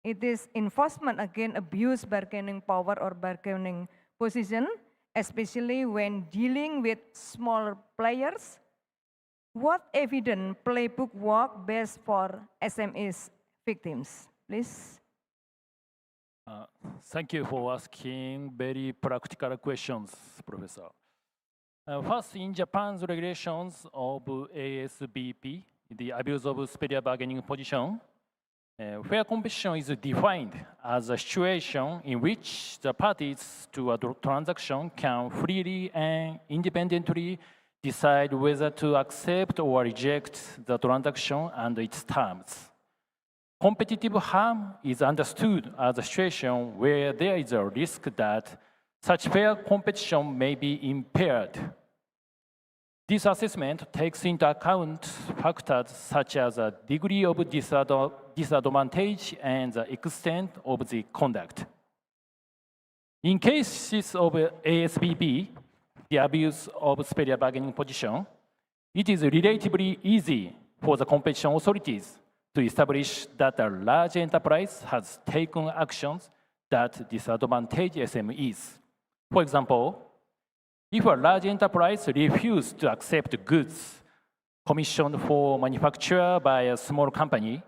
It is enforcement against abuse bargaining power or bargaining position, especially when dealing with smaller players. What evidence playbook work best for SMEs victims, please? Thank you for asking very practical questions, Professor. First, in Japan's regulations of ASBP, the abuse of superior bargaining position, fair competition is defined as a situation in which the parties to a transaction can freely and independently decide whether to accept or reject the transaction and its terms. Competitive harm is understood as a situation where there is a risk that such fair competition may be impaired. This assessment takes into account factors such as a degree of disadvantage and the extent of the conduct. In cases of ASBP, the abuse of superior bargaining position, it is relatively easy for the competition authorities to establish that a large enterprise has taken actions that disadvantage SMEs. For example, if a large enterprise refuses to accept goods commissioned for manufacture by a small company,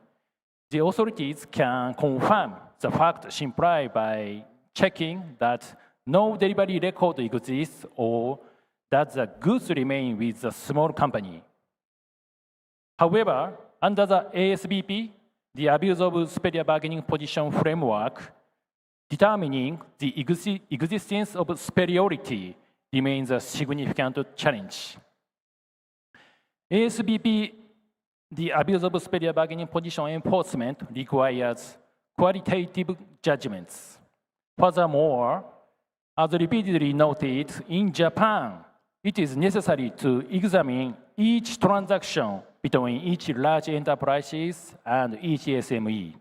the authorities can confirm the fact simply by checking that no delivery record exists or that the goods remain with the small company. However, under the ASBP, the abuse of superior bargaining position framework, determining the existence of superiority remains a significant challenge. ASBP, the abuse of superior bargaining position enforcement requires qualitative judgments. Furthermore, as repeatedly noted, in Japan, it is necessary to examine each transaction between each large enterprises and each SME.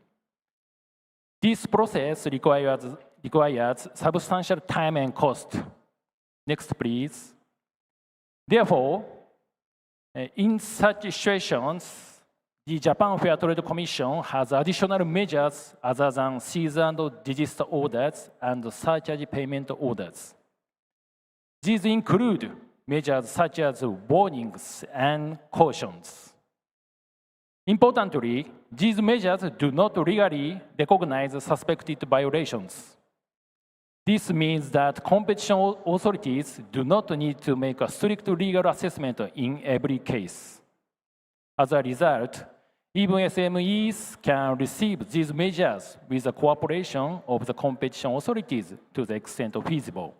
This process requires substantial time and cost. Next, please. Therefore, in such situations, the Japan Fair Trade Commission has additional measures other than cease and desist orders and surcharge payment orders. These include measures such as warnings and cautions. Importantly, these measures do not legally recognize suspected violations. This means that competition authorities do not need to make a strict legal assessment in every case. As a result, even SMEs can receive these measures with the cooperation of the competition authorities to the extent feasible.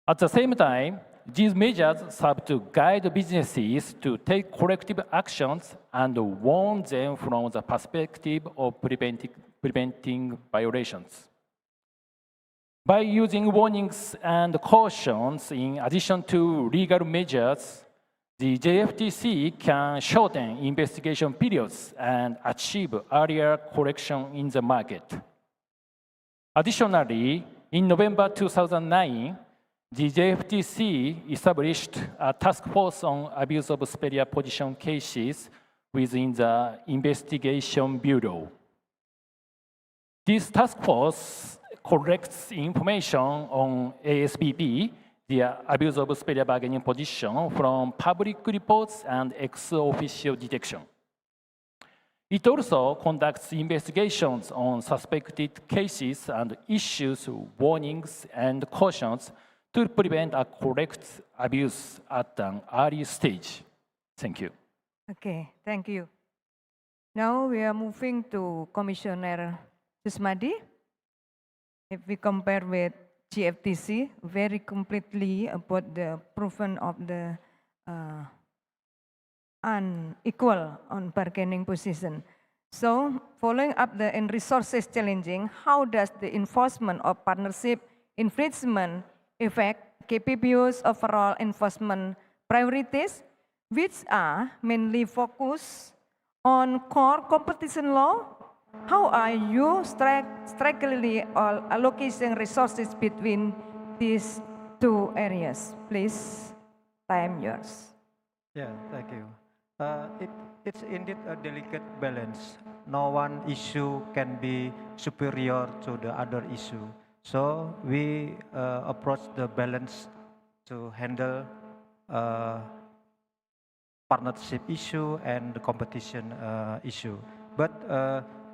At the same time, these measures serve to guide businesses to take corrective actions and warn them from the perspective of preventing violations. By using warnings and cautions in addition to legal measures, the JFTC can shorten investigation periods and achieve earlier correction in the market. Additionally, in November 2009, the JFTC established a task force on abuse of superior position cases within the Investigation Bureau. This task force collects information on ASBP, the abuse of superior bargaining position, from public reports and ex officio detection. It also conducts investigations on suspected cases and issues warnings and cautions to prevent a correct abuse at an early stage. Thank you. Okay, thank you. Now we are moving to Commissioner Susmadi. If we compare with GFTC, very completely about the proven of the unequal on bargaining position. So following up the in resources challenging, how does the enforcement of partnership infringement affect KPPU's overall enforcement priorities, which are mainly focused on core competition law? How are you strategically allocating resources between these two areas? Please, time yours. Yeah, thank you. It's indeed a delicate balance. No one issue can be superior to the other issue. So we approach the balance to handle partnership issue and the competition issue. But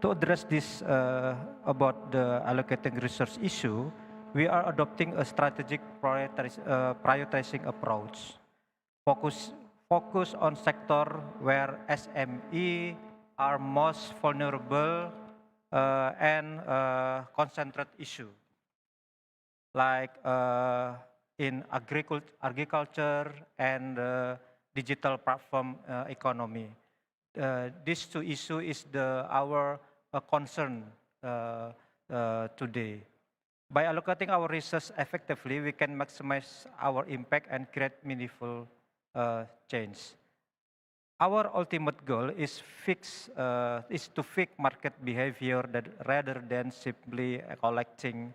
to address this about the allocating resource issue, we are adopting a strategic prioritizing approach. Focus on sector where SME are most vulnerable and concentrate issue, like in agriculture and digital platform economy. These two issues is our concern today. By allocating our resources effectively, we can maximize our impact and create meaningful change. Our ultimate goal is to fix market behavior rather than simply collecting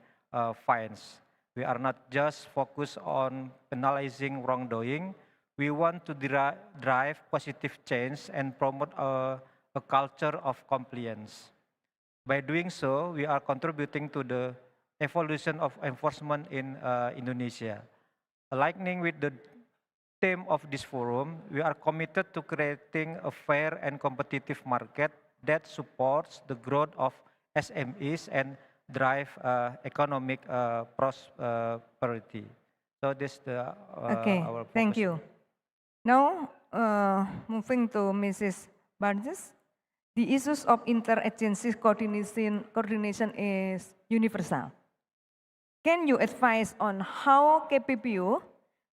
fines. We are not just focused on penalizing wrongdoing. We want to drive positive change and promote a culture of compliance. By doing so, we are contributing to the evolution of enforcement in Indonesia. Aligning with the theme of this forum, we are committed to creating a fair and competitive market that supports the growth of SMEs and drive economic prosperity. So this is okay, our focus. Thank you. Now, moving to Mrs. Burgess, the issues of interagency coordination is universal. Can you advise on how KPPU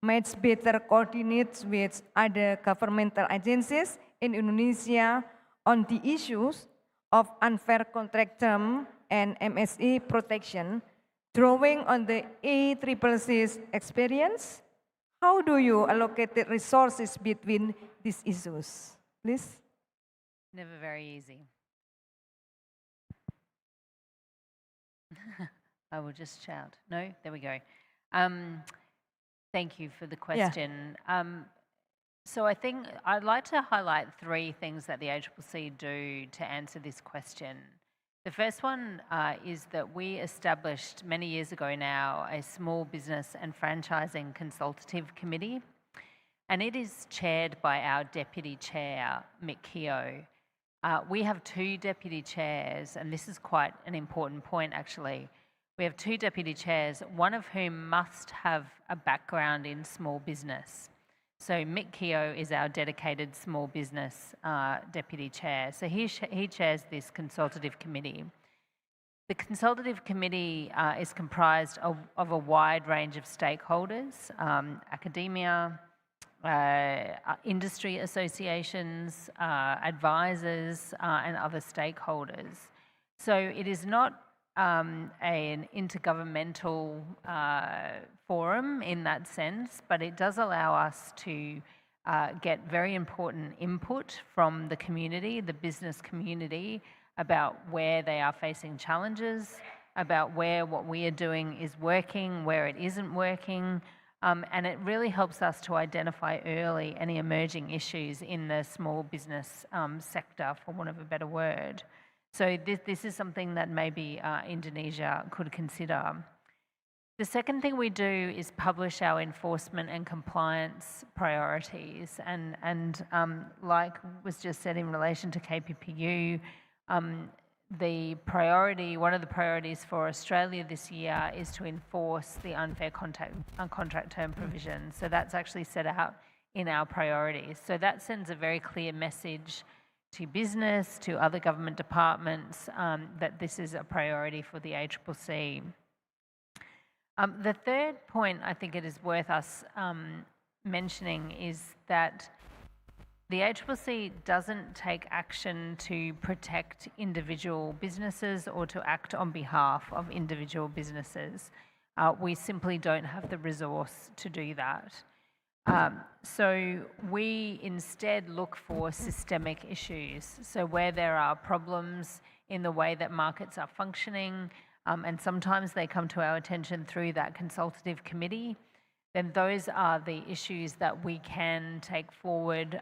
might better coordinate with other governmental agencies in Indonesia on the issues of unfair contract term and MSE protection, drawing on the ACCC's experience? How do you allocate the resources between these issues? Please. Never very easy. I will just shout. No, there we go. Thank you for the question. So I think I'd like to highlight three things that the ACCC do to answer this question. The first one is that we established many years ago now a small business and franchising consultative committee, and it is chaired by our deputy chair, Mick Keogh. We have two deputy chairs, and this is quite an important point actually. We have two deputy chairs, one of whom must have a background in small business. So Mick Keogh is our dedicated small business deputy chair. So he chairs this consultative committee. The consultative committee is comprised of a wide range of stakeholders, academia, industry associations, advisors, and other stakeholders. So it is not an intergovernmental forum in that sense, but it does allow us to get very important input from the community, the business community, about where they are facing challenges, about where what we are doing is working, where it isn't working, and it really helps us to identify early any emerging issues in the small business sector, for want of a better word. So this is something that maybe Indonesia could consider. The second thing we do is publish our enforcement and compliance priorities. And like was just said in relation to KPPU, one of the priorities for Australia this year is to enforce the unfair contract term provision. So that's actually set out in our priorities. So that sends a very clear message to business, to other government departments, that this is a priority for the ACCC. The third point I think it is worth us mentioning is that the ACCC doesn't take action to protect individual businesses or to act on behalf of individual businesses. We simply don't have the resource to do that. So we instead look for systemic issues. So where there are problems in the way that markets are functioning, and sometimes they come to our attention through that consultative committee, then those are the issues that we can take forward,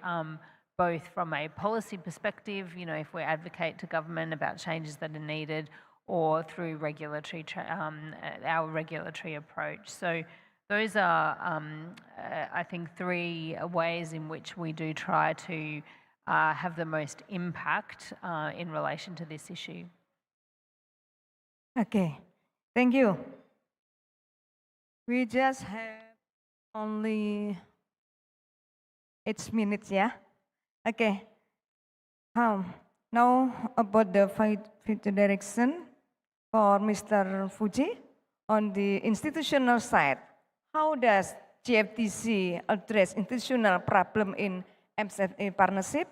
both from a policy perspective, if we advocate to government about changes that are needed, or through regulatory, our regulatory approach. So those are, I think, three ways in which we do try to have the most impact in relation to this issue. Okay, thank you. We just have only 8 minutes, yeah? Okay. Now about the future direction for Mr. Fuji on the institutional side. How does GFTC address institutional problem in MSFA partnership?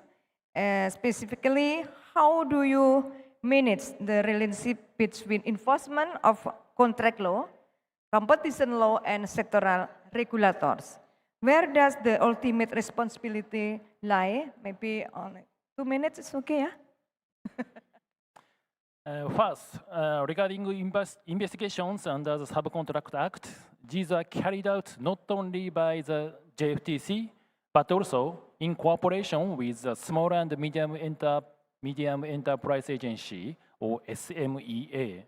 Specifically, how do you manage the relationship between enforcement of contract law, competition law, and sectoral regulators? Where does the ultimate responsibility lie? Maybe on 2 minutes, it's okay, yeah? First, regarding investigations under the Subcontract Act, these are carried out not only by the JFTC, but also in cooperation with the Small and Medium Enterprise Agency, or SMEA.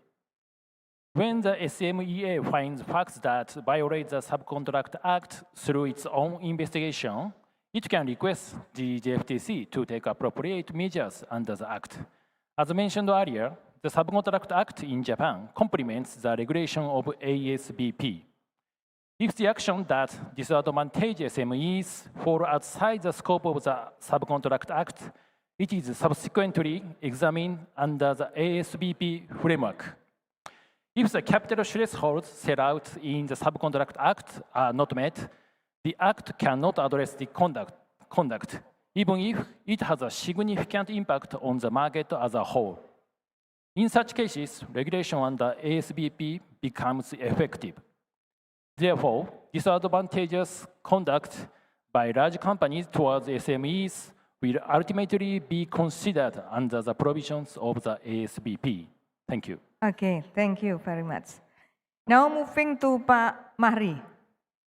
When the SMEA finds facts that violate the Subcontract Act through its own investigation, it can request the JFTC to take appropriate measures under the Act. As mentioned earlier, the Subcontract Act in Japan complements the regulation of ASBP. If the action that disadvantages SMEs fall outside the scope of the Subcontract Act, it is subsequently examined under the ASBP framework. If the capital thresholds set out in the Subcontract Act are not met, the Act cannot address the conduct, even if it has a significant impact on the market as a whole. In such cases, regulation under ASBP becomes effective. Therefore, disadvantageous conduct by large companies towards SMEs will ultimately be considered under the provisions of the ASBP. Thank you. Okay, thank you very much. Now moving to Pak Mahri.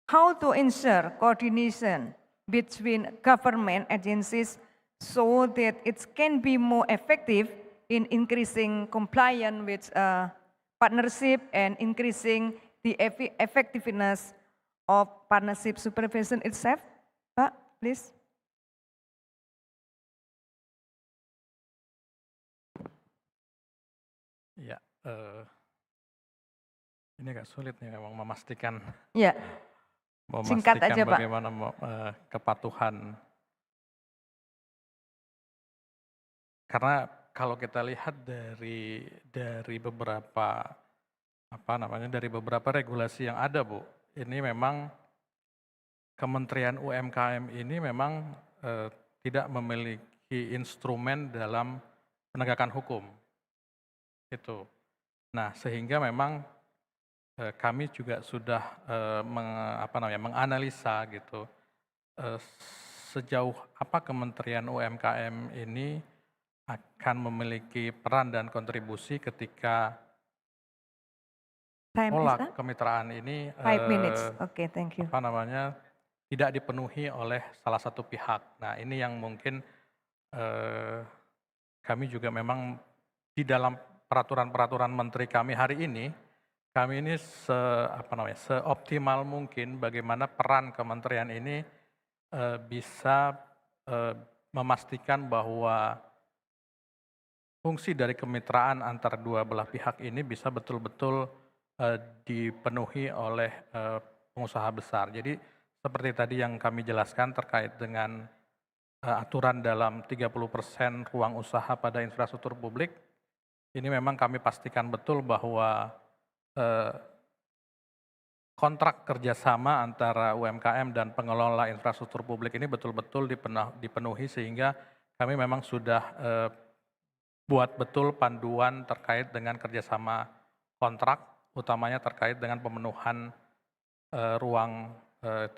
How to ensure coordination between government agencies so that it can be more effective in increasing compliance with partnership and increasing the effectiveness of partnership supervision itself? Pak, please. Ya, ini agak sulit nih memang memastikan. Ya. Singkat aja, Pak. Bagaimana kepatuhan. Karena kalau kita lihat dari beberapa dari beberapa regulasi yang ada, Bu, ini memang Kementerian UMKM ini memang tidak memiliki instrumen dalam penegakan hukum. Itu. Nah, sehingga memang kami juga sudah menganalisa gitu sejauh apa Kementerian UMKM ini akan memiliki peran dan kontribusi ketika pola kemitraan ini 5 minutes. Okay, thank you. Tidak dipenuhi oleh salah satu pihak. Nah, ini yang mungkin kami juga memang di dalam peraturan-peraturan menteri kami hari ini, kami ini seoptimal mungkin bagaimana peran kementerian ini bisa memastikan bahwa fungsi dari kemitraan antara dua belah pihak ini bisa betul-betul dipenuhi oleh pengusaha besar. Jadi seperti tadi yang kami jelaskan terkait dengan aturan dalam 30% ruang usaha pada infrastruktur publik, ini memang kami pastikan betul bahwa kontrak kerjasama antara UMKM dan pengelola infrastruktur publik ini betul-betul dipenuhi sehingga kami memang sudah buat betul panduan terkait dengan kerjasama kontrak, utamanya terkait dengan pemenuhan ruang 30%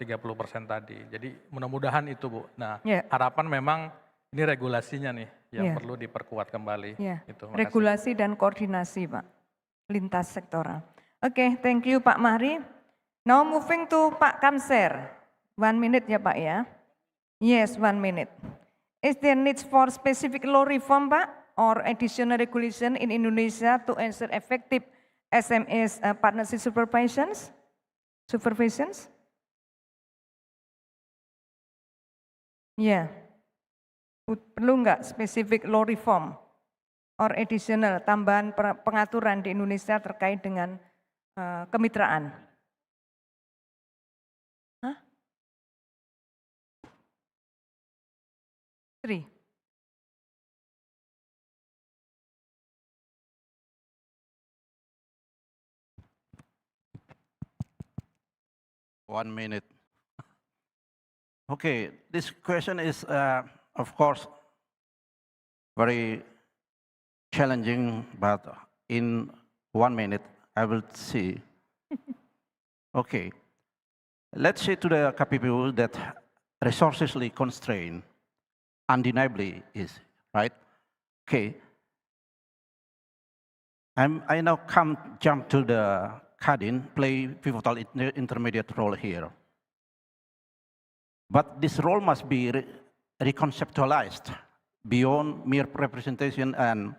tadi. Jadi mudah-mudahan itu Bu. Nah harapan memang ini regulasinya nih yang perlu diperkuat kembali. Itu, regulasi dan koordinasi Pak, lintas sektoral. Oke, thank you Pak Mahri. Now moving to Pak Kamser. 1 minute ya Pak ya. Yes, 1 minute. Is there needs for specific law reform Pak or additional regulation in Indonesia to ensure effective SMEs partnership supervisions? Ya, perlu nggak specific law reform or additional tambahan pengaturan di Indonesia terkait dengan kemitraan? Hah? 3. One minute. Okay, this question is, of course, very challenging, but in 1 minute, I will see. Okay, let's say to the KPPU that resourcesly constrained undeniably is, right? Okay, I now jump to the Kadin, play pivotal intermediate role here. But this role must be reconceptualized beyond mere representation and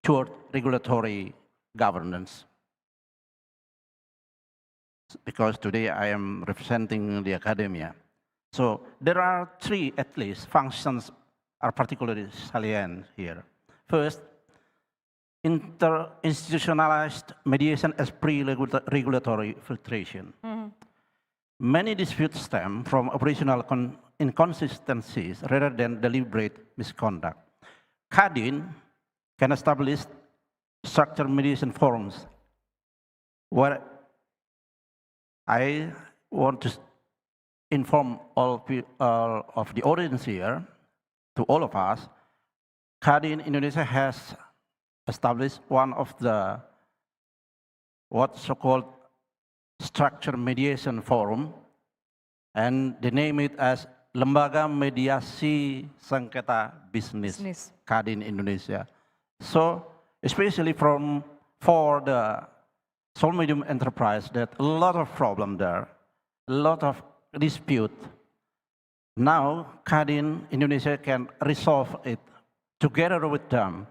toward regulatory governance. Because today I am representing the academia. So there are 3 at least functions are particularly salient here. First, institutionalized mediation as pre-regulatory filtration. Many disputes stem from operational inconsistencies rather than deliberate misconduct. Kadin can establish structured mediation forums where I want to inform all of the audience here, to all of us, Kadin Indonesia has established one of the what so-called structured mediation forum, and they name it as Lembaga Mediasi Sengketa Bisnis Kadin Indonesia. So especially for the small medium enterprise, that a lot of problem there, a lot of dispute. Now Kadin Indonesia can resolve it together with them,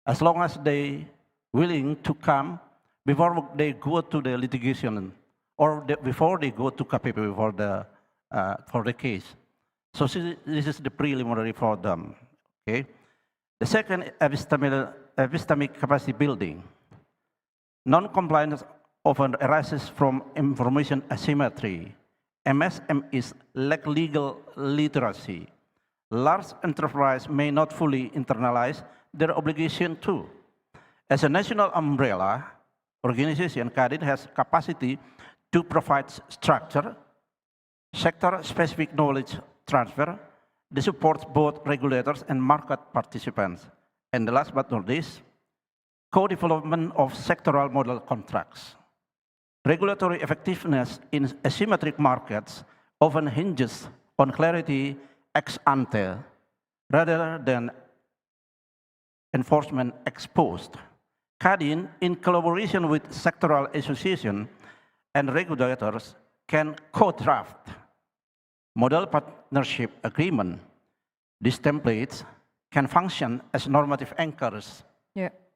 as long as they willing to come before they go to the litigation or before they go to KPPU for the case. So this is the preliminary for them. Okay. The second, epistemic capacity building. Non-compliance often arises from information asymmetry. MSMEs lack legal literacy. Large enterprise may not fully internalize their obligation too. As a national umbrella organization, Kadin has capacity to provide structure, sector-specific knowledge transfer that supports both regulators and market participants. And the last but not least, co-development of sectoral model contracts. Regulatory effectiveness in asymmetric markets often hinges on clarity ex ante rather than enforcement ex post. Kadin, in collaboration with sectoral associations and regulators, can co-draft model partnership agreement. These templates can function as normative anchors,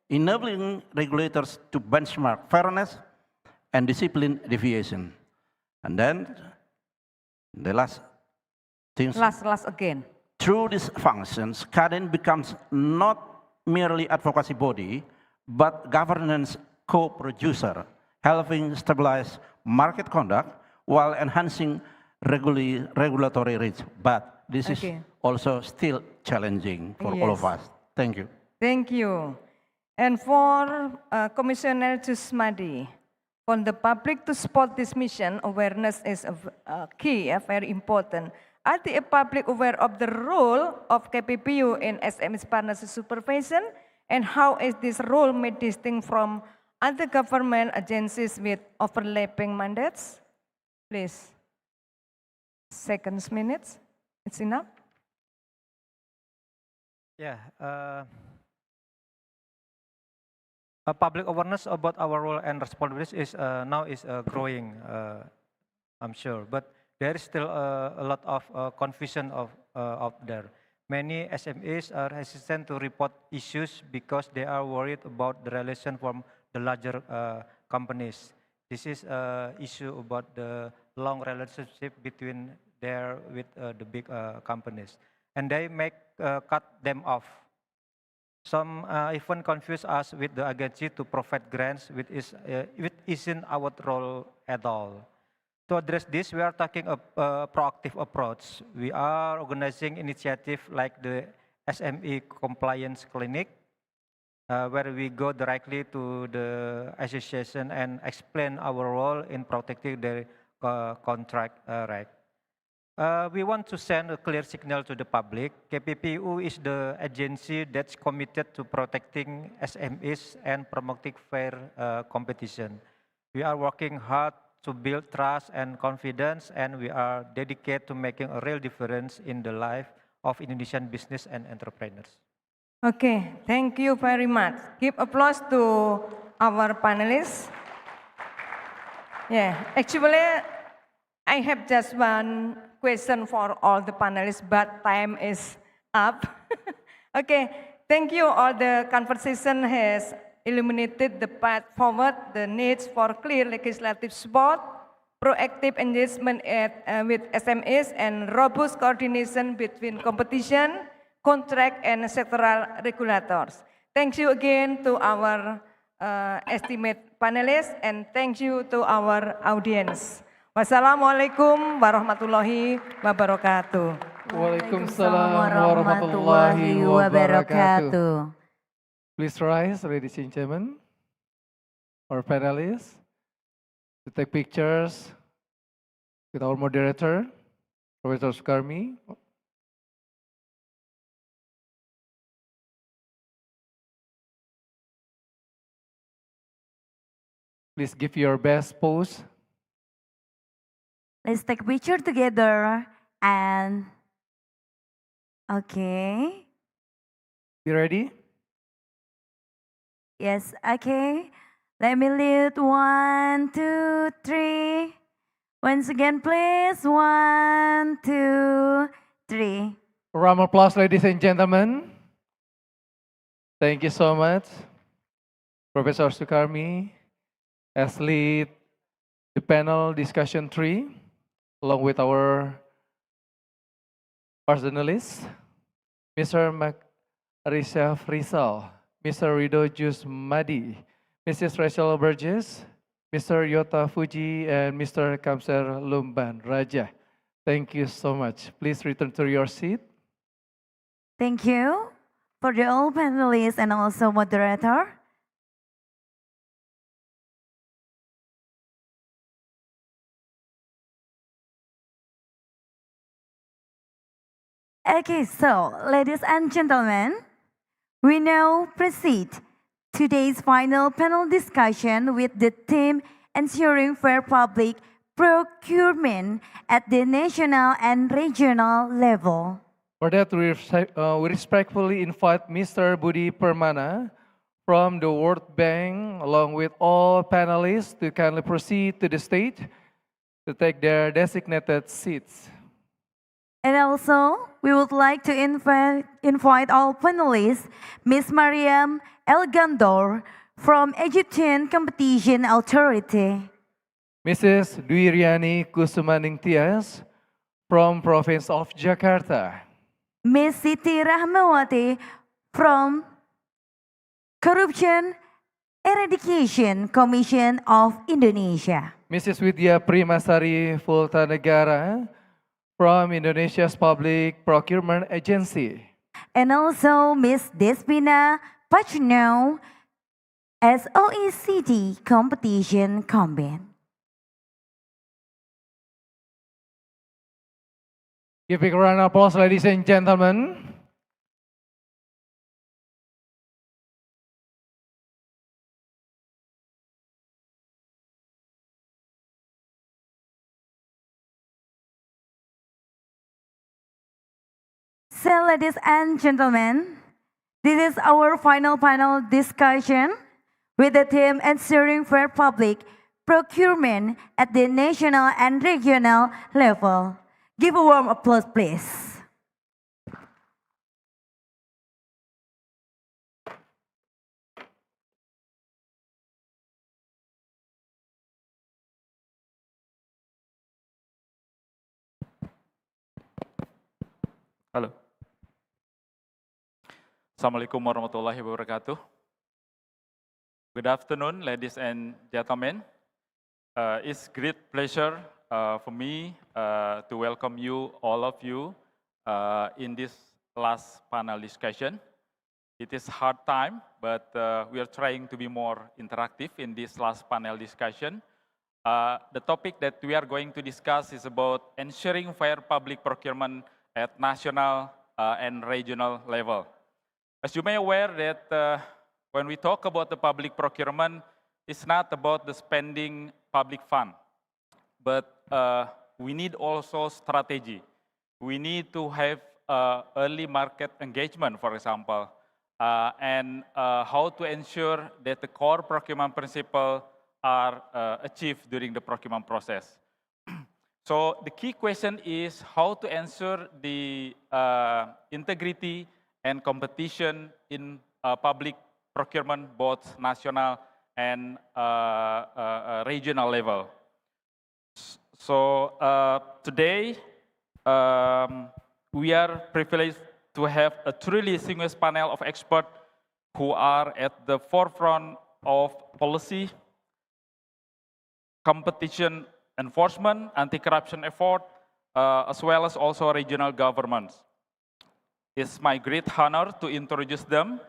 enabling regulators to benchmark fairness, and discipline deviation. And then the last thing. Last again. Through these functions, Kadin becomes not merely advocacy body, but governance co-producer, helping stabilize market conduct while enhancing regulatory reach. But this is also still challenging for all of us. Thank you. Thank you. And for Commissioner Jusmadi, for the public to support this mission, awareness is a key, very important. Are the public aware of the role of KPPU in SMEs partnership supervision, and how is this role made distinct from other government agencies with overlapping mandates? Please. Seconds, minutes. It's enough. Yeah. Public awareness about our role and responsibilities is now growing, I'm sure, but there is still a lot of confusion out there. Many SMEs are hesitant to report issues because they are worried about the relation from the larger companies. This is an issue about the long relationship between with the big companies, and they cut them off. Some even confuse us with the agency to provide grants, which isn't our role at all. To address this, we are taking a proactive approach. We are organizing initiatives like the SME Compliance Clinic, where we go directly to the association and explain our role in protecting their contract right. We want to send a clear signal to the public. KPPU is the agency that's committed to protecting SMEs and promoting fair competition. We are working hard to build trust and confidence, and we are dedicated to making a real difference in the life of Indonesian business and entrepreneurs. Okay, thank you very much. Give applause to our panelists. Yeah, actually, I have just one question for all the panelists, but time is up. Okay, thank you. All the conversation has illuminated the path forward, the needs for clear legislative support, proactive engagement with SMEs, and robust coordination between competition, contract, and sectoral regulators. Thank you again to our esteemed panelists, and thank you to our audience. Wassalamualaikum warahmatullahi wabarakatuh. Waalaikumsalam warahmatullahi wabarakatuh. Please rise, ladies and gentlemen, our panelists, to take pictures with our moderator, Professor Sukarmi. Please give your best pose. Let's take a picture together and okay. You ready? Yes, okay. Let me lead 1, 2, 3. Once again, please. 1, 2, 3. A round of applause, ladies and gentlemen. Thank you so much, Professor Sukarmi, as lead the panel discussion 3. Along with our personalists, Mr. Marisha Rizal, Mr. Rido Jusmadi, Mrs. Rachel Burgess, Mr. Yota Fuji, and Mr. Kamser Lumban Raja. Thank you so much. Please return to your seat. Thank you for the all panelists and also moderator. Okay, so ladies and gentlemen, we now proceed today's final panel discussion with the theme ensuring fair public procurement at the national and regional level. For that, we respectfully invite Mr. Budi Permana from the World Bank, along with all panelists, to kindly proceed to the stage to take their designated seats. And also, we would like to invite all panelists, Ms. Mariam El Gandor from Egyptian Competition Authority. Mrs. Dwi Riani Kusumaning Tias from province of Jakarta. Miss Siti Rahmawati from Corruption Eradication Commission of Indonesia. Mrs. Widya Primasari Fultanegara from Indonesia's Public Procurement Agency. And also Miss Despina Pachno as OECD Competition Combat. Give a round of applause, ladies and gentlemen. So ladies and gentlemen, this is our final panel discussion with the theme ensuring fair public procurement at the national and regional level. Give a warm applause, please. Halo. Assalamualaikum warahmatullahi wabarakatuh. Good afternoon, ladies and gentlemen. It's great pleasure for me to welcome you, all of you, in this last panel discussion. It is hard time, but we are trying to be more interactive in this last panel discussion. The topic that we are going to discuss is about ensuring fair public procurement at national and regional level. As you may aware that when we talk about the public procurement, it's not about the spending public fund, but we need also strategy. We need to have early market engagement, for example, and how to ensure that the core procurement principles are achieved during the procurement process. So the key question is how to ensure the integrity and competition in public procurement, both national and regional level. So today, we are privileged to have a truly distinguished panel of experts who are at the forefront of policy, competition enforcement, anti-corruption effort, as well as also regional governments. It's my great honor to introduce them.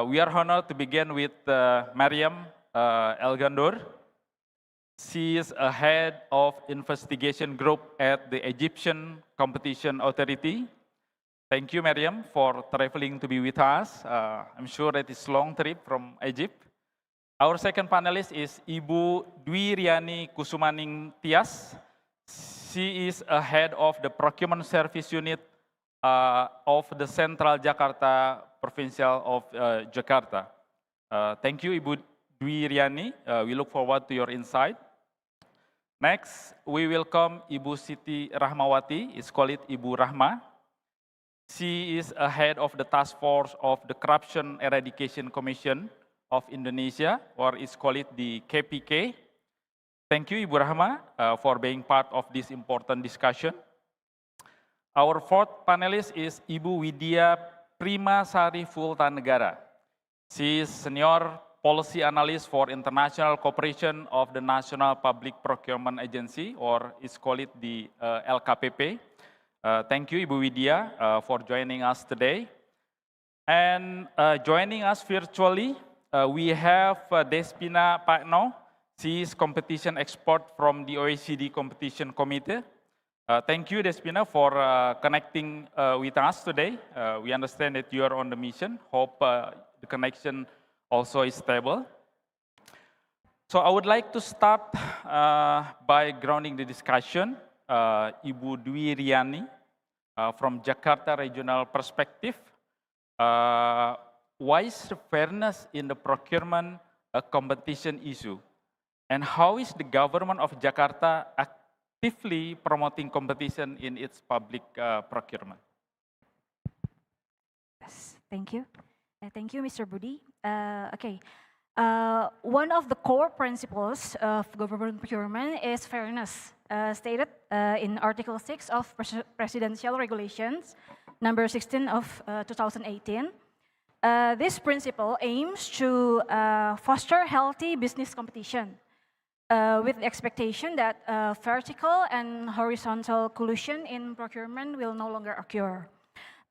We are honored to begin with Mariam El-Gandour. She is a head of investigation group at the Egyptian Competition Authority. Thank you, Mariam, for traveling to be with us. I'm sure that it's a long trip from Egypt. Our second panelist is Ibu Dwi Riani Kusumaning Tias. She is a head of the procurement service unit of the Central Jakarta Provincial of Jakarta. Thank you, Ibu Dwi Riani. We look forward to your insight. Next, we welcome Ibu Siti Rahmawati. It's called Ibu Rahma. She is a head of the task force of the Corruption Eradication Commission of Indonesia, or it's called the KPK. Thank you, Ibu Rahma, for being part of this important discussion. Our fourth panelist is Ibu Widya Primasari Fultanegara. She is Senior Policy Analyst for International Cooperation of the National Public Procurement Agency, or it's called the LKPP. Thank you, Ibu Widya, for joining us today. And joining us virtually, we have Despina Pachno. She is competition expert from the OECD Competition Committee. Thank you, Despina, for connecting with us today. We understand that you are on the mission. Hope the connection also is stable. So I would like to start by grounding the discussion. Ibu Dwi Riani, from Jakarta regional perspective, why is the fairness in the procurement a competition issue? And how is the government of Jakarta actively promoting competition in its public procurement? Yes, thank you. Thank you, Mr. Budi. Okay, One of the core principles of government procurement is fairness, stated in Article 6 of Presidential Regulations, number 16 of 2018. This principle aims to foster healthy business competition with the expectation that vertical and horizontal collusion in procurement will no longer occur.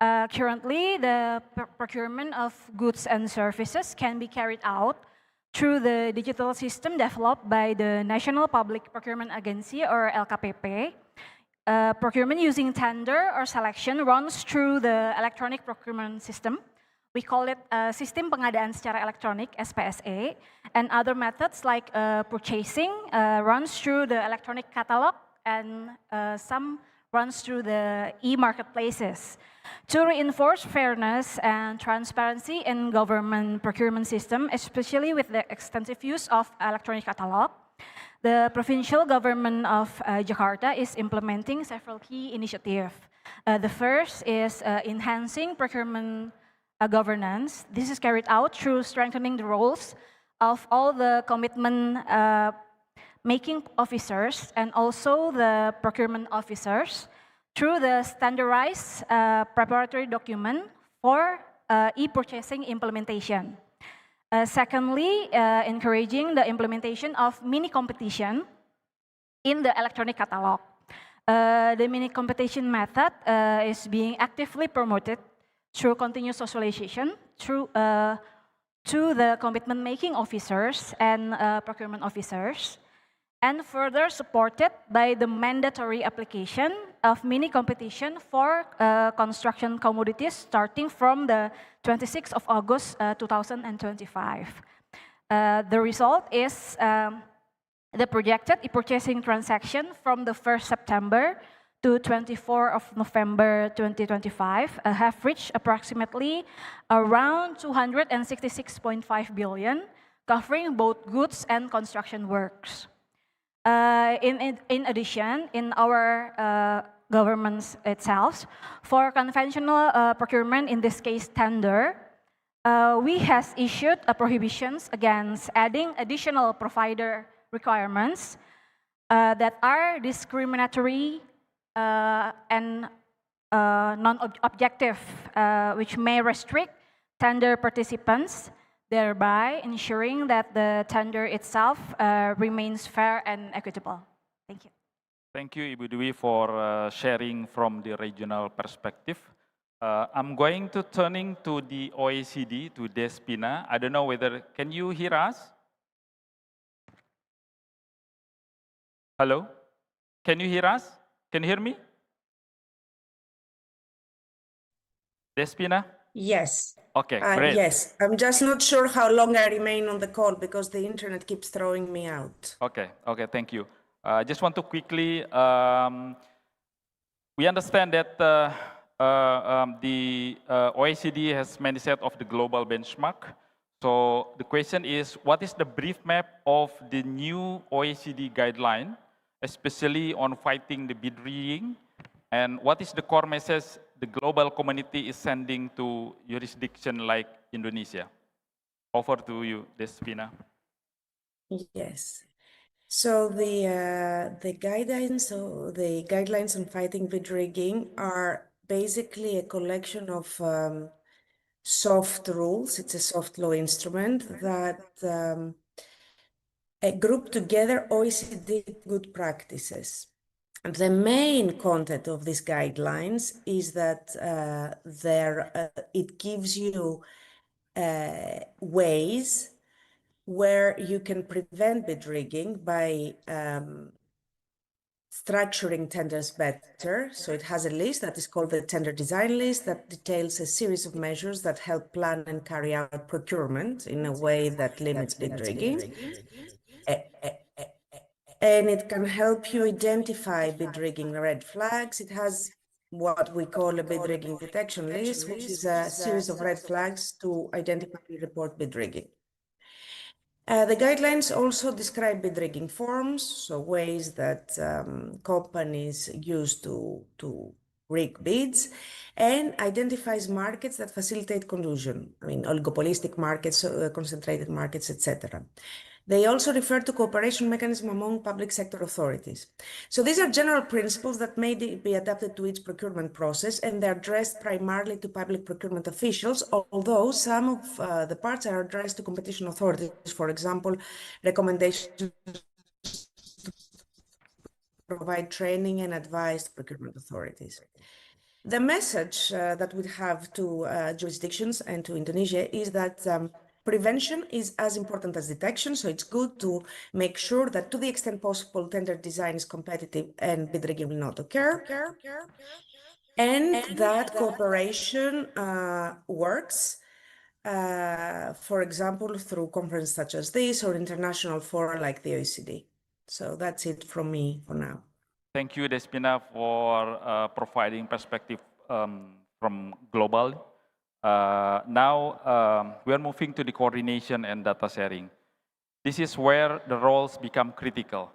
Currently, the procurement of goods and services can be carried out through the digital system developed by the National Public Procurement Agency, or LKPP. Procurement using tender or selection runs through the electronic procurement system. We call it Sistem Pengadaan Secara Elektronik, SPSA, and other methods like purchasing runs through the electronic catalog, and some runs through the e-marketplaces. To reinforce fairness and transparency in government procurement system, especially with the extensive use of electronic catalog, the provincial government of Jakarta is implementing several key initiatives. The first is enhancing procurement governance. This is carried out through strengthening the roles of all the commitment making officers and also the procurement officers through the standardized preparatory document for e-purchasing implementation. Secondly, encouraging the implementation of mini competition in the electronic catalog. The mini competition method is being actively promoted through continuous socialization to the commitment making officers and procurement officers, and further supported by the mandatory application of mini competition for construction commodities starting from the 26th of August 2025. The result is the projected e-purchasing transaction from the 1st September to 24 of November 2025 have reached approximately around 266.5 billion, covering both goods and construction works. In addition, in our government itself, for conventional procurement, in this case tender, we has issued prohibitions against adding additional provider requirements that are discriminatory and non-objective, which may restrict tender participants, thereby ensuring that the tender itself remains fair and equitable. Thank you. Thank you, Ibu Dwi, for sharing from the regional perspective. I'm going to turning to the OECD, to Despina. I don't know whether, can you hear us? Hello? Can you hear us? Can you hear me? Despina? Yes. Okay, great. Yes, I'm just not sure how long I remain on the call because the internet keeps throwing me out. Okay, thank you. I just want to quickly, we understand that the OECD has many set of the global benchmark. So the question is, what is the brief map of the new OECD guideline, especially on fighting the bid rigging? And what is the core message the global community is sending to jurisdiction like Indonesia? Over to you, Despina. Yes. So the guidelines on fighting bid rigging are basically a collection of soft rules. It's a soft law instrument that group together OECD good practices. The main content of these guidelines is that it gives you ways where you can prevent bid rigging by structuring tenders better. So it has a list that is called the tender design list that details a series of measures that help plan and carry out procurement in a way that limits bid rigging. And it can help you identify bid rigging red flags. It has what we call a bid rigging detection list, which is a series of red flags to identify and report bid rigging. The guidelines also describe bid rigging forms, so ways that companies use to rig bids, and identifies markets that facilitate collusion. I mean, oligopolistic markets, concentrated markets, etc. They also refer to cooperation mechanism among public sector authorities. So these are general principles that may be adapted to each procurement process, and they're addressed primarily to public procurement officials, although some of the parts are addressed to competition authorities, for example, recommendations to provide training and advice to procurement authorities. The message that we have to jurisdictions and to Indonesia is that prevention is as important as detection, so it's good to make sure that to the extent possible, tender design is competitive and bid rigging will not occur, and that cooperation works, for example, through conferences such as this or international fora like the OECD. So that's it from me for now. Thank you, Despina, for providing perspective from global. Now we are moving to the coordination and data sharing. This is where the roles become critical.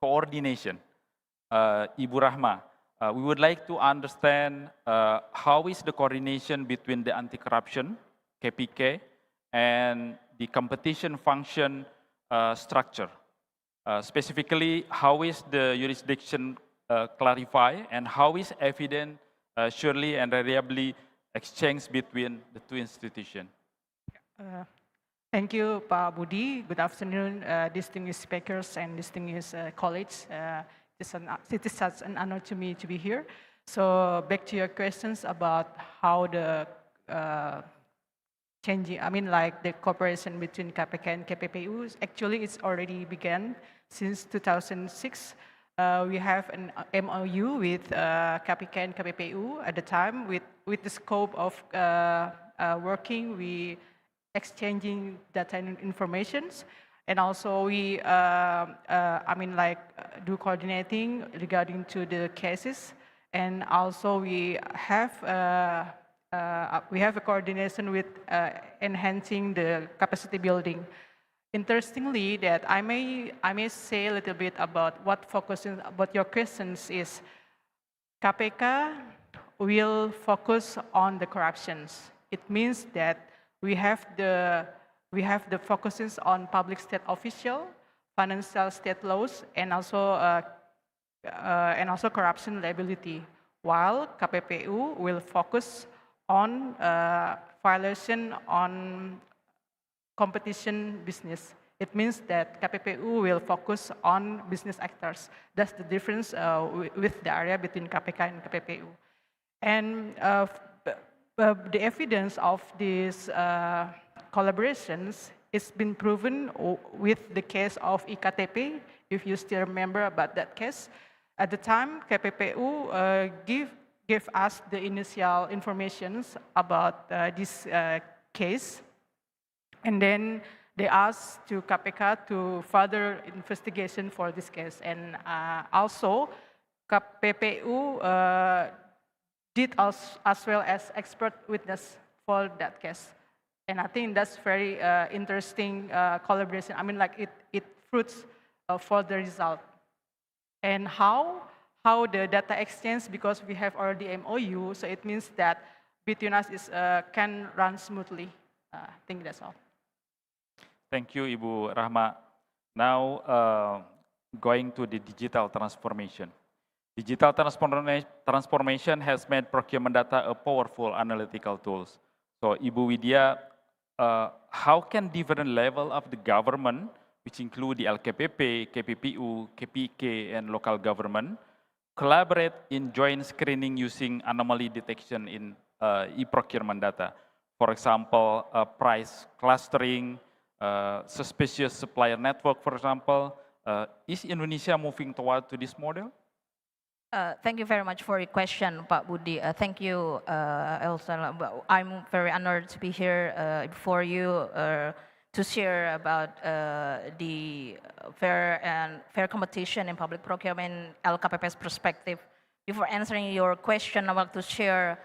Coordination. Ibu Rahma, we would like to understand how is the coordination between the anti-corruption, KPK, and the competition function structure. Specifically, how is the jurisdiction clarified and how is evidence surely and reliably exchanged between the two institutions? Thank you, Pak Budi. Good afternoon, distinguished speakers and distinguished colleagues. It is such an honor to me to be here. So back to your questions about how the the cooperation between KPK and KPPU, actually it's already began since 2006. We have an MOU with KPK and KPPU at the time with the scope of working, we exchanging data and informations, and also we do coordinating regarding to the cases, and also we have a coordination with enhancing the capacity building. Interestingly, that I may say a little bit about what focuses about your questions is KPK will focus on the corruptions. It means that we have the focuses on public state official, financial state laws, and also corruption liability. While KPPU will focus on violation on competition business. It means that KPPU will focus on business actors. That's the difference with the area between KPK and KPPU. And the evidence of these collaborations has been proven with the case of IKTP, if you still remember about that case. At the time, KPPU gave us the initial informations about this case, and then they asked to KPK to further investigation for this case, and also KPPU did as well as expert witness for that case, and I think that's very interesting collaboration. It fruits for the result, and how the data exchange, because we have already MOU, so it means that between us can run smoothly. I think that's all. Thank you, Ibu Rahma. Now, going to the digital transformation. Digital transformation has made procurement data a powerful analytical tool. So, Ibu Widya, how can different level of the government, which include the LKPP, KPPU, KPK, and local government, collaborate in joint screening using anomaly detection in e-procurement data? For example, price clustering, suspicious supplier network, for example. Is Indonesia moving toward to this model? Thank you very much for your question, Pak Budi. Thank you, Elsa. I'm very honored to be here before you to share about the fair competition in public procurement, LKPP's perspective. Before answering your question, I want to share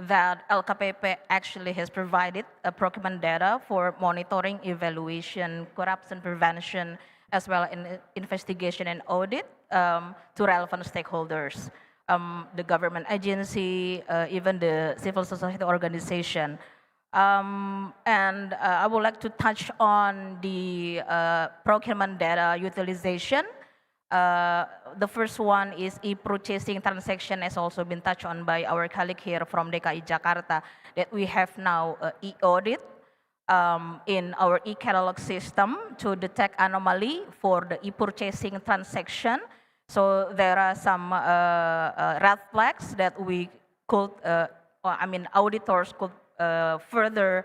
that LKPP actually has provided procurement data for monitoring, evaluation, corruption prevention, as well as investigation and audit to relevant stakeholders. the government agency, even the civil society organization. I would like to touch on the procurement data utilization. The first one is e-purchasing transaction, has also been touched on by our colleague here from DKI Jakarta, that we have now e-audit in our e-catalog system to detect anomaly for the e-purchasing transaction. So there are some red flags that we could, auditors could further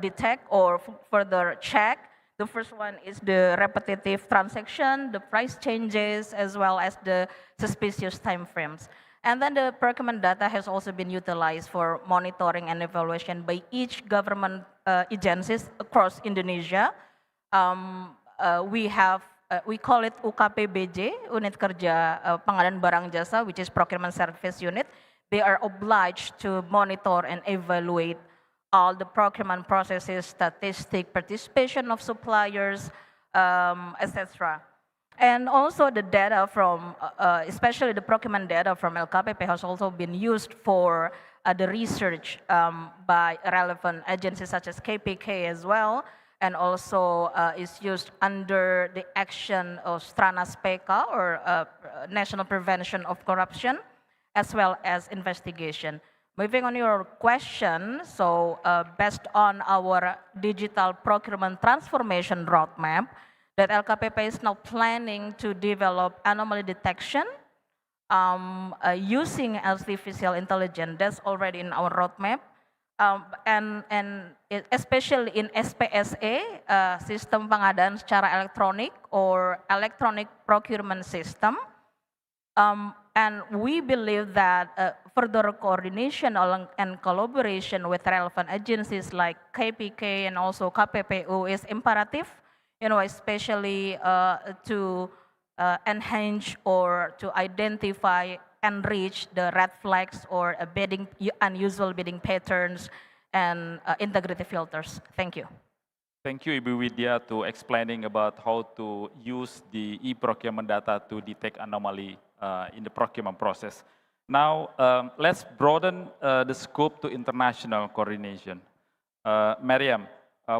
detect or further check. The first one is the repetitive transaction, the price changes, as well as the suspicious time frames. And then the procurement data has also been utilized for monitoring and evaluation by each government agencies across Indonesia. We call it UKPBJ, Unit Kerja Pengadaan Barang Jasa, which is Procurement Service Unit. They are obliged to monitor and evaluate all the procurement processes, statistic, participation of suppliers, etc. And also the data from, especially the procurement data from LKPP has also been used for the research by relevant agencies such as KPK as well, and also is used under the action of Stranas PK or National Prevention of Corruption, as well as investigation. Moving on your question, so based on our digital procurement transformation roadmap, that LKPP is now planning to develop anomaly detection using artificial intelligence. That's already in our roadmap. Especially in SPSA, Sistem Pengadaan Secara Elektronik or Electronic Procurement System. And we believe that further coordination and collaboration with relevant agencies like KPK and also KPPU is imperative, especially to enhance or to identify and reach the red flags or unusual bidding patterns and integrity filters. Thank you. Thank you, Ibu Widya, to explaining about how to use the e-procurement data to detect anomaly in the procurement process. Now, let's broaden the scope to international coordination. Mariam,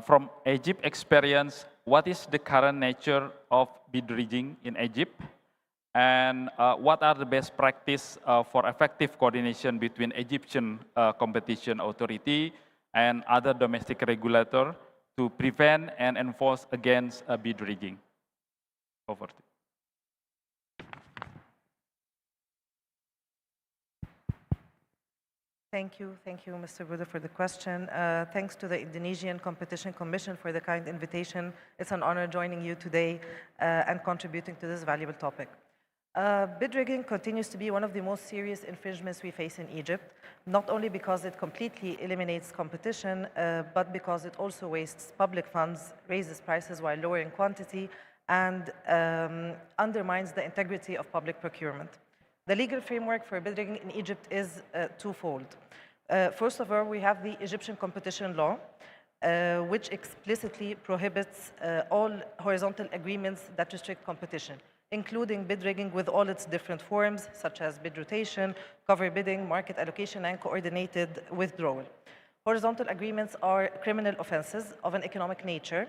from Egypt experience, what is the current nature of bid rigging in Egypt? And what are the best practice for effective coordination between Egyptian competition authority and other domestic regulator to prevent and enforce against bid rigging? Over to you. Thank you, Mr. Buddha, for the question. Thanks to the Indonesian Competition Commission for the kind invitation. It's an honor joining you today and contributing to this valuable topic. Bid rigging continues to be one of the most serious infringements we face in Egypt, not only because it completely eliminates competition, but because it also wastes public funds, raises prices while lowering quantity, and undermines the integrity of public procurement. The legal framework for bid rigging in Egypt is twofold. First of all, we have the Egyptian competition law, which explicitly prohibits all horizontal agreements that restrict competition, including bid rigging with all its different forms, such as bid rotation, cover bidding, market allocation, and coordinated withdrawal. Horizontal agreements are criminal offenses of an economic nature.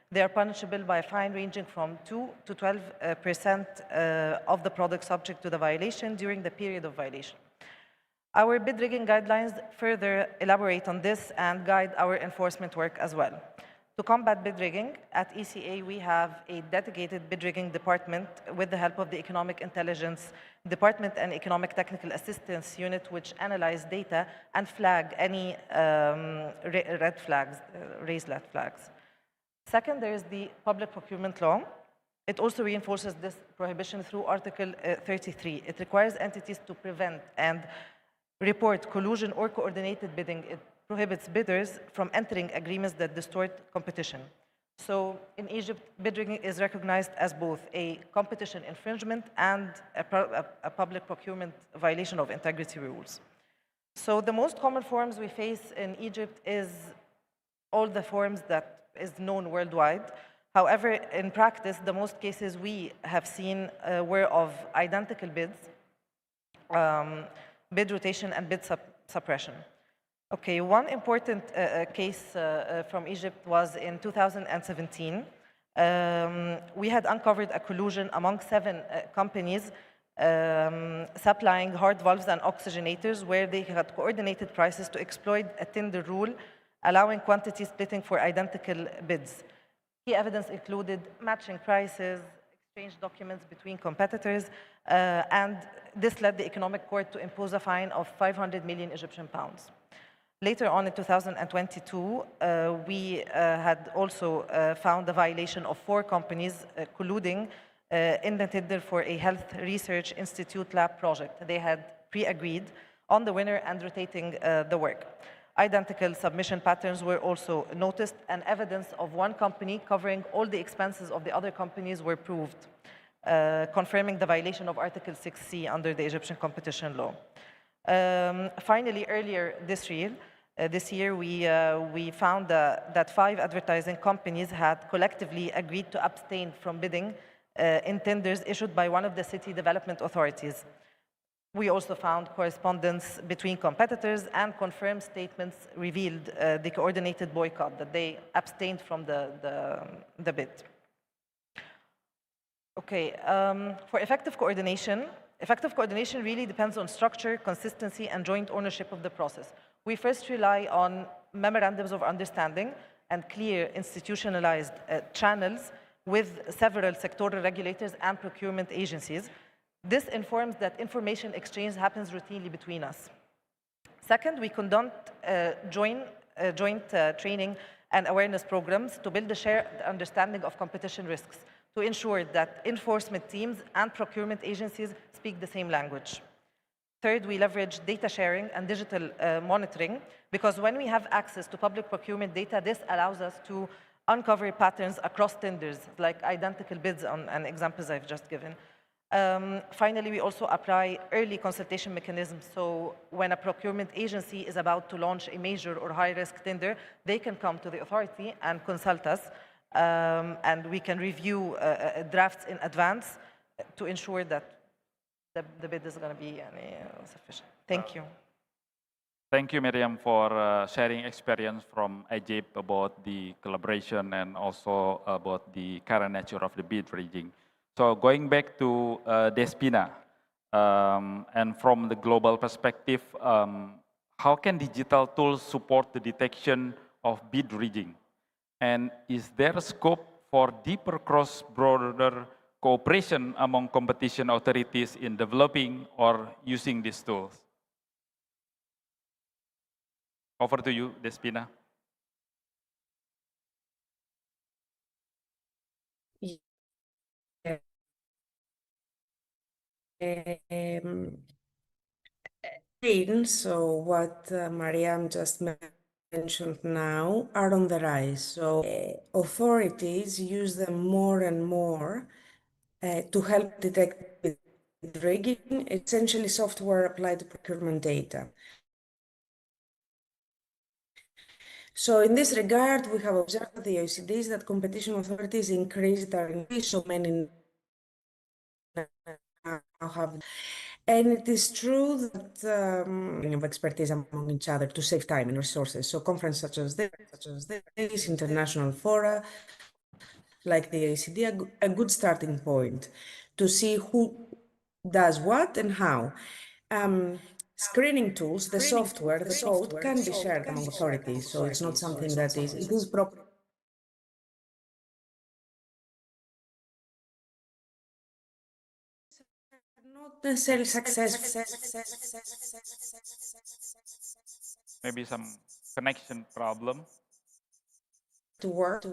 They are punishable by a fine ranging from 2 to 12% of the product subject to the violation during the period of violation. Our bid rigging guidelines further elaborate on this and guide our enforcement work as well. To combat bid rigging, at ECA we have a dedicated bid rigging department with the help of the Economic Intelligence Department and Economic Technical Assistance Unit, which analyze data and flag any red flags, raise red flags. Second, there is the public procurement law. It also reinforces this prohibition through Article 33. It requires entities to prevent and report collusion or coordinated bidding. It prohibits bidders from entering agreements that distort competition. So in Egypt, bid rigging is recognized as both a competition infringement and a public procurement violation of integrity rules. So the most common forms we face in Egypt is all the forms that is known worldwide. However, in practice, the most cases we have seen were of identical bids, bid rotation and bid suppression. Okay, one important case from Egypt was in 2017. We had uncovered a collusion among 7 companies supplying heart valves and oxygenators, where they had coordinated prices to exploit a tender rule, allowing quantity splitting for identical bids. Key evidence included matching prices, exchange documents between competitors, and this led the Economic Court to impose a fine of 500 million Egyptian pounds. Later on in 2022, we had also found a violation of 4 companies colluding in the tender for a Health Research Institute lab project. They had pre-agreed on the winner and rotating the work. Identical submission patterns were also noticed, and evidence of one company covering all the expenses of the other companies were proved, confirming the violation of Article 6C under the Egyptian competition law. Finally, earlier this year, we found that 5 advertising companies had collectively agreed to abstain from bidding in tenders issued by one of the city development authorities. We also found correspondence between competitors and confirmed statements revealed the coordinated boycott, that they abstained from the bid. Okay, for effective coordination really depends on structure, consistency, and joint ownership of the process. We first rely on memorandums of understanding and clear institutionalized channels with several sectoral regulators and procurement agencies. This informs that information exchange happens routinely between us. Second, we conduct joint training and awareness programs to build a shared understanding of competition risks, to ensure that enforcement teams and procurement agencies speak the same language. Third, we leverage data sharing and digital monitoring, because when we have access to public procurement data, this allows us to uncover patterns across tenders, like identical bids and examples I've just given. Finally, we also apply early consultation mechanisms. So when a procurement agency is about to launch a major or high-risk tender, they can come to the authority and consult us, and we can review drafts in advance to ensure that the bid is going to be sufficient. Thank you. Thank you, Miriam, for sharing experience from Egypt about the collaboration and also about the current nature of the bid rigging. So going back to Despina, and from the global perspective, how can digital tools support the detection of bid rigging? And is there a scope for deeper cross-border cooperation among competition authorities in developing or using these tools? Over to you, Despina. So what Mariam just mentioned now are on the rise. So authorities use them more and more to help detect bid rigging, essentially software applied to procurement data. So in this regard, we have observed at the OECDs that competition authorities increased their increase, so many now have. And it is true that of expertise among each other to save time and resources. So conferences such as this, international fora, like the OECD, a good starting point to see who does what and how. Screening tools, the software, the code can be shared among authorities, so it's not something that is, it is proper. Not necessarily successful. Maybe some connection problem. To work.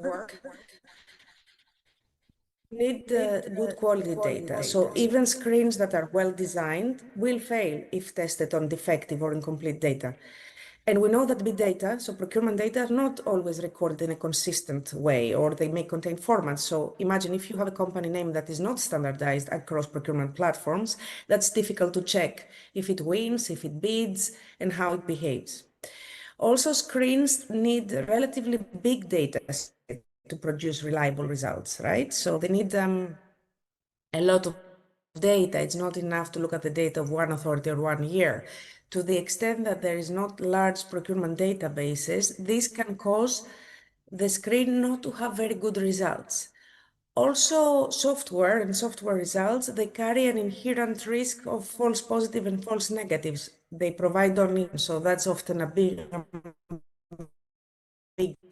Need good quality data. So even screens that are well designed will fail if tested on defective or incomplete data. And we know that big data, so procurement data, are not always recorded in a consistent way, or they may contain formats. So imagine if you have a company name that is not standardized across procurement platforms, that's difficult to check if it wins, if it bids, and how it behaves. Also, screens need relatively big data sets. to produce reliable results, right? So they need a lot of data. It's not enough to look at the data of one authority or 1 year. To the extent that there is not large procurement databases, this can cause the screen not to have very good results. Also, software and software results, they carry an inherent risk of false positive and false negatives. They provide only, so that's often a big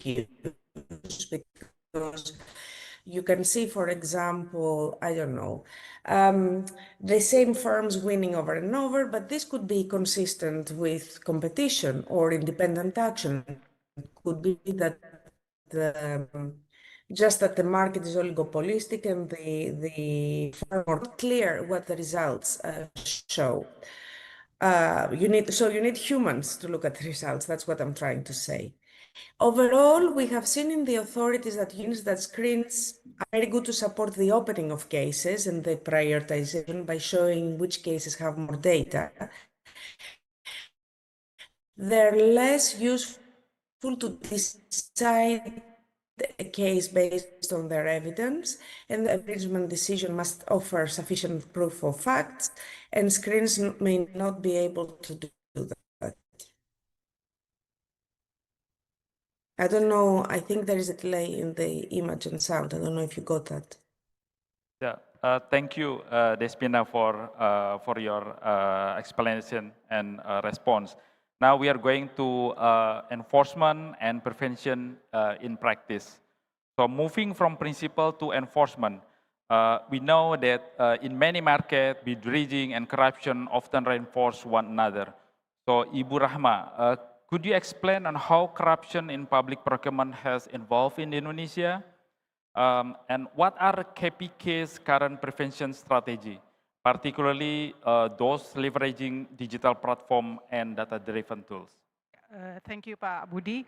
use because you can see, for example, I don't know, the same firms winning over and over, but this could be consistent with competition or independent action. It could be that just that the market is oligopolistic and the firm are not clear what the results show. You need humans to look at the results. That's what I'm trying to say. Overall, we have seen in the authorities that units that screens are very good to support the opening of cases and the prioritization by showing which cases have more data. They're less useful to decide a case based on their evidence, and the arrangement decision must offer sufficient proof of facts, and screens may not be able to do that. I don't know, I think there is a delay in the image and sound. I don't know if you got that. Yeah, thank you, Despina, for your explanation and response. Now we are going to enforcement and prevention in practice. So moving from principle to enforcement, we know that in many markets, bid rigging and corruption often reinforce one another. So Ibu Rahma, could you explain on how corruption in public procurement has evolved in Indonesia? And what are KPK's current prevention strategy, particularly those leveraging digital platform and data-driven tools? Thank you, Pak Budi.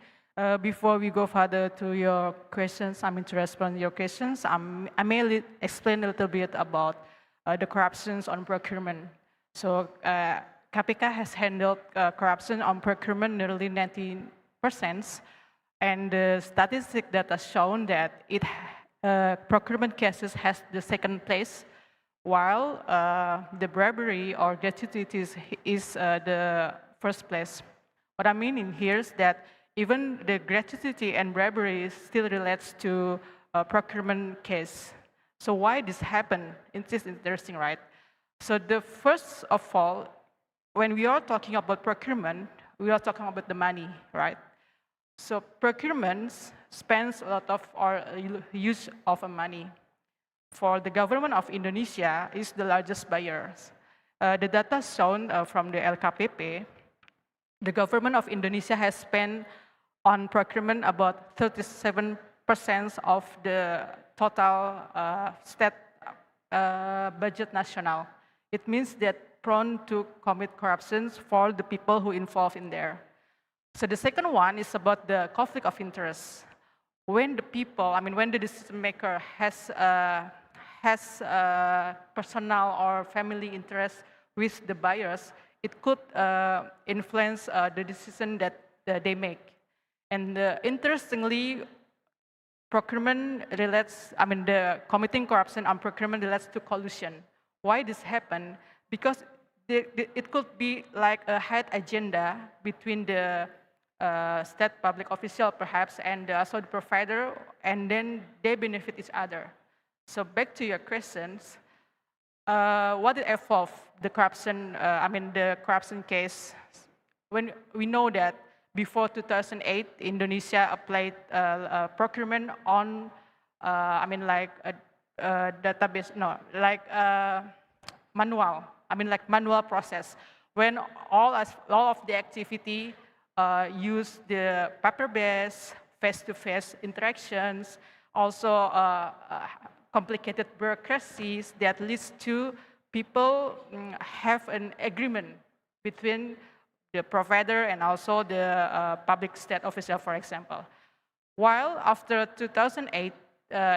Before we go further to your questions, to respond to your questions. I may explain a little bit about the corruptions on procurement. So KPK has handled corruption on procurement nearly 90%, and the statistic that has shown that procurement cases has the second place, while the bribery or gratuities is the first place. What I mean in here is that even the gratuity and bribery still relates to a procurement case. So why this happened? It is interesting, right? So the first of all, when we are talking about procurement, we are talking about the money, right? So procurement spends a lot of our use of money. For the government of Indonesia is the largest buyers. The data shown from the LKPP, the government of Indonesia has spent on procurement about 37% of the total state budget national. It means that prone to commit corruptions for the people who involved in there. So the second one is about the conflict of interest. When the people, when the decision maker has personal or family interest with the buyers, it could influence the decision that they make. And interestingly, procurement relates, the committing corruption on procurement relates to collusion. Why this happened? Because it could be like a hide agenda between the state public official perhaps and also the provider, and then they benefit each other. So back to your questions, what did evolve the corruption, the corruption case? When we know that before 2008, Indonesia applied procurement on, database, manual, manual process. When all of the activity use the paper-based, face-to-face interactions, also complicated bureaucracies that leads to people have an agreement between the provider and also the public state official, for example. While after 2008,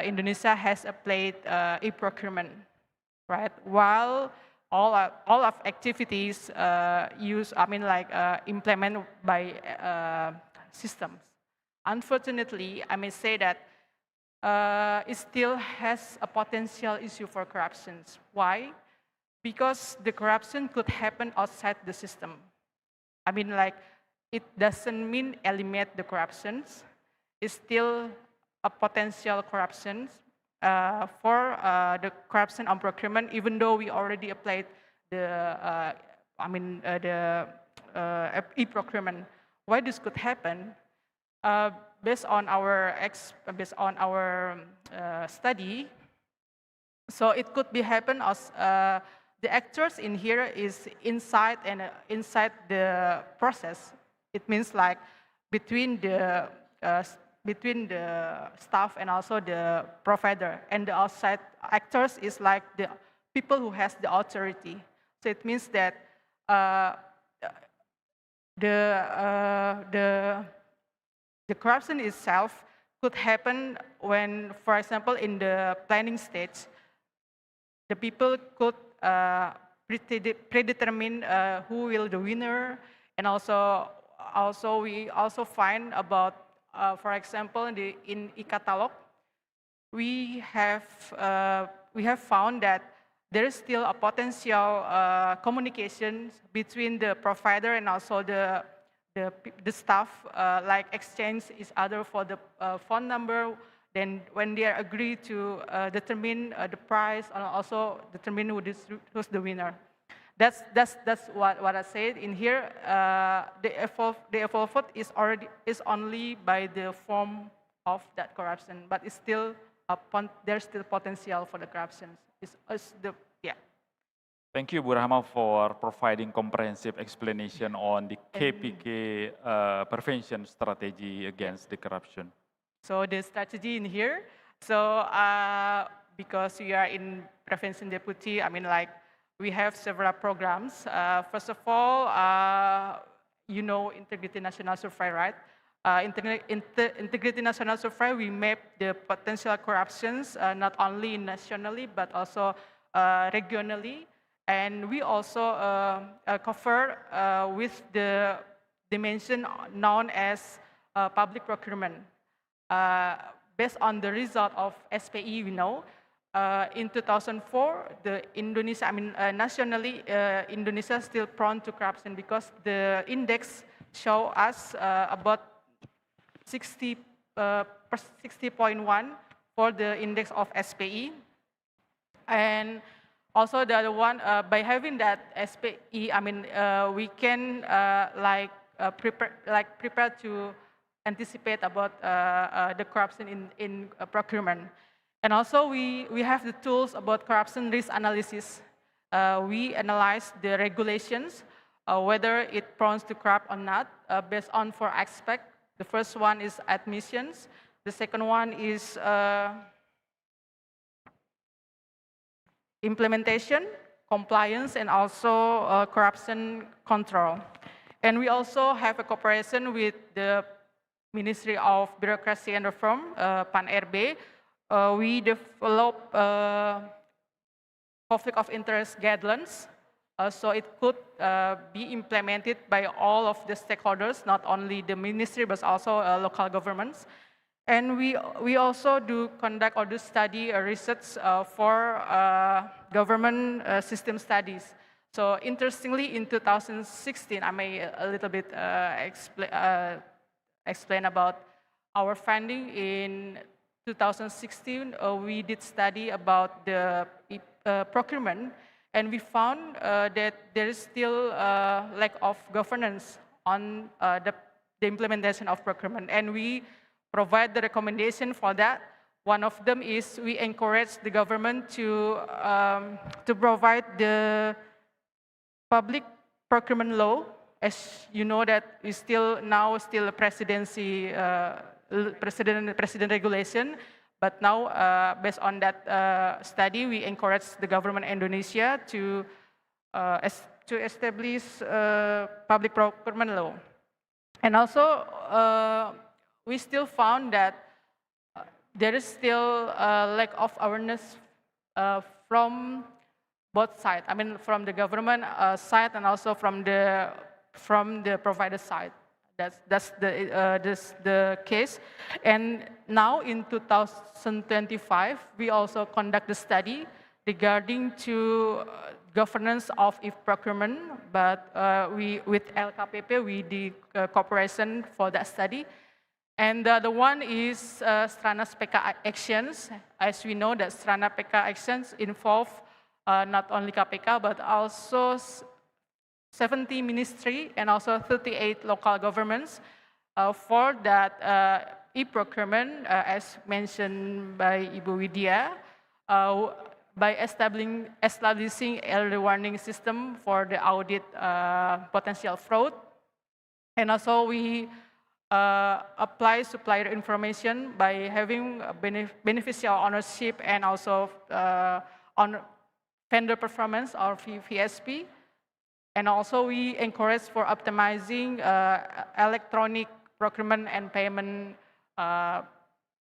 Indonesia has applied e-procurement, right? While all of activities implemented by systems. Unfortunately, I may say that it still has a potential issue for corruption. Why? Because the corruption could happen outside the system. I mean, like, it doesn't mean eliminate the corruptions. It's still a potential corruption for the corruption on procurement, even though we already applied the, e-procurement. Why this could happen? Based on our study, so it could be happen as the actors in here is inside the process. It means like between the staff and also the provider, and the outside actors is like the people who has the authority. So it means that the corruption itself could happen when, for example, in the planning stage, the people could predetermine who will the winner, and also we also find about, for example, in e-catalog, we have found that there is still a potential communication between the provider and also the staff, like exchange each other for the phone number. Then when they agree to determine the price and also determine who's the winner. That's what I said in here. The evolved is only by the form of that corruption, but it's still there's still potential for the corruption. Thank you, Bu Rahma, for providing comprehensive explanation on the KPK prevention strategy against the corruption. So the strategy in here, so because we are in prevention deputy, I mean, like, we have several programs. First of all, you know, Integrity National Survey, right? Integrity National Survey, we map the potential corruptions not only nationally but also regionally, and we also cover with the dimension known as public procurement. Based on the result of SPE, we know in 2004, nationally, Indonesia is still prone to corruption because the index show us about 60.1 for the index of SPE. And also the other one, by having that SPE, we can prepare to anticipate about the corruption in procurement. And also we have the tools about corruption risk analysis. We analyze the regulations, whether it prone to corrupt or not, based on 4 aspects. The first one is admissions. The second one is implementation, compliance, and also corruption control. And we also have a cooperation with the Ministry of Bureaucracy and Reform, PAN-RB. We develop conflict of interest guidelines, so it could be implemented by all of the stakeholders, not only the ministry, but also local governments. And we also do conduct or do study research for government system studies. So interestingly, in 2016, I may a little bit explain about our finding. In 2016, we did study about the procurement, and we found that there is still lack of governance on the implementation of procurement, and we provide the recommendation for that. One of them is we encourage the government to provide the public procurement law. As you know, that is still a presidency president regulation, but now based on that study, we encourage the government Indonesia to establish public procurement law. And also we still found that there is still a lack of awareness from both sides. From the government side and also from the provider side. That's the case. And now in 2025, we also conduct the study regarding to governance of e-procurement, but we with LKPP, we did cooperation for that study. And the other one is Stranas PK actions. As we know that Strana PK actions involve not only KPK, but also 70 ministry and also 38 local governments for that e-procurement, as mentioned by Ibu Widya, by establishing early warning system for the audit potential fraud. And also we apply supplier information by having beneficial ownership and also on vendor performance or VSP. And also we encourage for optimizing electronic procurement and payment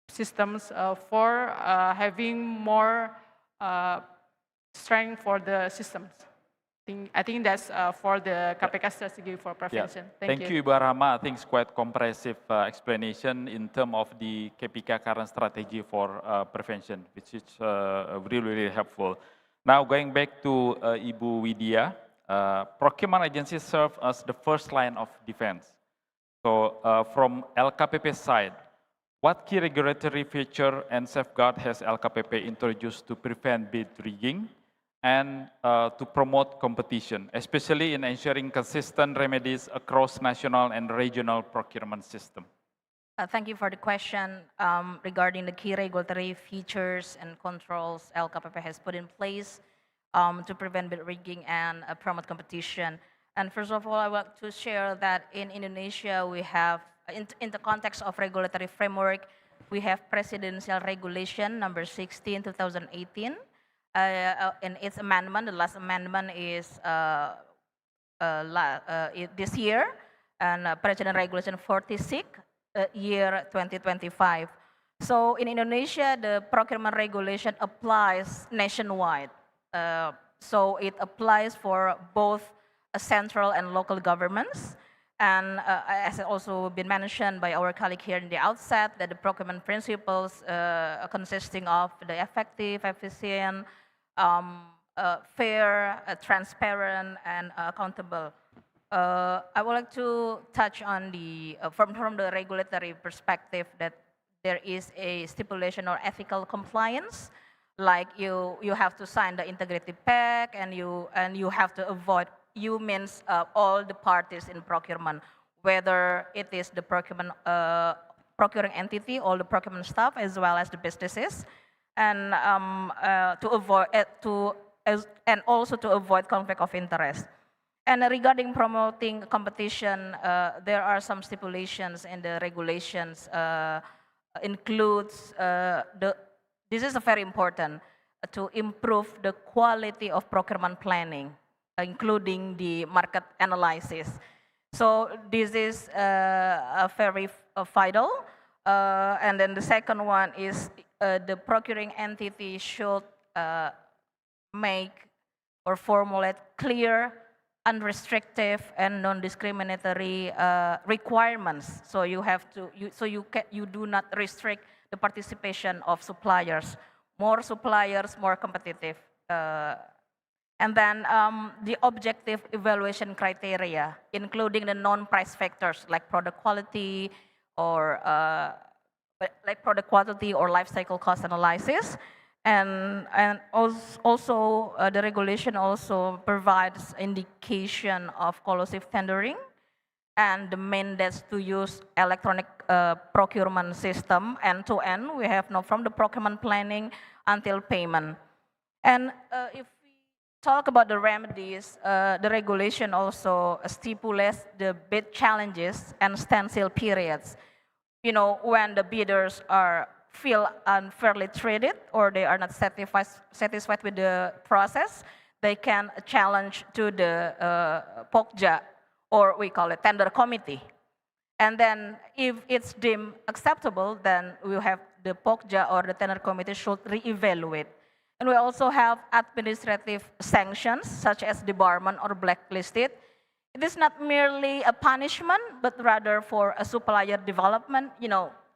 systems for having more strength for the systems. I think that's for the KPK strategy for prevention. Yeah. Thank you, Ibu Arhama. I think it's quite comprehensive explanation in terms of the KPK current strategy for prevention, which is really, really helpful. Now, going back to Ibu Widya, procurement agencies serve as the first line of defense. So from LKPP side, what key regulatory feature and safeguard has LKPP introduced to prevent bid rigging and to promote competition, especially in ensuring consistent remedies across national and regional procurement system? Thank you for the question. Regarding the key regulatory features and controls LKPP has put in place to prevent bid rigging and promote competition. And first of all, I want to share that in Indonesia, we have, in the context of regulatory framework, we have Presidential Regulation number 16, 2018. In its amendment, the last amendment is this year, and President Regulation 46, year 2025. So in Indonesia, the procurement regulation applies nationwide. So it applies for both central and local governments. And as also been mentioned by our colleague here in the outset, that the procurement principles consisting of the effective, efficient, fair, transparent, and accountable. I would like to touch on the, from the regulatory perspective, that there is a stipulation or ethical compliance, like you have to sign the integrity pack, and you have to avoid, you means all the parties in procurement, whether it is the procurement procuring entity, all the procurement staff, as well as the businesses, and to avoid and also to avoid conflict of interest. And regarding promoting competition, there are some stipulations in the regulations. Includes this is very important, to improve the quality of procurement planning, including the market analysis. So this is very vital. And then the second one is the procuring entity should make or formulate clear, unrestricted, and non-discriminatory requirements. So you have to, you do not restrict the participation of suppliers. More suppliers, more competitive. And then the objective evaluation criteria, including the non-price factors like product quality or life cycle cost analysis. And also the regulation also provides indication of collusive tendering and the mandates to use electronic procurement system end-to-end. We have now from the procurement planning until payment. And if we talk about the remedies, the regulation also stipulates the bid challenges and standstill periods. You know, when the bidders feel unfairly treated or they are not satisfied with the process, they can challenge to the POKJA, or we call it tender committee. And then if it's deemed acceptable, then we have the POKJA or the tender committee should reevaluate. And we also have administrative sanctions such as debarment or blacklisted It is not merely a punishment, but rather for a supplier development,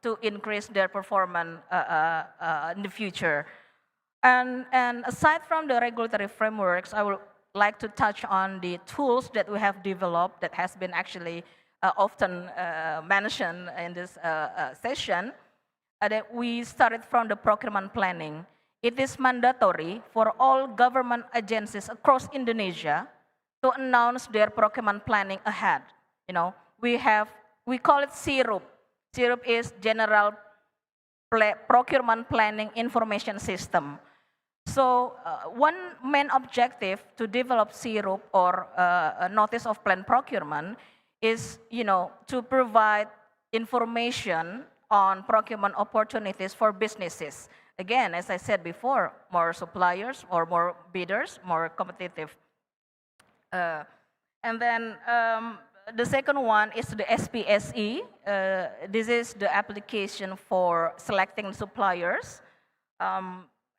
to increase their performance in the future. And aside from the regulatory frameworks, I would like to touch on the tools that we have developed that has been actually often mentioned in this session. That we started from the procurement planning. It is mandatory for all government agencies across Indonesia to announce their procurement planning ahead. We call it CIRUP. CIRUP is General Procurement Planning Information System. So one main objective to develop CIRUP or a Notice of Planned Procurement is, to provide information on procurement opportunities for businesses. Again, as I said before, more suppliers or more bidders, more competitive. And then the second one is the SPSE. This is the application for selecting suppliers.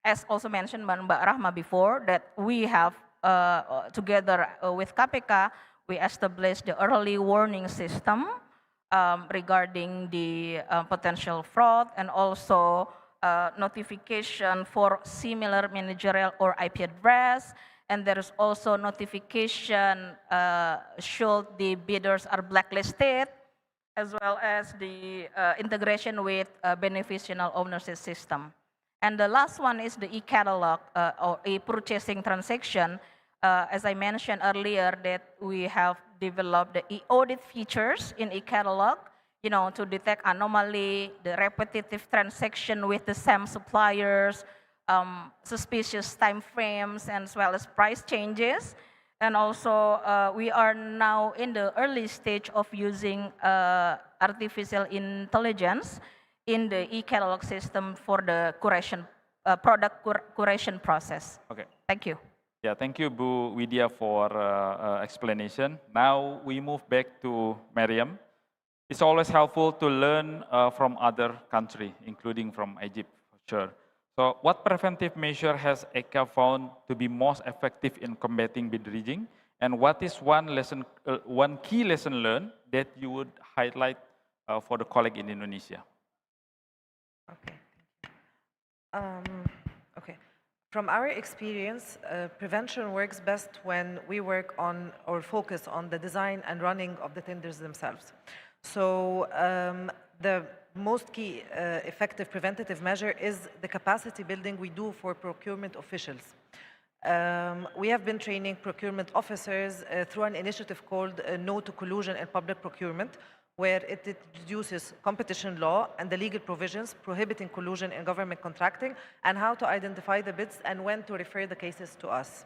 As also mentioned by Mbak Rahma before, that we have, together with KPK, we established the early warning system regarding the potential fraud, and also notification for similar managerial or IP address. And there is also notification should the bidders are blacklisted, as well as the integration with beneficial ownership system. And the last one is the e-catalog or e-purchasing transaction. As I mentioned earlier, that we have developed the e-audit features in e-catalog, to detect anomaly, the repetitive transaction with the same suppliers, suspicious time frames, and as well as price changes. And also, we are now in the early stage of using artificial intelligence in the e-catalog system for the curation, product curation process. Okay. Thank you. Yeah, thank you, Bu Widya, for explanation. Now we move back to Mariam. It's always helpful to learn from other countries, including from Egypt, for sure. So what preventive measure has ECA found to be most effective in combating bid rigging? And what is one key lesson learned that you would highlight for the colleague in Indonesia? Okay. From our experience, prevention works best when we work on or focus on the design and running of the tenders themselves. So the most key effective preventative measure is the capacity building we do for procurement officials. We have been training procurement officers through an initiative called No to Collusion in Public Procurement, where it introduces competition law and the legal provisions prohibiting collusion in government contracting, and how to identify the bids and when to refer the cases to us.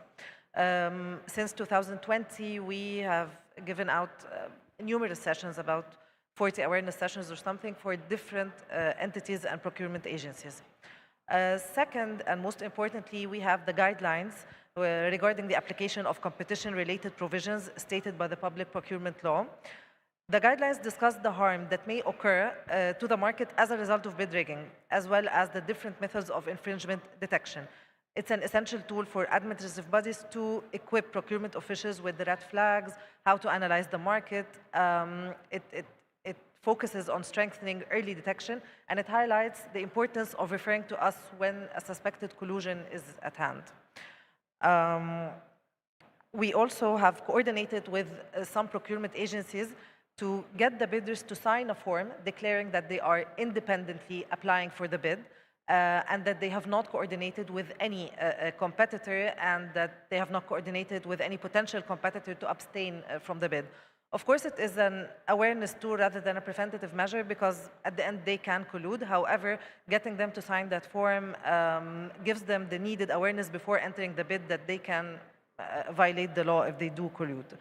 Since 2020, we have given out numerous sessions, about 40 awareness sessions or something, for different entities and procurement agencies. Second, and most importantly, we have the guidelines regarding the application of competition-related provisions stated by the public procurement law. The guidelines discuss the harm that may occur to the market as a result of bid rigging, as well as the different methods of infringement detection. It's an essential tool for administrative bodies to equip procurement officials with the red flags, how to analyze the market. It focuses on strengthening early detection, and it highlights the importance of referring to us when a suspected collusion is at hand. We also have coordinated with some procurement agencies to get the bidders to sign a form declaring that they are independently applying for the bid, and that they have not coordinated with any competitor, and that they have not coordinated with any potential competitor to abstain from the bid. Of course, it is an awareness tool rather than a preventative measure, because at the end they can collude. However, getting them to sign that form gives them the needed awareness before entering the bid that they can violate the law if they do collude.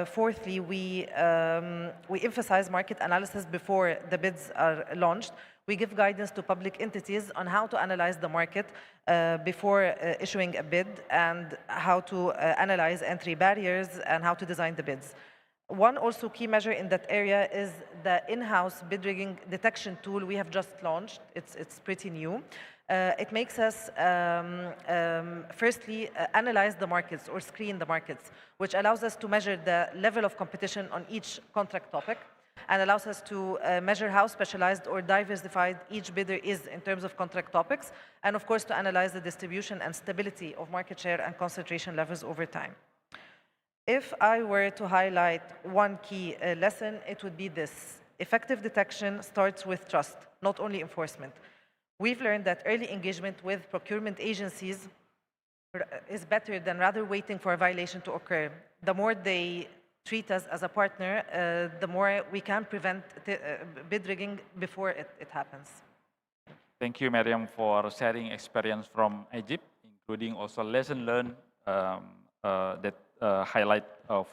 Fourthly, we emphasize market analysis before the bids are launched. We give guidance to public entities on how to analyze the market before issuing a bid, and how to analyze entry barriers, and how to design the bids. One also key measure in that area is the in-house bid rigging detection tool we have just launched. It's pretty new. It makes us, firstly, analyze the markets or screen the markets, which allows us to measure the level of competition on each contract topic and allows us to measure how specialized or diversified each bidder is in terms of contract topics, and of course to analyze the distribution and stability of market share and concentration levels over time. If I were to highlight one key lesson, it would be this. Effective detection starts with trust, not only enforcement. We've learned that early engagement with procurement agencies is better than rather waiting for a violation to occur. The more they treat us as a partner, the more we can prevent bid rigging before it happens. Thank you, Mariam, for sharing experience from Egypt, including also lesson learned that highlight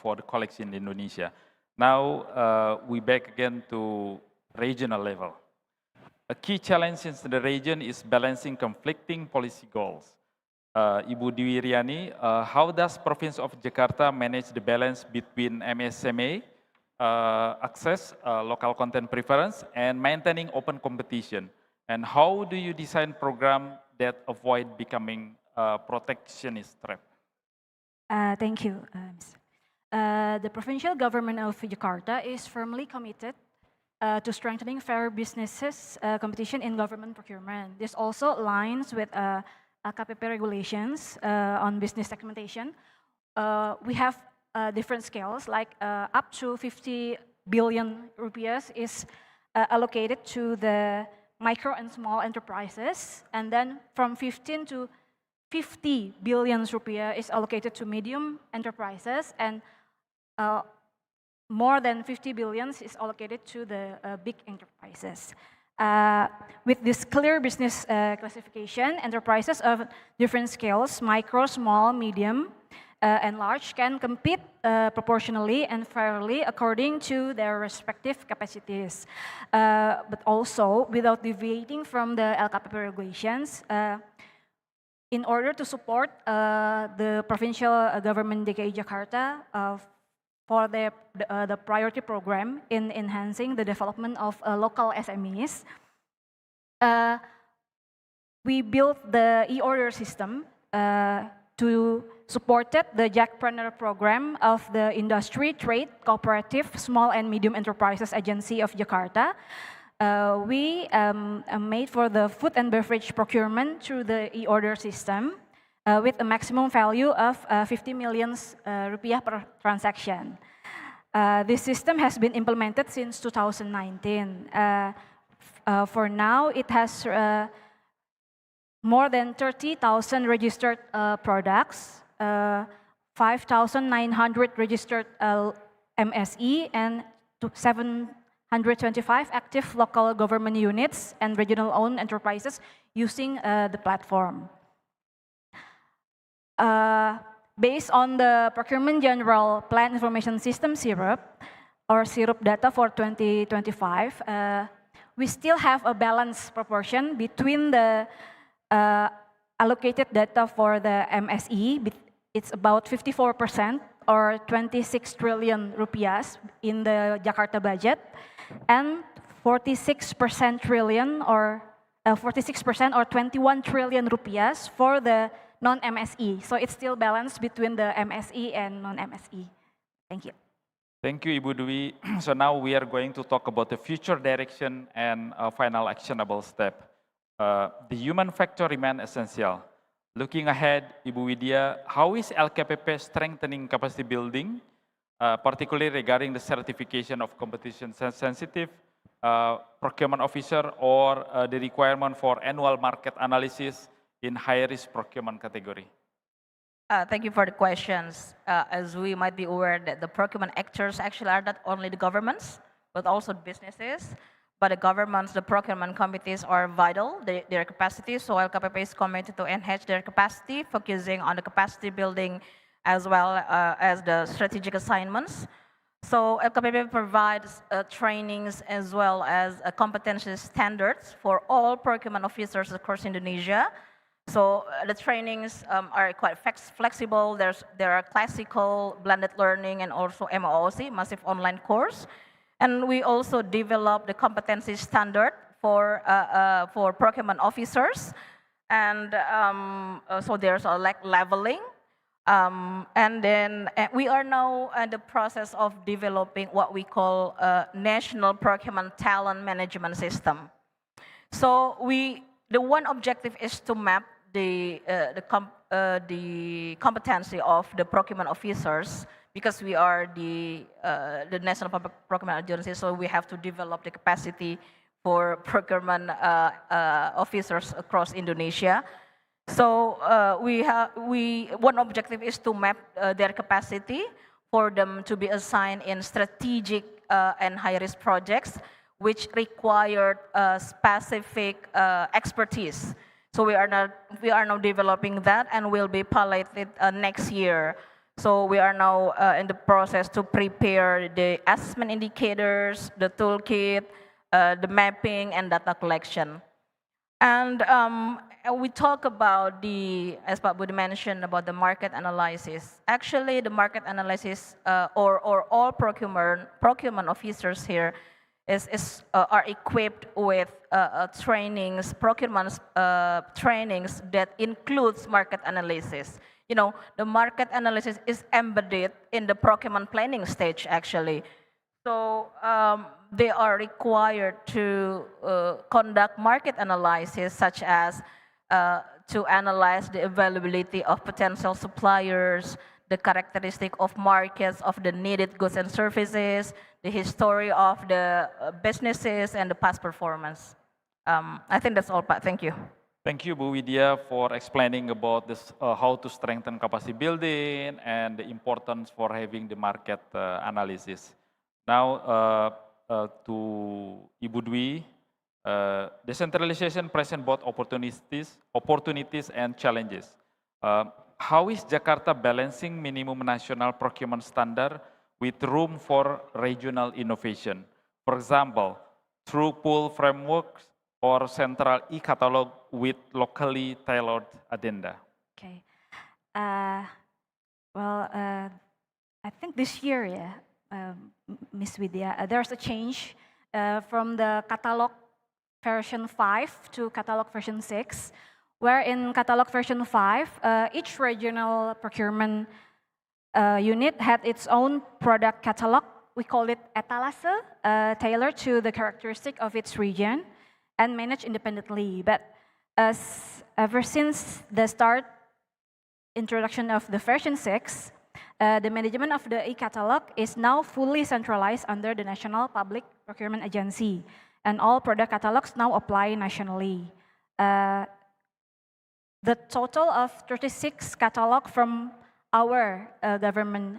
for the colleagues in Indonesia. Now, we back again to regional level. A key challenge in the region is balancing conflicting policy goals. Ibu Dwi Riani, how does Province of Jakarta manage the balance between MSME access, local content preference, and maintaining open competition? And how do you design programs that avoid becoming a protectionist trap? Thank you. The provincial government of Jakarta is firmly committed to strengthening fair businesses competition in government procurement. This also aligns with KPP regulations on business segmentation. We have different scales, like up to 50 billion rupiahs is allocated to the micro and small enterprises, and then from 15 to 50 billion rupiah is allocated to medium enterprises, and more than 50 billions is allocated to the big enterprises. With this clear business classification, enterprises of different scales, micro, small, medium, and large, can compete proportionally and fairly according to their respective capacities, but also without deviating from the LKPP regulations. In order to support the provincial government DKI Jakarta for the priority program in enhancing the development of local SMEs, we built the e-order system to support the Jackpreneur program of the Industry, Trade, Cooperative, Small and Medium Enterprises Agency of Jakarta. We made for the food and beverage procurement through the e-order system with a maximum value of 50 million rupiah per transaction. This system has been implemented since 2019. For now, it has more than 30,000 registered products, 5,900 registered MSE, and 725 active local government units and regional-owned enterprises using the platform. Based on the Procurement General Plan Information System SIRUP, or SIRUP data for 2025, we still have a balanced proportion between the allocated data for the MSE. It's about 54% or 26 trillion rupiahs in the Jakarta budget, and 46% or 21 trillion rupiahs for the non-MSE. So it's still balanced between the MSE and non-MSE. Thank you. Thank you, Ibu Dwi. So now we are going to talk about the future direction and a final actionable step. The human factor remains essential. Looking ahead, Ibu Widya, how is LKPP strengthening capacity building, particularly regarding the certification of competition-sensitive procurement officer or the requirement for annual market analysis in high-risk procurement category? Thank you for the questions. As we might be aware that the procurement actors actually are not only the governments, but also the businesses. But the governments, the procurement committees are vital, their capacity. So LKPP is committed to enhance their capacity, focusing on the capacity building as well as the strategic assignments. So LKPP provides trainings as well as competency standards for all procurement officers across Indonesia. So the trainings are quite flexible. There are classical, blended learning, and also MOOC, massive online course. And we also develop the competency standard for procurement officers. And so there's a like leveling. And then we are now in the process of developing what we call a national procurement talent management system. So the one objective is to map the competency of the procurement officers, because we are the National Public Procurement Agency, so we have to develop the capacity for procurement officers across Indonesia. So one objective is to map their capacity for them to be assigned in strategic and high-risk projects which required specific expertise. So we are now developing that, and will be piloted next year. So we are now in the process to prepare the assessment indicators, the toolkit, the mapping, and data collection. And we talk about as Pak Budi mentioned, about the market analysis. Actually, the market analysis or all procurement officers here are equipped with trainings, procurement trainings that includes market analysis. You know, the market analysis is embedded in the procurement planning stage, actually. So they are required to conduct market analysis, such as to analyze the availability of potential suppliers, the characteristic of markets of the needed goods and services, the history of the businesses, and the past performance. I think that's all, Pak. Thank you. Thank you, Bu Widya, for explaining about this, how to strengthen capacity building and the importance for having the market analysis. Now, to Ibu Dwi, decentralization presents both opportunities and challenges. How is Jakarta balancing minimum national procurement standard with room for regional innovation? For example, through pool frameworks or central e-catalog with locally tailored addenda? Okay. Well, I think this year, Ms. Widya, there's a change from the catalog version 5 to catalog version 6, where in catalog version 5, each regional procurement unit had its own product catalog. We call it etalase, tailored to the characteristic of its region and managed independently. But ever since the introduction of the version 6, the management of the e-catalog is now fully centralized under the National Public Procurement Agency, and all product catalogs now apply nationally. The total of 36 catalogs from our government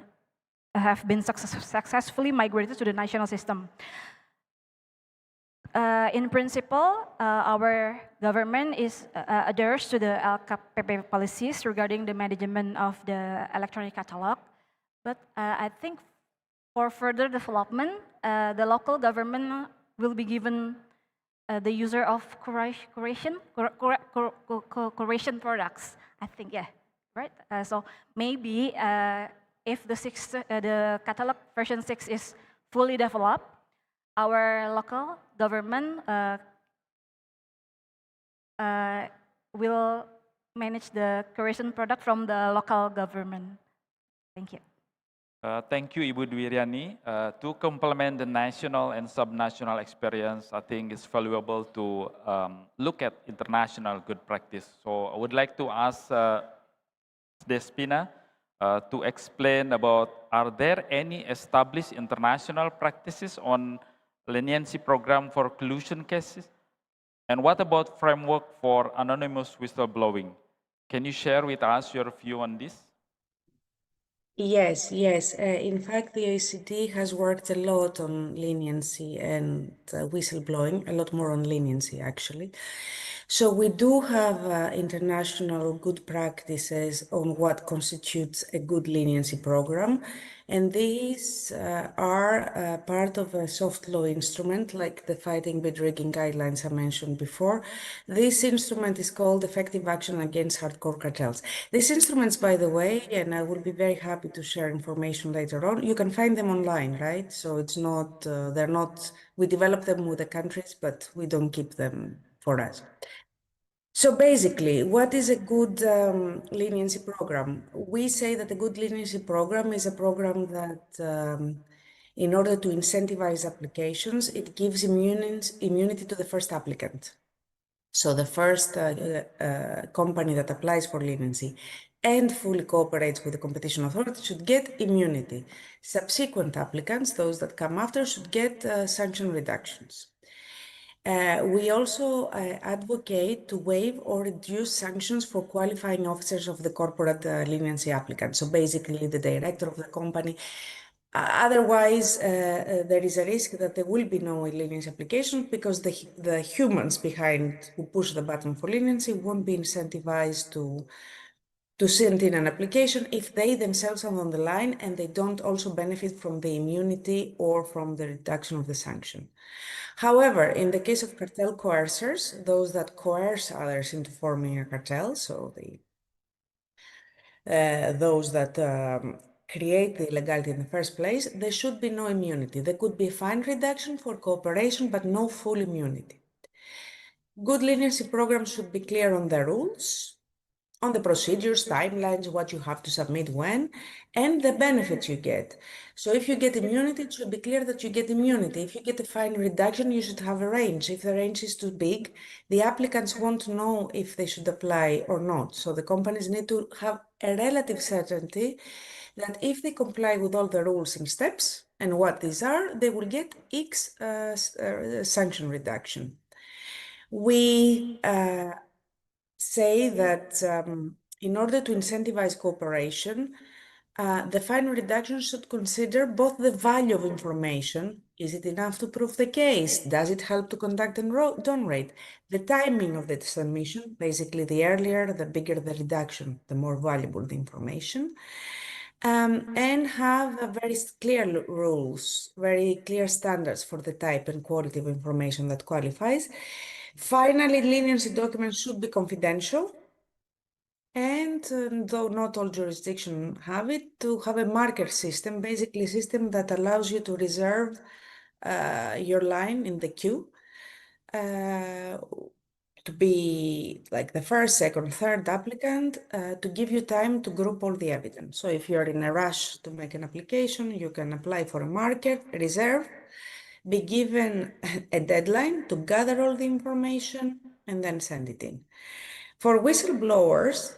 have been successfully migrated to the national system. In principle, our government adheres to the LKPP policies regarding the management of the electronic catalog. But I think for further development, the local government will be given the user of curation products. I think, yeah, right? So maybe if the catalog version 6 is fully developed, our local government will manage the curation product from the local government. Thank you. Thank you, Ibu Dwiriani. To complement the national and subnational experience, I think it's valuable to look at international good practice. So I would like to ask Despina to explain about, are there any established international practices on leniency program for collusion cases? And what about framework for anonymous whistleblowing? Can you share with us your view on this? Yes. In fact, the ACT has worked a lot on leniency and whistleblowing, a lot more on leniency, actually. So we do have international good practices on what constitutes a good leniency program. And these are part of a soft law instrument, like the Fighting Bid Rigging Guidelines I mentioned before. This instrument is called Effective Action Against Hardcore Cartels. These instruments, by the way, and I will be very happy to share information later on, you can find them online, right? So it's not, they're not, we develop them with the countries, but we don't keep them for us. So basically, what is a good leniency program? We say that a good leniency program is a program that, in order to incentivize applications, it gives immunity to the first applicant. So the first company that applies for leniency and fully cooperates with the competition authority should get immunity. Subsequent applicants, those that come after, should get sanction reductions. We also advocate to waive or reduce sanctions for qualifying officers of the corporate leniency applicant. So basically the director of the company. Otherwise, there is a risk that there will be no leniency application because the humans behind who push the button for leniency won't be incentivized to send in an application if they themselves are on the line and they don't also benefit from the immunity or from the reduction of the sanction. However, in the case of cartel coercers, those that coerce others into forming a cartel, so those that create the illegality in the first place, there should be no immunity. There could be a fine reduction for cooperation, but no full immunity. Good leniency programs should be clear on the rules, on the procedures, timelines, what you have to submit when, and the benefits you get. So if you get immunity, it should be clear that you get immunity. If you get a fine reduction, you should have a range. If the range is too big, the applicants won't know if they should apply or not. So the companies need to have a relative certainty that if they comply with all the rules and steps and what these are, they will get X sanction reduction. We say that in order to incentivize cooperation, the fine reduction should consider both the value of information. Is it enough to prove the case? Does it help to conduct a done rate? The timing of the submission, basically the earlier, the bigger the reduction, the more valuable the information. And have a very clear rules, very clear standards for the type and quality of information that qualifies. Finally, leniency documents should be confidential. And though not all jurisdictions have it, to have a marker system, basically a system that allows you to reserve your line in the queue to be like the first, second, third applicant to give you time to group all the evidence. So if you're in a rush to make an application, you can apply for a marker, reserve, be given a deadline to gather all the information and then send it in. For whistleblowers,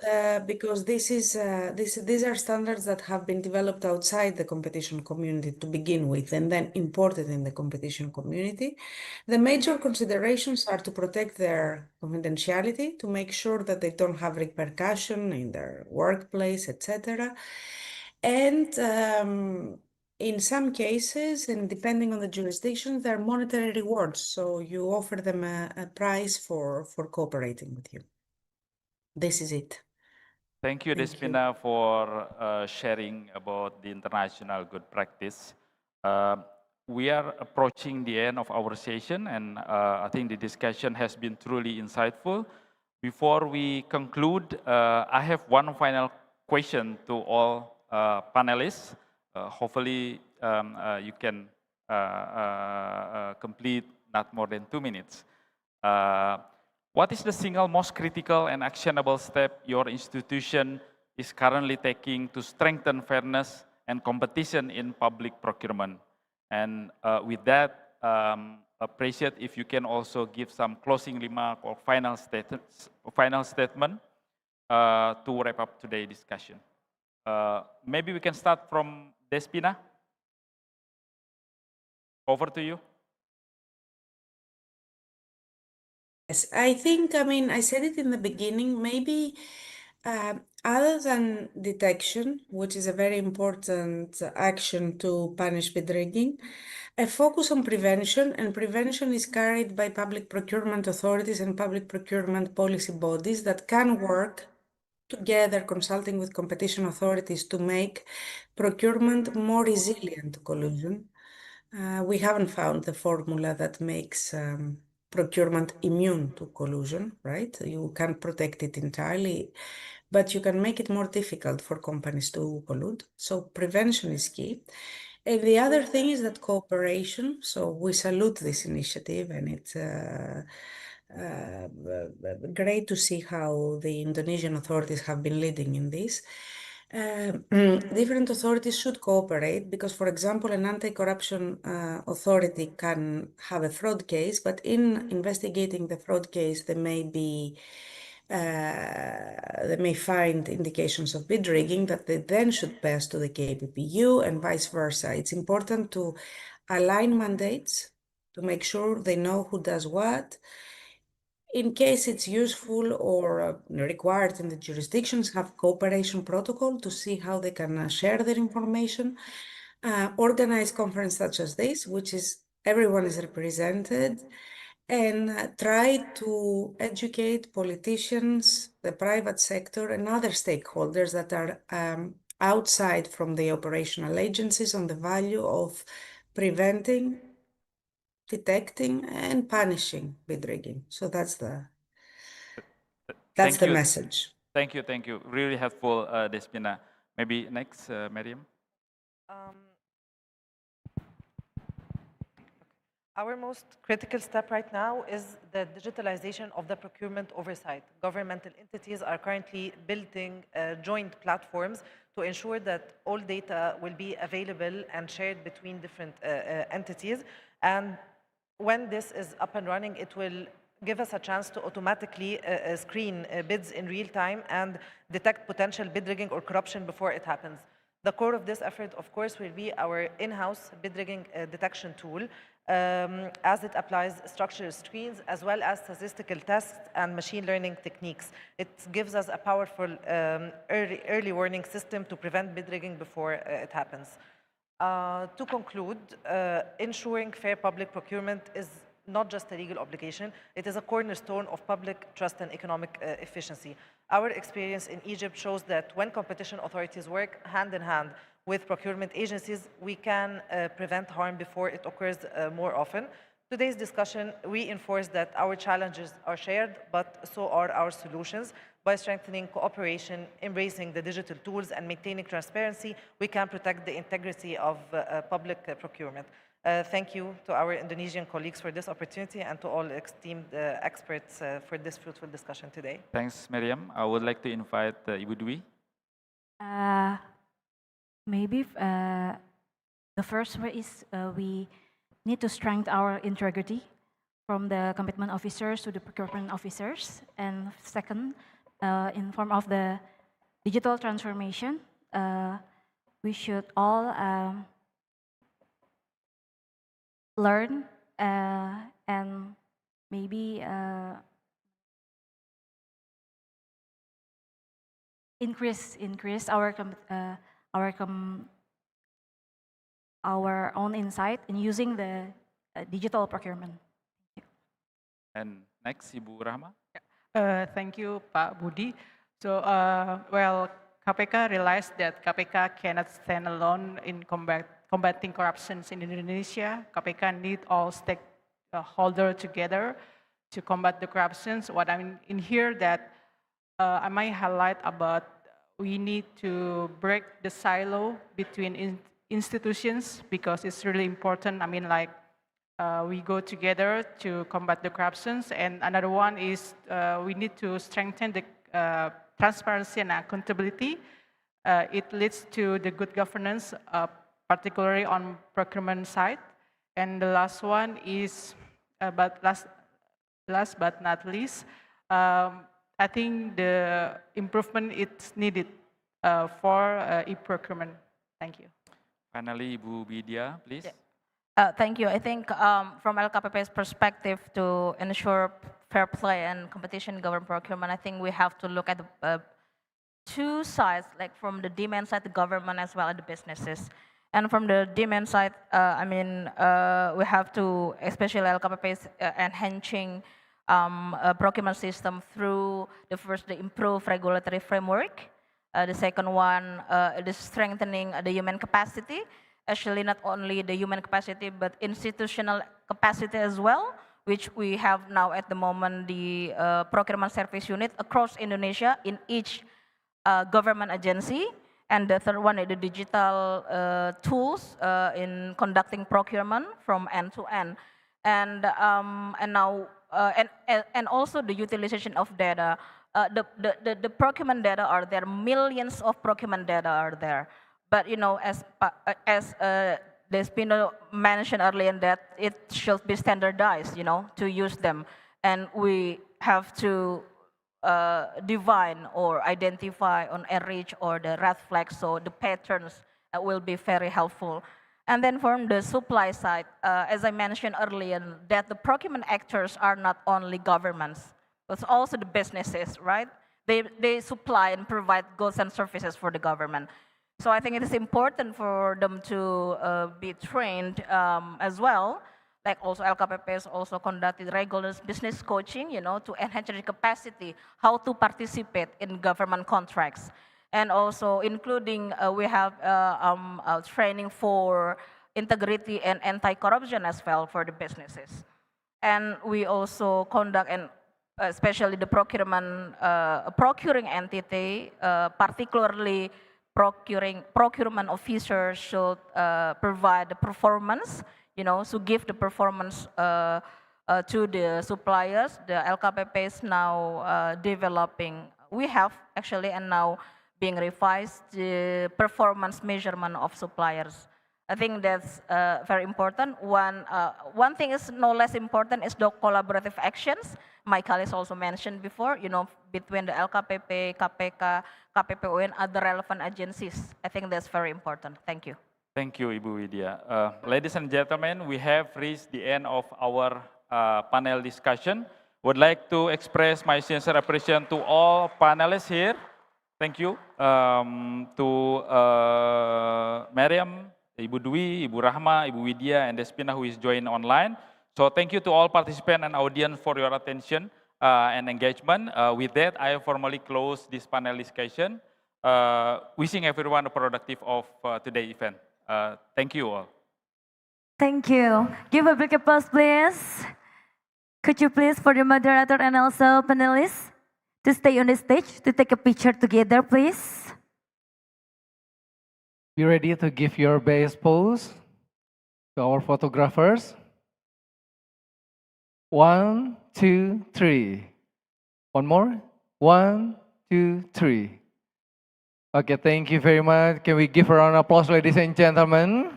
because these are standards that have been developed outside the competition community to begin with and then imported in the competition community, the major considerations are to protect their confidentiality, to make sure that they don't have repercussion in their workplace, etc. And in some cases, and depending on the jurisdiction, there are monetary rewards. So you offer them a prize for cooperating with you. This is it. Thank you, Thank Despina, for sharing about the international good practice. We are approaching the end of our session, and I think the discussion has been truly insightful. Before we conclude, I have one final question to all panelists. Hopefully, you can complete not more than 2 minutes. What is the single most critical and actionable step your institution is currently taking to strengthen fairness and competition in public procurement? And with that, appreciate if you can also give some closing remark or final statement to wrap up today's discussion. Maybe we can start from Despina. Over to you. Yes, I think, I said it in the beginning, maybe other than detection, which is a very important action to punish bid rigging, a focus on prevention, and prevention is carried by public procurement authorities and public procurement policy bodies that can work together, consulting with competition authorities to make procurement more resilient to collusion. We haven't found the formula that makes procurement immune to collusion, right? You can't protect it entirely, but you can make it more difficult for companies to collude. So prevention is key. And the other thing is that cooperation. So we salute this initiative, and it's great to see how the Indonesian authorities have been leading in this. Different authorities should cooperate because, for example, an anti-corruption authority can have a fraud case, but in investigating the fraud case, they may find indications of bid rigging that they then should pass to the KPPU and vice versa. It's important to align mandates to make sure they know who does what. In case it's useful or required in the jurisdictions, have cooperation protocol to see how they can share their information. Organize conference such as this, which is everyone is represented, and try to educate politicians, the private sector, and other stakeholders that are outside from the operational agencies on the value of preventing, detecting, and punishing bid rigging. So that's the message. Thank you. Really helpful, Despina. Maybe next, Miriam. Our most critical step right now is the digitalization of the procurement oversight. Governmental entities are currently building joint platforms to ensure that all data will be available and shared between different entities. And when this is up and running, it will give us a chance to automatically screen bids in real time and detect potential bid rigging or corruption before it happens. The core of this effort, of course, will be our in-house bid rigging detection tool, as it applies structural screens as well as statistical tests and machine learning techniques. It gives us a powerful early warning system to prevent bid rigging before it happens. To conclude, ensuring fair public procurement is not just a legal obligation, it is a cornerstone of public trust and economic efficiency. Our experience in Egypt shows that when competition authorities work hand in hand with procurement agencies, we can prevent harm before it occurs more often. Today's discussion reinforced that our challenges are shared, but so are our solutions. By strengthening cooperation, embracing the digital tools, and maintaining transparency, we can protect the integrity of public procurement. Thank you to our Indonesian colleagues for this opportunity and to all esteemed experts for this fruitful discussion today. Thanks, Miriam. I would like to invite Ibu Dwi. Maybe the first way is we need to strengthen our integrity from the commitment officers to the procurement officers. And second, in form of the digital transformation, we should all learn and maybe increase our own insight in using the digital procurement. And next, Ibu Rahma. Thank you, Pak Budi. So, well, KPK realized that KPK cannot stand alone in combating corruptions in Indonesia. KPK need all stakeholders together to combat the corruptions. What I mean in here that I might highlight about we need to break the silo between institutions because it's really important. I mean, like we go together to combat the corruptions. And another one is we need to strengthen the transparency and accountability. It leads to the good governance, particularly on procurement side. And the last one is, last but not least, I think the improvement is needed for e-procurement. Thank you. Finally, Ibu Bidia, please. Thank you. I think from LKPP's perspective to ensure fair play and competition in government procurement, I think we have to look at the two sides, like from the demand side, the government as well as the businesses. And from the demand side, I mean, we have to, especially LKPP's enhancing procurement system through the improved regulatory framework. The second one is strengthening the human capacity, actually not only the human capacity, but institutional capacity as well, which we have now at the moment the procurement service unit across Indonesia in each government agency. And the third one is the digital tools in conducting procurement from end to end. And now and also the utilization of data. The procurement data are there, millions of procurement data are there. But as Despino mentioned earlier, that it should be standardized, to use them. And we have to divine or identify on enrich or the red flags, so the patterns will be very helpful. And then from the supply side, as I mentioned earlier, that the procurement actors are not only governments, but also the businesses, right? They supply and provide goods and services for the government. So I think it is important for them to be trained as well. Like also LKPP has also conducted regular business coaching, to enhance the capacity, how to participate in government contracts. And also including, we have training for integrity and anti-corruption as well for the businesses. And we also conduct, and especially the procuring entity, particularly procurement officers should provide the performance, to give the performance to the suppliers. The LKPP is now developing, we have actually, and now being revised, the performance measurement of suppliers. I think that's very important. One thing is no less important is the collaborative actions. My colleagues also mentioned before, between the LKPP, KPK, KPPU, and other relevant agencies. I think that's very important. Thank you. Thank you, Ibu Widya. Ladies and gentlemen, we have reached the end of our panel discussion. Would like to express my sincere appreciation to all panelists here. Thank you to Mariam, Ibu Dwi, Ibu Rahma, Ibu Widya, and Despina who is joined online. So thank you to all participants and audience for your attention and engagement. With that, I formally close this panel discussion. Wishing everyone a productive of today's event. Thank you all. Thank you. Give a big applause, please. Could you please, for the moderator and also panelists, to stay on the stage to take a picture together, please. Be ready to give your best pose to our photographers. 1, 2, 3. One more. 1, 2, 3. Okay, thank you very much. Can we give a round of applause, ladies and gentlemen?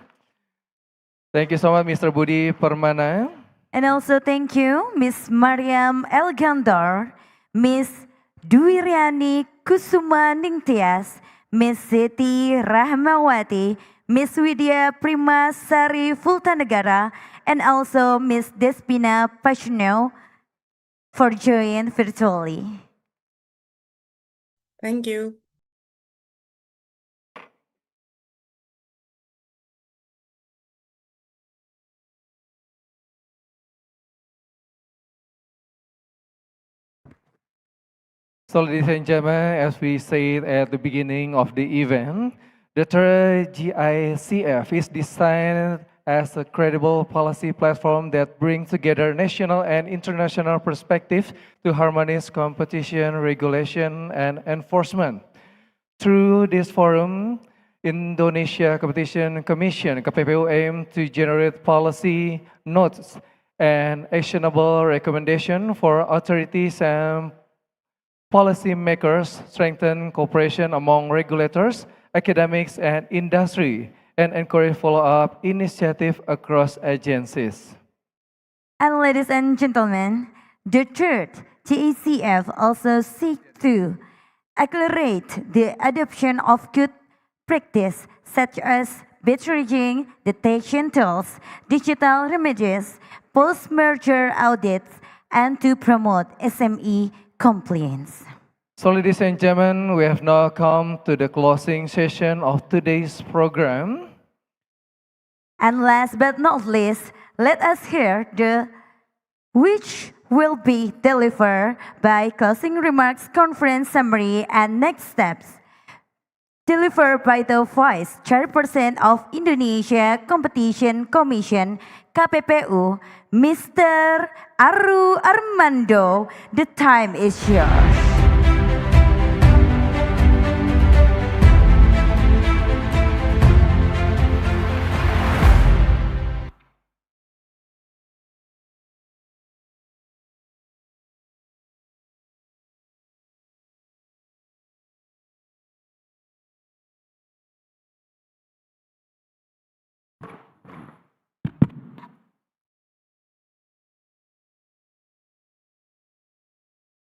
Thank you so much, Mr. Budi Permana. And also thank you, Miss Mariam Elgandar, Miss Dwi Riani Kusuma Ningtyas, Miss Siti Rahmawati, Miss Widya Primasari Fultanegara, and also Miss Despina Pashno for joining virtually. Thank you. So ladies and gentlemen, as we said at the beginning of the event, the third GICF is designed as a credible policy platform that brings together national and international perspectives to harmonize competition, regulation, and enforcement. Through this forum, Indonesia Competition Commission, KPPU, aim to generate policy notes and actionable recommendations for authorities and policymakers, strengthen cooperation among regulators, academics, and industry, and encourage follow-up initiatives across agencies. And ladies and gentlemen, the third GECF also seeks to accelerate the adoption of good practice such as bid rigging, detection tools, digital remedies, post-merger audits, and to promote SME compliance. So ladies and gentlemen, we have now come to the closing session of today's program. And last but not least, let us hear which will be delivered by closing remarks, conference summary, and next steps. Delivered by the Vice Chairperson of Indonesia Competition Commission, KPPU, Mr. Aru Armando. The time is yours.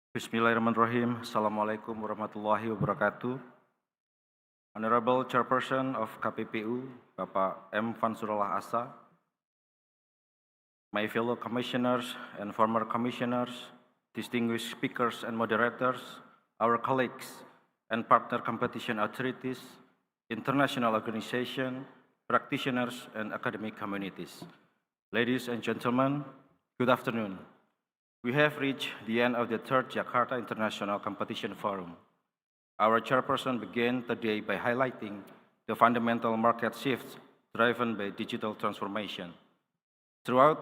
Bismillahirrahmanirrahim. Assalamualaikum warahmatullahi wabarakatuh. Honorable Chairperson of KPPU, Bapak M. Vansurullah Asa, my fellow commissioners and former commissioners, distinguished speakers and moderators, our colleagues and partner competition authorities, international organizations, practitioners, and academic communities. Ladies and gentlemen, good afternoon. We have reached the end of the third Jakarta International Competition Forum. Our chairperson began today by highlighting the fundamental market shifts driven by digital transformation. Throughout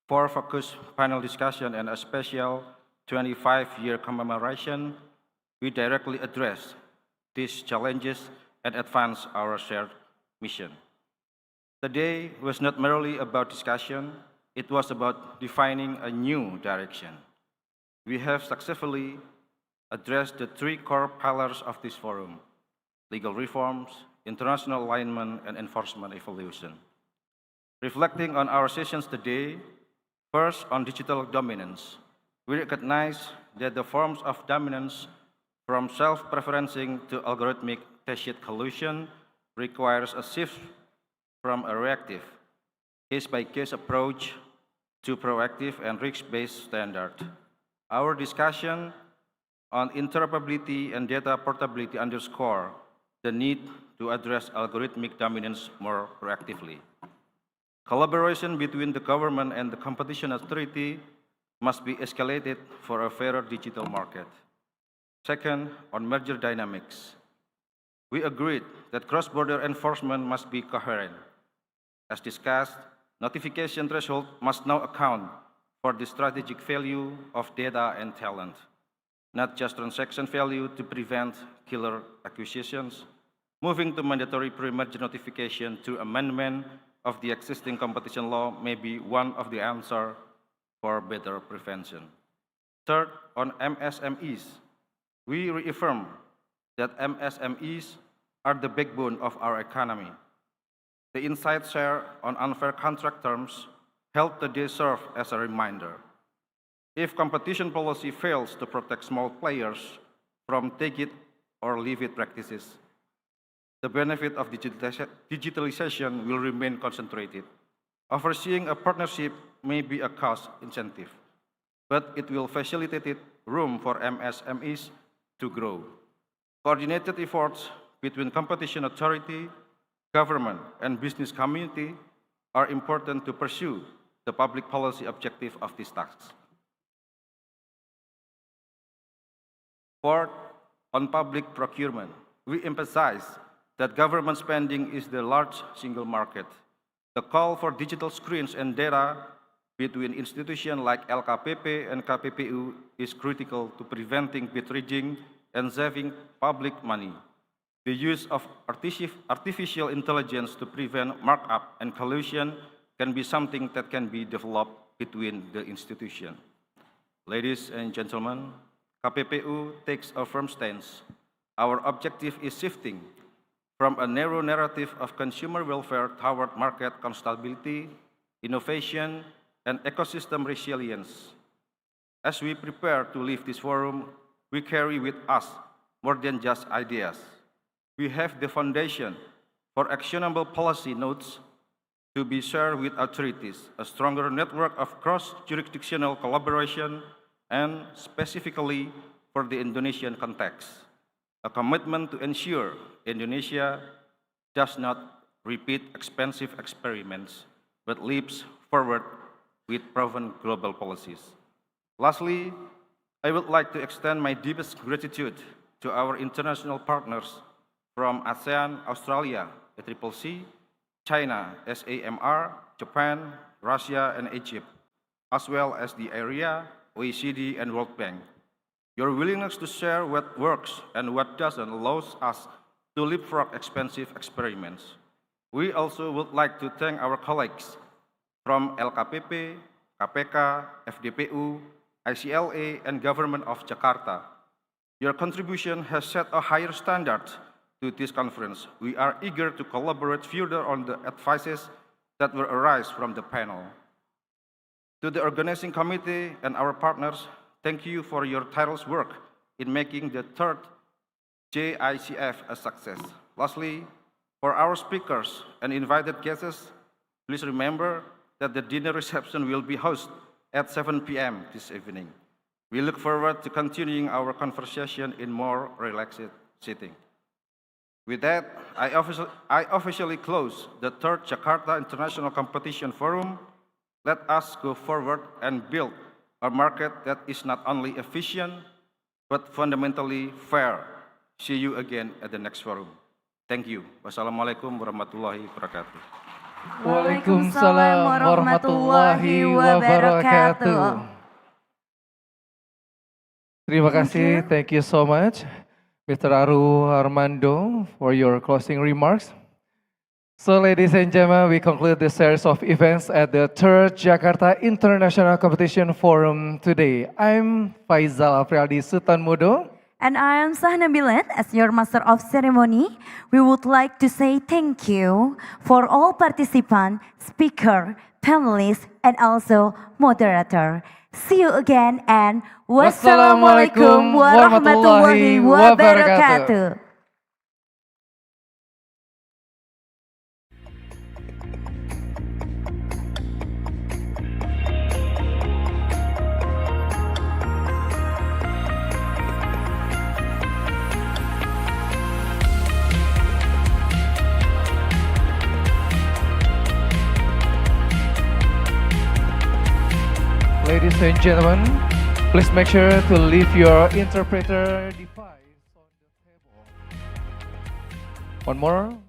4 focused panel discussion and a special 25-year commemoration, we directly address these challenges and advance our shared mission. Today was not merely about discussion, it was about defining a new direction. We have successfully addressed the 3 core pillars of this forum: legal reforms, international alignment, and enforcement evolution. Reflecting on our sessions today, first on digital dominance, we recognize that the forms of dominance from self-preferencing to algorithmic tacit collusion requires a shift from a reactive, case-by-case approach to proactive and risk-based standard. Our discussion on interoperability and data portability underscore the need to address algorithmic dominance more proactively. Collaboration between the government and the competition authority must be escalated for a fairer digital market. Second, on merger dynamics, we agreed that cross-border enforcement must be coherent. As discussed, notification threshold must now account for the strategic value of data and talent, not just transaction value to prevent killer acquisitions. Moving to mandatory pre-merger notification through amendment of the existing competition law may be one of the answers for better prevention. Third, on MSMEs, we reaffirm that MSMEs are the backbone of our economy. The insights shared on unfair contract terms held today serve as a reminder. If competition policy fails to protect small players from take it or leave it practices, the benefit of digitalization will remain concentrated. Overseeing a partnership may be a cost incentive, but it will facilitate room for MSMEs to grow. Coordinated efforts between competition authority, government, and business community are important to pursue the public policy objective of these tasks. Fourth, on public procurement, we emphasize that government spending is the large single market. The call for digital screens and data between institutions like LKPP and KPPU is critical to preventing bid rigging and saving public money. The use of artificial intelligence to prevent markup and collusion can be something that can be developed between the institutions. Ladies and gentlemen, KPPU takes a firm stance. Our objective is shifting from a narrow narrative of consumer welfare toward market constability, innovation, and ecosystem resilience. As we prepare to leave this forum, we carry with us more than just ideas. We have the foundation for actionable policy notes to be shared with authorities, a stronger network of cross-jurisdictional collaboration, and specifically for the Indonesian context, a commitment to ensure Indonesia does not repeat expensive experiments, but leaps forward with proven global policies. Lastly, I would like to extend my deepest gratitude to our international partners from ASEAN, Australia, ACCC, China, SAMR, Japan, Russia, and Egypt, as well as the area, OECD, and World Bank. Your willingness to share what works and what doesn't allows us to leapfrog expensive experiments. We also would like to thank our colleagues from LKPP, KPK, FDPU, ICLA, and Government of Jakarta. Your contribution has set a higher standard to this conference. We are eager to collaborate further on the advices that will arise from the panel. To the organizing committee and our partners, thank you for your tireless work in making the third JICF a success. Lastly, for our speakers and invited guests, please remember that the dinner reception will be hosted at 7 p.m. this evening. We look forward to continuing our conversation in more relaxed setting. With that, I officially close the third Jakarta International Competition Forum. Let us go forward and build a market that is not only efficient, but fundamentally fair. See you again at the next forum. Thank you. Wassalamualaikum warahmatullahi wabarakatuh. Waalaikumsalam warahmatullahi wabarakatuh. Terima kasih. Thank you so much, Mr. Aru Armando, for your closing remarks. So, ladies and gentlemen, we conclude the series of events at the third Jakarta International Competition Forum today. I'm Faizal Afrialdi Sutanmudo. And I am Sahna Milet, as your Master of Ceremony. We would like to say thank you for all participants, speaker, panelists, and also moderator. See you again and wassalamualaikum warahmatullahi wabarakatuh. Ladies and gentlemen, please make sure to leave your interpreter device on the table. One more.